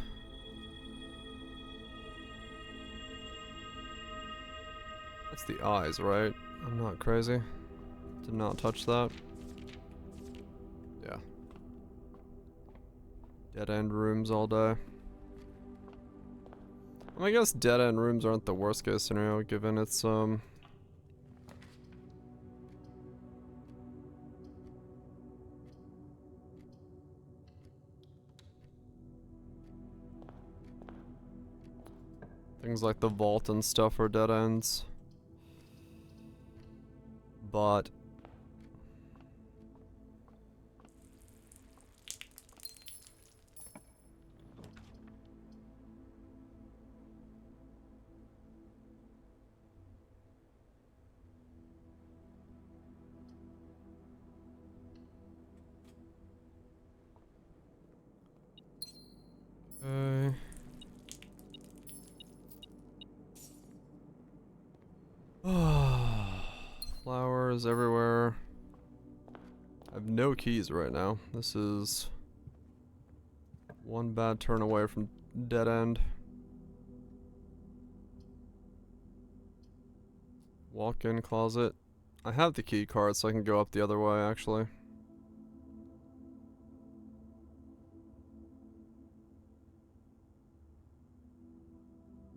That's the eyes, right? I'm not crazy. Did not touch that. Yeah. Dead end rooms all day. Well, I guess dead end rooms aren't the worst case scenario given it's things like the vault and stuff are dead ends. But flowers everywhere. I have no keys right now. This is one bad turn away from dead end. Walk-in closet. I have the key card, so I can go up the other way, actually.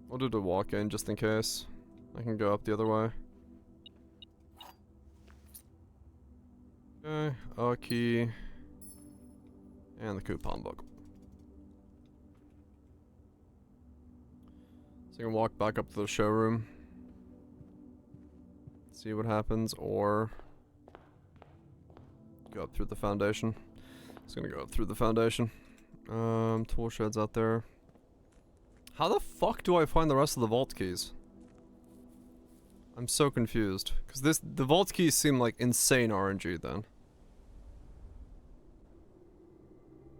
We'll do the walk-in just in case. I can go up the other way. Okay, a key. And the coupon book. So you can walk back up to the showroom. See what happens, or go up through the foundation. Just gonna go up through the foundation. Tool shed's out there. How the fuck do I find the rest of the vault keys? I'm so confused. Because the vault keys seem like insane RNG then.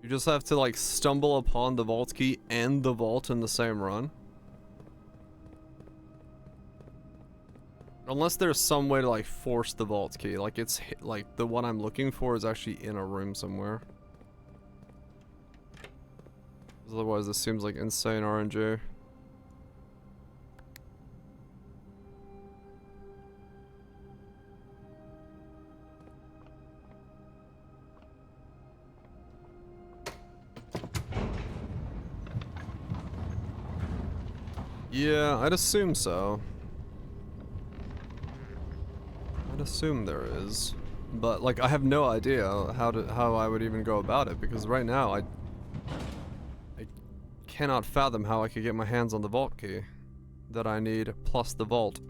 You just have to like stumble upon the vault key and the vault in the same run. Unless there's some way to like force the vault key. Like it's like the one I'm looking for is actually in a room somewhere. Otherwise this seems like insane RNG. Yeah, I'd assume so. I'd assume there is. But like I have no idea how I would even go about it, because right now I cannot fathom how I could get my hands on the vault key that I need, plus the vault.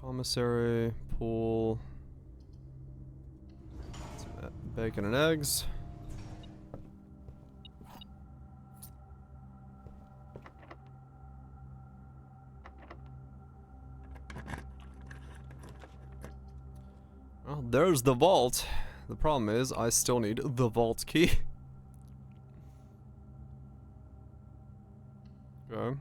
Commissary, pool, some bacon and eggs. Well, there's the vault. The problem is, I still need the vault key. Okay.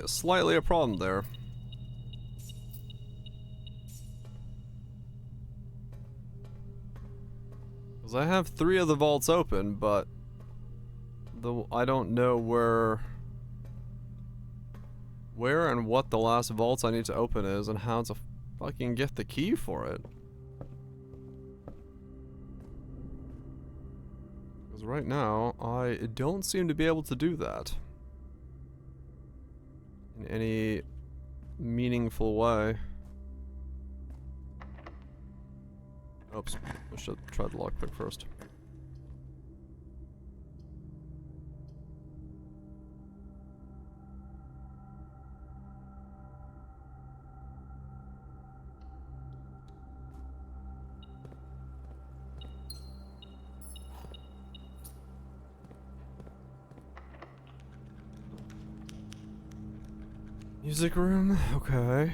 Slightly a problem there. Because I have 3 of the vaults open, but I don't know where and what the last vaults I need to open is, and how to fucking get the key for it. Because right now, I don't seem to be able to do that in any meaningful way. Oops, I should try the lockpick first. Music room, okay.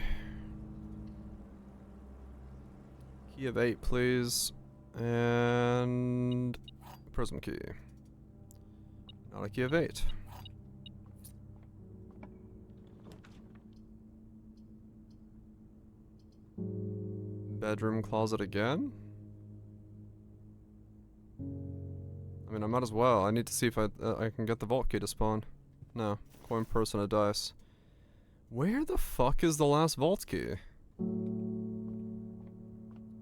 Key of 8, please. And prism key. Not a key of 8. Bedroom closet again? I mean, I might as well. I need to see if I can get the vault key to spawn. No. Coin, purse, and a dice. Where the fuck is the last vault key?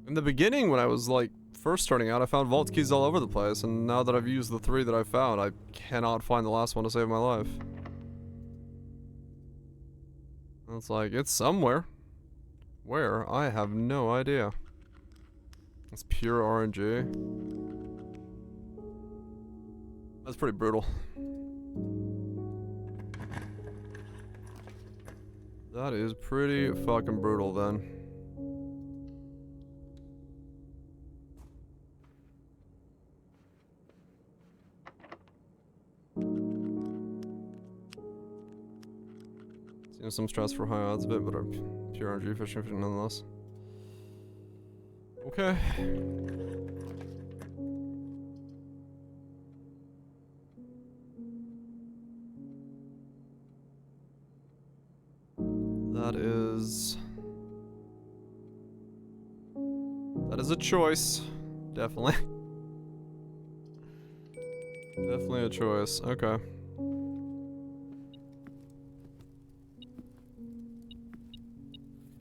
In the beginning, when I was like first starting out, I found vault keys all over the place, and now that I've used the 3 that I found, I cannot find the last one to save my life. It's like, it's somewhere. Where? I have no idea. It's pure RNG. That's pretty brutal. That is pretty fucking brutal then. Seems some stress for high odds bit, but are pure RNG fishing nonetheless. Okay. That is a choice. Definitely. Definitely a choice. Okay.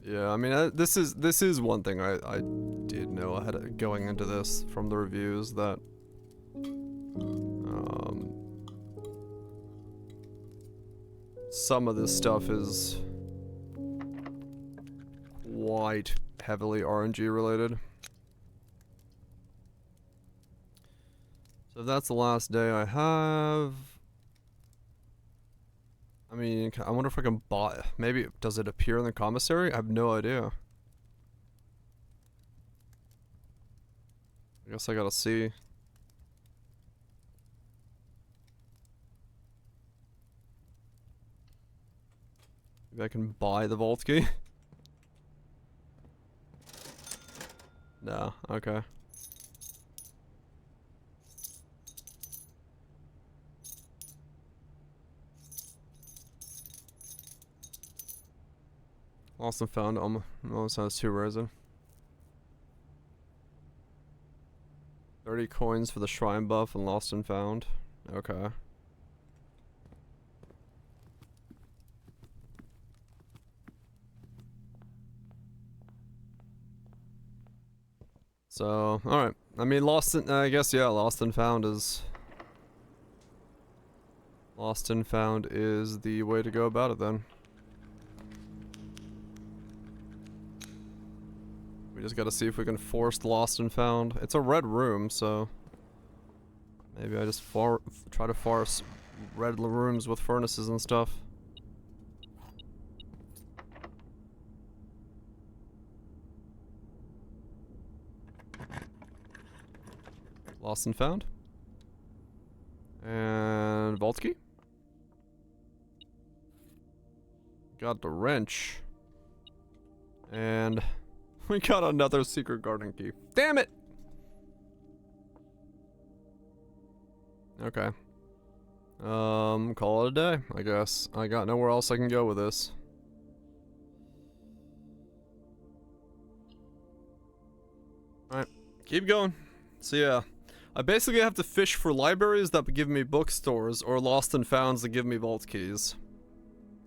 Yeah, I mean, this is one thing I did know ahead of going into this from the reviews that some of this stuff is quite heavily RNG related. So if that's the last day I have, I mean, I wonder if I can buy, maybe, does it appear in the commissary? I have no idea. I guess I gotta see. Maybe I can buy the vault key? No, okay. Lost and found almost has 2 resin. 30 coins for the shrine buff and lost and found. Okay. So, alright. I mean, lost and, I guess, yeah, lost and found is... Lost and found is the way to go about it then. We just gotta see if we can force lost and found. It's a red room, so... Maybe I just try to force red rooms with furnaces and stuff. Lost and found. And vault key. Got the wrench. And we got another secret garden key. Damn it! Okay. Call it a day, I guess. I got nowhere else I can go with this. Alright, keep going. So yeah, I basically have to fish for libraries that give me bookstores or lost and founds that give me vault keys.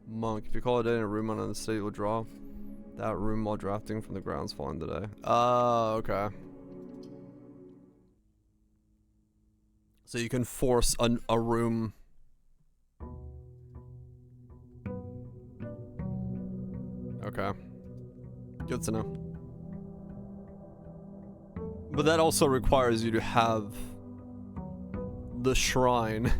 Monk, if you call it a day in a room on the state, will draw that room while drafting from the grounds falling today. Okay. So you can force a room. Okay. Good to know. But that also requires you to have the shrine.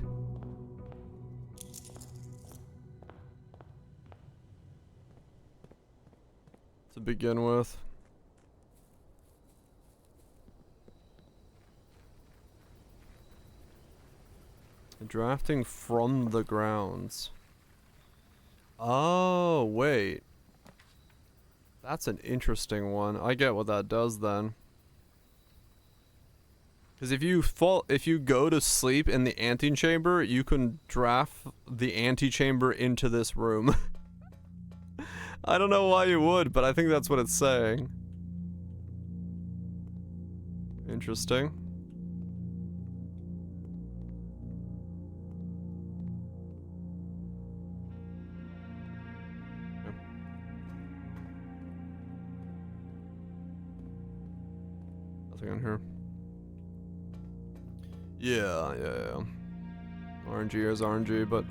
To begin with. Drafting from the grounds. Oh, wait. That's an interesting one. I get what that does then. Because if you go to sleep in the antechamber, you can draft the antechamber into this room. I don't know why you would, but I think that's what it's saying. Interesting. Nothing on here. Yeah. RNG is RNG, but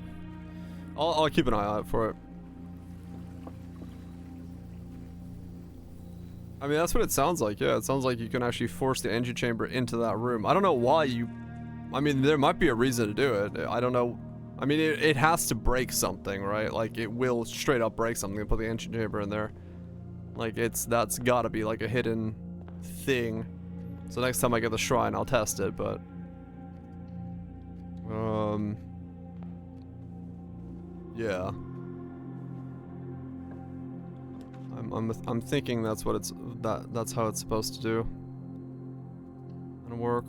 I'll keep an eye out for it. I mean, that's what it sounds like. Yeah, it sounds like you can actually force the engine chamber into that room. I don't know why you... I mean, there might be a reason to do it. I don't know. I mean, it has to break something, right? Like, it will straight up break something and put the engine chamber in there. Like, that's gotta be, like, a hidden thing. So next time I get the shrine, I'll test it, but... Yeah. I'm thinking that's what that's how it's supposed to do. Gonna work.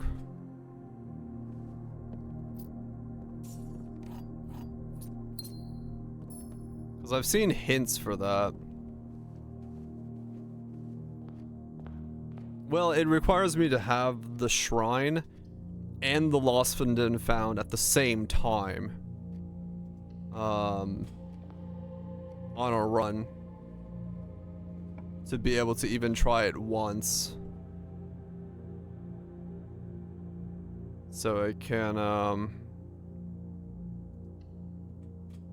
Because I've seen hints for that. Well, it requires me to have the shrine and the lost and found at the same time. On a run. To be able to even try it once. So it can,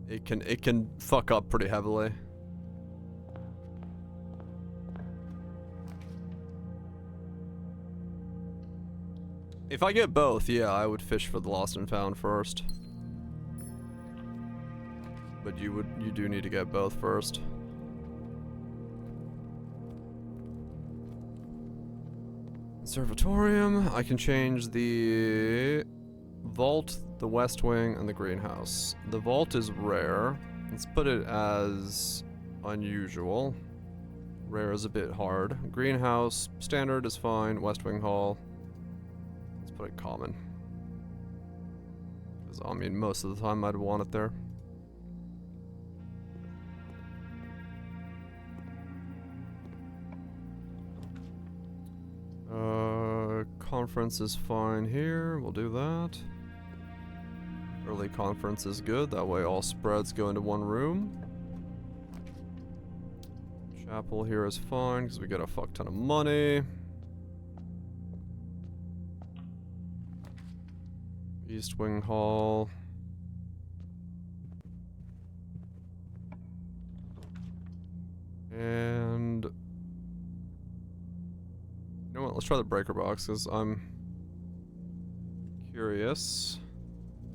it can fuck up pretty heavily. If I get both, yeah, I would fish for the lost and found first. But you do need to get both first. Conservatorium, I can change the vault, the west wing, and the greenhouse. The vault is rare. Let's put it as unusual. Rare is a bit hard. Greenhouse, standard is fine. West wing hall. Let's put it common. Because, I mean, most of the time I'd want it there. Conference is fine here. We'll do that. Early conference is good. That way all spreads go into one room. Chapel here is fine because we get a fuck ton of money. East Wing Hall. And you know what, let's try the breaker box, because I'm curious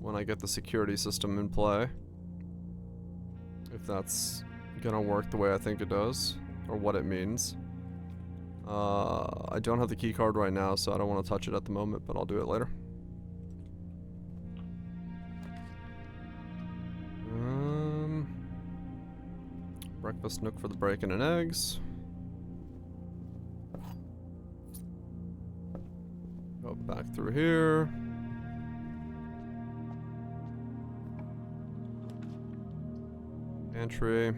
when I get the security system in play. If that's gonna work the way I think it does, or what it means. I don't have the key card right now, so I don't want to touch it at the moment, but I'll do it later. Breakfast nook for the bacon and eggs. Go back through here. Pantry.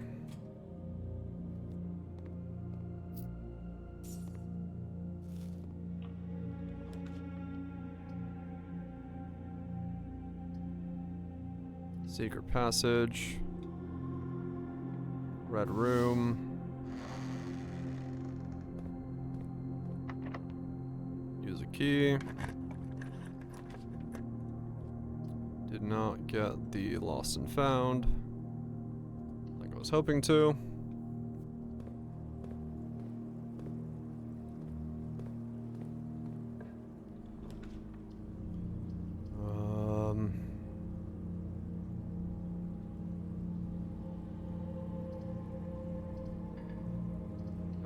Secret passage. Red room. Use a key. Did not get the lost and found like I was hoping to.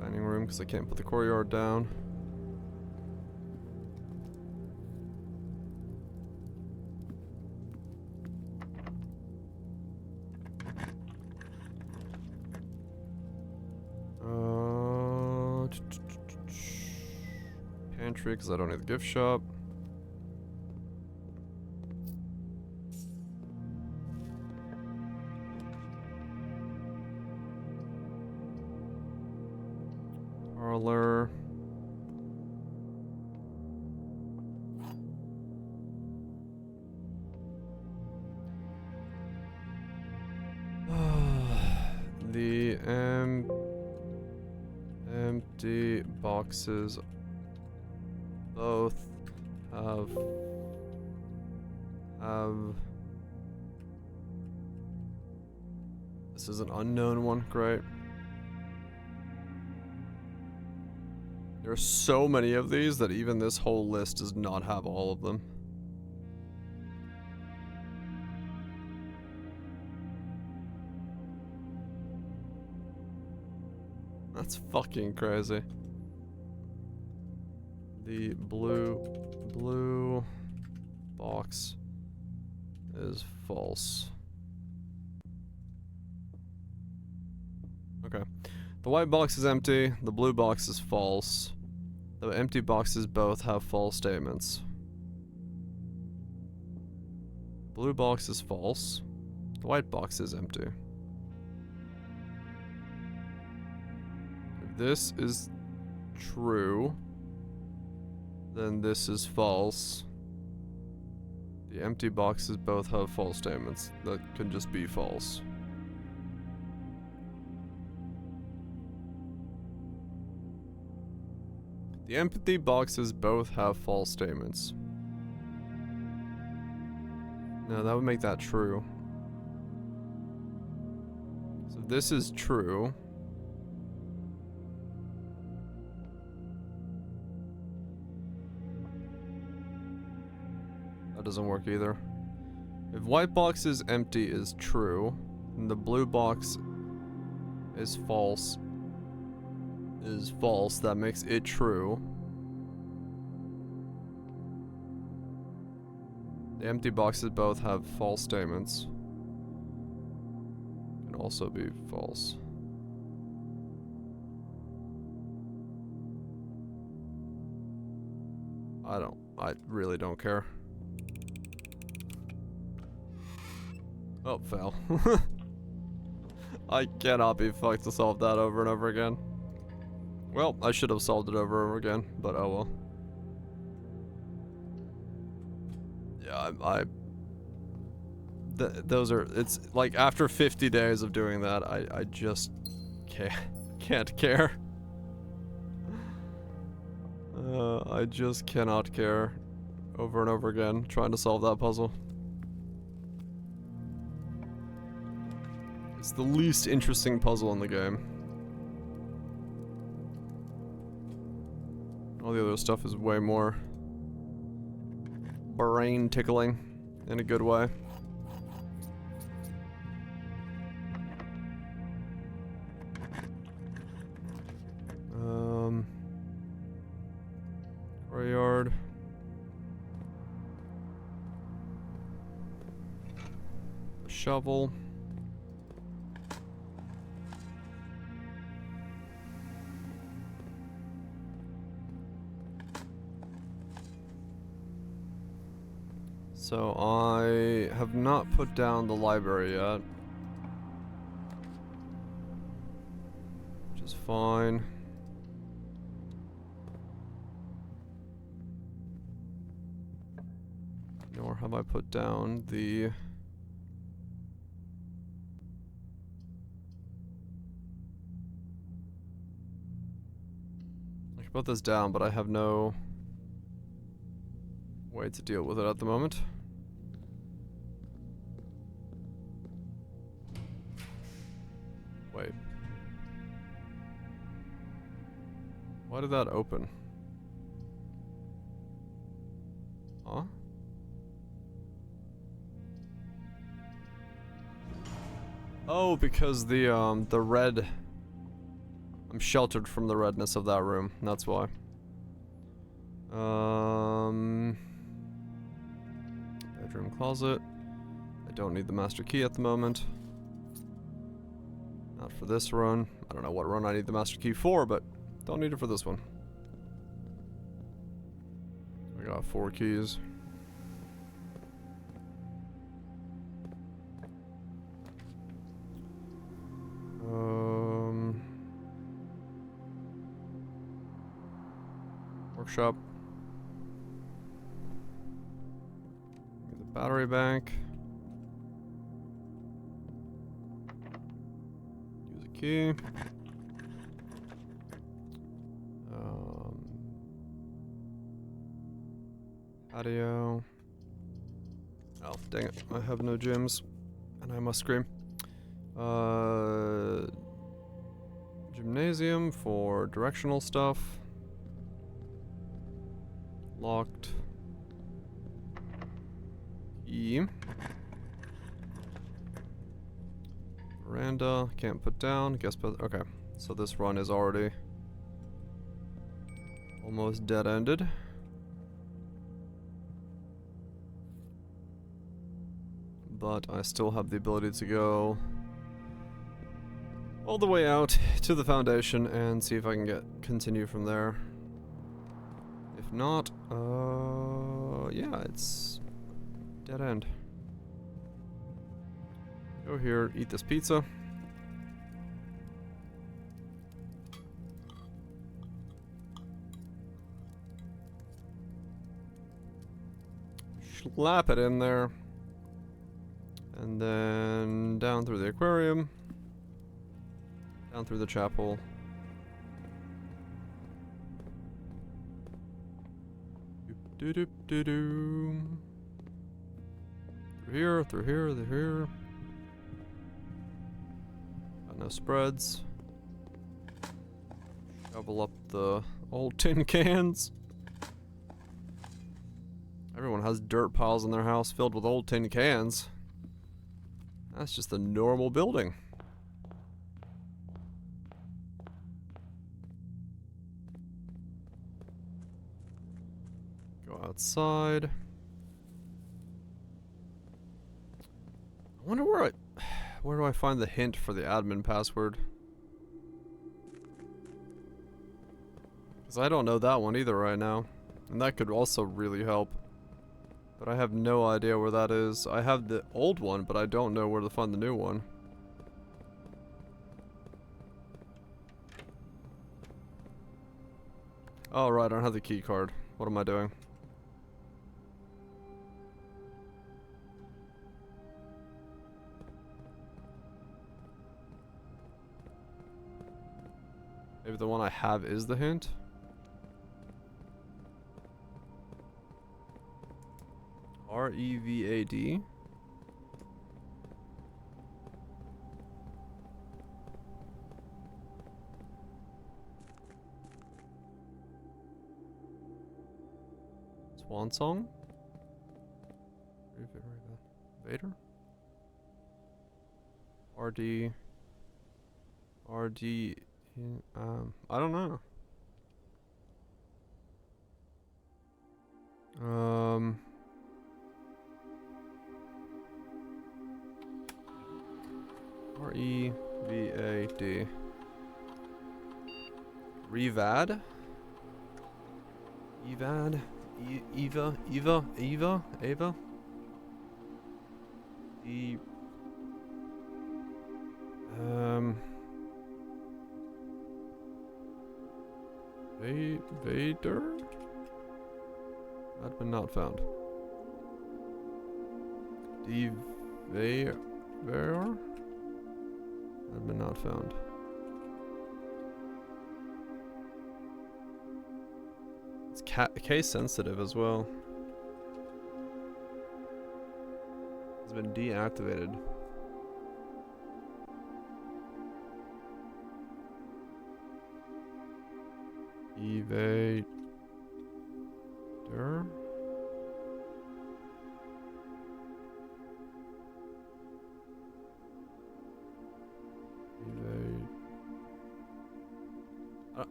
Dining room because I can't put the courtyard down. Pantry because I don't need the gift shop. Parlor. The empty boxes both have this is an unknown one, great. There are so many of these that even this whole list does not have all of them. That's fucking crazy. The blue box is false. Okay. The white box is empty, the blue box is false. The empty boxes both have false statements. Blue box is false. The white box is empty. If this is true, then this is false. The empty boxes both have false statements. That can just be false. The empty boxes both have false statements. No, that would make that true. So this is true. That doesn't work either. If white box is empty is true, and the blue box is false, that makes it true. The empty boxes both have false statements. Can also be false. I really don't care. Oh, fail. I cannot be fucked to solve that over and over again. Well, I should have solved it over and over again, but oh well. Yeah, those are, it's like after 50 days of doing that, I just can't care. I just cannot care over and over again trying to solve that puzzle. It's the least interesting puzzle in the game. All the other stuff is way more brain tickling in a good way. Graveyard. Shovel. So I have not put down the library yet, which is fine. Nor have I put down the I can put this down, but I have no way to deal with it at the moment. Wait. Why did that open? Huh? Oh, because the red, I'm sheltered from the redness of that room. That's why. Bedroom closet. I don't need the master key at the moment. Not for this run. I don't know what run I need the master key for, but don't need it for this one. I got 4 keys. Workshop. Need the battery bank. Use a key. Patio. Oh, dang it. I have no gyms. And I must scream. Gymnasium for directional stuff. Locked. E. Veranda. Can't put down. Guess put. Okay. So this run is already almost dead-ended. But I still have the ability to go all the way out to the foundation and see if I can continue from there. If not, yeah, it's dead end. Go here, eat this pizza. Slap it in there. And then down through the aquarium. Down through the chapel. Doop doop doo doo. Through here, through here, through here. Got no spreads. Shovel up the old tin cans. Everyone has dirt piles in their house filled with old tin cans. That's just a normal building. Go outside. I wonder where do I find the hint for the admin password? Because I don't know that one either right now. And that could also really help. But I have no idea where that is. I have the old one, but I don't know where to find the new one. Oh, right, I don't have the key card. What am I doing? Maybe the one I have is the hint? R-E-V-A-D. Swan Song? Vader? R-D... R-D... I don't know. R-E-V-A-D. Revad? Evad? Eva? Ava? Vader? Admin not found. Vader? Admin not found. It's case sensitive as well. It's been deactivated. Evader.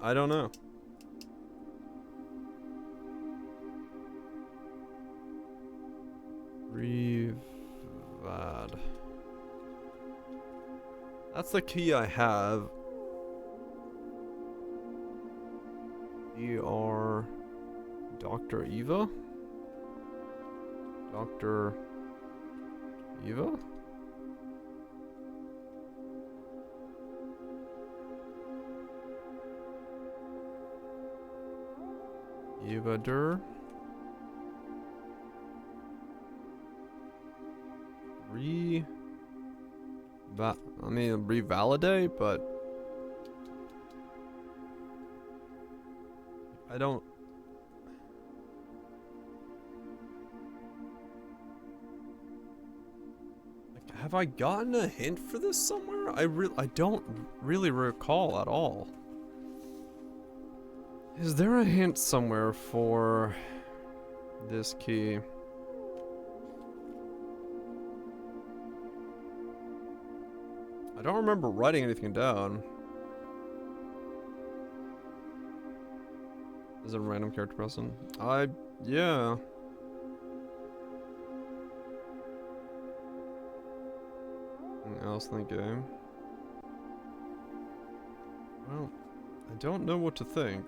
I don't know. Revad. That's the key I have. E-R... Dr. Eva? Dr. Eva? Evader? Revalidate, but I don't. Like, have I gotten a hint for this somewhere? I don't really recall at all. Is there a hint somewhere for this key? I don't remember writing anything down. Is it a random character person? Yeah. Anything else in the game? Well, I don't know what to think.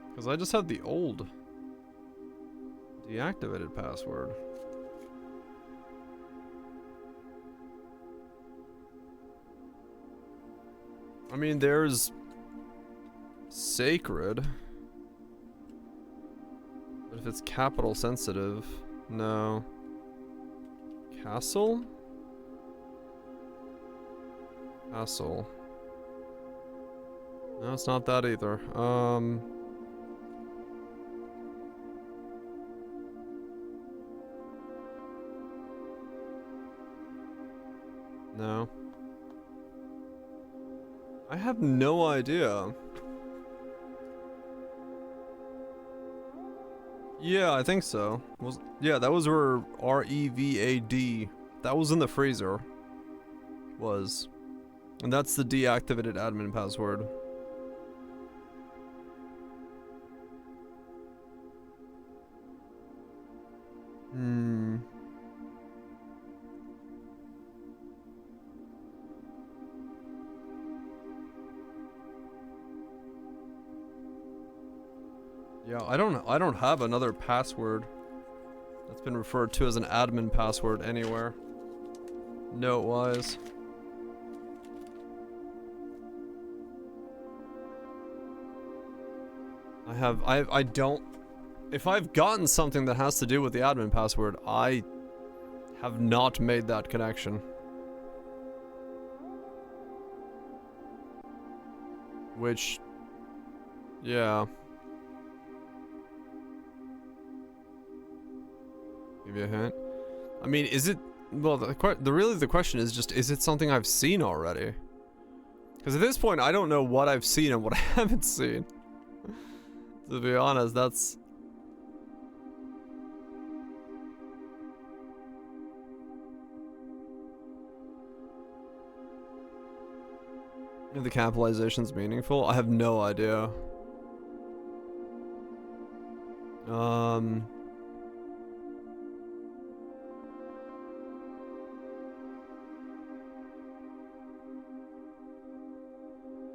Because I just have the old Deactivated password. I mean, there's sacred. But if it's capital sensitive, no. Castle? Castle. No, it's not that either. No. I have no idea. Yeah, I think so. Yeah, that was where REVAD. That was in the freezer. Was. And that's the deactivated admin password. Yeah, I don't have another password that's been referred to as an admin password anywhere. Note-wise. I don't... If I've gotten something that has to do with the admin password, I have not made that connection. Which... Yeah. Give you a hint. I mean, is it... Well, the question is just, is it something I've seen already? Because at this point, I don't know what I've seen and what I haven't seen. To be honest, that's... If the capitalization's meaningful? I have no idea.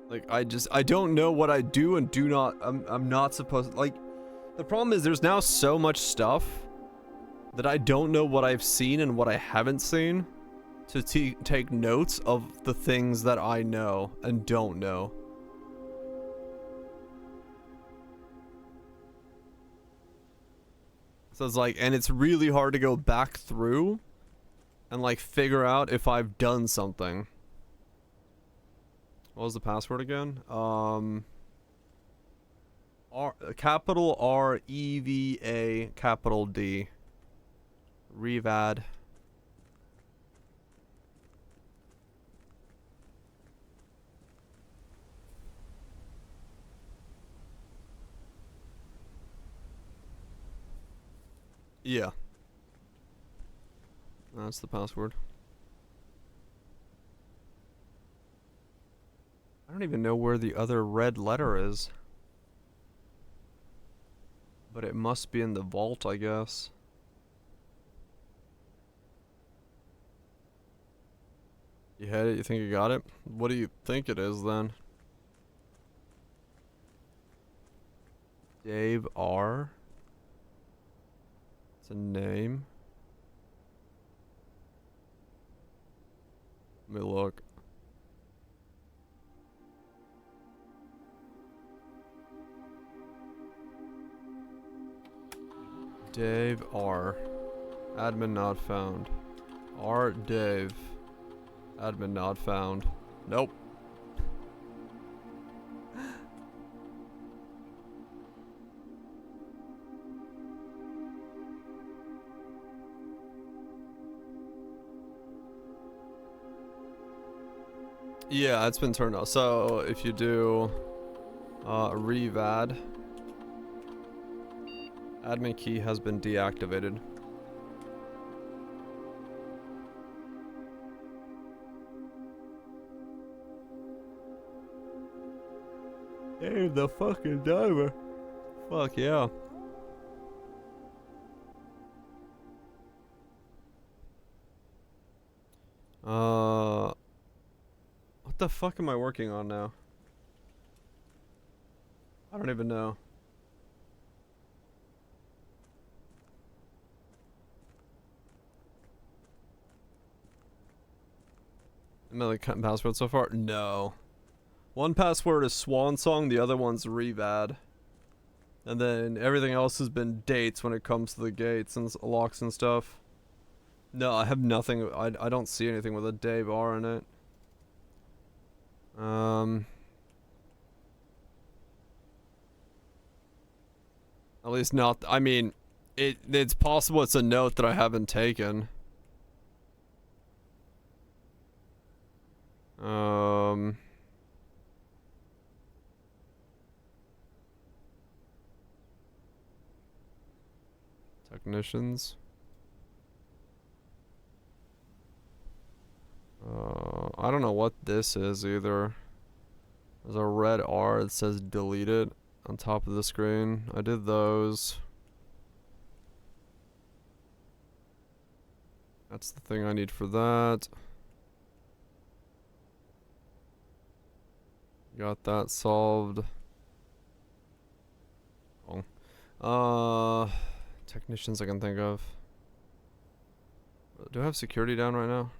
Like, I don't know what I do and do not, I'm not supposed, like, the problem is there's now so much stuff that I don't know what I've seen and what I haven't seen to take notes of the things that I know and don't know. So it's like, and it's really hard to go back through and like figure out if I've done something. What was the password again? Capital R E V A capital D. Revad. Yeah. That's the password. I don't even know where the other red letter is. But it must be in the vault, I guess. You had it? You think you got it? What do you think it is then? Dave R. It's a name. Let me look. Dave R. Admin not found. R. Dave. Admin not found. Nope. Yeah, it's been turned off. So if you do revad, admin key has been deactivated. Hey, the fucking diver. Fuck yeah. What the fuck am I working on now? I don't even know. Am I like password so far? No. One password is Swan Song, the other one's Revad. And then everything else has been dates when it comes to the gates and locks and stuff. No, I have nothing. I don't see anything with a day bar in it. At least not. I mean, it's possible it's a note that I haven't taken. Technicians. I don't know what this is either. There's a red R that says deleted on top of the screen. I did those. That's the thing I need for that. Got that solved. Oh. Technicians I can think of. Do I have security down right now?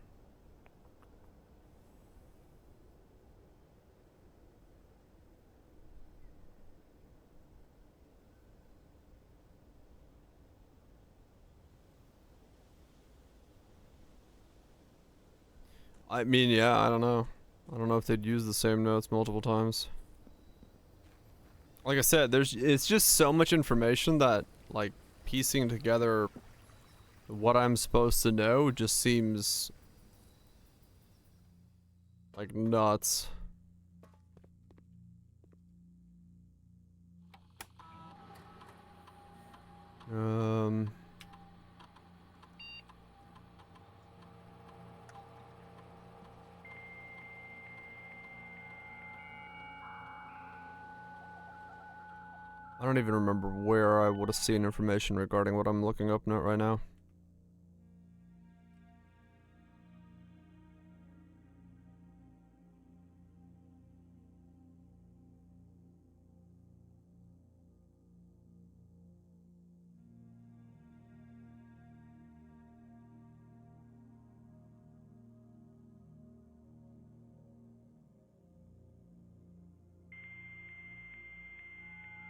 I mean, yeah, I don't know. I don't know if they'd use the same notes multiple times. Like I said, it's just so much information that, like, piecing together what I'm supposed to know just seems like nuts. I don't even remember where I would have seen information regarding what I'm looking up right now.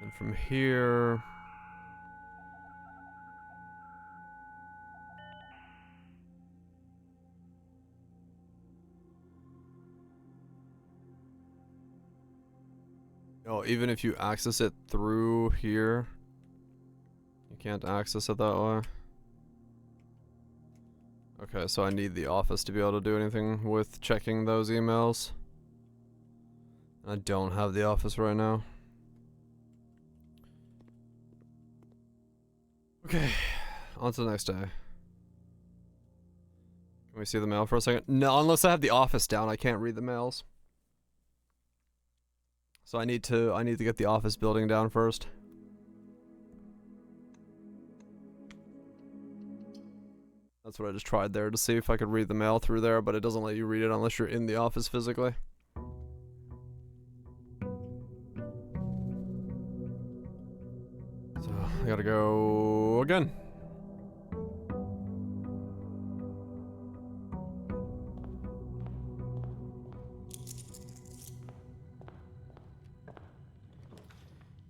And from here... Oh, even if you access it through here, you can't access it that way. Okay, so I need the office to be able to do anything with checking those emails. I don't have the office right now. Okay, on to the next day. Can we see the mail for a second? No, unless I have the office down, I can't read the mails. So I need to get the office building down first. That's what I just tried there to see if I could read the mail through there, but it doesn't let you read it unless you're in the office physically. So I gotta go again.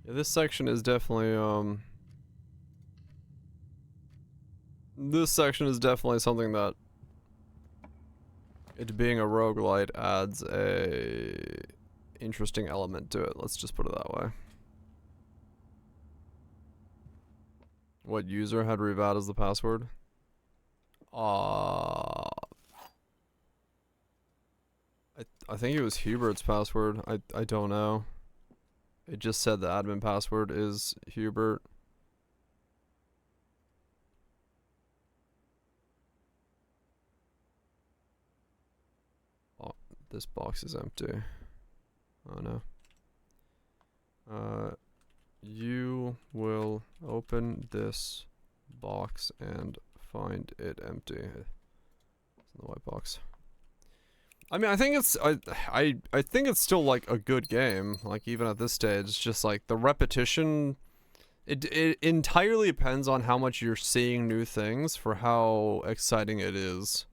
Yeah, this section is definitely this section is definitely something that, it being a roguelite, adds a interesting element to it. Let's just put it that way. What user had Revat as the password? I think it was Hubert's password. I don't know. It just said the admin password is Hubert. Oh, this box is empty. Oh no. You will open this box and find it empty. It's in the white box. I mean, I think it's I think it's still like a good game. Like even at this stage, it's just like the repetition. It entirely depends on how much you're seeing new things for how exciting it is.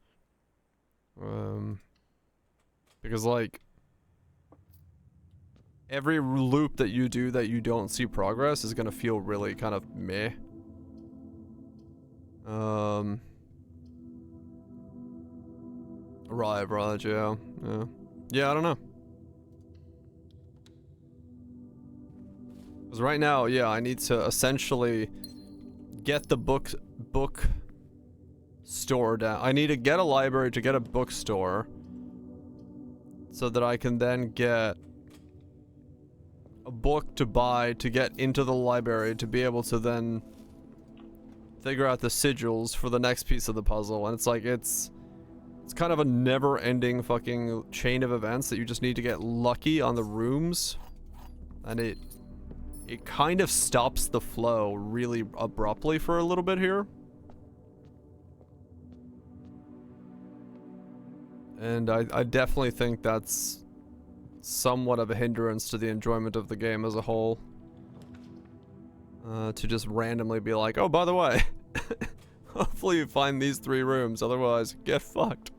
Because, like, every loop that you do that you don't see progress is gonna feel really kind of meh. Right, yeah. Yeah, I don't know. Because right now, yeah, I need to essentially get the book store down. I need to get a library to get a bookstore so that I can then get a book to buy to get into the library to be able to then figure out the sigils for the next piece of the puzzle. And it's like, it's kind of a never-ending fucking chain of events that you just need to get lucky on the rooms. And it kind of stops the flow really abruptly for a little bit here. And I definitely think that's somewhat of a hindrance to the enjoyment of the game as a whole. To just randomly be like, oh, by the way, hopefully you find these 3 rooms, otherwise get fucked.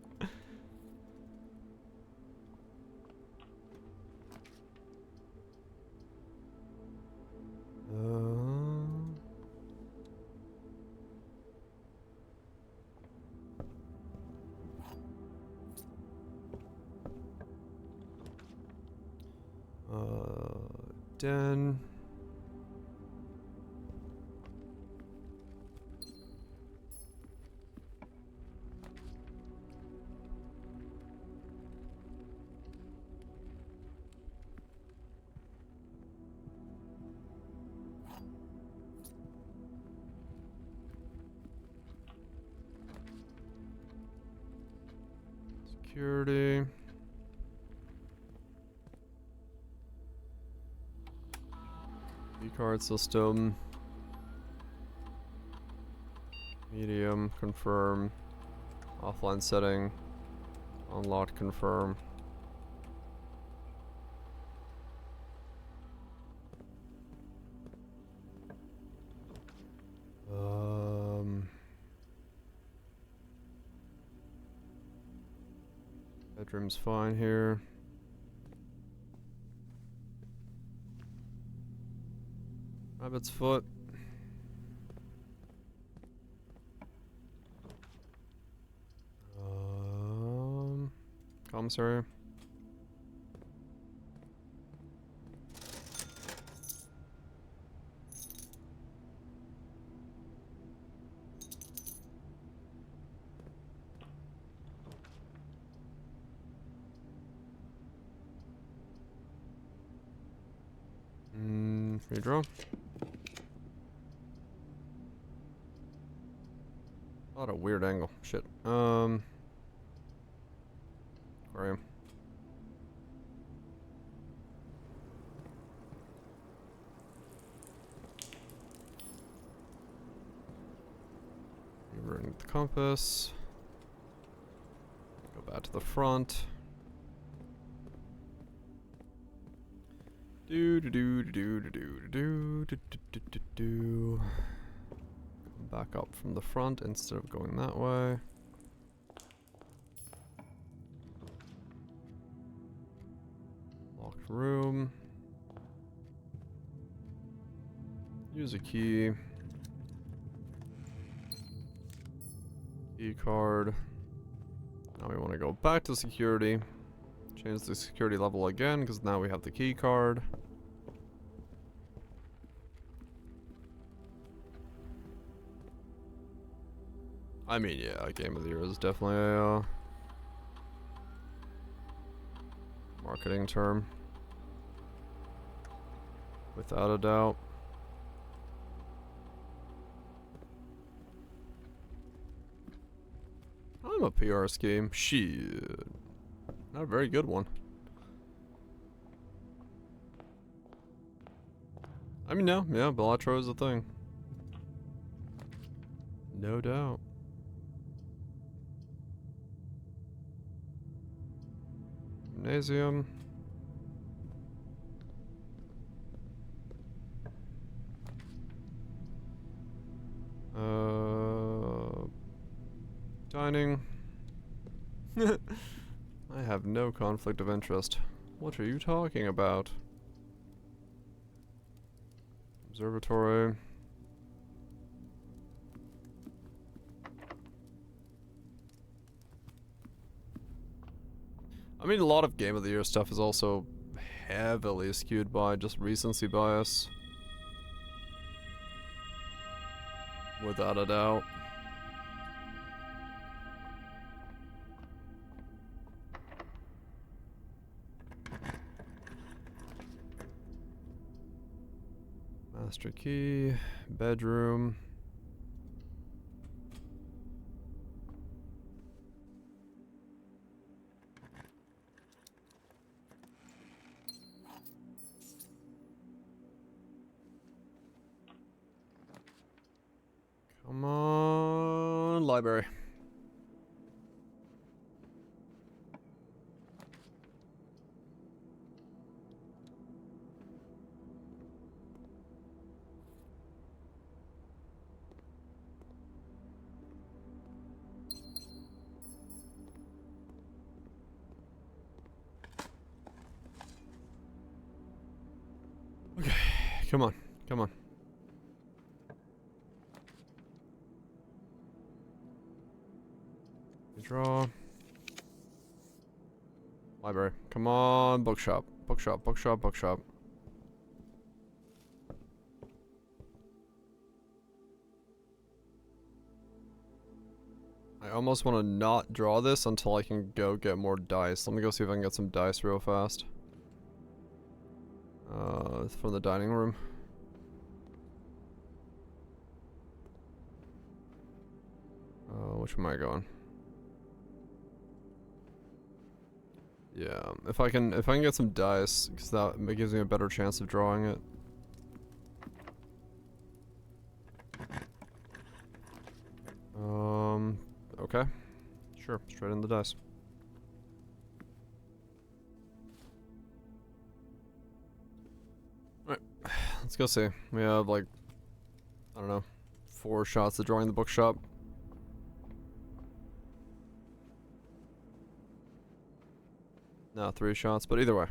Den. Security. Card system. Medium, confirm. Offline setting. Unlocked, confirm. Bedroom's fine here. Rabbit's foot. Commissary. Redraw. What a weird angle. Shit. Aquarium. Revert the compass. Go back to the front. Do do do do do do do do do do do. Come back up from the front instead of going that way. Locked room. Use a key. Key card. Now we want to go back to security. Change the security level again, because now we have the key card. I mean, yeah, Game of the Year is definitely a marketing term. Without a doubt. I'm a PR scheme. Shit. Not a very good one. I mean, no, yeah, Belatro is a thing. No doubt. Gymnasium. Dining. I have no conflict of interest. What are you talking about? Observatory. I mean, a lot of Game of the Year stuff is also heavily skewed by just recency bias. Without a doubt. Master key, bedroom. Come on, library. Okay, come on, come on. Draw. Library. Come on, bookshop. Bookshop, bookshop, bookshop. I almost want to not draw this until I can go get more dice. Let me go see if I can get some dice real fast. From the dining room. Which am I going? Yeah, if I can get some dice, because that gives me a better chance of drawing it. Okay. Sure, straight in the dice. Alright, let's go see. We have like, I don't know, 4 shots at drawing the bookshop. No, 3 shots, but either way.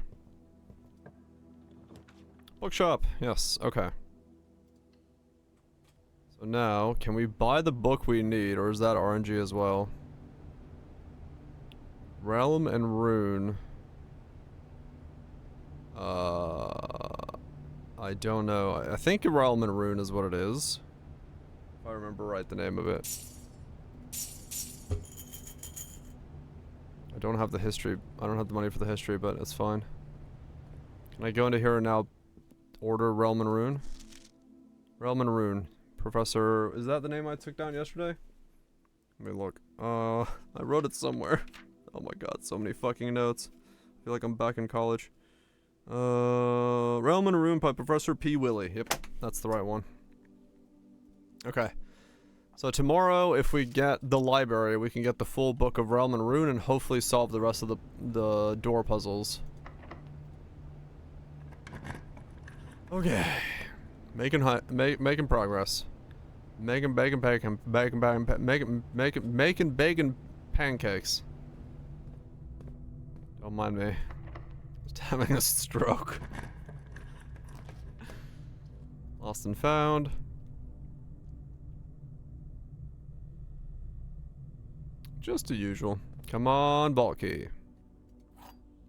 Bookshop, yes, okay. So now, can we buy the book we need, or is that RNG as well? Realm and Rune. I don't know. I think Realm and Rune is what it is. If I remember right, the name of it. I don't have the history. I don't have the money for the history, but it's fine. Can I go into here and now order Realm and Rune? Realm and Rune. Professor, is that the name I took down yesterday? Let me look. I wrote it somewhere. Oh my god, so many fucking notes. I feel like I'm back in college. Realm and Rune by Professor P. Willie. Yep, that's the right one. Okay. So tomorrow, if we get the library, we can get the full book of Realm and Rune and hopefully solve the rest of the door puzzles. Okay. Making progress. Making bacon pancakes. Don't mind me. Just having a stroke. Lost and found. Just the usual. Come on, vault key.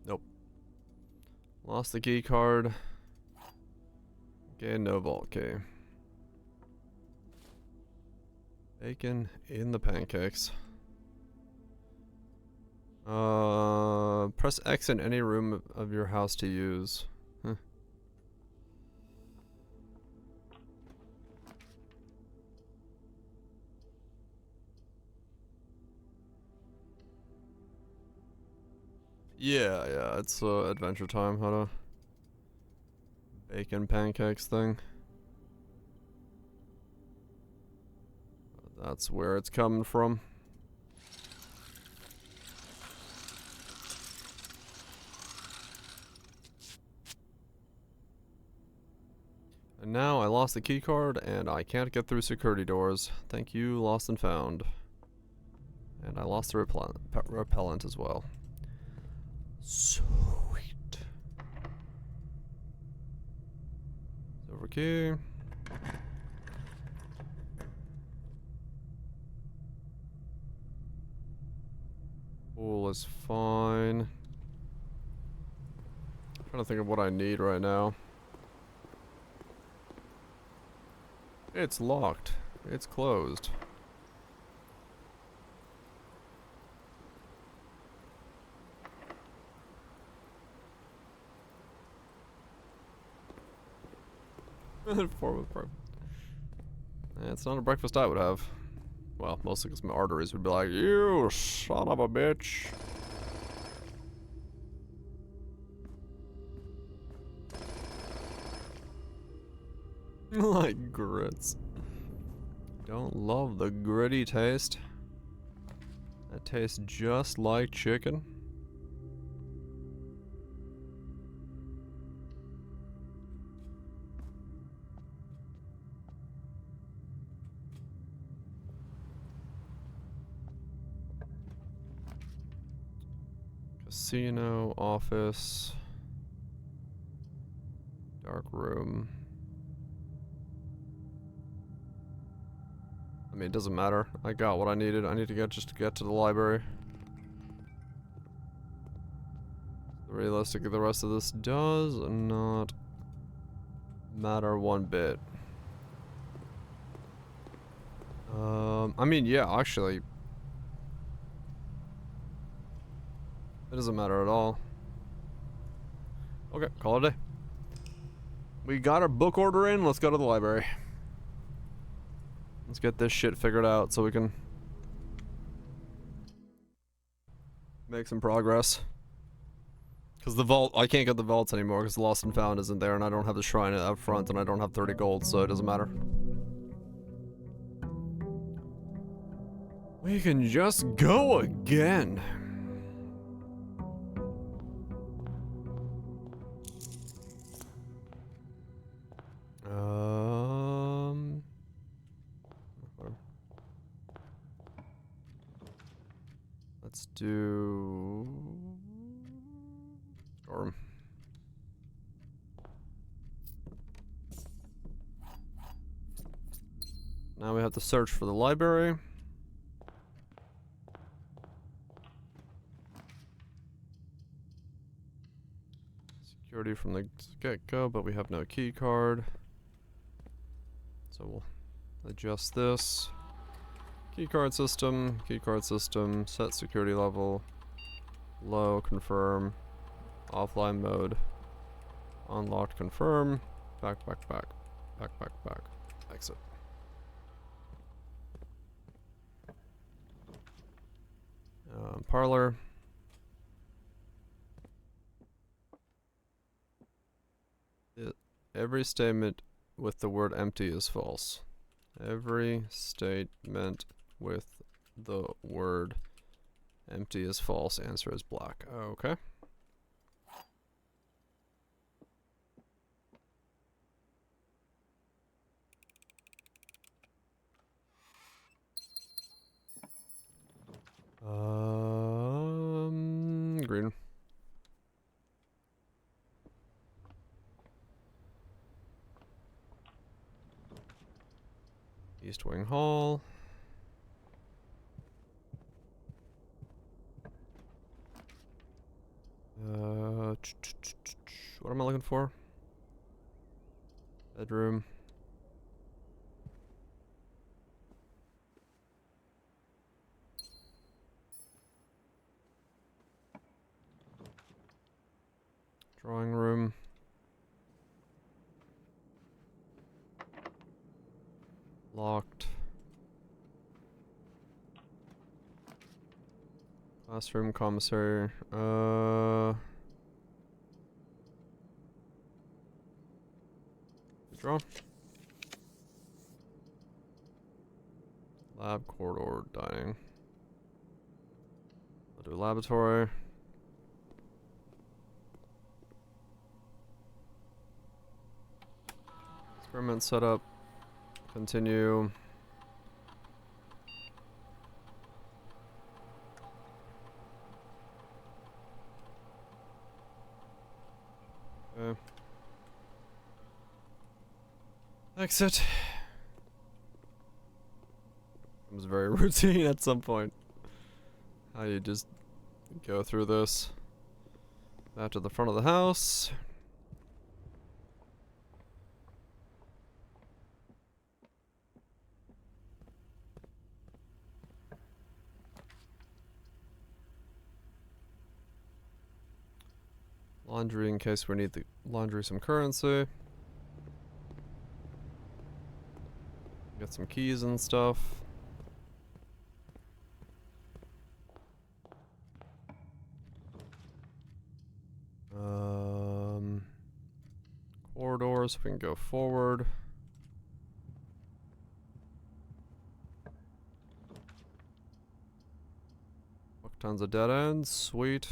Nope. Lost the key card. Okay, no vault key. Bacon in the pancakes. Press X in any room of your house to use. Huh. Yeah, it's Adventure Time. How to bacon pancakes thing. That's where it's coming from. And now I lost the key card and I can't get through security doors. Thank you, lost and found. And I lost the repellent as well. Sweet. Silver key. Pool is fine. Trying to think of what I need right now. It's locked. It's closed. Form of breakfast. It's not a breakfast I would have. Well, mostly because my arteries would be like, you son of a bitch. Like grits. Don't love the gritty taste. That tastes just like chicken. Casino, office, dark room. I mean, it doesn't matter. I got what I needed. I need to get to the library. Realistically, the rest of this does not matter one bit. I mean, yeah, actually, it doesn't matter at all. Okay, call it a day. We got our book order in. Let's go to the library. Let's get this shit figured out so we can make some progress. Because the vault, I can't get the vaults anymore because the Lost and Found isn't there and I don't have the shrine up front and I don't have 30 gold, so it doesn't matter. We can just go again. Let's do storm. Now we have to search for the library. Security from the get-go, but we have no key card. So we'll adjust this. Keycard system, set security level, low, confirm, offline mode, unlocked, confirm, back, exit. Parlor. Every statement with the word empty is false. Every statement with the word empty is false. Answer is black. Okay. Green. East Wing Hall. What am I looking for? Bedroom. Drawing room. Locked. Classroom, commissary. Draw. Lab, corridor, dining. I'll do laboratory. Experiment setup. Continue. Exit. It was very routine at some point. How you just go through this. Back to the front of the house. Laundry in case we need to laundry some currency. Get some keys and stuff. Corridors, we can go forward. Fuck tons of dead ends, sweet.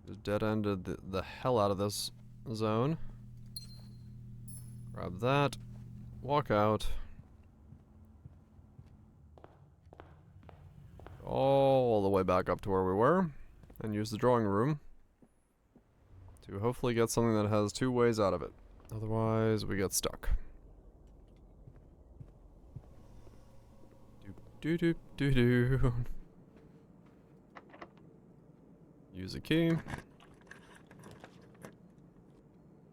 Just dead ended the hell out of this zone. Grab that. Walk out. All the way back up to where we were. And use the drawing room to hopefully get something that has 2 ways out of it. Otherwise, we get stuck. Doop doop doop doo doo. Use a key.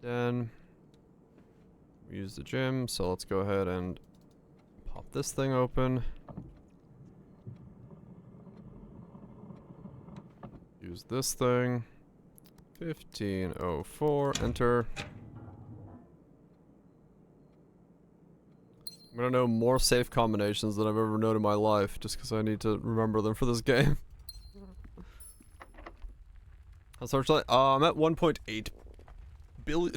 Then we use the gym, so let's go ahead and pop this thing open. Use this thing. 1504, enter. I'm gonna know more safe combinations than I've ever known in my life, just because I need to remember them for this game. Unfortunately, I'm at 1.8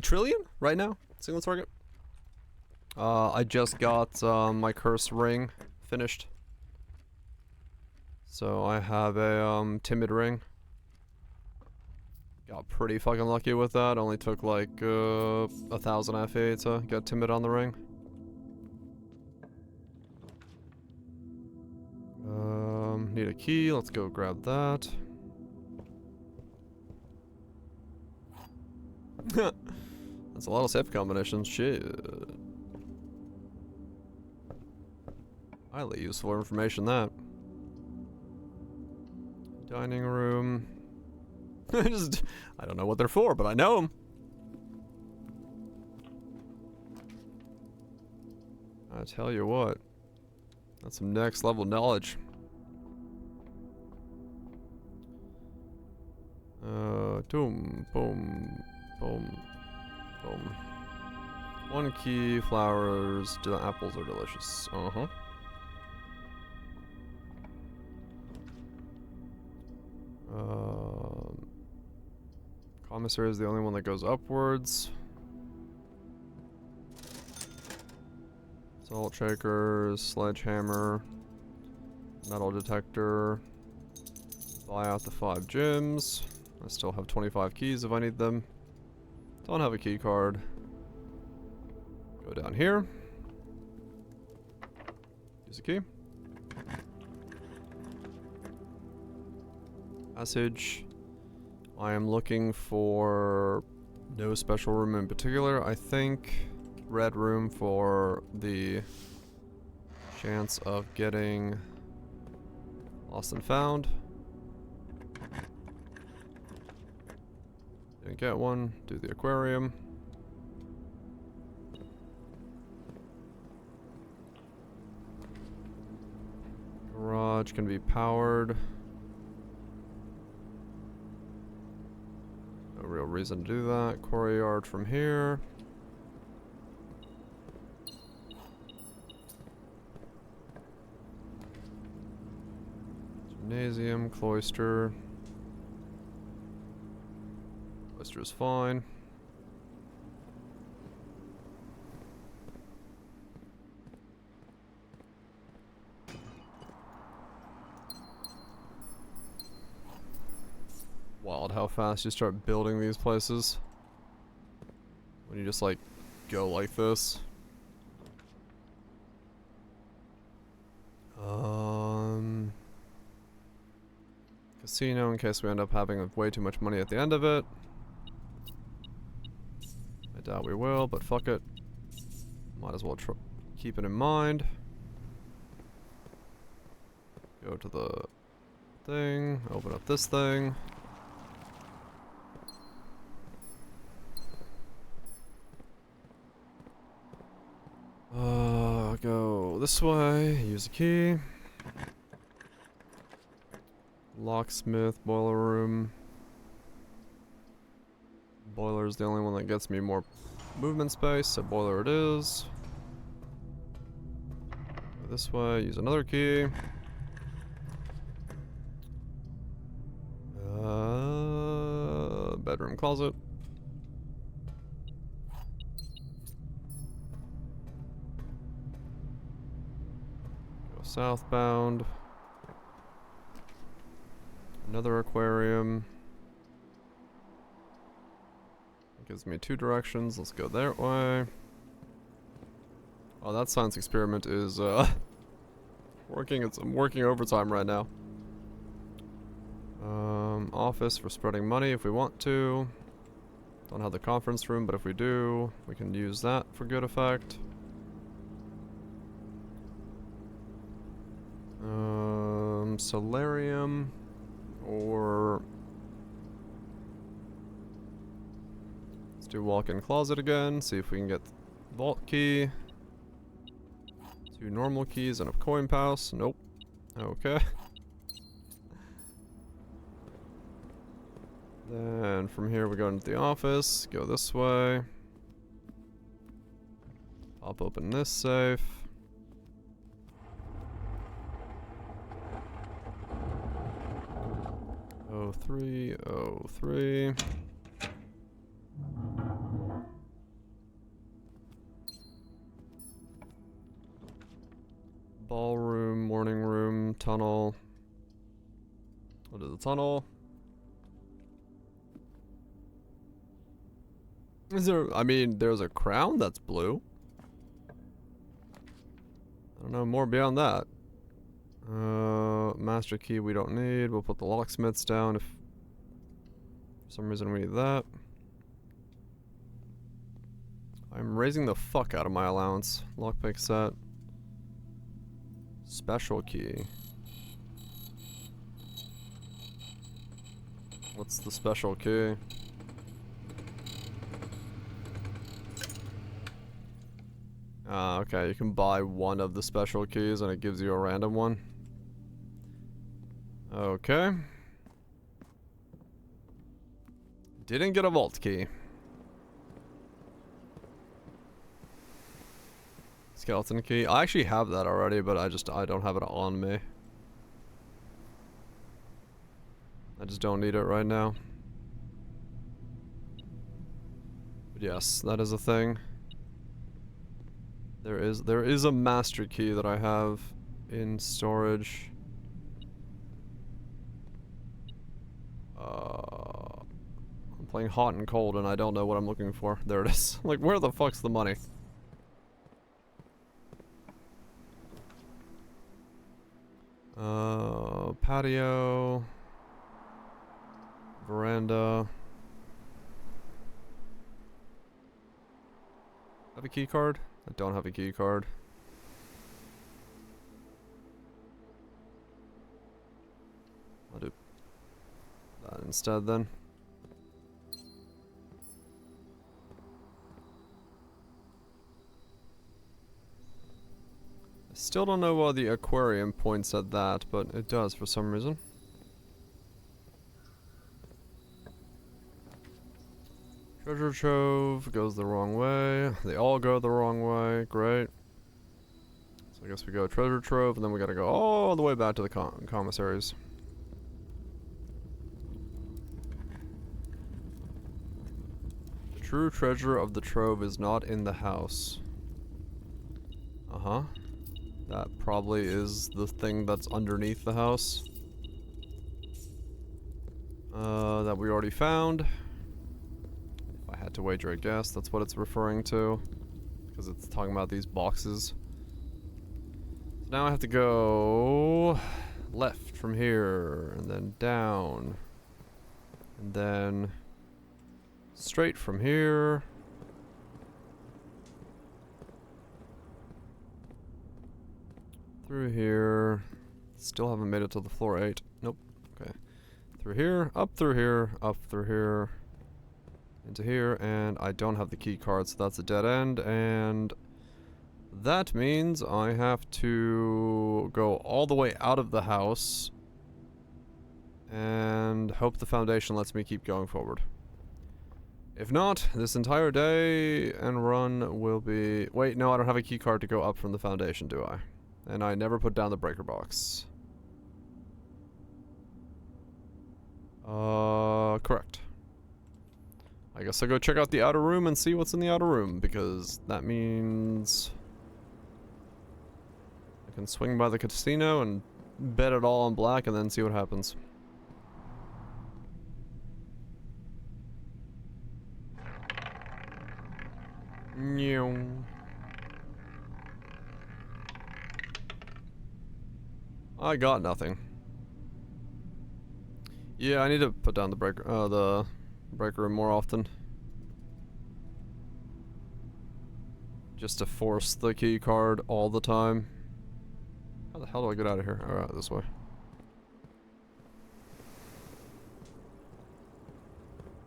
trillion right now, single target. I just got my curse ring finished. So I have a timid ring. Got pretty fucking lucky with that. Only took like 1,000 FA to get timid on the ring. Need a key. Let's go grab that. That's a lot of safe combinations. Shit. Highly useful information, that. Dining room. I don't know what they're for, but I know them. I tell you what. That's some next level knowledge. Boom, boom, boom, boom. 1 key, flowers, the apples are delicious. Uh-huh. Commissary is the only one that goes upwards. Salt shakers, sledgehammer, metal detector. Buy out the 5 gems. I still have 25 keys if I need them. Don't have a key card. Go down here. Use a key. Passage. I am looking for no special room in particular. I think red room for the chance of getting lost and found. Didn't get one. Do the aquarium. Garage can be powered. No real reason to do that. Quarry yard from here. Gymnasium, cloister. Cloister is fine. Wild how fast you start building these places. When you just like go like this. Casino in case we end up having way too much money at the end of it. I I doubt we will, but fuck it. Might as well keep it in mind. Go to the thing, open up this thing. Go this way, use a key. Locksmith, boiler room. Boiler is the only one that gets me more movement space, so boiler it is. Go this way, use another key. Bedroom closet. Go southbound. Another aquarium. Gives me 2 directions. Let's go that way. Oh, that science experiment is working. I'm working overtime right now. Office for spreading money if we want to. Don't have the conference room, but if we do, we can use that for good effect. Solarium or let's do walk-in closet again, see if we can get vault key. 2 normal keys and a coin pass. Nope. Okay. Then from here we go into the office, go this way. Pop open this safe. Oh, 3. Ballroom, morning room, tunnel. What is the tunnel? Is there, I mean, there's a crown that's blue. I don't know more beyond that. Master key we don't need. We'll put the locksmiths down if for some reason we need that. I'm raising the fuck out of my allowance. Lockpick set. Special key. What's the special key? Okay, you can buy one of the special keys and it gives you a random one. Okay. Didn't get a vault key. Skeleton key. I actually have that already, but I don't have it on me. I just don't need it right now. But yes, that is a thing. There is a master key that I have in storage. I'm playing hot and cold and I don't know what I'm looking for. There it is. Like, where the fuck's the money? Patio. Veranda. Have a key card? I don't have a key card. I'll do that instead then. I still don't know why the aquarium points at that, but it does for some reason. Treasure trove goes the wrong way. They all go the wrong way. Great. So I guess we go treasure trove, and then we gotta go all the way back to the commissaries. The true treasure of the trove is not in the house. Uh-huh. That probably is the thing that's underneath the house. That we already found. I had to wager a guess, that's what it's referring to. Because it's talking about these boxes. So now I have to go left from here, and then down. And then straight from here. Through here. Still haven't made it to the floor 8. Nope. Okay. Through here, up through here, into here, and I don't have the key card, so that's a dead end, and that means I have to go all the way out of the house and hope the foundation lets me keep going forward. If not, this entire day and run will be... Wait, no, I don't have a key card to go up from the foundation, do I? And I never put down the breaker box. Correct. I guess I'll go check out the outer room and see what's in the outer room, because that means I can swing by the casino and bet it all on black and then see what happens. I got nothing. Yeah, I need to put down the breaker room more often. Just to force the key card all the time. How the hell do I get out of here? Alright, this way.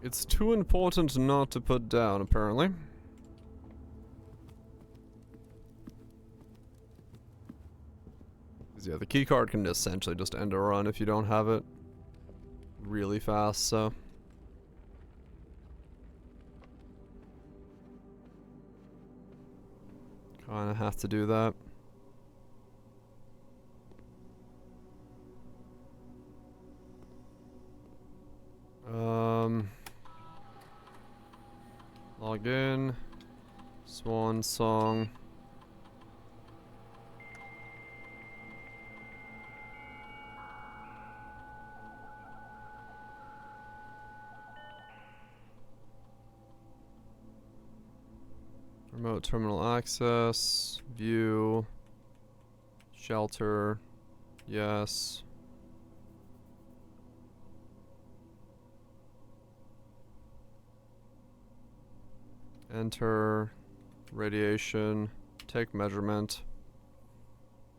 It's too important not to put down, apparently. Yeah, the key card can essentially just end a run if you don't have it really fast, so. Kinda have to do that. Log in. Swan song. Remote terminal access, view, shelter, yes. Enter, radiation, take measurement.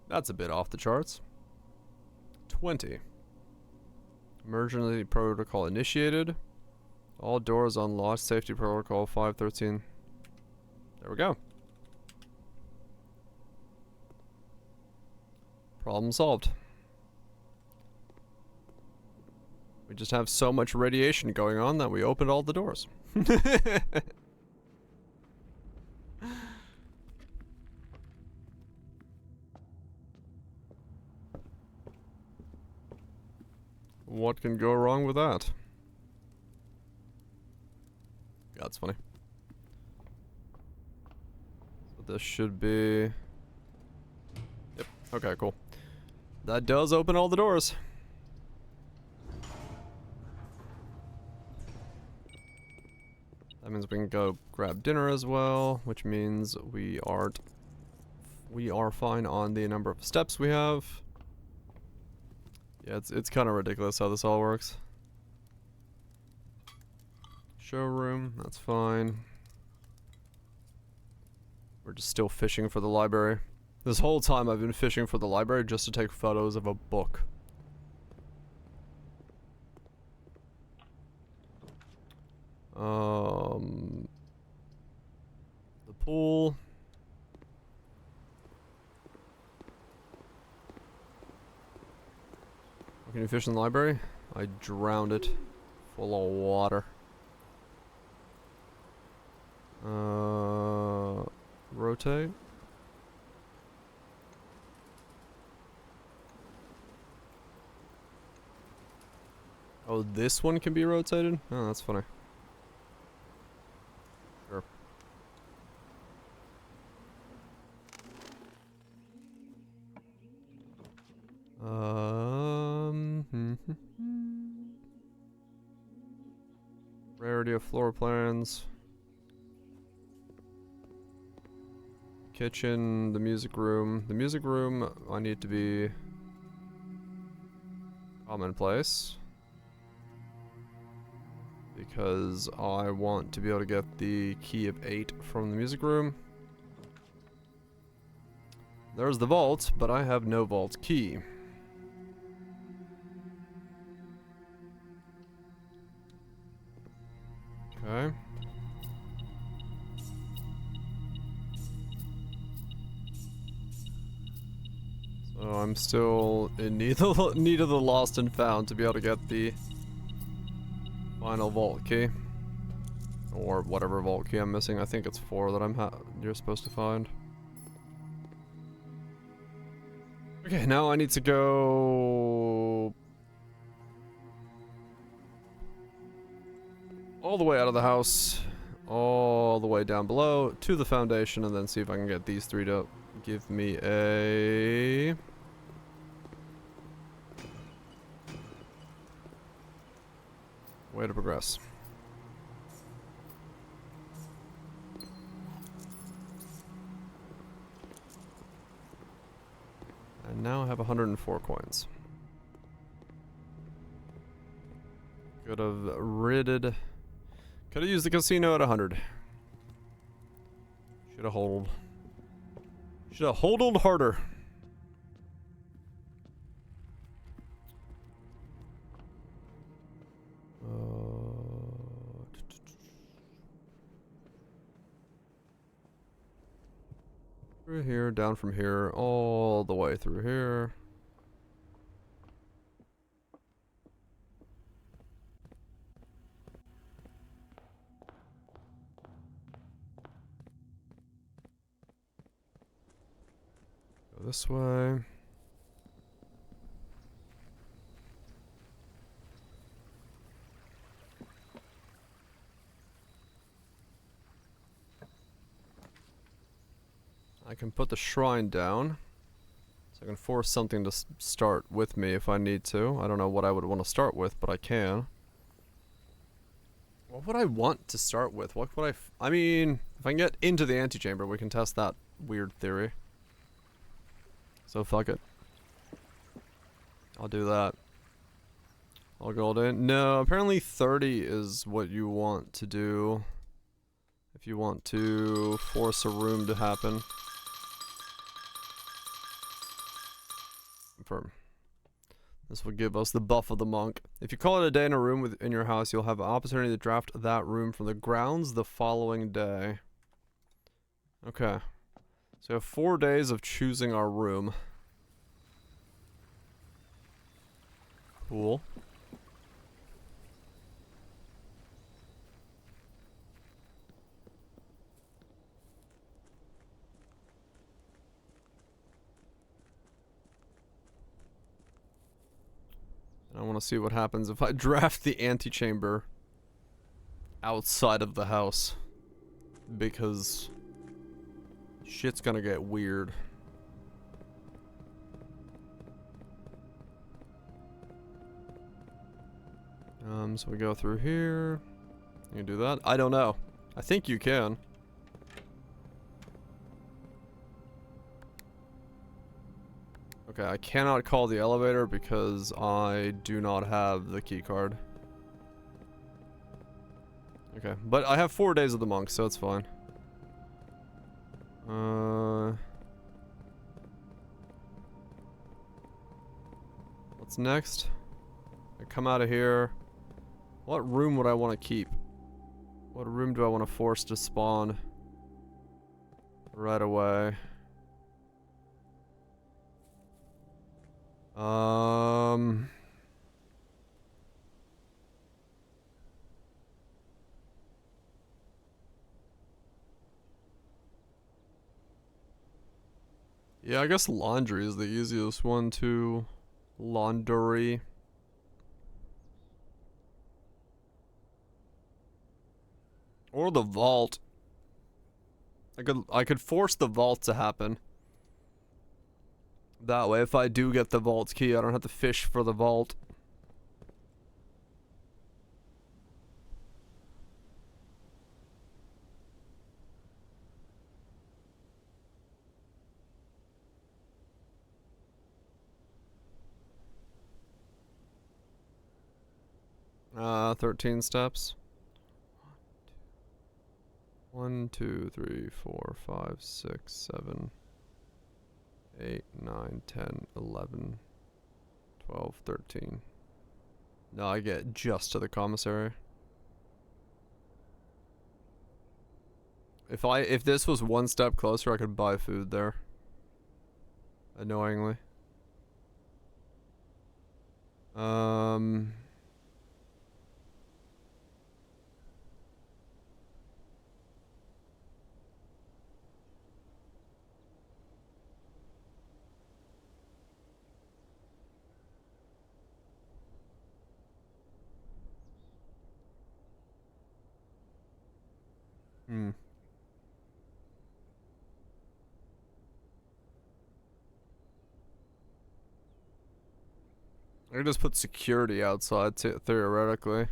That's a bit off the charts. 20. Emergency protocol initiated. All doors unlocked, safety protocol 513. There we go. Problem solved. We just have so much radiation going on that we opened all the doors. What can go wrong with that? That's funny. This should be... Yep, okay, cool. That does open all the doors. That means we can go grab dinner as well, which means we are fine on the number of steps we have. Yeah, it's kind of ridiculous how this all works. Showroom, that's fine. We're just still fishing for the library. This whole time I've been fishing for the library just to take photos of a book. The pool. Can you fish in the library? I drowned it full of water. Rotate. Oh, this one can be rotated? Oh, that's funny. Sure. Rarity of floor plans. Kitchen, the music room. The music room, I need to be commonplace. Because I want to be able to get the key of 8 from the music room. There's the vault, but I have no vault key. Okay. So I'm still in need of the lost and found to be able to get the final vault key. Or whatever vault key I'm missing. I think it's 4 that you're supposed to find. Okay, now I need to go all the way out of the house, all the way down below to the foundation, and then see if I can get these 3 to give me a way to progress. And now I have 104 coins. Could have ridded. Could have used the casino at 100. Should have hodled. Should have hodled harder. Through here, down from here, all the way through here. Go this way. I can put the shrine down, so I can force something to start with me if I need to. I don't know what I would want to start with, but I can. What would I want to start with? What would I mean, if I can get into the antechamber, we can test that weird theory. So fuck it. I'll do that. I'll go in. No, apparently 30 is what you want to do if you want to force a room to happen. Confirm. This will give us the buff of the monk. If you call it a day in a room in your house, you'll have an opportunity to draft that room from the grounds the following day. Okay. So we have 4 days of choosing our room. Cool. I want to see what happens if I draft the antechamber outside of the house, because shit's gonna get weird. So we go through here. You can do that? I don't know. I think you can. Okay, I cannot call the elevator because I do not have the key card. Okay, but I have 4 days of the monk, so it's fine. What's next? I come out of here. What room would I want to keep? What room do I want to force to spawn right away? Yeah, I guess laundry is the easiest one to laundry. Or the vault. I could force the vault to happen. That way, if I do get the vault key, I don't have to fish for the vault. Uh, 13 steps. 1, 2, 3, 4, 5, 6, 7, 8, 9, 10, 11, 12, 13. No, I get just to the commissary. If this was one step closer, I could buy food there. Annoyingly. Hmm. I could just put security outside theoretically.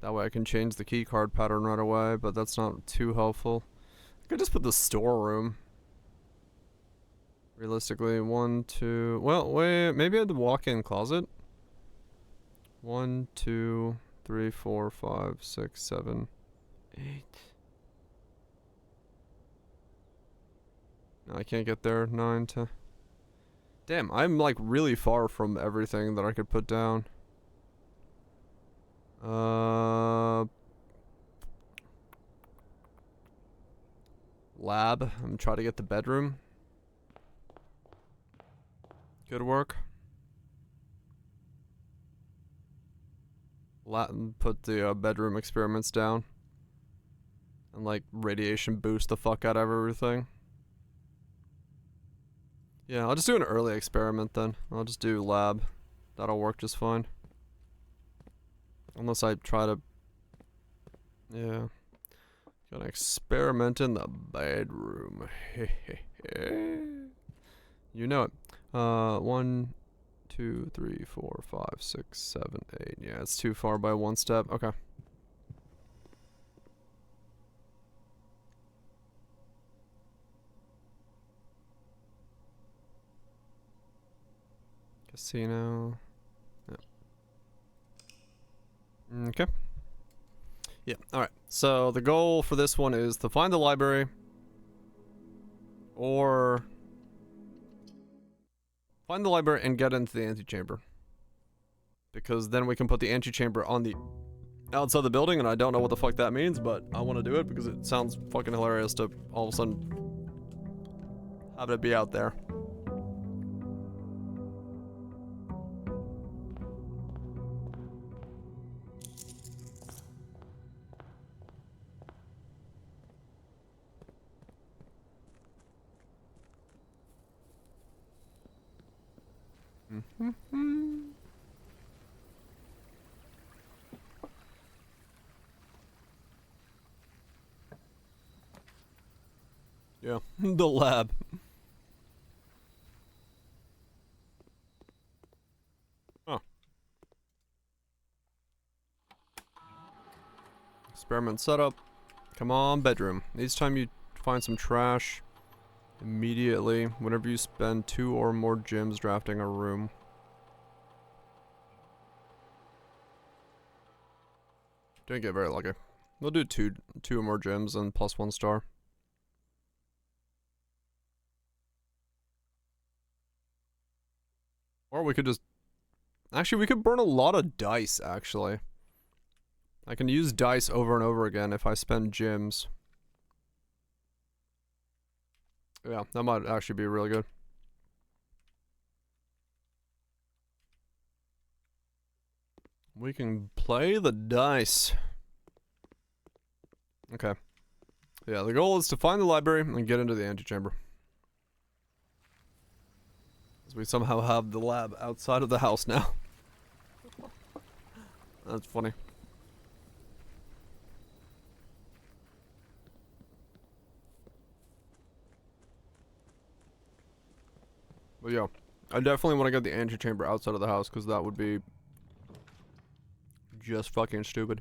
That way I can change the key card pattern right away, but that's not too helpful. I could just put the storeroom. Realistically, 1, 2... Well, wait, maybe I had the walk-in closet. 1, 2, 3, 4, 5, 6, 7, 8... No, I can't get there. 9, 10... Damn, I'm like really far from everything that I could put down. Lab. I'm trying to get the bedroom. Good work. Put the bedroom experiments down. And like radiation boost the fuck out of everything. Yeah, I'll just do an early experiment then. I'll just do lab. That'll work just fine. Unless I try to... Yeah. Gonna experiment in the bedroom. You know it. 1, 2, 3, 4, 5, 6, 7, 8. Yeah, it's too far by one step. Okay. Casino. Yeah. Okay. Yeah, alright. So the goal for this one is to find the library. Or find the library and get into the antechamber. Because then we can put the antechamber on the outside the building, and I don't know what the fuck that means, but I want to do it because it sounds fucking hilarious to all of a sudden have it be out there. Yeah, the lab. Oh. Experiment setup. Come on, bedroom. Each time you find some trash, immediately, whenever you spend 2 or more gems drafting a room. Didn't get very lucky. We'll do two or more gems and plus 1 star. Or we could just... Actually, we could burn a lot of dice, actually. I can use dice over and over again if I spend gems. Yeah, that might actually be really good. We can play the dice. Okay. Yeah, the goal is to find the library and get into the antechamber. As we somehow have the lab outside of the house now. That's funny. But yeah, I definitely want to get the antechamber outside of the house because that would be just fucking stupid.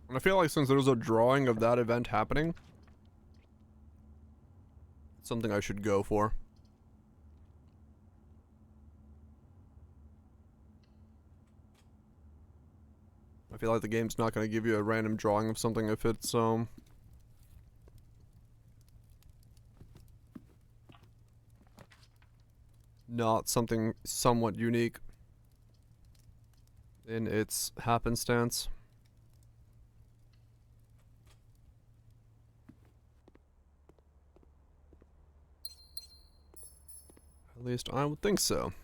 And I feel like since there's a drawing of that event happening, it's something I should go for. I feel like the game's not going to give you a random drawing of something if it's, not something somewhat unique in its happenstance. At least I would think so.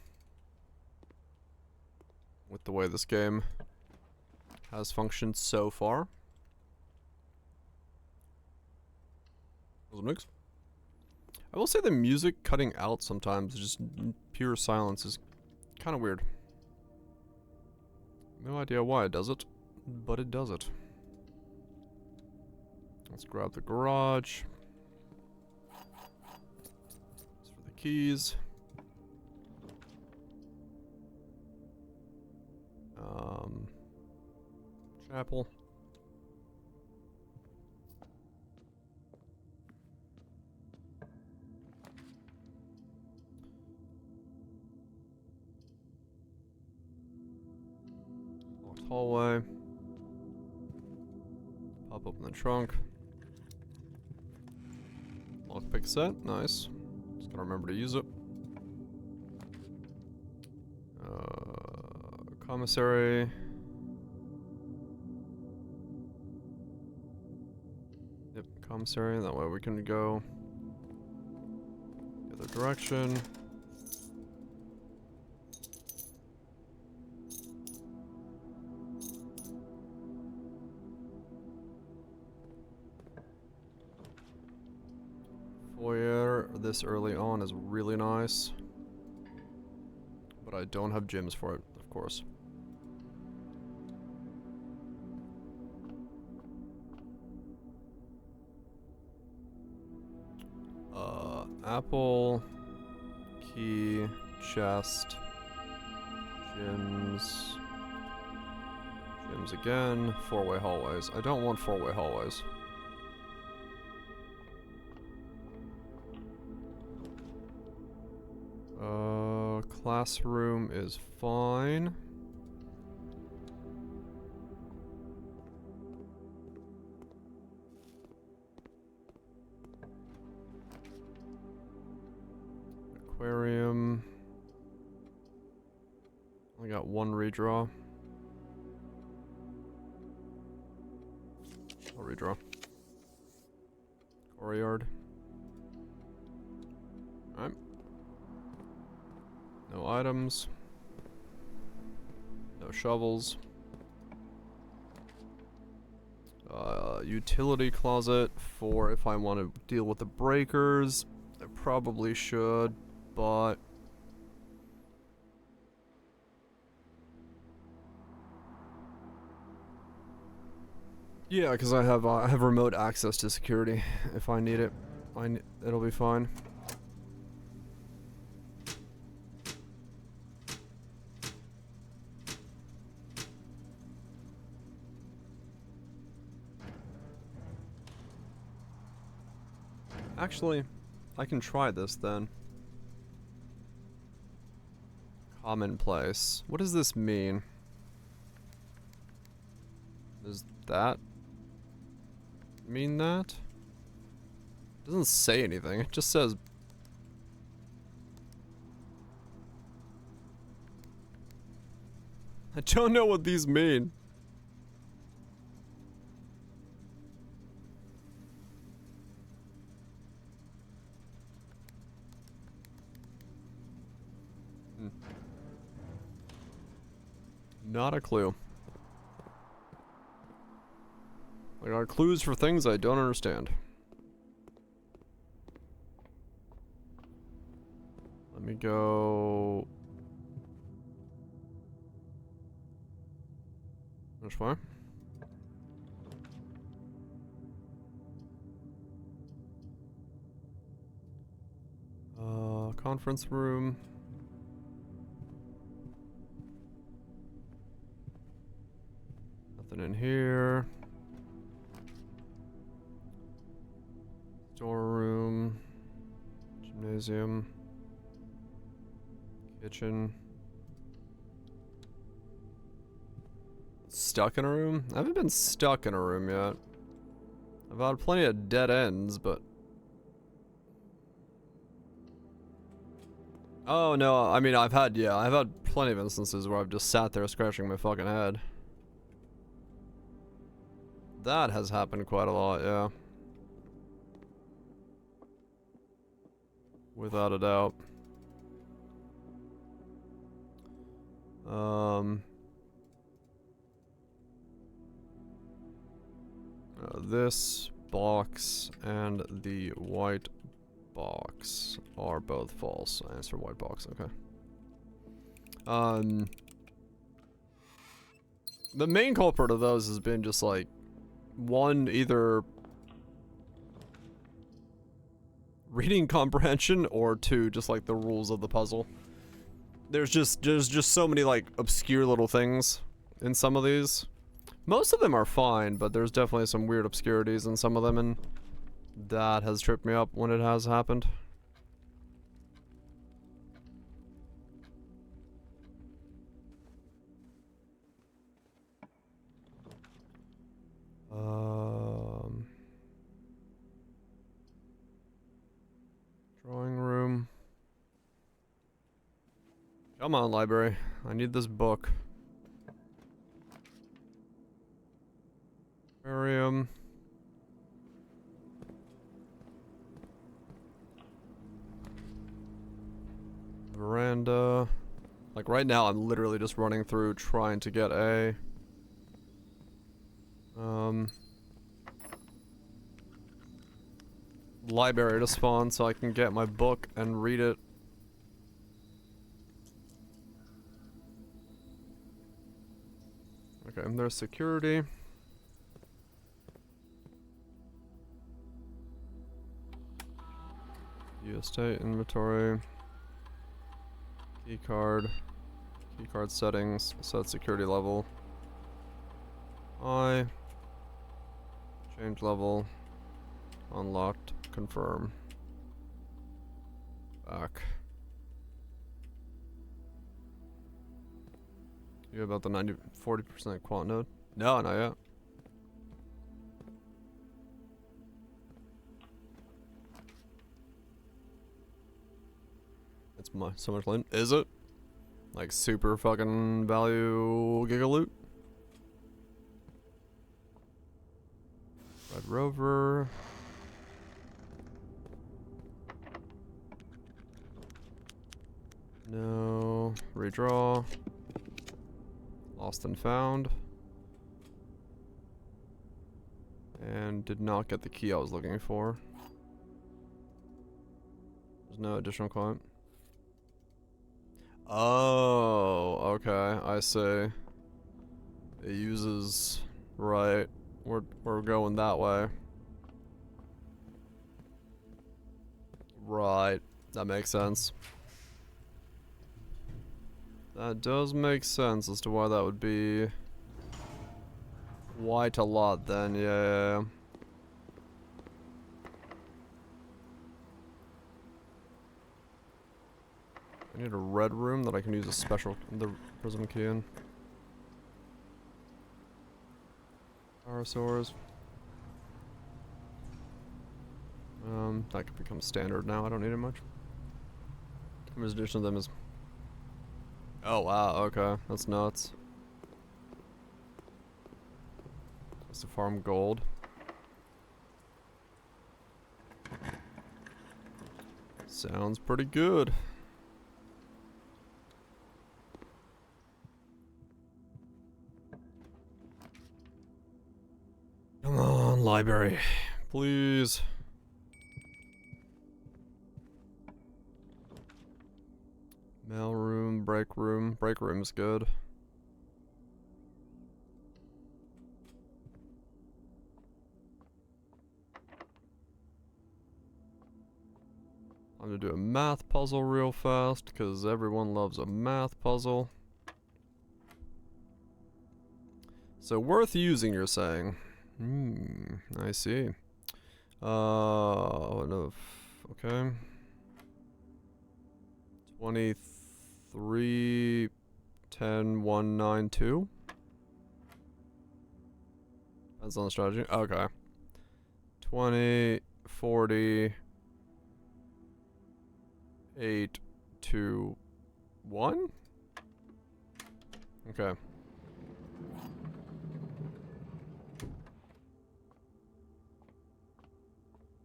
With the way this game has functioned so far. Was it mixed? I will say the music cutting out sometimes, just pure silence, is kind of weird. No idea why it does it, but it does it. Let's grab the garage. As for the keys. Chapel. Locked hallway. Pop open the trunk. Lockpick set, nice. Just gotta remember to use it. Commissary. Yep, commissary, that way we can go the other direction. Foyer this early on is really nice. But I don't have gyms for it, of course. Apple, key, chest, gyms, gyms again, four-way hallways. I don't want four-way hallways. Classroom is fine. Aquarium. I got one redraw. I'll redraw. Courtyard. Alright. No items. No shovels. Utility closet for if I want to deal with the breakers. I probably should, but yeah, because I have remote access to security if I need it. It'll be fine. Actually, I can try this then. Commonplace. What does this mean? Does that mean that? It doesn't say anything. It just says... I don't know what these mean. Not a clue. I got clues for things I don't understand. Let me go... Which way? Conference room. Nothing in here. Storeroom. Gymnasium. Kitchen. stuck in a room? I haven't been stuck in a room yet. I've had plenty of dead ends, but... Oh no, I mean I've had plenty of instances where I've just sat there scratching my fucking head. That has happened quite a lot, yeah. Without a doubt. This box and the white box are both false. Answer white box, okay. The main culprit of those has been just like, one, either reading comprehension, or two, just like the rules of the puzzle. There's just so many like obscure little things in some of these. Most of them are fine, but there's definitely some weird obscurities in some of them, and that has tripped me up when it has happened. Drawing room. Come on, library. I need this book. Aquarium. Veranda. Like right now, I'm literally just running through trying to get a... library to spawn so I can get my book and read it. Okay, and there's security. View estate inventory. Keycard. Keycard settings. Set security level. I. Change level. Unlocked. Confirm. Back. You about the 40% quant node? No, not yet. It's so much land. Is it? Like super fucking value gigaloot? Red Rover. No. Redraw. Lost and found. And did not get the key I was looking for. There's no additional client. Oh, okay, I see. It uses... Right. We're going that way. Right. That makes sense. That does make sense as to why that would be quite a lot then, yeah. I need a red room that I can use a special, the prism key in. Power source. That could become standard now, I don't need it much. How much addition of them is... Oh wow, okay, that's nuts. That's to farm gold. Sounds pretty good. Come on, library. Please. Mail room, break room. Break room's good. I'm gonna do a math puzzle real fast, because everyone loves a math puzzle. So worth using, you're saying? I see. No, okay. 23, 10, 192. That's on the strategy. Okay. 20, 40, 8, 2, 1? Okay.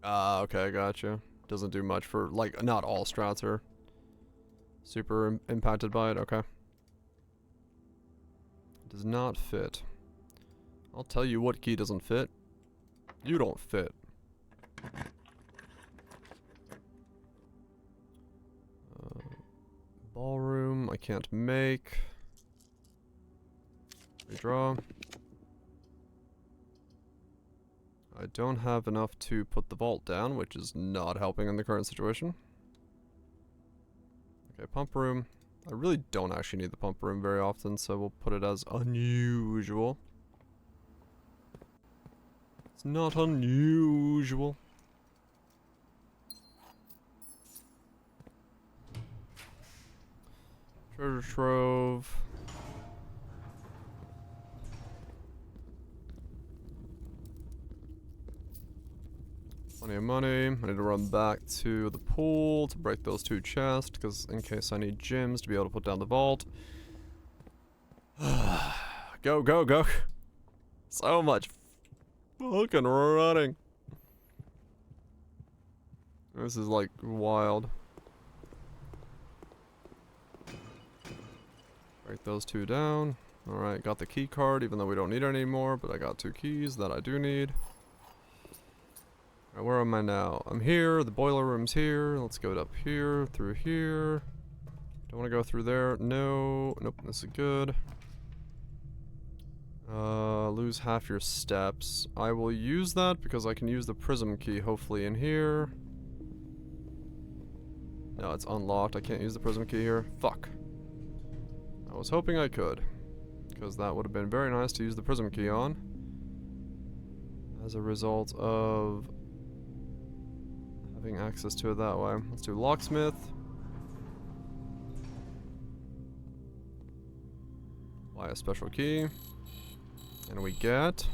Okay, I gotcha. Doesn't do much for, like, not all strats are super impacted by it. Okay. Does not fit. I'll tell you what key doesn't fit. You don't fit. Ballroom, I can't make. Redraw. I don't have enough to put the vault down, which is not helping in the current situation. Okay, pump room. I really don't actually need the pump room very often, so we'll put it as unusual. It's not unusual. Treasure trove. Plenty of money. I need to run back to the pool to break those 2 chests, because in case I need gems to be able to put down the vault. Go, go, go. So much fucking running. This is like wild. Break those 2 down. Alright, got the key card, even though we don't need it anymore, but I got 2 keys that I do need. Alright, where am I now? I'm here, the boiler room's here. Let's go up here, through here. Don't want to go through there. No. Nope, this is good. Lose half your steps. I will use that because I can use the prism key hopefully in here. No, it's unlocked. I can't use the prism key here. Fuck. I was hoping I could, because that would have been very nice to use the prism key on. As a result of having access to it that way. Let's do locksmith. Apply a special key. And we get...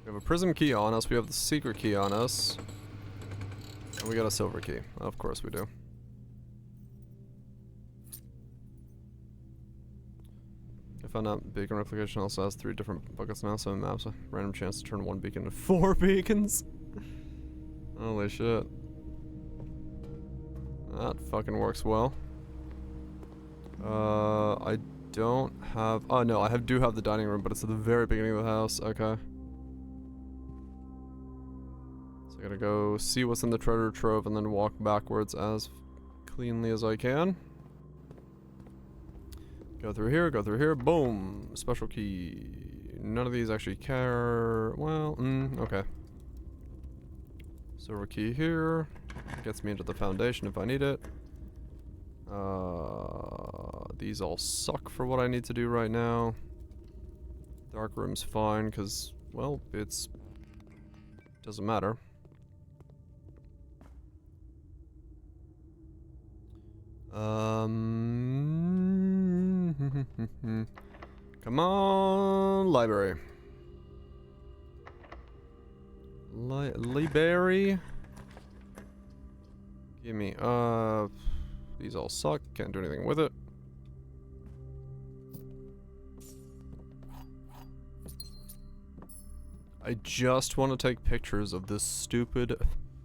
We have a prism key on us, we have the secret key on us. And we got a silver key. Of course we do. I found out beacon replication also has 3 different buckets now, 7 maps, a random chance to turn 1 beacon into 4 beacons. Holy shit. That fucking works well. I don't have... Oh no, I do have the dining room, but it's at the very beginning of the house. Okay. So I gotta go see what's in the treasure trove and then walk backwards as cleanly as I can. Go through here, boom! Special key. None of these actually care... Well, okay. Silver key here. Gets me into the foundation if I need it. These all suck for what I need to do right now. Dark room's fine, because, well, it's... doesn't matter. Come on, library. Library? Give me, these all suck, can't do anything with it. I just want to take pictures of this stupid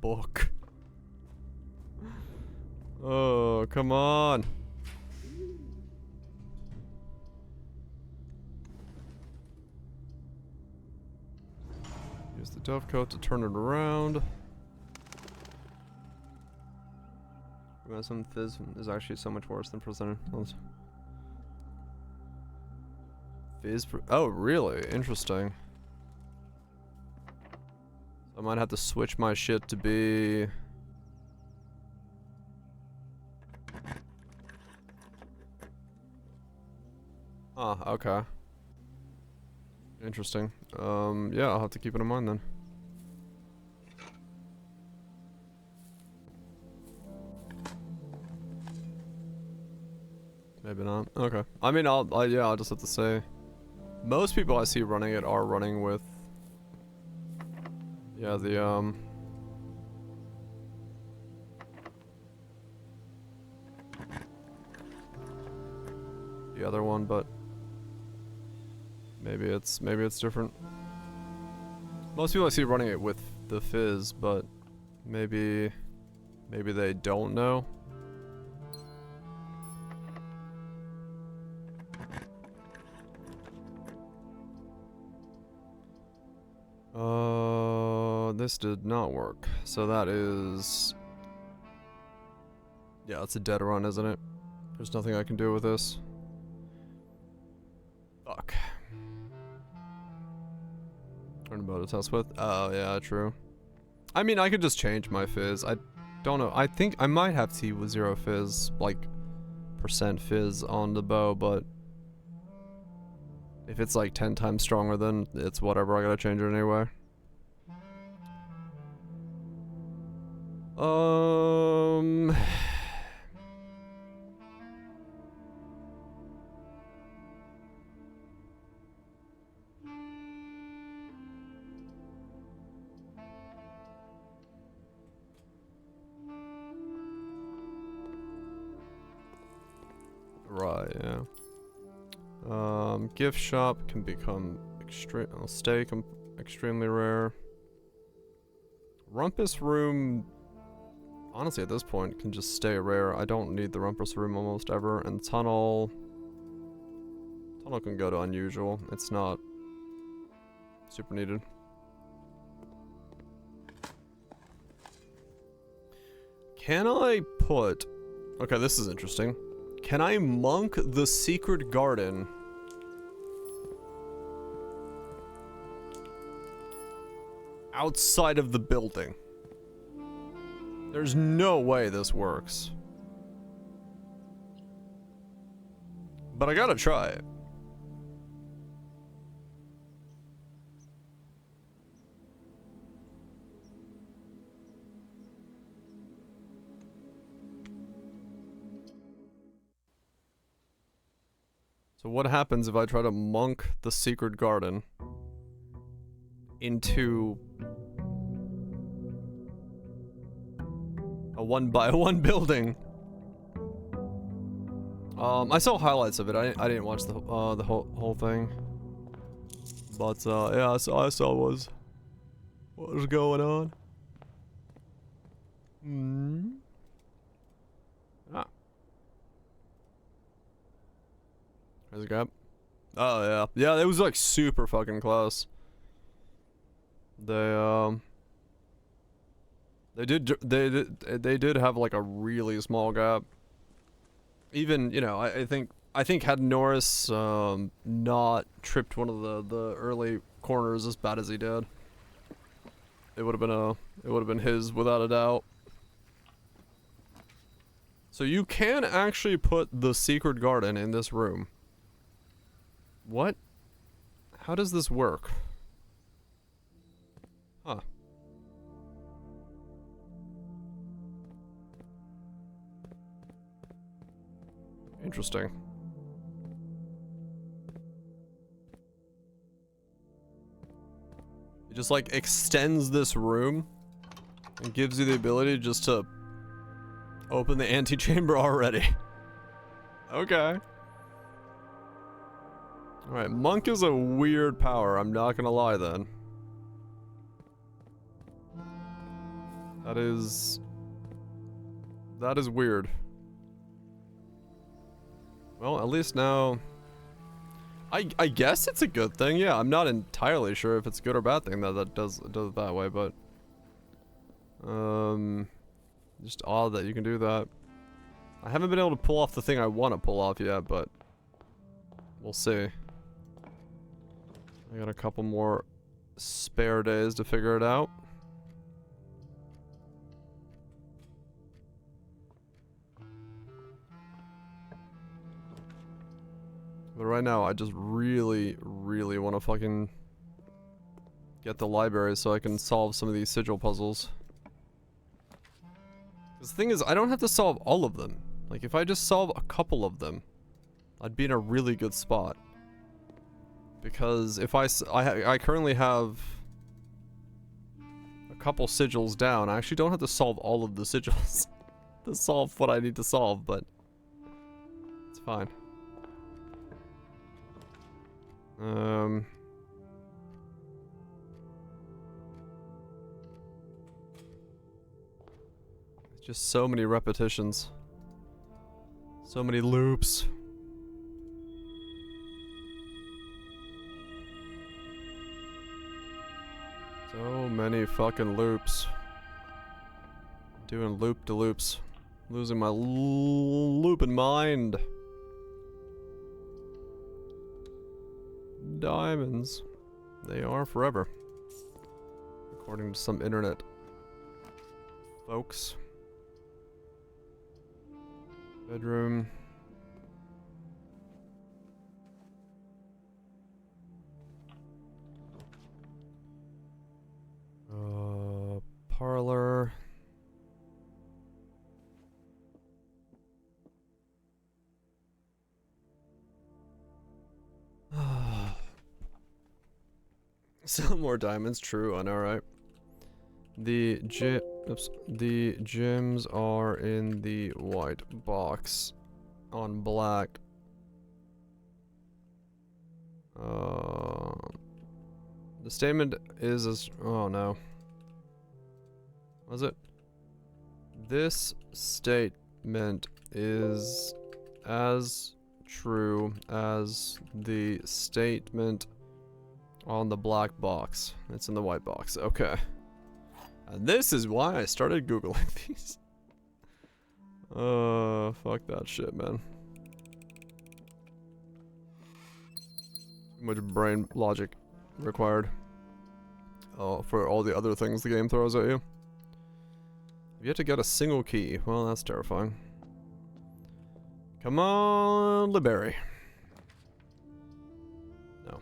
book. Oh, come on. Use the dovecote to turn it around. Some fizz is actually so much worse than percentage. Fizz. Oh, really? Interesting. I might have to switch my shit to be... Ah, okay. Interesting. Yeah, I'll have to keep it in mind then. Maybe not. Okay. I mean, I'll just have to say Most people I see running it are running with, yeah, the other one, but maybe it's different. Most people I see running it with the fizz, but maybe they don't know. This did not work. So that is, yeah, it's a dead run, isn't it? There's nothing I can do with this. Fuck. Learn about a test with. Oh, yeah, true. I mean, I could just change my fizz. I don't know. I think I might have T with 0 fizz, like % fizz on the bow, but if it's like 10 times stronger, then it's whatever. I gotta change it anyway. Right, yeah. Gift shop can become extremely rare. Rumpus room, honestly at this point, can just stay rare. I don't need the rumpus room almost ever. And tunnel can go to unusual. It's not super needed. Can I put, okay, this is interesting. Can I monk the secret garden outside of the building? There's no way this works. But I gotta try it. So what happens if I try to monk the secret garden into a 1x1 building? I saw highlights of it. I didn't watch the whole thing. But yeah, I saw what was going on. Ah. There's a gap. Oh yeah. Yeah, it was like super fucking close. They did have like a really small gap. Even, you know, I think had Norris not tripped one of the early corners as bad as he did, it would have been his without a doubt. So you can actually put the secret garden in this room. What? How does this work? Huh. Interesting. It just like extends this room and gives you the ability just to open the antechamber already. Okay. Alright, monk is a weird power, I'm not gonna lie then. That is weird. Well, at least now I guess it's a good thing. Yeah, I'm not entirely sure if it's a good or bad thing that does it that way, but just odd that you can do that. I haven't been able to pull off the thing I want to pull off yet, but we'll see. I got a couple more spare days to figure it out. But right now, I just really want to fucking get the library so I can solve some of these sigil puzzles. The thing is, I don't have to solve all of them. Like, if I just solve a couple of them, I'd be in a really good spot. Because if I currently have a couple sigils down. I actually don't have to solve all of the sigils to solve what I need to solve, but it's fine. Just so many repetitions. So many loops. So many fucking loops. Doing loop-de-loops. Losing my looping mind. Diamonds. They are forever. According to some internet folks. Bedroom. Parlor. Some more diamonds, true, I know, right? The gems are in the white box on black. The statement is as, oh no. Was it? This statement is as true as the statement on the black box. It's in the white box. Okay. And this is why I started Googling these. Fuck that shit, man. Too much brain logic required. Oh, for all the other things the game throws at you. You have to get a single key. Well, that's terrifying. Come on, Liberry. No.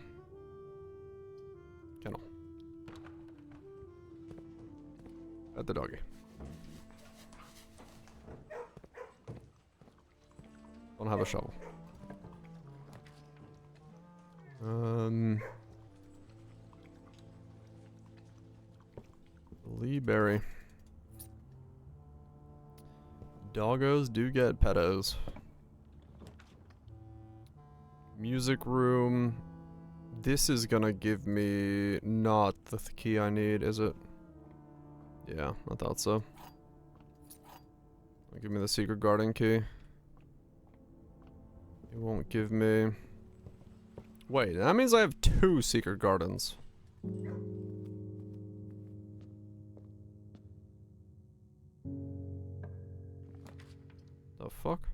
Kennel. At the doggy. Don't have a shovel. Liberry. Doggos do get pedos. Music room. This is gonna give me not the key I need, is it? Yeah, I thought so. Give me the secret garden key. It won't give me... Wait, that means I have 2 secret gardens. The fuck?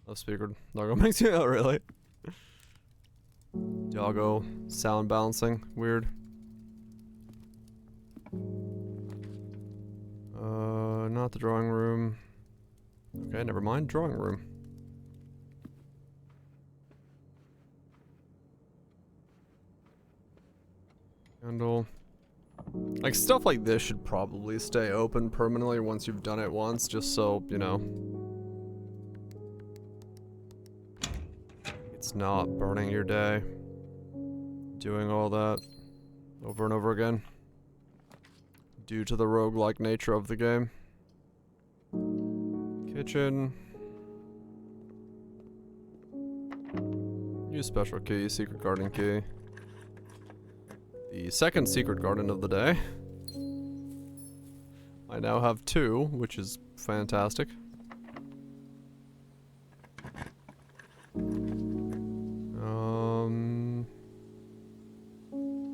Oh, speaker. Doggo makes you out, really? Doggo. Sound balancing. Weird. Not the drawing room. Okay, never mind. Drawing room. Candle. Like, stuff like this should probably stay open permanently once you've done it once, just so, you know. It's not burning your day. Doing all that over and over again. Due to the roguelike nature of the game. Kitchen. Use special key, secret garden key. The second secret garden of the day. I now have 2, which is fantastic.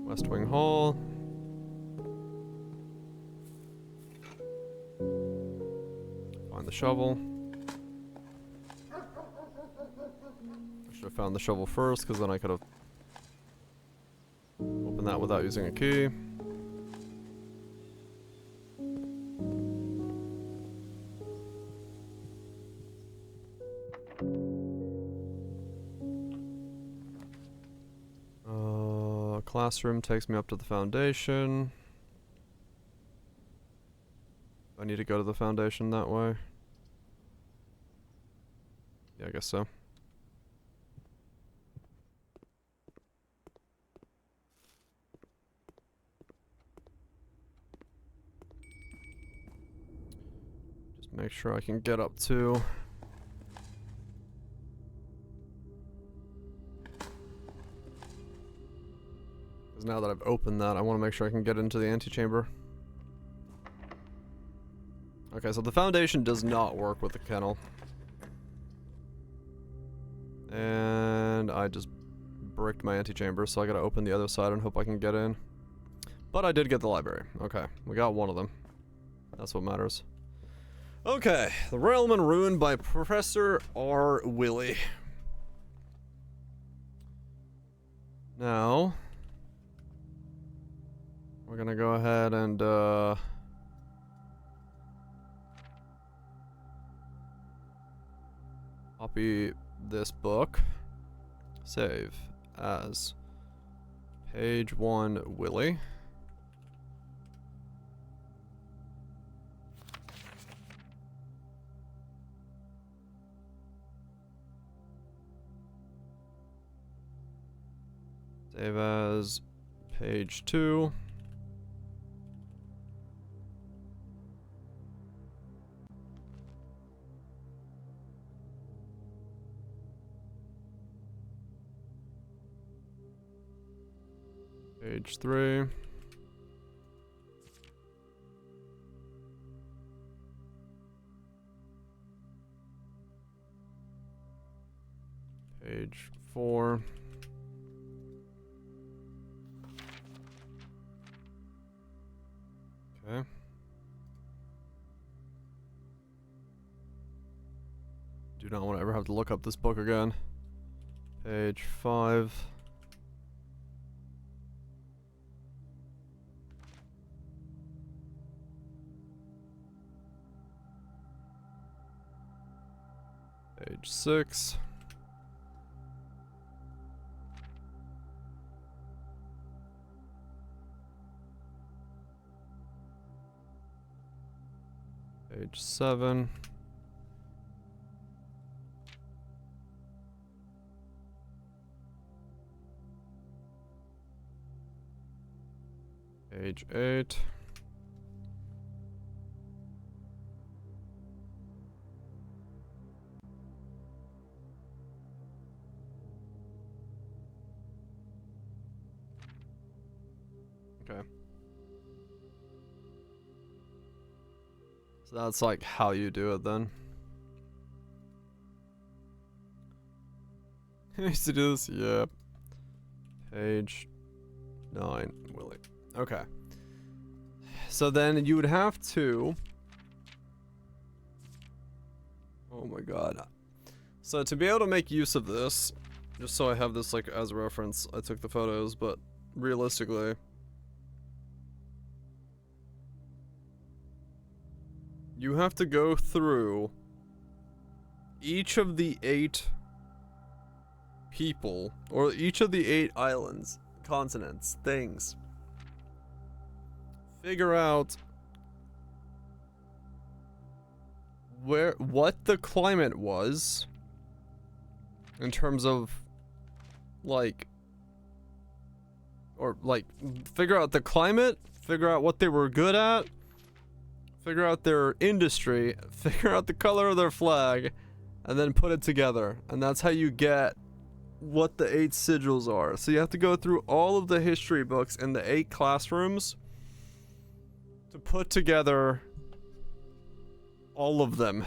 West Wing Hall. Find the shovel. I should have found the shovel first, because then I could have opened that without using a key. Classroom takes me up to the foundation. I need to go to the foundation that way. Yeah, I guess so. Make sure I can get up to. Because now that I've opened that, I want to make sure I can get into the antechamber. Okay, so the foundation does not work with the kennel. And I just bricked my antechamber, so I gotta open the other side and hope I can get in. But I did get the library. Okay, we got one of them. That's what matters. Okay, The Realm and Ruin by Professor R. Willie. Now, we're gonna go ahead and, copy this book. Save as page 1 Willie. Save as page 2. Page 3. Page 4. Okay. Do not want to ever have to look up this book again. Page 5. Page 6. Page 7. Page 8. Okay. So that's like how you do it then. I used to do this, yeah. Page 9, Willie. Okay. So then you would have to... Oh my god. So to be able to make use of this, just so I have this like as a reference, I took the photos, but realistically... You have to go through each of the 8 people, or each of the 8 islands, continents, things. Figure out what the climate was in terms of like, or like figure out the climate, figure out what they were good at, figure out their industry, figure out the color of their flag, and then put it together. And that's how you get what the 8 sigils are. So you have to go through all of the history books in the 8 classrooms to put together all of them.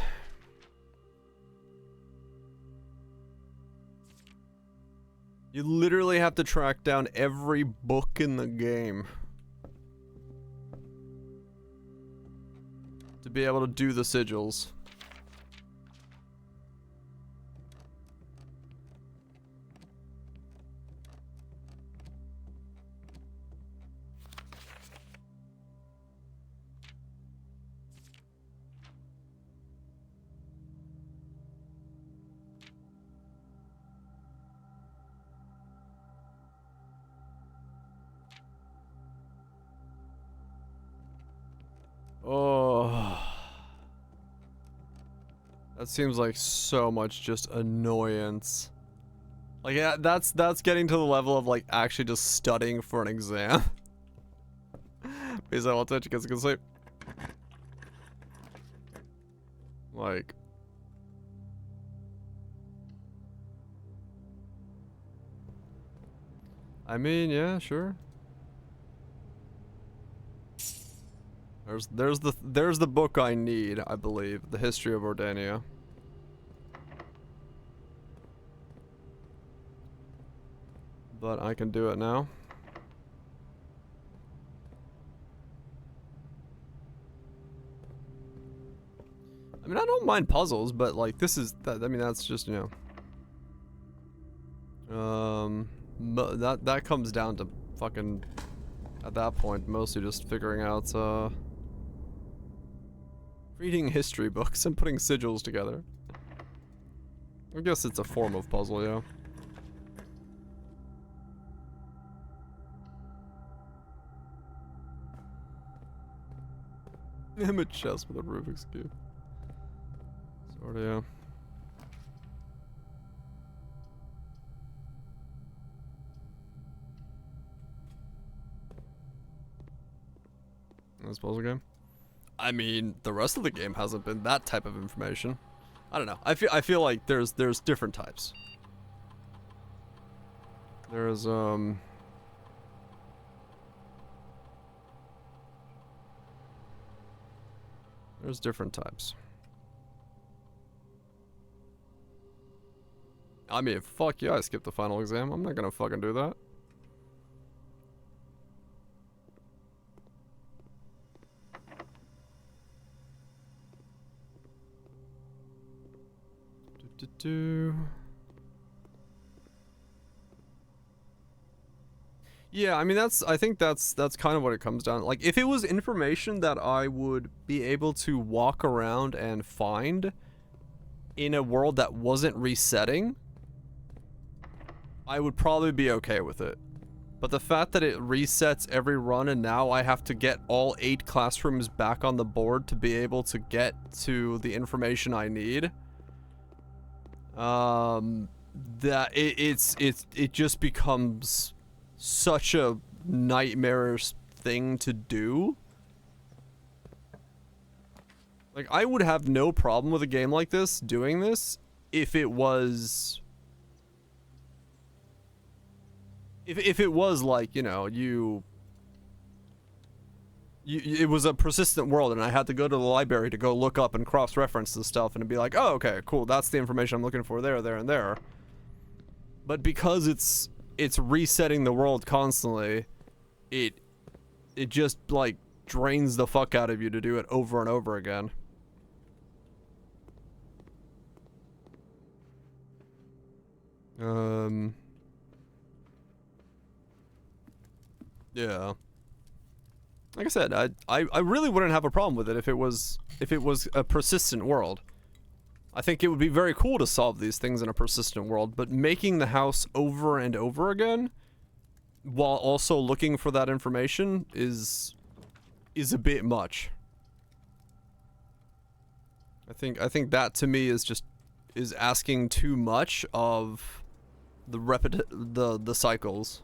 You literally have to track down every book in the game to be able to do the sigils. Oh, that seems like so much just annoyance. Like, yeah, that's getting to the level of like actually just studying for an exam. Peace out, watch you guys can sleep. Like... I mean, yeah, sure. There's the book I need, I believe. The History of Ordania. But I can do it now. I mean, I don't mind puzzles, but like this is that. I mean, that's just, you know. That comes down to fucking at that point mostly just figuring out reading history books and putting sigils together. I guess it's a form of puzzle, yeah. I'm a chest with a Rubik's Cube. Sorta, yeah. This puzzle game? I mean, the rest of the game hasn't been that type of information. I don't know. I feel like there's different types. There's different types. I mean, fuck yeah, I skipped the final exam. I'm not gonna fucking do that. Yeah, I mean I think that's kind of what it comes down to. Like if it was information that I would be able to walk around and find in a world that wasn't resetting, I would probably be okay with it. But the fact that it resets every run and now I have to get all 8 classrooms back on the board to be able to get to the information I need, that it just becomes such a nightmarish thing to do. Like I would have no problem with a game like this doing this if it was if it was like, you know, it was a persistent world and I had to go to the library to go look up and cross-reference the stuff and be like, oh, okay, cool, that's the information I'm looking for there, and there. But because it's resetting the world constantly, it just, like, drains the fuck out of you to do it over and over again. Yeah. Like I said, I really wouldn't have a problem with it if it was a persistent world. I think it would be very cool to solve these things in a persistent world, but making the house over and over again while also looking for that information is a bit much. I think that to me is asking too much of the cycles.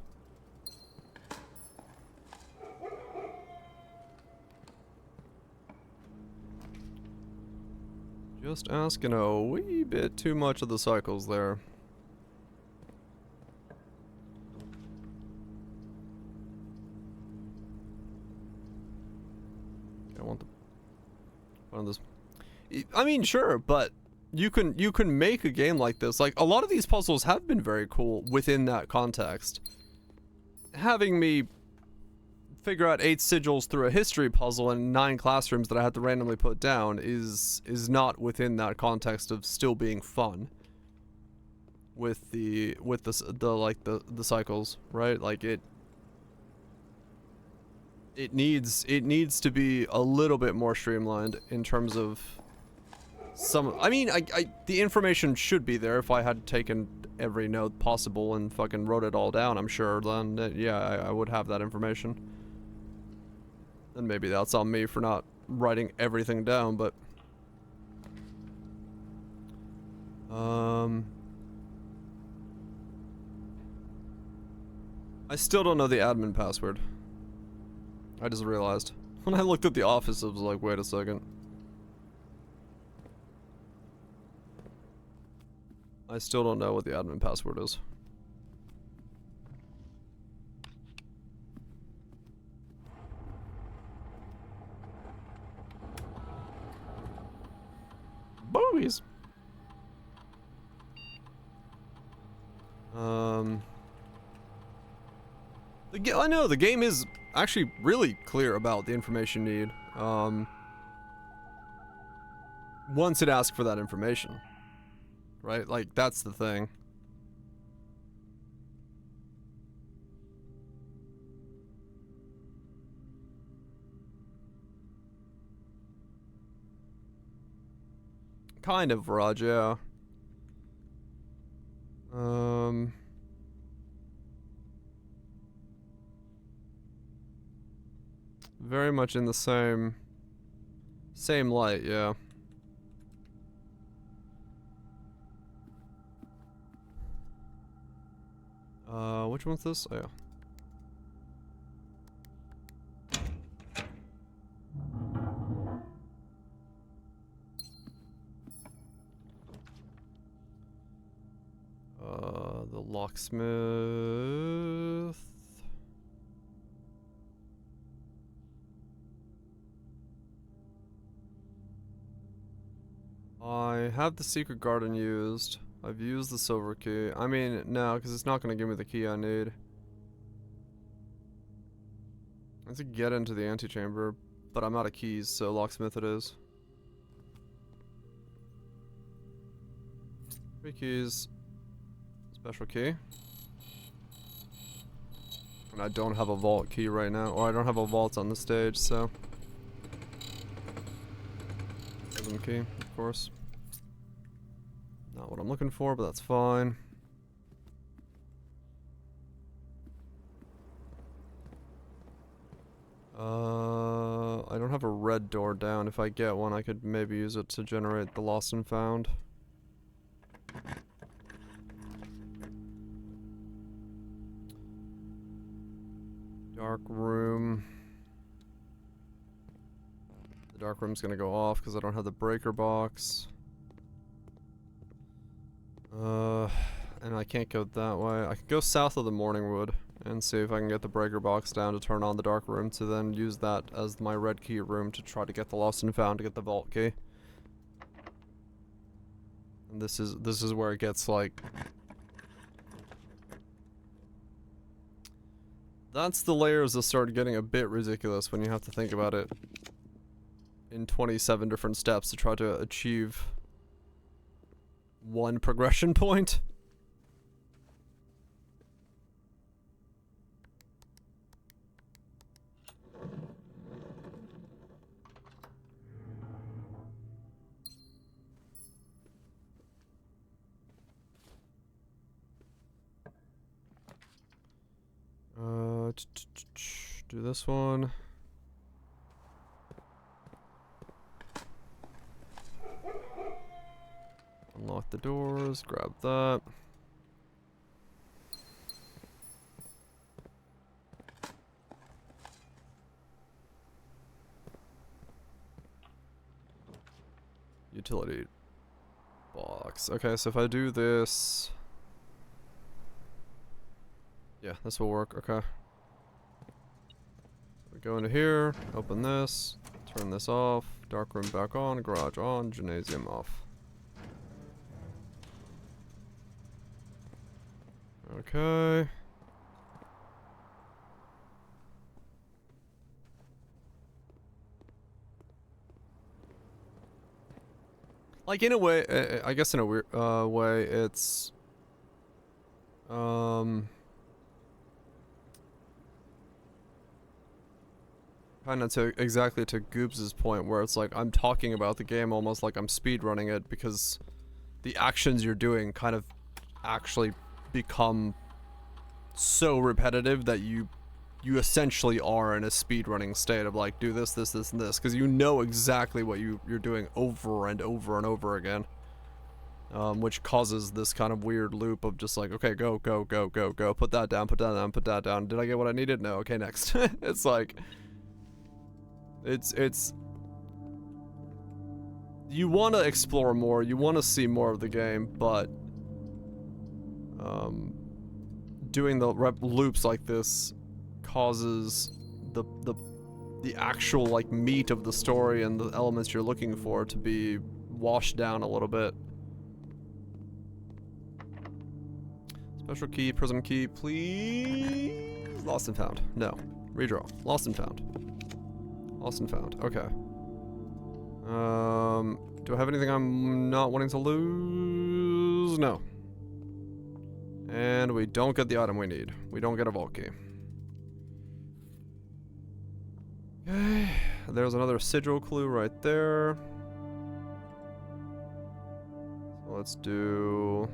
Just asking a wee bit too much of the cycles there. I want one of this. I mean, sure, but you can make a game like this. Like a lot of these puzzles have been very cool within that context. Having me figure out 8 sigils through a history puzzle and 9 classrooms that I had to randomly put down is not within that context of still being fun with the cycles, right? Like it needs to be a little bit more streamlined in terms of some. I mean, the information should be there. If I had taken every note possible and fucking wrote it all down, I'm sure then yeah, I would have that information. And maybe that's on me for not writing everything down, but I still don't know the admin password. I just realized when I looked at the office, I was like, wait a second. I still don't know what the admin password is. Boobies. I know the game is actually really clear about the information you need. Once it asks for that information, right? Like that's the thing. Kind of, Raj, yeah. Very much in the same light, yeah. Which one's this? Oh, yeah. The locksmith. I have the secret garden used. I've used the silver key. I mean, no, because it's not going to give me the key I need. I have to get into the antechamber, but I'm out of keys, so locksmith it is. 3 keys. Special key. And I don't have a vault key right now, or I don't have a vault on the stage, so. Prism key, of course. Not what I'm looking for, but that's fine. I don't have a red door down. If I get one, I could maybe use it to generate the lost and found. Dark room. The dark room's gonna go off because I don't have the breaker box. And I can't go that way. I can go south of the Morningwood and see if I can get the breaker box down to turn on the dark room to then use that as my red key room to try to get the lost and found to get the vault key. And this is where it gets like. That's the layers that start getting a bit ridiculous when you have to think about it in 27 different steps to try to achieve one progression point. Do this one. Unlock the doors, grab that. Utility box. Okay, so if I do this. Yeah, this will work, okay. We go into here, open this, turn this off, dark room back on, garage on, gymnasium off. Okay. Like in a way, I guess in a weird way, it's kind of to exactly to Goobs' point where it's like I'm talking about the game almost like I'm speedrunning it because the actions you're doing kind of actually become so repetitive that you essentially are in a speedrunning state of like do this, this, this, and this because you know exactly what you're doing over and over and over again, which causes this kind of weird loop of just like okay, go, go, go, go, go, put that down, put that down, put that down. Did I get what I needed? No. Okay, next. It's like it's you want to explore more, you want to see more of the game, but doing the loops like this causes the actual like meat of the story and the elements you're looking for to be washed down a little bit. Special key, prism key, please. Lost and found. No. Redraw. Lost and found. Lost and found. Okay. Do I have anything I'm not wanting to lose? No. And we don't get the item we need. We don't get a vault key. Okay. There's another sigil clue right there. So let's do...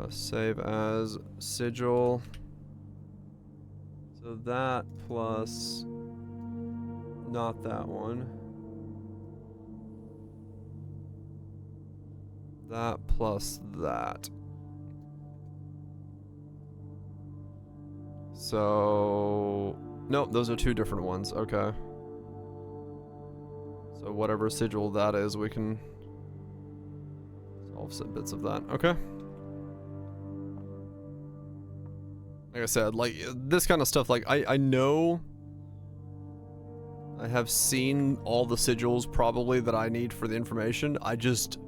save as sigil. So that plus... not that one. That plus that. So... nope, those are two different ones. Okay. So whatever sigil that is, we can solve some bits of that. Okay. Like I said, like, this kind of stuff, like, I know I have seen all the sigils probably that I need for the information. I just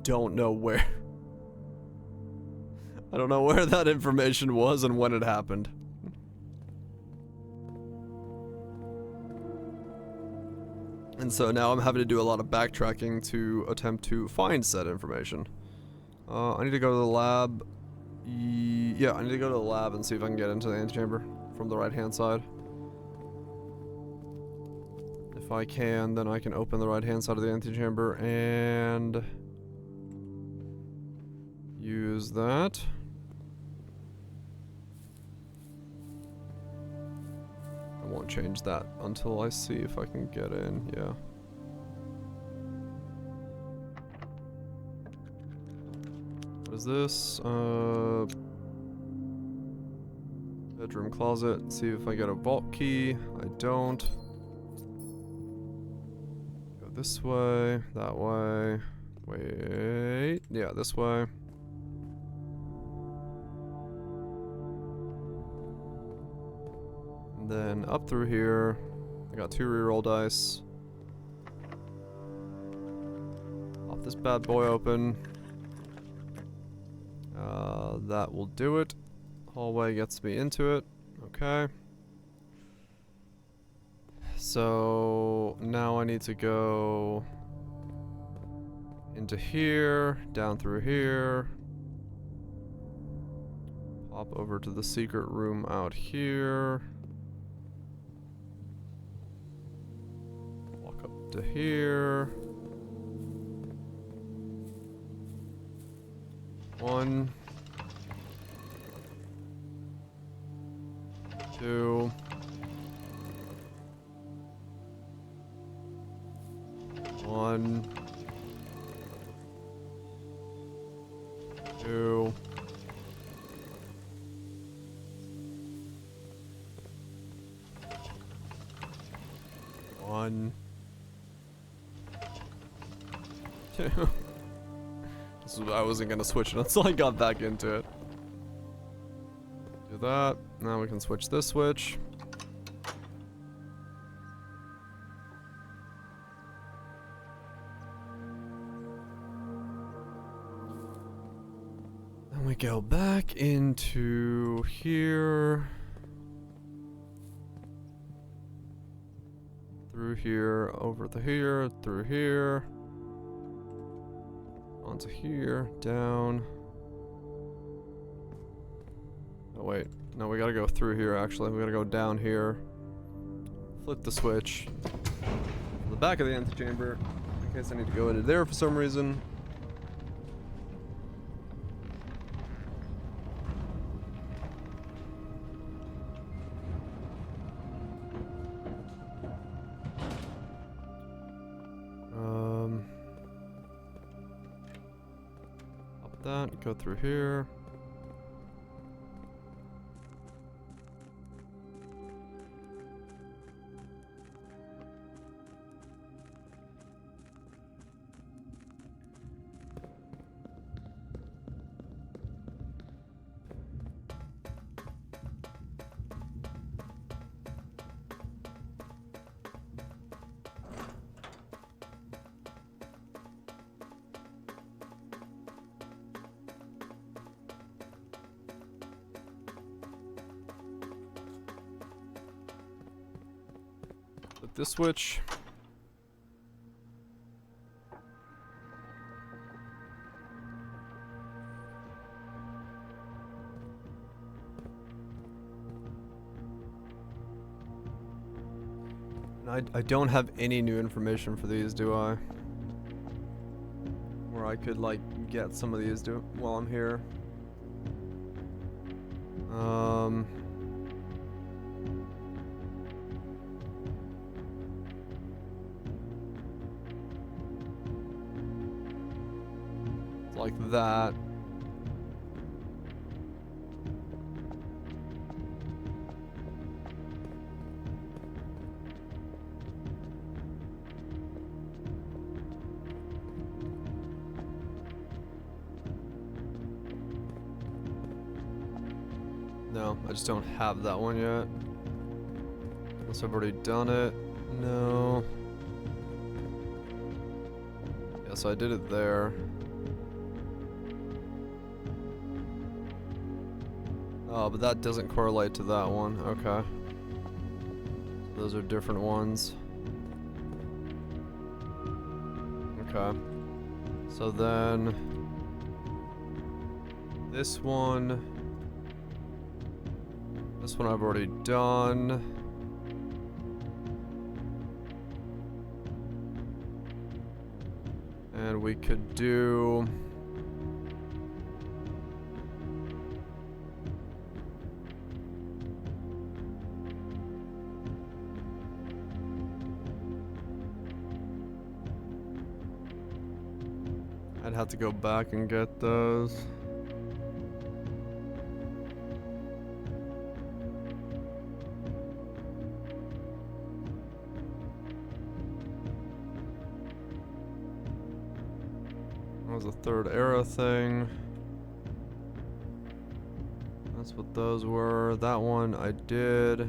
don't know where. I don't know where that information was and when it happened. And so now I'm having to do a lot of backtracking to attempt to find said information. I need to go to the lab. Yeah, I need to go to the lab and see if I can get into the antechamber from the right-hand side. If I can, then I can open the right-hand side of the antechamber and use that. I won't change that until I see if I can get in, yeah. What is this? Bedroom closet. See if I get a vault key. I don't. Go this way, that way. Wait. Yeah, this way. And then up through here. I got 2 reroll dice. Pop this bad boy open. That will do it. Hallway gets me into it. Okay. So now I need to go into here, down through here. Pop over to the secret room out here. Walk up to here. 1, 2, 1, 2, 1, 2. I wasn't gonna switch it until I got back into it. Do that. Now we can switch this switch. Then we go back into here. Through here, over to here, through here. Onto here, down. Oh wait, no, we gotta go through here actually. We gotta go down here. Flip the switch. The back of the antechamber, in case I need to go into there for some reason. That, go through here. this switch. I don't have any new information for these, do I? Where I could, like, get some of these while I'm here. Like that. No, I just don't have that one yet. Unless I've already done it. No. Yes, I did it there. Oh, but that doesn't correlate to that one. Okay. So those are different ones. Okay. So then... This one I've already done. And we could do... I'd have to go back and get those. That was a third era thing. That's what those were. That one I did.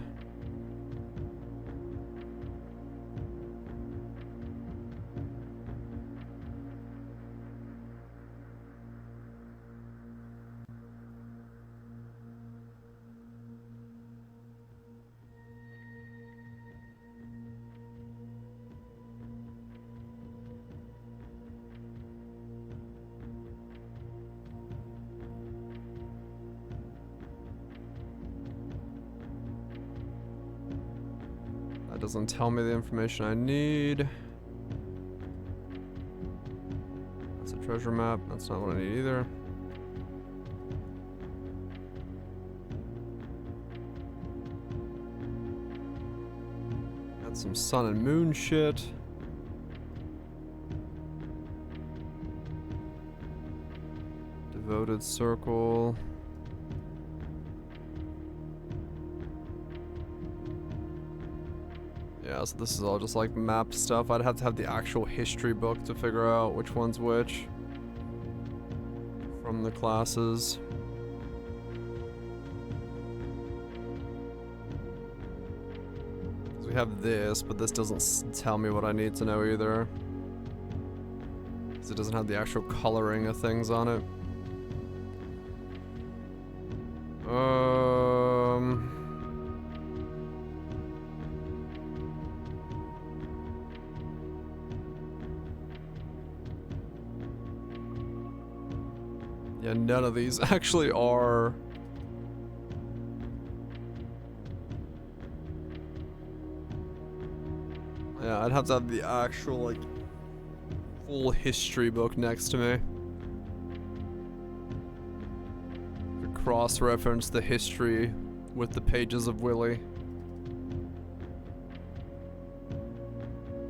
Doesn't tell me the information I need. That's a treasure map. That's not what I need either. Got some sun and moon shit. Devoted circle. Yeah, so this is all just like map stuff. I'd have to have the actual history book to figure out which one's which from the classes. Because we have this, but this doesn't tell me what I need to know either. Because it doesn't have the actual coloring of things on it. Yeah, none of these actually are. Yeah, I'd have to have the actual, like, full history book next to me. To cross-reference the history with the pages of Willy.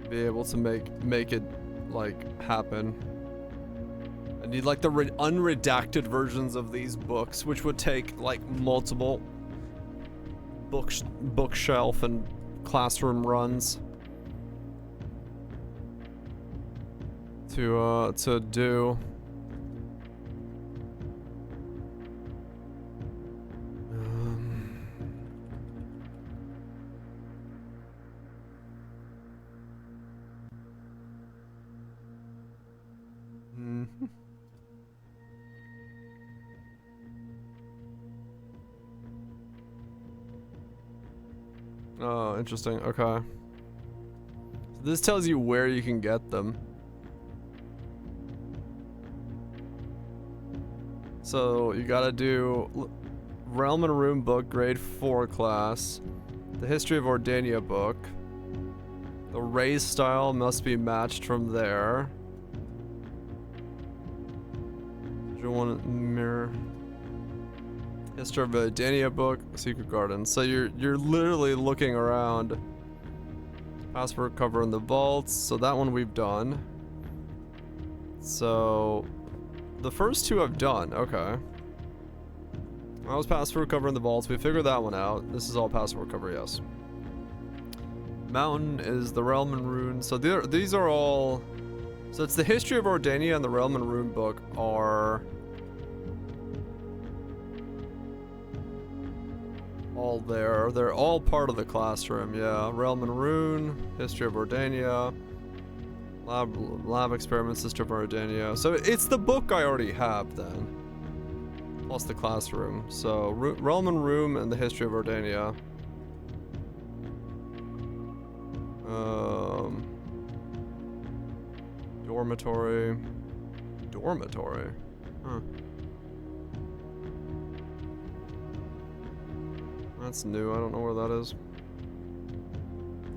Be able to make it, like, happen. I need like the unredacted versions of these books, which would take like multiple bookshelf and classroom runs to do. Oh, interesting. Okay. This tells you where you can get them. So you gotta do Realm and Rune book, grade 4 class. The History of Ordania book. The raise style must be matched from there. You want mirror. History of Ordania book, Secret Garden. So you're literally looking around. Password cover in the vaults. So that one we've done. So the first two I've done. Okay. That was password cover in the vaults. We figured that one out. This is all password cover, yes. Mountain is the Realm and Rune. So these are all. So it's the History of Ordania and the Realm and Rune book are all there. They're all part of the classroom, yeah. Realm and Rune, History of Ordania, Lab Experiments, History of Ordania. So it's the book I already have then. Plus the classroom. So Realm and Rune and the History of Ordania. Dormitory. Dormitory. Huh. That's new, I don't know where that is.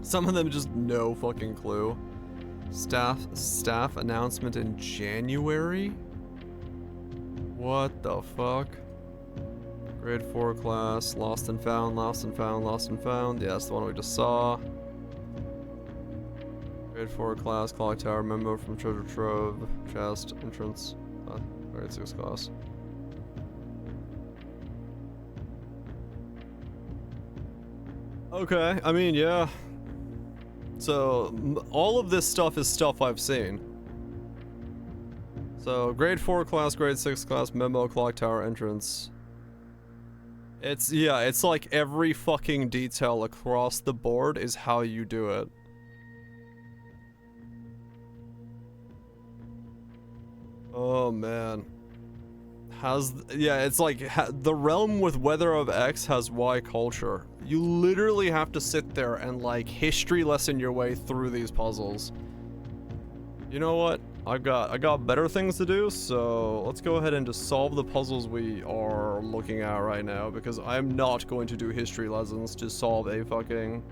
Some of them just no fucking clue. Staff announcement in January? What the fuck? Grade 4 class, lost and found, lost and found, lost and found. Yeah, that's the one we just saw. Grade 4 class, clock tower, memo from treasure trove, chest, entrance, grade 6 class. Okay, I mean, yeah. So, all of this stuff is stuff I've seen. So, grade 4 class, grade 6 class, memo, clock tower, entrance. It's, yeah, it's like every fucking detail across the board is how you do it. Oh, man. Yeah, it's like, the realm with Weather of X has Y culture. You literally have to sit there and, like, history lesson your way through these puzzles. You know what? I got better things to do, so let's go ahead and just solve the puzzles we are looking at right now, because I'm not going to do history lessons to solve a fucking,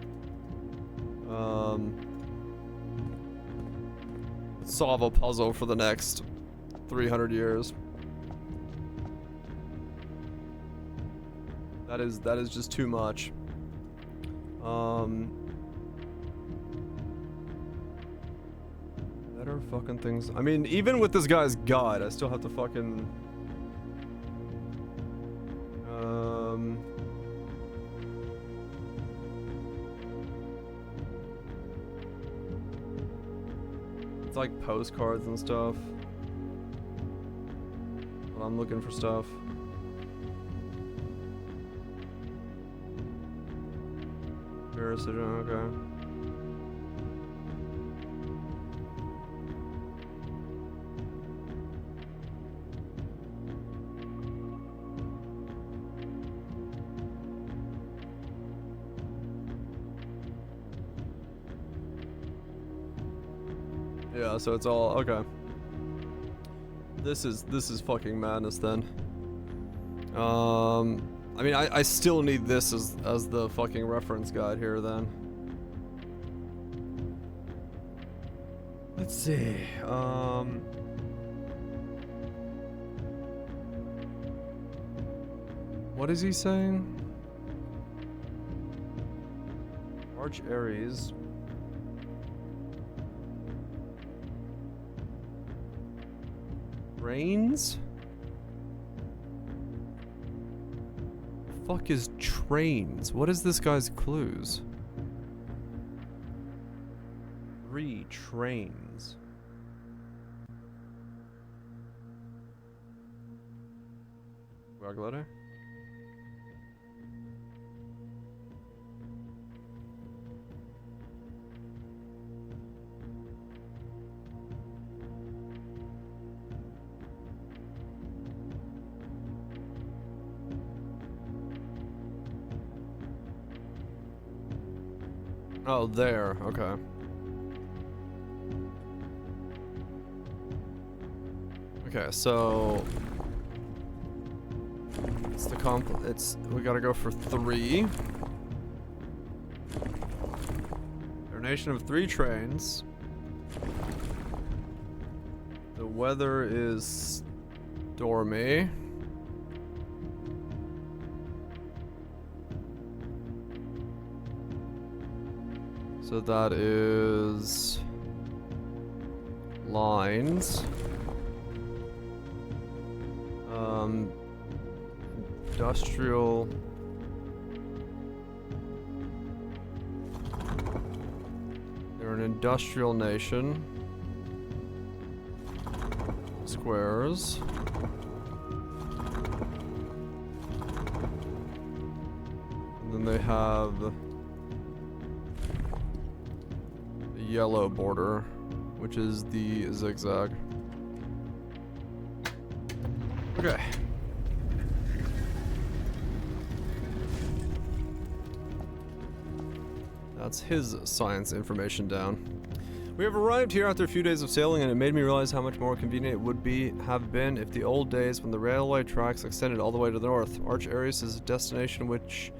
solve a puzzle for the next 300 years. That is just too much. Better fucking things. I mean, even with this guy's guide, I still have to fucking... It's like postcards and stuff. Well, I'm looking for stuff. Okay. Yeah, so it's all okay. This is fucking madness then. I mean, I still need this as the fucking reference guide here then. Let's see. What is he saying? Arch Aries. Trains? Fuck is trains? What is this guy's clues? 3 trains. Work letter? Oh, there. Okay. Okay, so it's the we gotta go for 3. They're a nation of 3 trains. The weather is stormy. So that is lines. Industrial. They're an industrial nation. Squares. And then they have the yellow border, which is the zigzag. Okay. That's his science information down. We have arrived here after a few days of sailing, and it made me realize how much more convenient it would have been if the old days when the railway tracks extended all the way to the north. Arch Aries is a destination with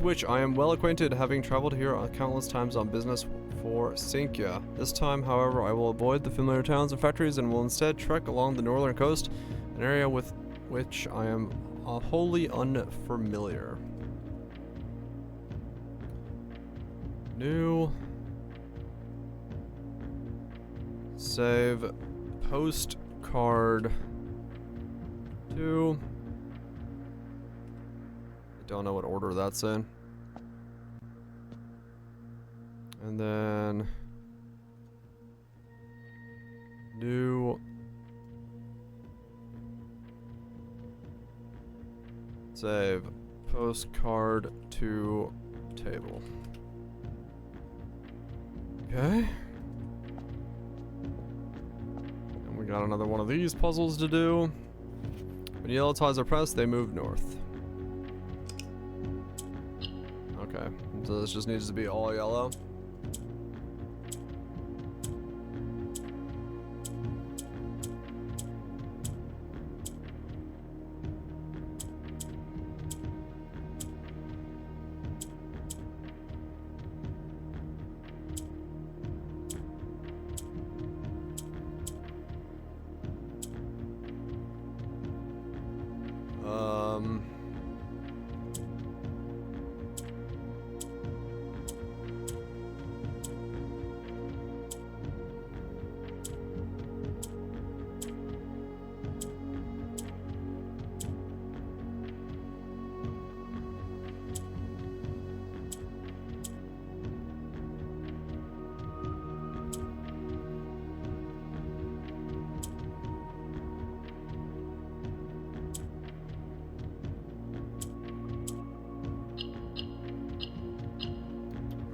which I am well acquainted, having traveled here countless times on business for Sinkia. This time, however, I will avoid the familiar towns and factories and will instead trek along the northern coast, an area with which I am wholly unfamiliar. New. Save. Postcard. 2. I don't know what order that's in. And then new save postcard to table. Okay. And we got another one of these puzzles to do. When yellow ties are pressed, they move north. Okay, so this just needs to be all yellow.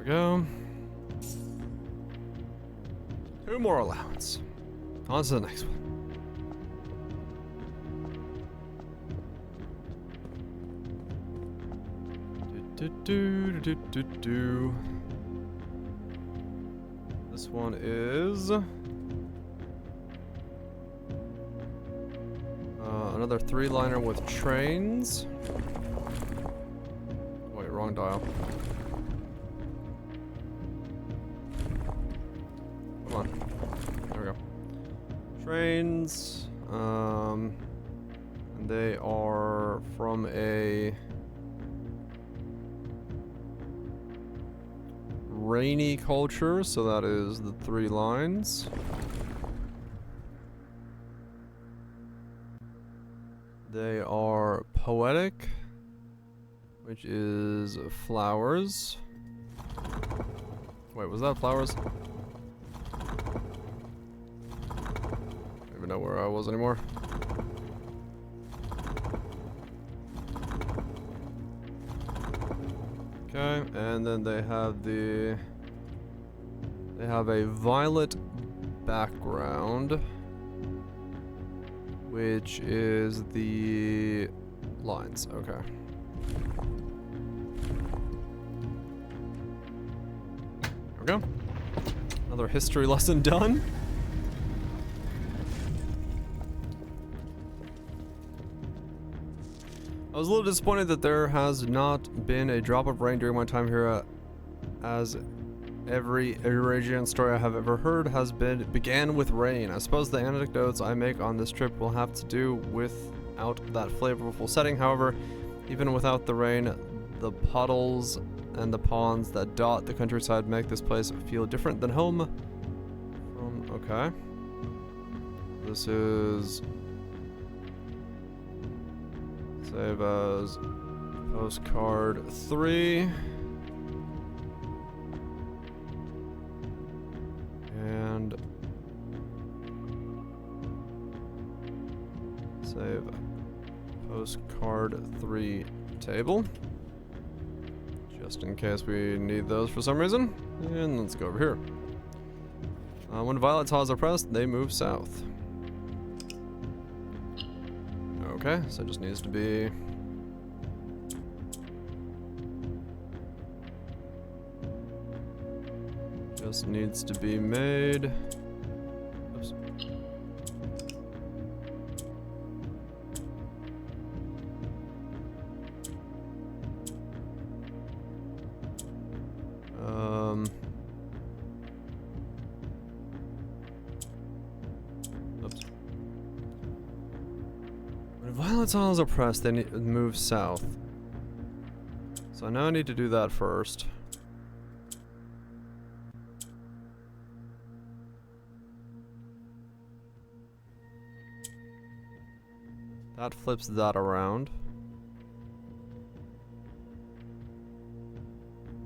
Go. 2 more allowance. On to the next one. This one is another 3-liner with trains. Wait, wrong dial. Come on. There we go. Trains. And they are from a rainy culture, so that is the 3 lines. They are poetic, which is flowers. Wait, was that flowers? I don't even know where I was anymore. Okay, and then they have a violet background, which is the lines. Okay. There we go. Another history lesson done. I was a little disappointed that there has not been a drop of rain during my time here, as every Eurasian story I have ever heard began with rain. I suppose the anecdotes I make on this trip will have to do without that flavorful setting. However, even without the rain, the puddles and the ponds that dot the countryside make this place feel different than home. Okay. This is... Save as postcard 3. And save postcard 3 table. Just in case we need those for some reason. And let's go over here. When violet tiles are pressed, they move south. Okay, so it just needs to be... Just needs to be made... Oops. Oops. When violet tiles are pressed, they move south. So I know I need to do that first. That flips that around.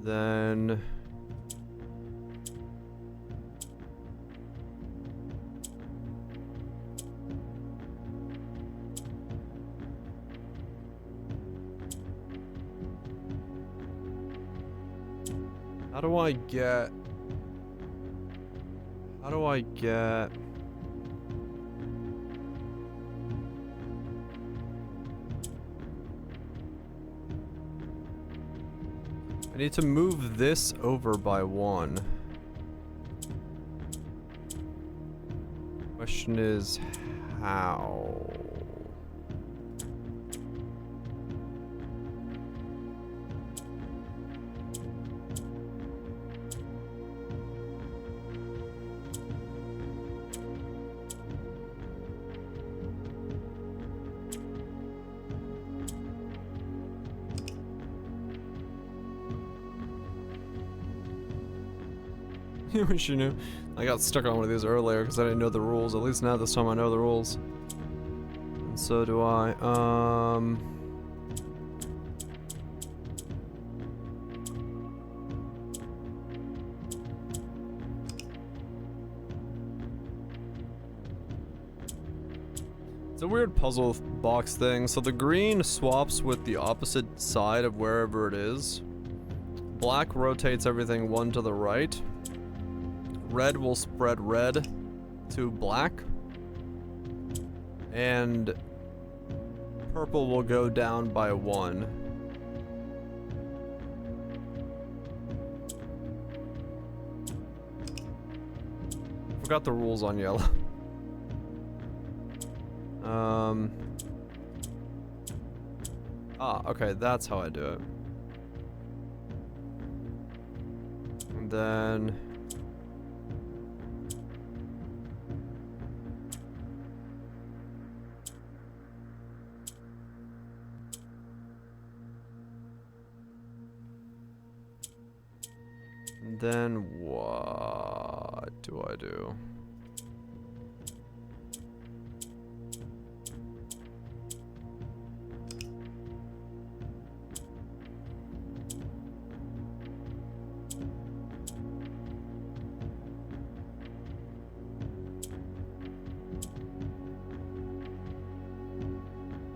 Then... How do I get... I need to move this over by 1. Question is, how? You wish you knew. I got stuck on one of these earlier because I didn't know the rules. At least now this time I know the rules. And so do I. It's a weird puzzle box thing. So the green swaps with the opposite side of wherever it is. Black rotates everything 1 to the right. Red will spread red to black. And purple will go down by 1. Forgot the rules on yellow. Okay, that's how I do it. And then... Then what do I do?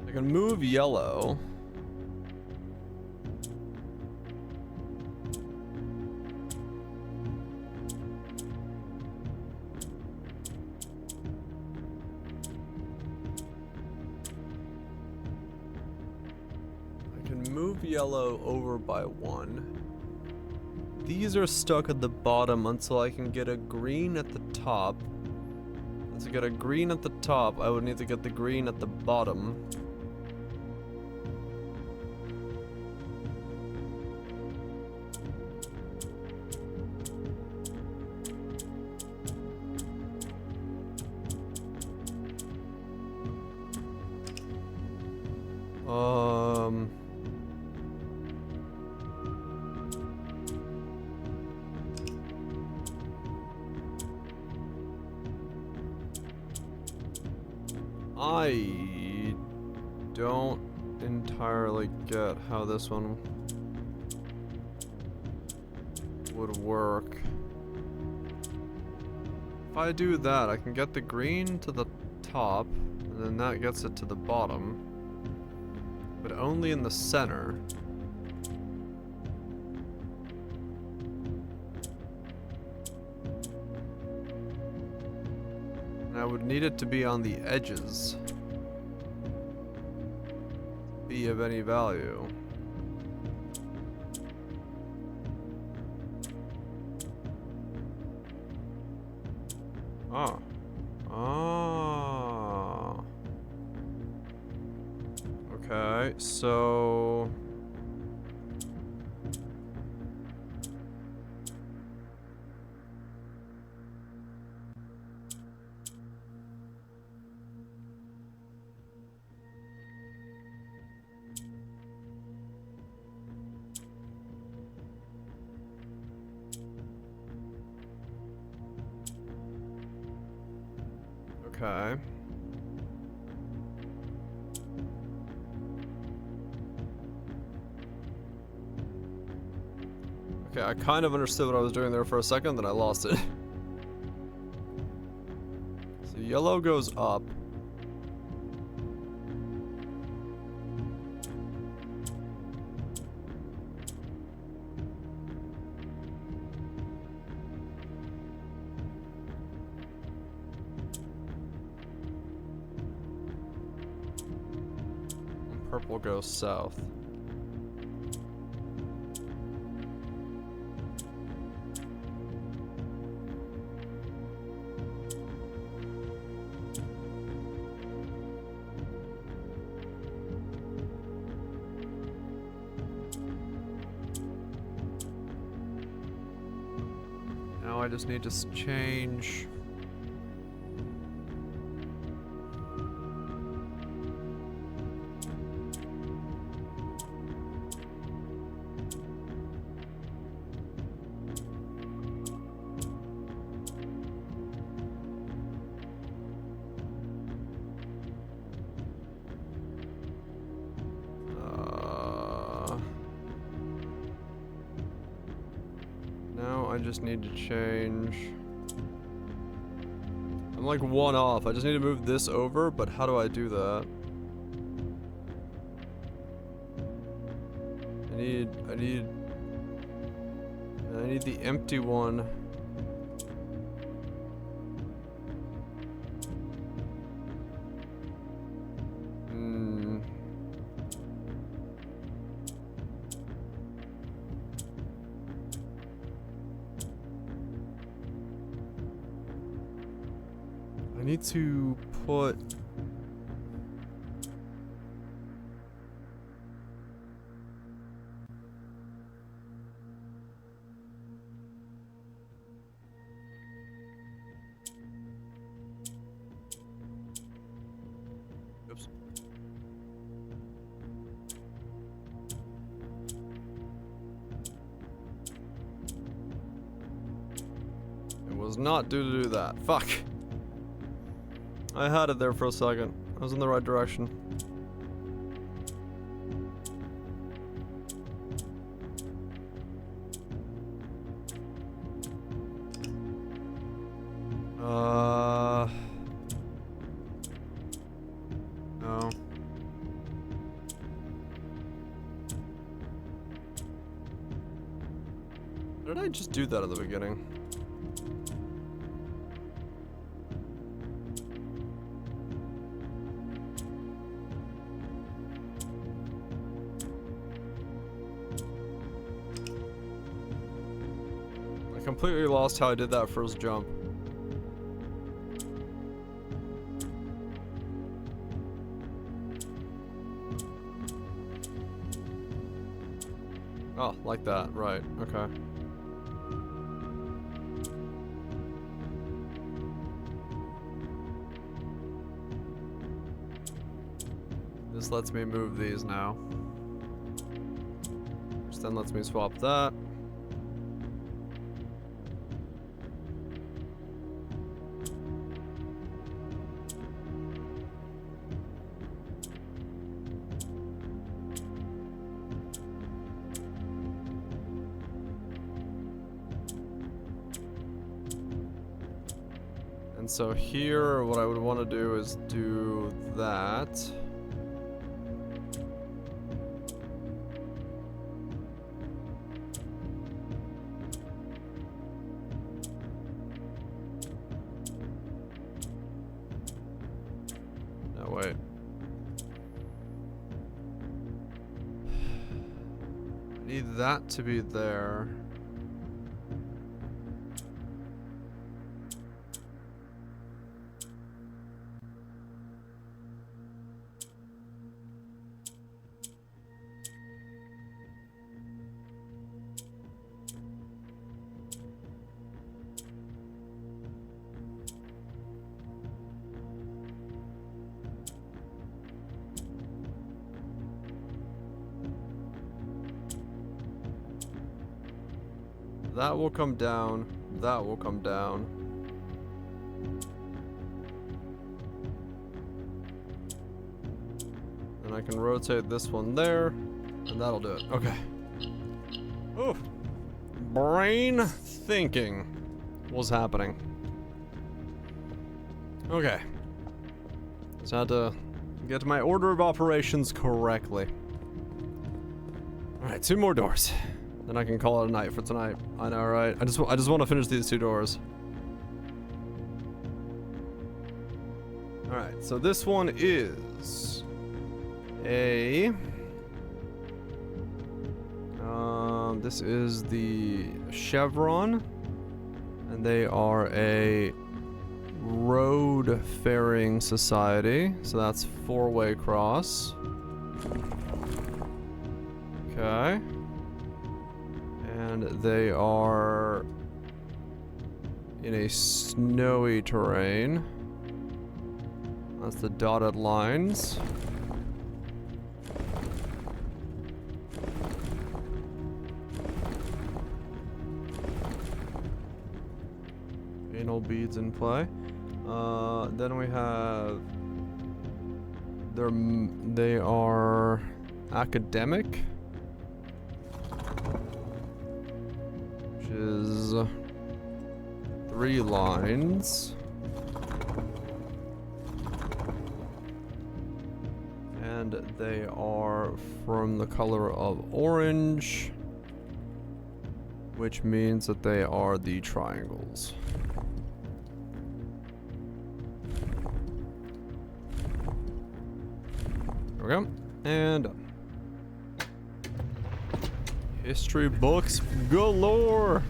I can move yellow. Yellow over by 1. These are stuck at the bottom until I can get a green at the top. To get a green at the top, I would need to get the green at the bottom. Um. I don't entirely get how this one would work. If I do that, I can get the green to the top, and then that gets it to the bottom, but only in the center. And I would need it to be on the edges to be of any value. Oh. Oh. Okay, so... Okay. Okay, I kind of understood what I was doing there for a second, then I lost it. So yellow goes up. Purple goes south. Now I just need to change. I just need to change. I'm like one off. I just need to move this over, but how do I do that? I need the empty one. I need to put... Oops. It was not due to do that. Fuck. I had it there for a second. I was in the right direction. No. Did I just do that at the beginning? I completely lost how I did that first jump. Oh, like that, right, okay. This This lets me move these now. Which then lets me swap that. And so here, what I would want to do is do that. No, wait. I need that to be there. That will come down. That will come down. And I can rotate this one there, and that'll do it. Okay. Oh, brain thinking was happening. Okay. Just had to get my order of operations correctly. All right, 2 more doors. Then I can call it a night for tonight. I know, right? I just want to finish these 2 doors. All right, so this one is a. This is the Chevron, and they are a road faring society. So that's 4-way cross. Okay. And they are in a snowy terrain. That's the dotted lines. Anal beads in play. Then we have they are academic. Is 3 lines. And they are from the color of orange, which means that they are the triangles. There we go. And history books galore.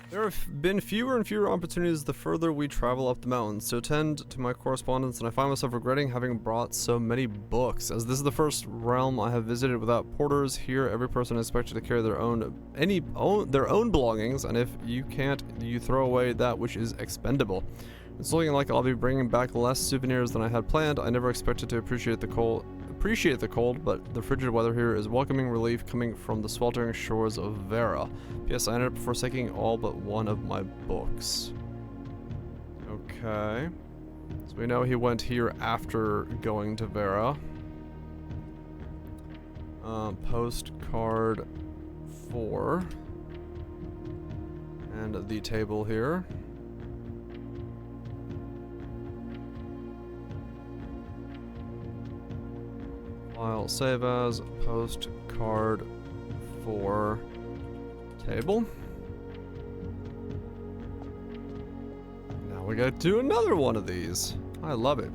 There have been fewer and fewer opportunities the further we travel up the mountains to attend to my correspondence, and I find myself regretting having brought so many books. As this is the first realm I have visited without porters, here every person is expected to carry their own belongings, and if you can't, you throw away that which is expendable. It's looking like I'll be bringing back less souvenirs than I had planned. I never expected to appreciate the cold, but the frigid weather here is welcoming relief coming from the sweltering shores of Vera. P.S. I ended up forsaking all but one of my books. Okay. So we know he went here after going to Vera. Postcard 4. And the table here. File save as postcard 4 table. Now we gotta do another one of these. I love it.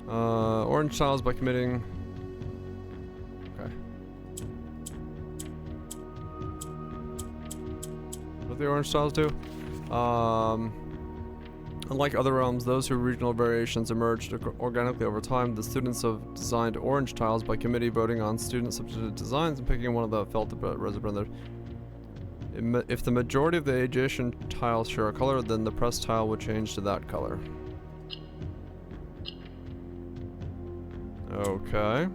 Orange tiles by committing. Okay. What do the orange tiles do? Unlike other realms, those whose regional variations emerged organically over time, the students have designed orange tiles by committee, voting on student-substituted designs and picking one of the felt resident. If the majority of the adjacent tiles share a color, then the pressed tile would change to that color. Okay.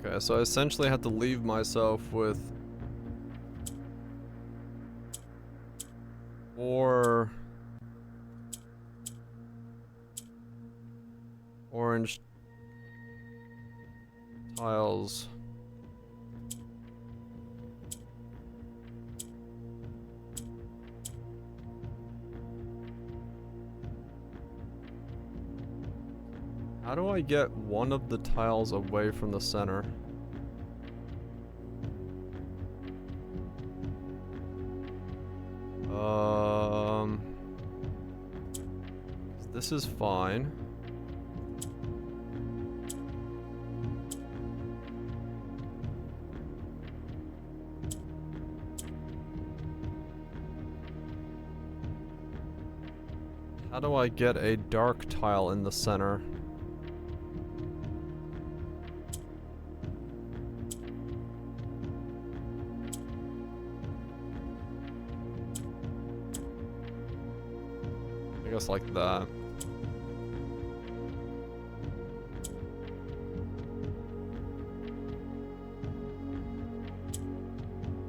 Okay, so I essentially had to leave myself with 4 orange tiles. How do I get one of the tiles away from the center? This is fine. How do I get a dark tile in the center? I guess like that.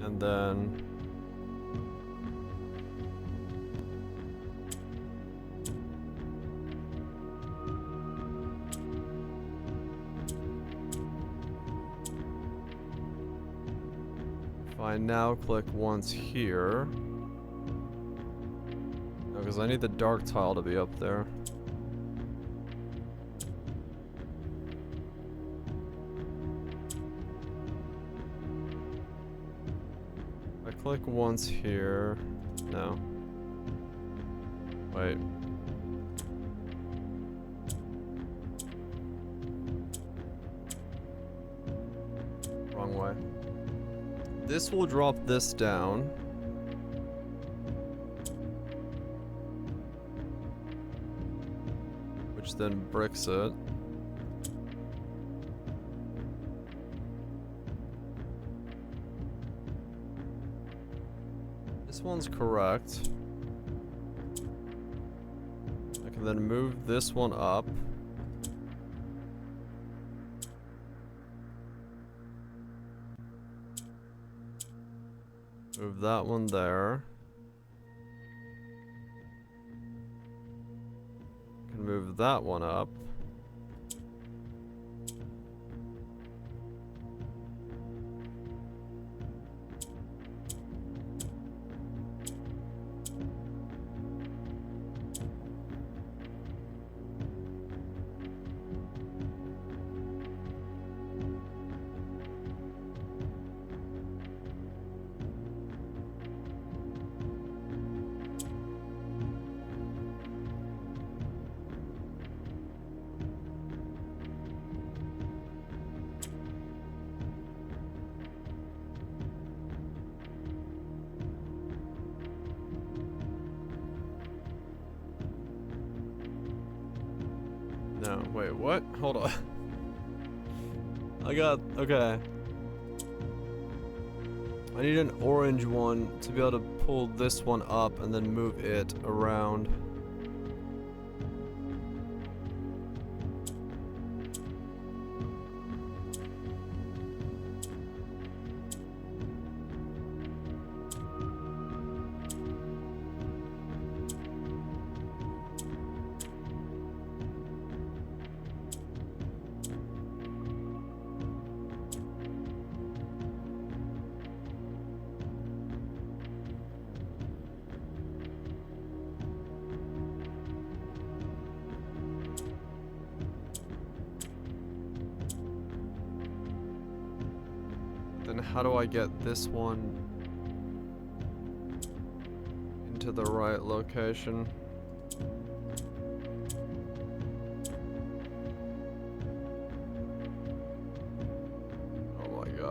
And then if I now click once here, because I need the dark tile to be up there. I click once here. No. Wait. Wrong way. This will drop this down. Which then bricks it. This one's correct. I can then move this one up. Move that one there. Can move that one up. No, wait, what? Hold on. Okay. I need an orange one to be able to pull this one up and then move it around. Then how do I get this one into the right location?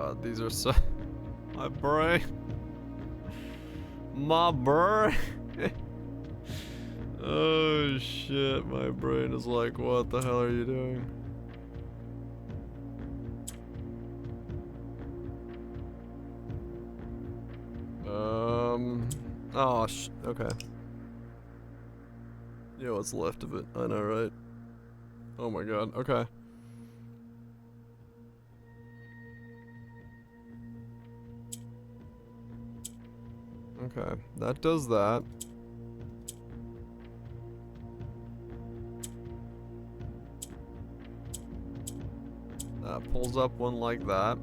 god, these are so... My brain. My brain. Oh shit, my brain is like, what the hell are you doing? Oh okay. Yeah, what's left of it? I know, right? Oh my god, okay. Okay, that does that. That pulls up one like that.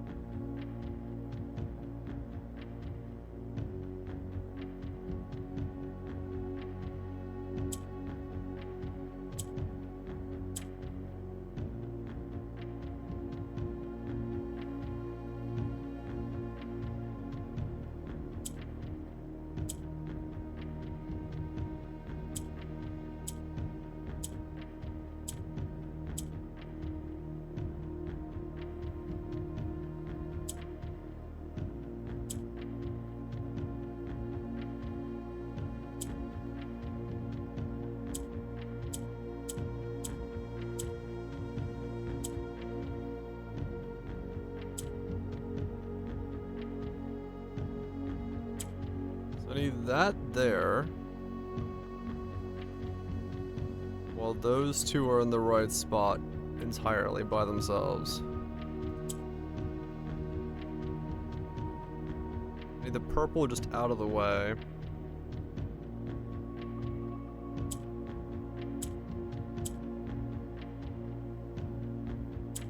I need that there. While those two are in the right spot entirely by themselves. I need the purple just out of the way.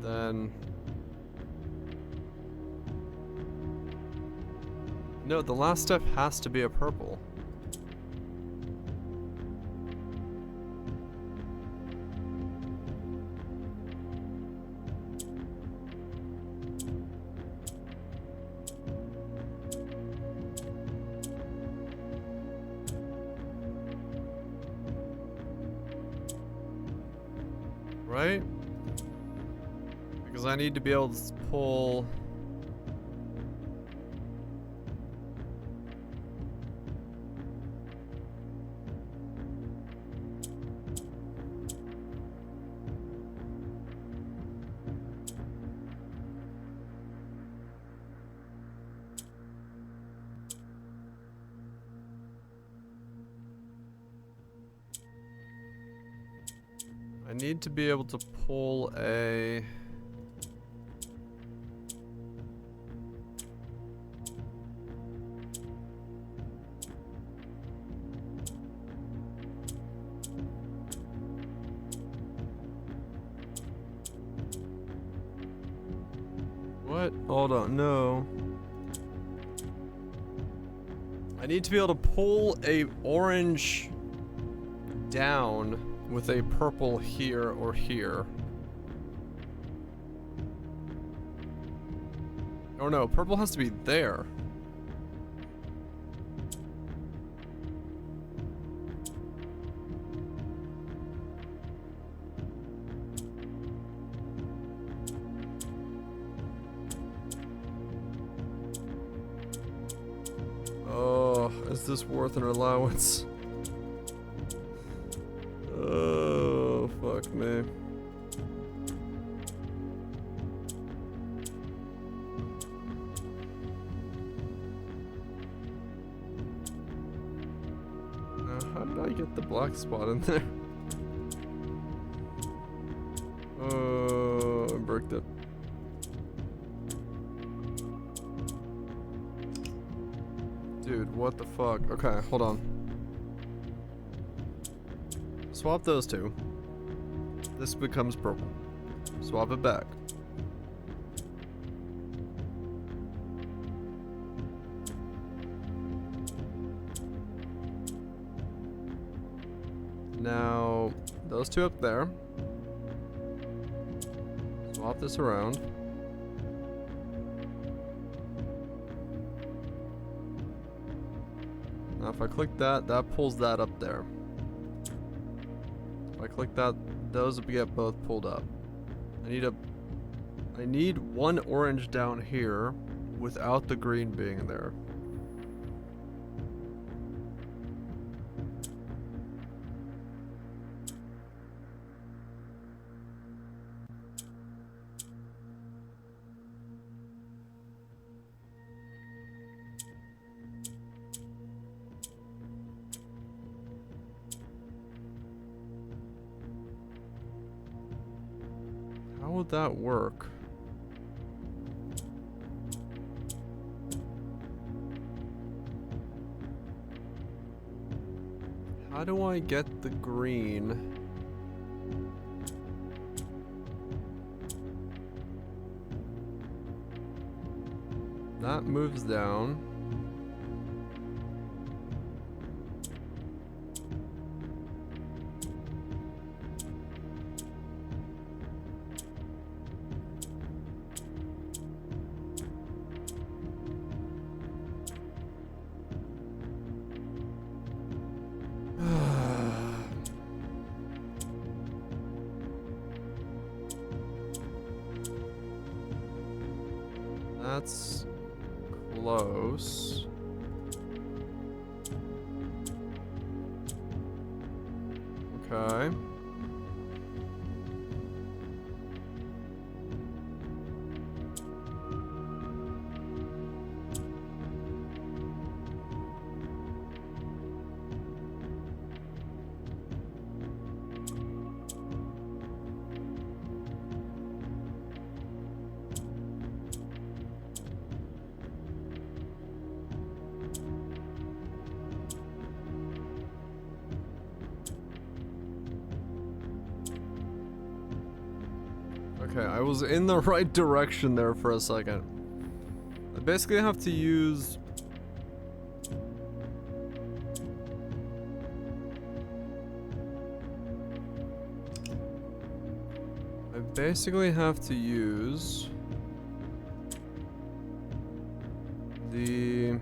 Then... No, the last step has to be a purple. Right? Because I need to be able to pull... I need to be able to pull a... What? Hold on, no. I need to be able to pull a orange down with a purple here or here. Oh no, purple has to be there. Oh, is this worth an allowance? Oh, fuck me. Now, how did I get the black spot in there? Oh, I bricked it. Dude, what the fuck? Okay, hold on. Swap those two. This becomes purple. Swap it back. Now, those two up there. Swap this around. Now if I click that, that pulls that up there. If I click that, those will get both pulled up. I need a I need one orange down here without the green being there. How would that work? How do I get the green? That moves down. That's close. Okay. Okay, I was in the right direction there for a second. I basically have to use... I basically have to use... the...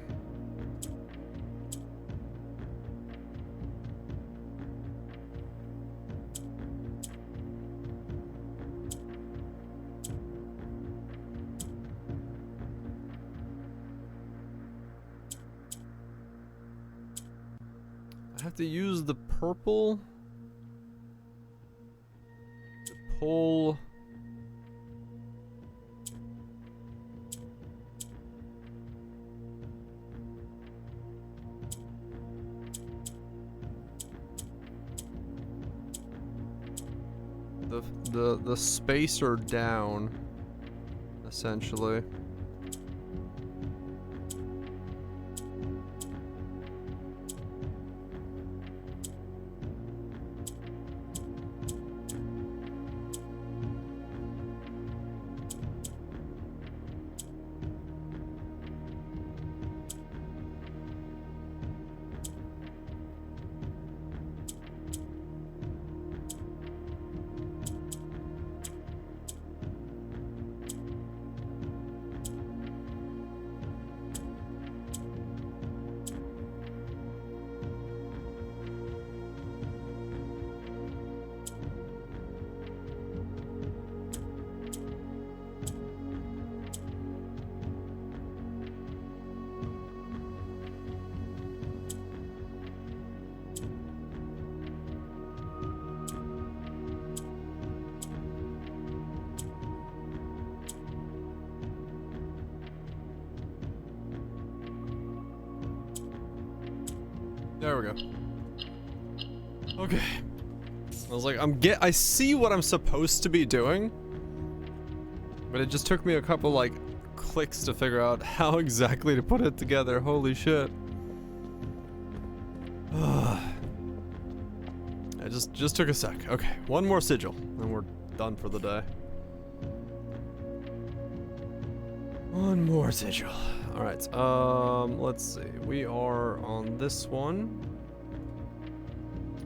I have to use the purple to pull the spacer down, essentially. There we go. Okay. I was like, I see what I'm supposed to be doing, but it just took me a couple like clicks to figure out how exactly to put it together. Holy shit. It just took a sec. Okay, one more sigil, and we're done for the day. One more sigil. Alright, let's see. We are on this one,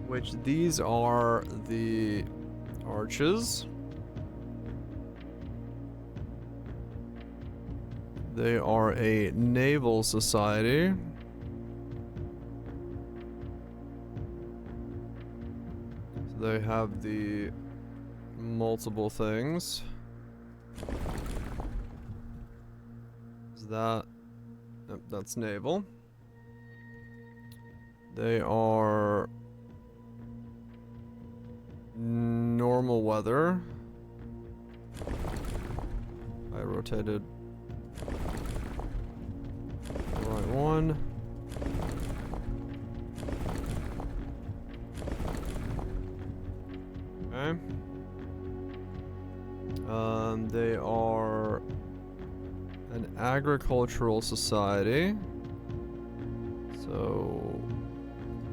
which these are the arches. They are a naval society. So they have the multiple things. that... Yep, that's naval. They are... normal weather. I rotated the right one. Okay. They are an agricultural society. So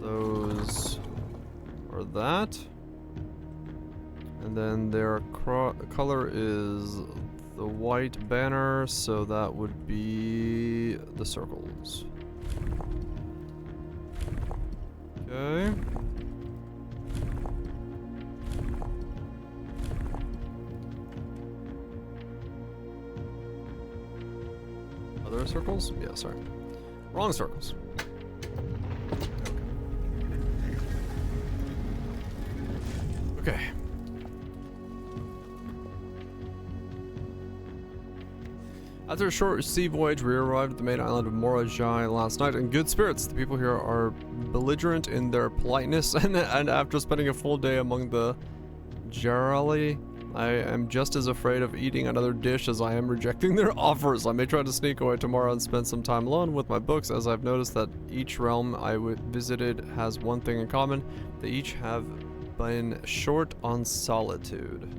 those are that. And then their color is the white banner, so that would be the circles. Okay. Other circles? Yeah, sorry. Wrong circles. Okay. After a short sea voyage, we arrived at the main island of Morajai last night in good spirits. The people here are belligerent in their politeness, and after spending a full day among the Jarali, I am just as afraid of eating another dish as I am rejecting their offers. I may try to sneak away tomorrow and spend some time alone with my books, as I've noticed that each realm I visited has one thing in common. They each have been short on solitude.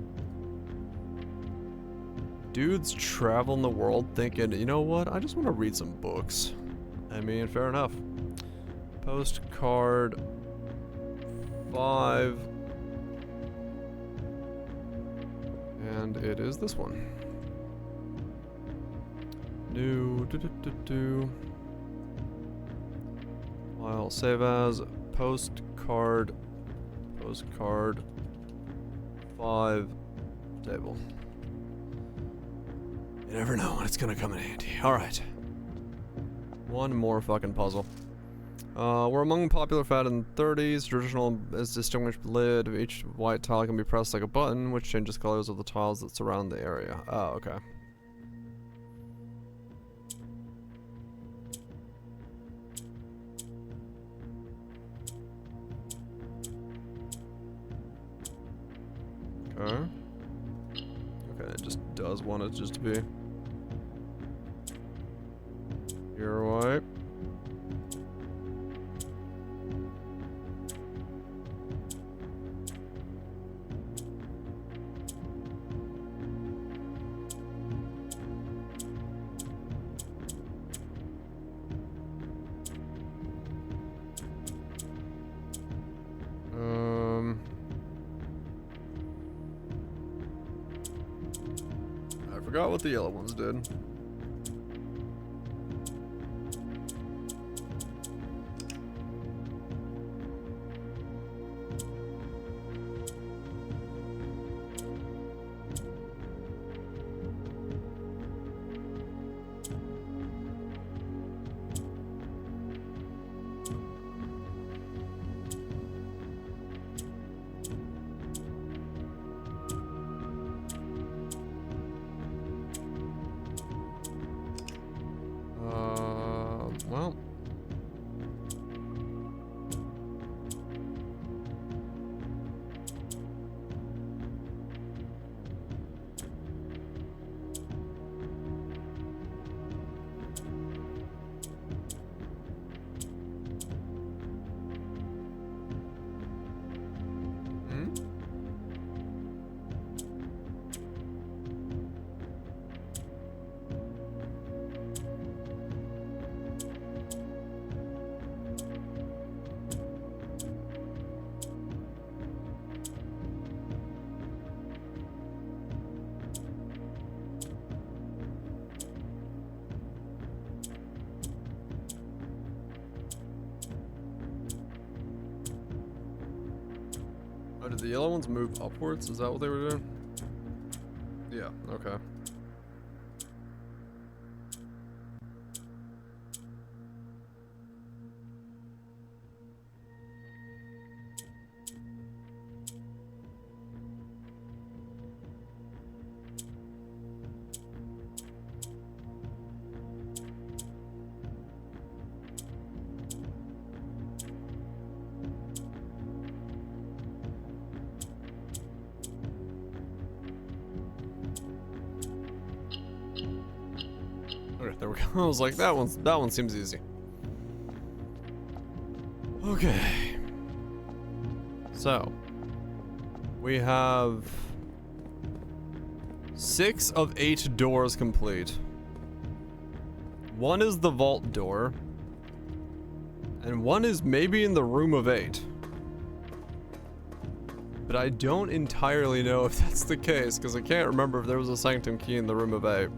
Dudes traveling the world thinking, you know what, I just want to read some books. I mean, fair enough. Postcard 5. And it is this one. New. I'll save as postcard 5 table. You never know when it's gonna come in handy. Alright. One more fucking puzzle. We're among popular fad in the 30s. Traditional is distinguished lid. Each white tile can be pressed like a button, which changes colors of the tiles that surround the area. Oh, okay. Okay. Okay, it just does want it just to be pure white. I forgot what the yellow ones did. Well. Oh, did the yellow ones move upwards? Is that what they were doing? Yeah, okay. there we go. I was like, that one seems easy. Okay. So, we have 6 of 8 doors complete. One is the vault door, and one is maybe in the room of 8. But I don't entirely know if that's the case, because I can't remember if there was a sanctum key in the room of 8.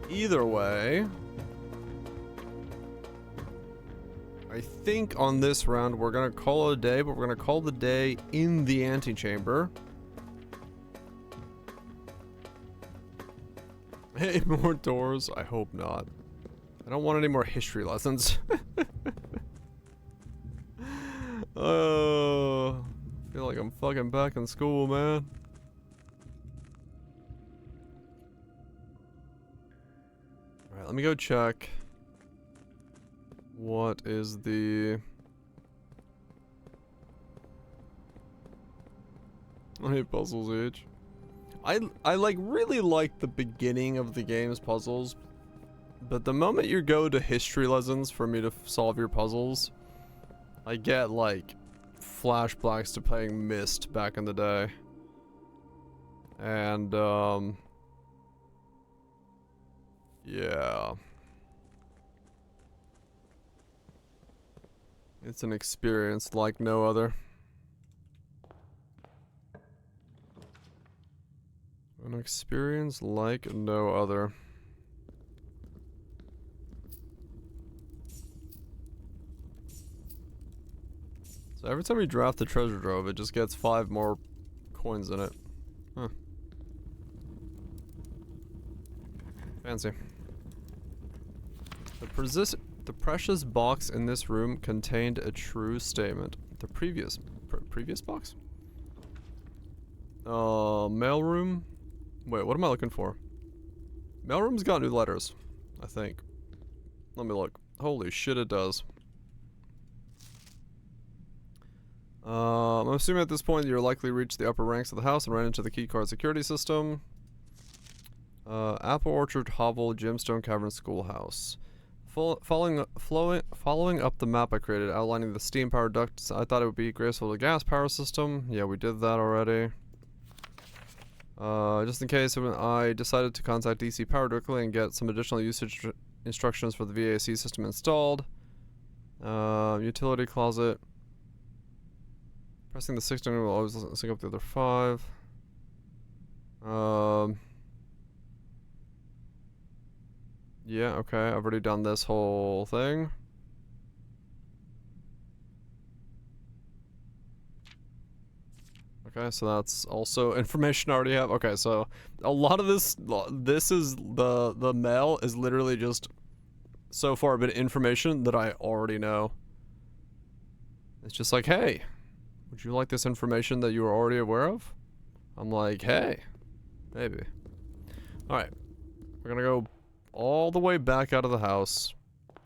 Either way, I think on this round we're gonna call it a day, but we're gonna call the day in the antechamber. 8 more doors? I hope not. I don't want any more history lessons. Oh, I feel like I'm fucking back in school, man. Alright, let me go check. What is the... How many puzzles each? I like really like the beginning of the game's puzzles, but the moment you go to history lessons for me to solve your puzzles, I get like flashbacks to playing Myst back in the day. And yeah. It's an experience like no other. An experience like no other. So every time you draft the treasure trove, it just gets 5 more coins in it. Huh. Fancy. The precious box in this room contained a true statement. The previous box? Mailroom? Wait, what am I looking for? Mailroom's got new letters, I think. Let me look. Holy shit, it does. I'm assuming at this point you're likely reached the upper ranks of the house and ran into the keycard security system. Apple Orchard, Hovel, Gemstone Cavern, Schoolhouse. Following up the map I created outlining the steam powered ducts, I thought it would be graceful to gas power system. Yeah, we did that already. Just in case I decided to contact DC Power directly and get some additional usage instructions for the VAC system installed. Utility closet. Pressing the 6 will always sync up the other 5. Yeah, okay, I've already done this whole thing. Okay, so that's also information I already have. Okay, so a lot of this is the mail is literally just so far a bit of information that I already know. It's just like, hey, would you like this information that you were already aware of? I'm like, hey, maybe. Alright, we're gonna go all the way back out of the house,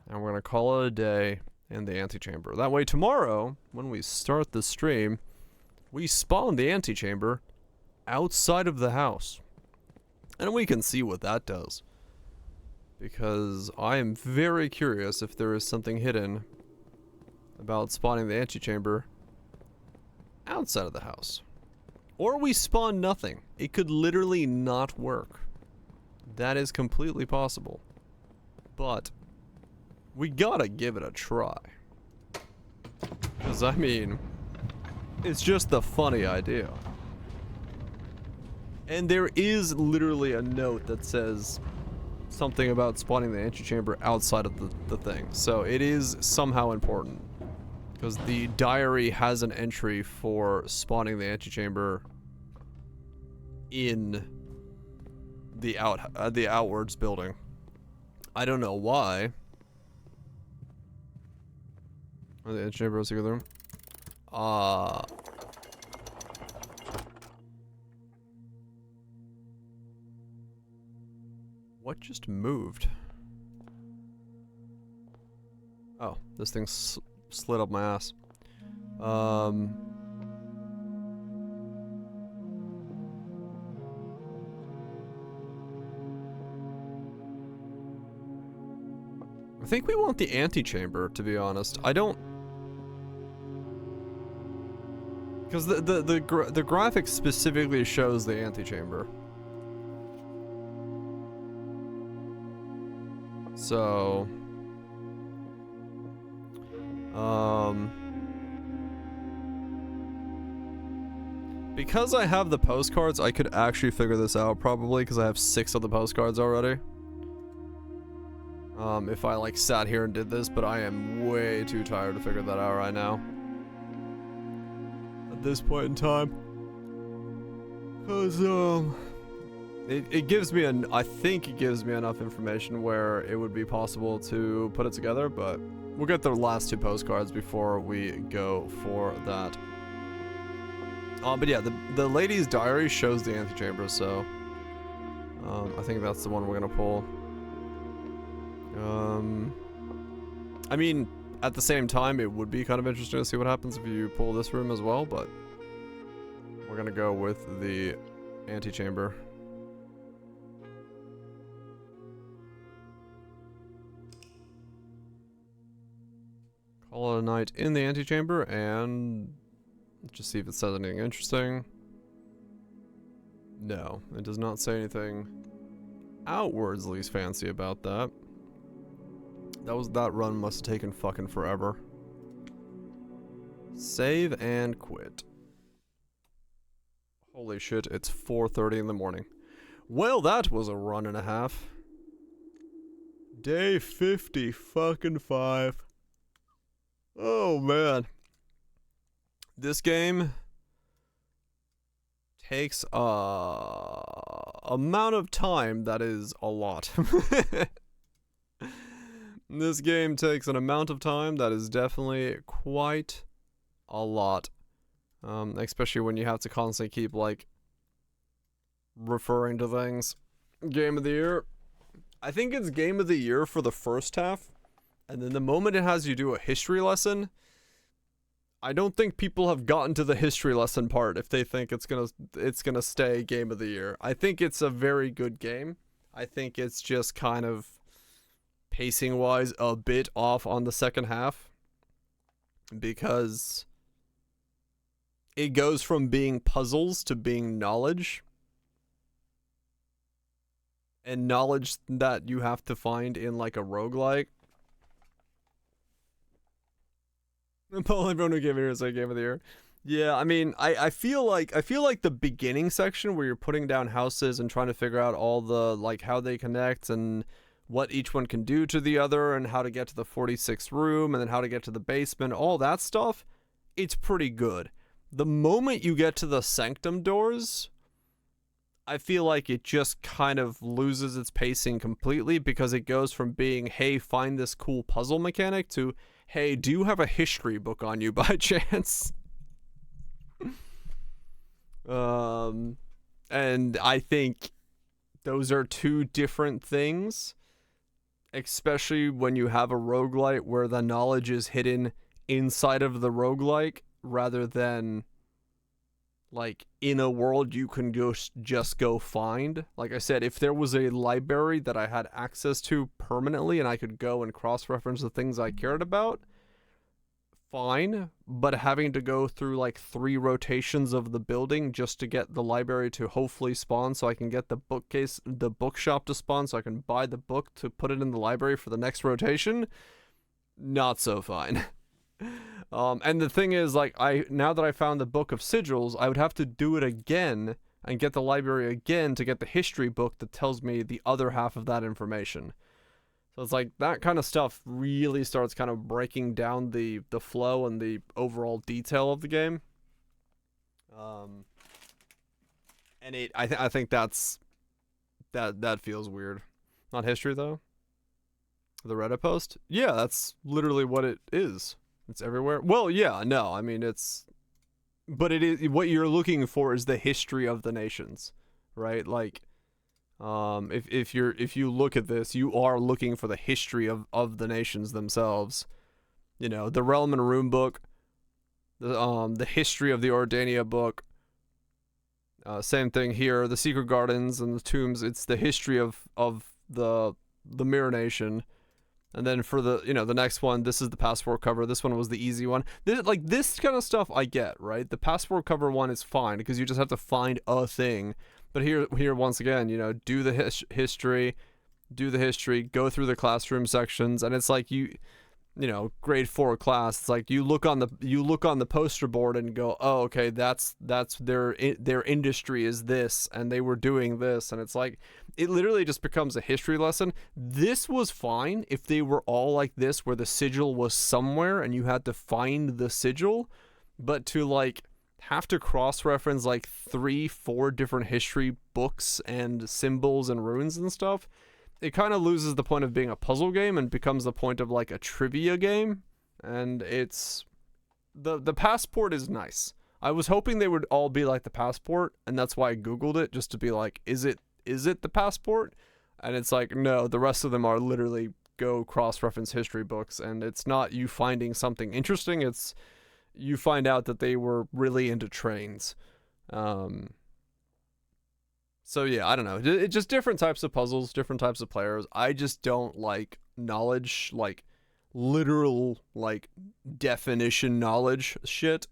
and we're gonna call it a day in the antechamber. That way tomorrow, when we start the stream, we spawn the antechamber outside of the house. And we can see what that does. Because I am very curious if there is something hidden about spawning the antechamber outside of the house. Or we spawn nothing. It could literally not work. That is completely possible. But we gotta give it a try. Because, I mean, it's just a funny idea. And there is literally a note that says something about spawning the antechamber outside of the thing. So it is somehow important. Because the diary has an entry for spawning the antechamber in the outwards building. I don't know why. Oh, the antechamber was the other room. What just moved? Oh, this thing slid up my ass. I think we want the antechamber, to be honest. I don't... Because the graphic specifically shows the antechamber. So... Because I have the postcards, I could actually figure this out probably, because I have 6 of the postcards already. If I like sat here and did this, but I am way too tired to figure that out right now. At this point in time. Cause, it gives me I think it gives me enough information where it would be possible to put it together, but we'll get the last 2 postcards before we go for that. But yeah, the lady's diary shows the antechamber, so I think that's the one we're gonna pull. I mean, at the same time, it would be kind of interesting to see what happens if you pull this room as well, but we're gonna go with the antechamber. Call it a night in the antechamber, and just see if it says anything interesting. No, it does not say anything outwardly fancy about that. That run must have taken fucking forever. Save and quit. Holy shit, it's 4:30 in the morning. Well, that was a run and a half. Day 50 fucking 5. Oh man. This game takes amount of time that is a lot. This game takes an amount of time that is definitely quite a lot. Especially when you have to constantly keep, like, referring to things. Game of the year. I think it's game of the year for the first half. And then the moment it has you do a history lesson, I don't think people have gotten to the history lesson part if they think it's gonna stay game of the year. I think it's a very good game. I think it's just kind of pacing wise a bit off on the second half, because it goes from being puzzles to being knowledge, and knowledge that you have to find in like a roguelike. Paul, everyone who gave it here is like game of the year. Yeah, I mean, I feel like the beginning section where you're putting down houses and trying to figure out all the, like, how they connect and what each one can do to the other and how to get to the 46th room and then how to get to the basement, all that stuff, it's pretty good. The moment you get to the sanctum doors, I feel like it just kind of loses its pacing completely, because it goes from being, hey, find this cool puzzle mechanic, to, hey, do you have a history book on you by chance? And I think those are 2 different things, especially when you have a roguelite where the knowledge is hidden inside of the roguelike rather than, like, in a world you can just go find. Like I said, if there was a library that I had access to permanently and I could go and cross-reference the things I cared about, fine. But having to go through like 3 rotations of the building just to get the library to hopefully spawn so I can get the bookshop to spawn so I can buy the book to put it in the library for the next rotation, not so fine. And the thing is, like, now that I found the Book of Sigils, I would have to do it again and get the library again to get the history book that tells me the other half of that information. So it's like, that kind of stuff really starts kind of breaking down the flow and the overall detail of the game. And I think that feels weird. Not history, though. The Reddit post? Yeah, that's literally what it is. It's everywhere. Well, yeah, no, I mean, but it is, what you're looking for is the history of the nations, right? Like, if you look at this, you are looking for the history of the nations themselves. You know, the Realm and Rune book, the history of the Ordania book. Same thing here, the Secret Gardens and the Tombs. It's the history of the Mirror Nation. And then for the, you know, the next one, this is the passport cover. This one was the easy one. This kind of stuff I get, right? The passport cover one is fine because you just have to find a thing. But here once again, you know, do the history, go through the classroom sections, and it's like you know, grade 4 class. It's like you look on the poster board and go, oh, okay, that's their industry is this, and they were doing this, and it's like it literally just becomes a history lesson. This was fine if they were all like this, where the sigil was somewhere and you had to find the sigil, but to like have to cross-reference like 3-4 different history books and symbols and runes and stuff, it kind of loses the point of being a puzzle game and becomes the point of like a trivia game. And it's the passport is nice. I was hoping they would all be like the passport, and that's why I googled it, just to be like, is it the passport? And it's like, no, the rest of them are literally go cross-reference history books, and it's not you finding something interesting, it's you find out that they were really into trains. So yeah, I don't know. It's just different types of puzzles, different types of players. I just don't like knowledge, like literal, like definition knowledge shit.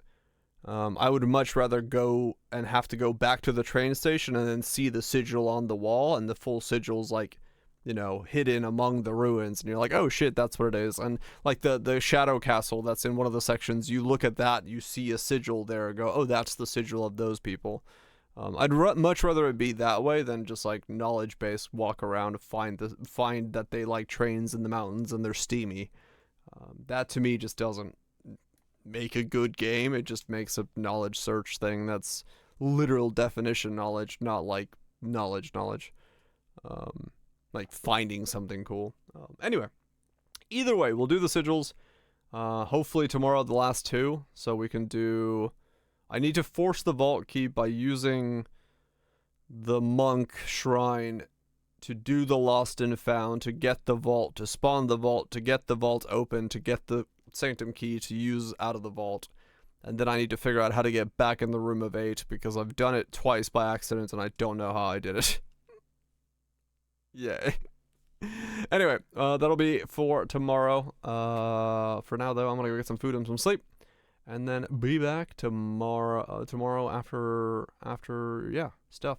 I would much rather go and have to go back to the train station and then see the sigil on the wall, and the full sigil's like, you know, hidden among the ruins, and you're like, oh shit, that's what it is. And like the shadow castle that's in one of the sections, you look at that, you see a sigil there, and go, oh, that's the sigil of those people. I'd much rather it be that way than just like knowledge based, walk around, find that they like trains in the mountains and they're steamy. That to me just doesn't make a good game. It just makes a knowledge search thing that's literal definition knowledge, not like knowledge. Like finding something cool. Anyway, either way, we'll do the sigils. Hopefully tomorrow the last 2, so we can do. I need to force the vault key by using the monk shrine to do the lost and found, to get the vault, to spawn the vault, to get the vault open, to get the sanctum key to use out of the vault. And then I need to figure out how to get back in the room of 8, because I've done it twice by accident and I don't know how I did it. Yay. Anyway, that'll be for tomorrow. For now though, I'm gonna go get some food and some sleep. And then be back tomorrow. Tomorrow after yeah, stuff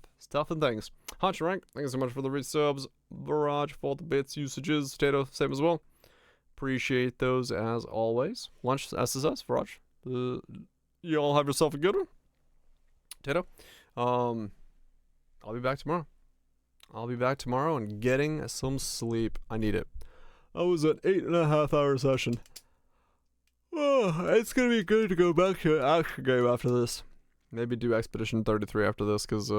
and things. Hunch Rank, thank you so much for the resubs. Barrage for all the bits, usages. Tato, same as well. Appreciate those as always. Lunch SSS, Barrage. You all have yourself a good one. Tato. I'll be back tomorrow. And getting some sleep. I need it. I was an 8.5-hour session. Oh, it's gonna be good to go back to an action game after this. Maybe do Expedition 33 after this, because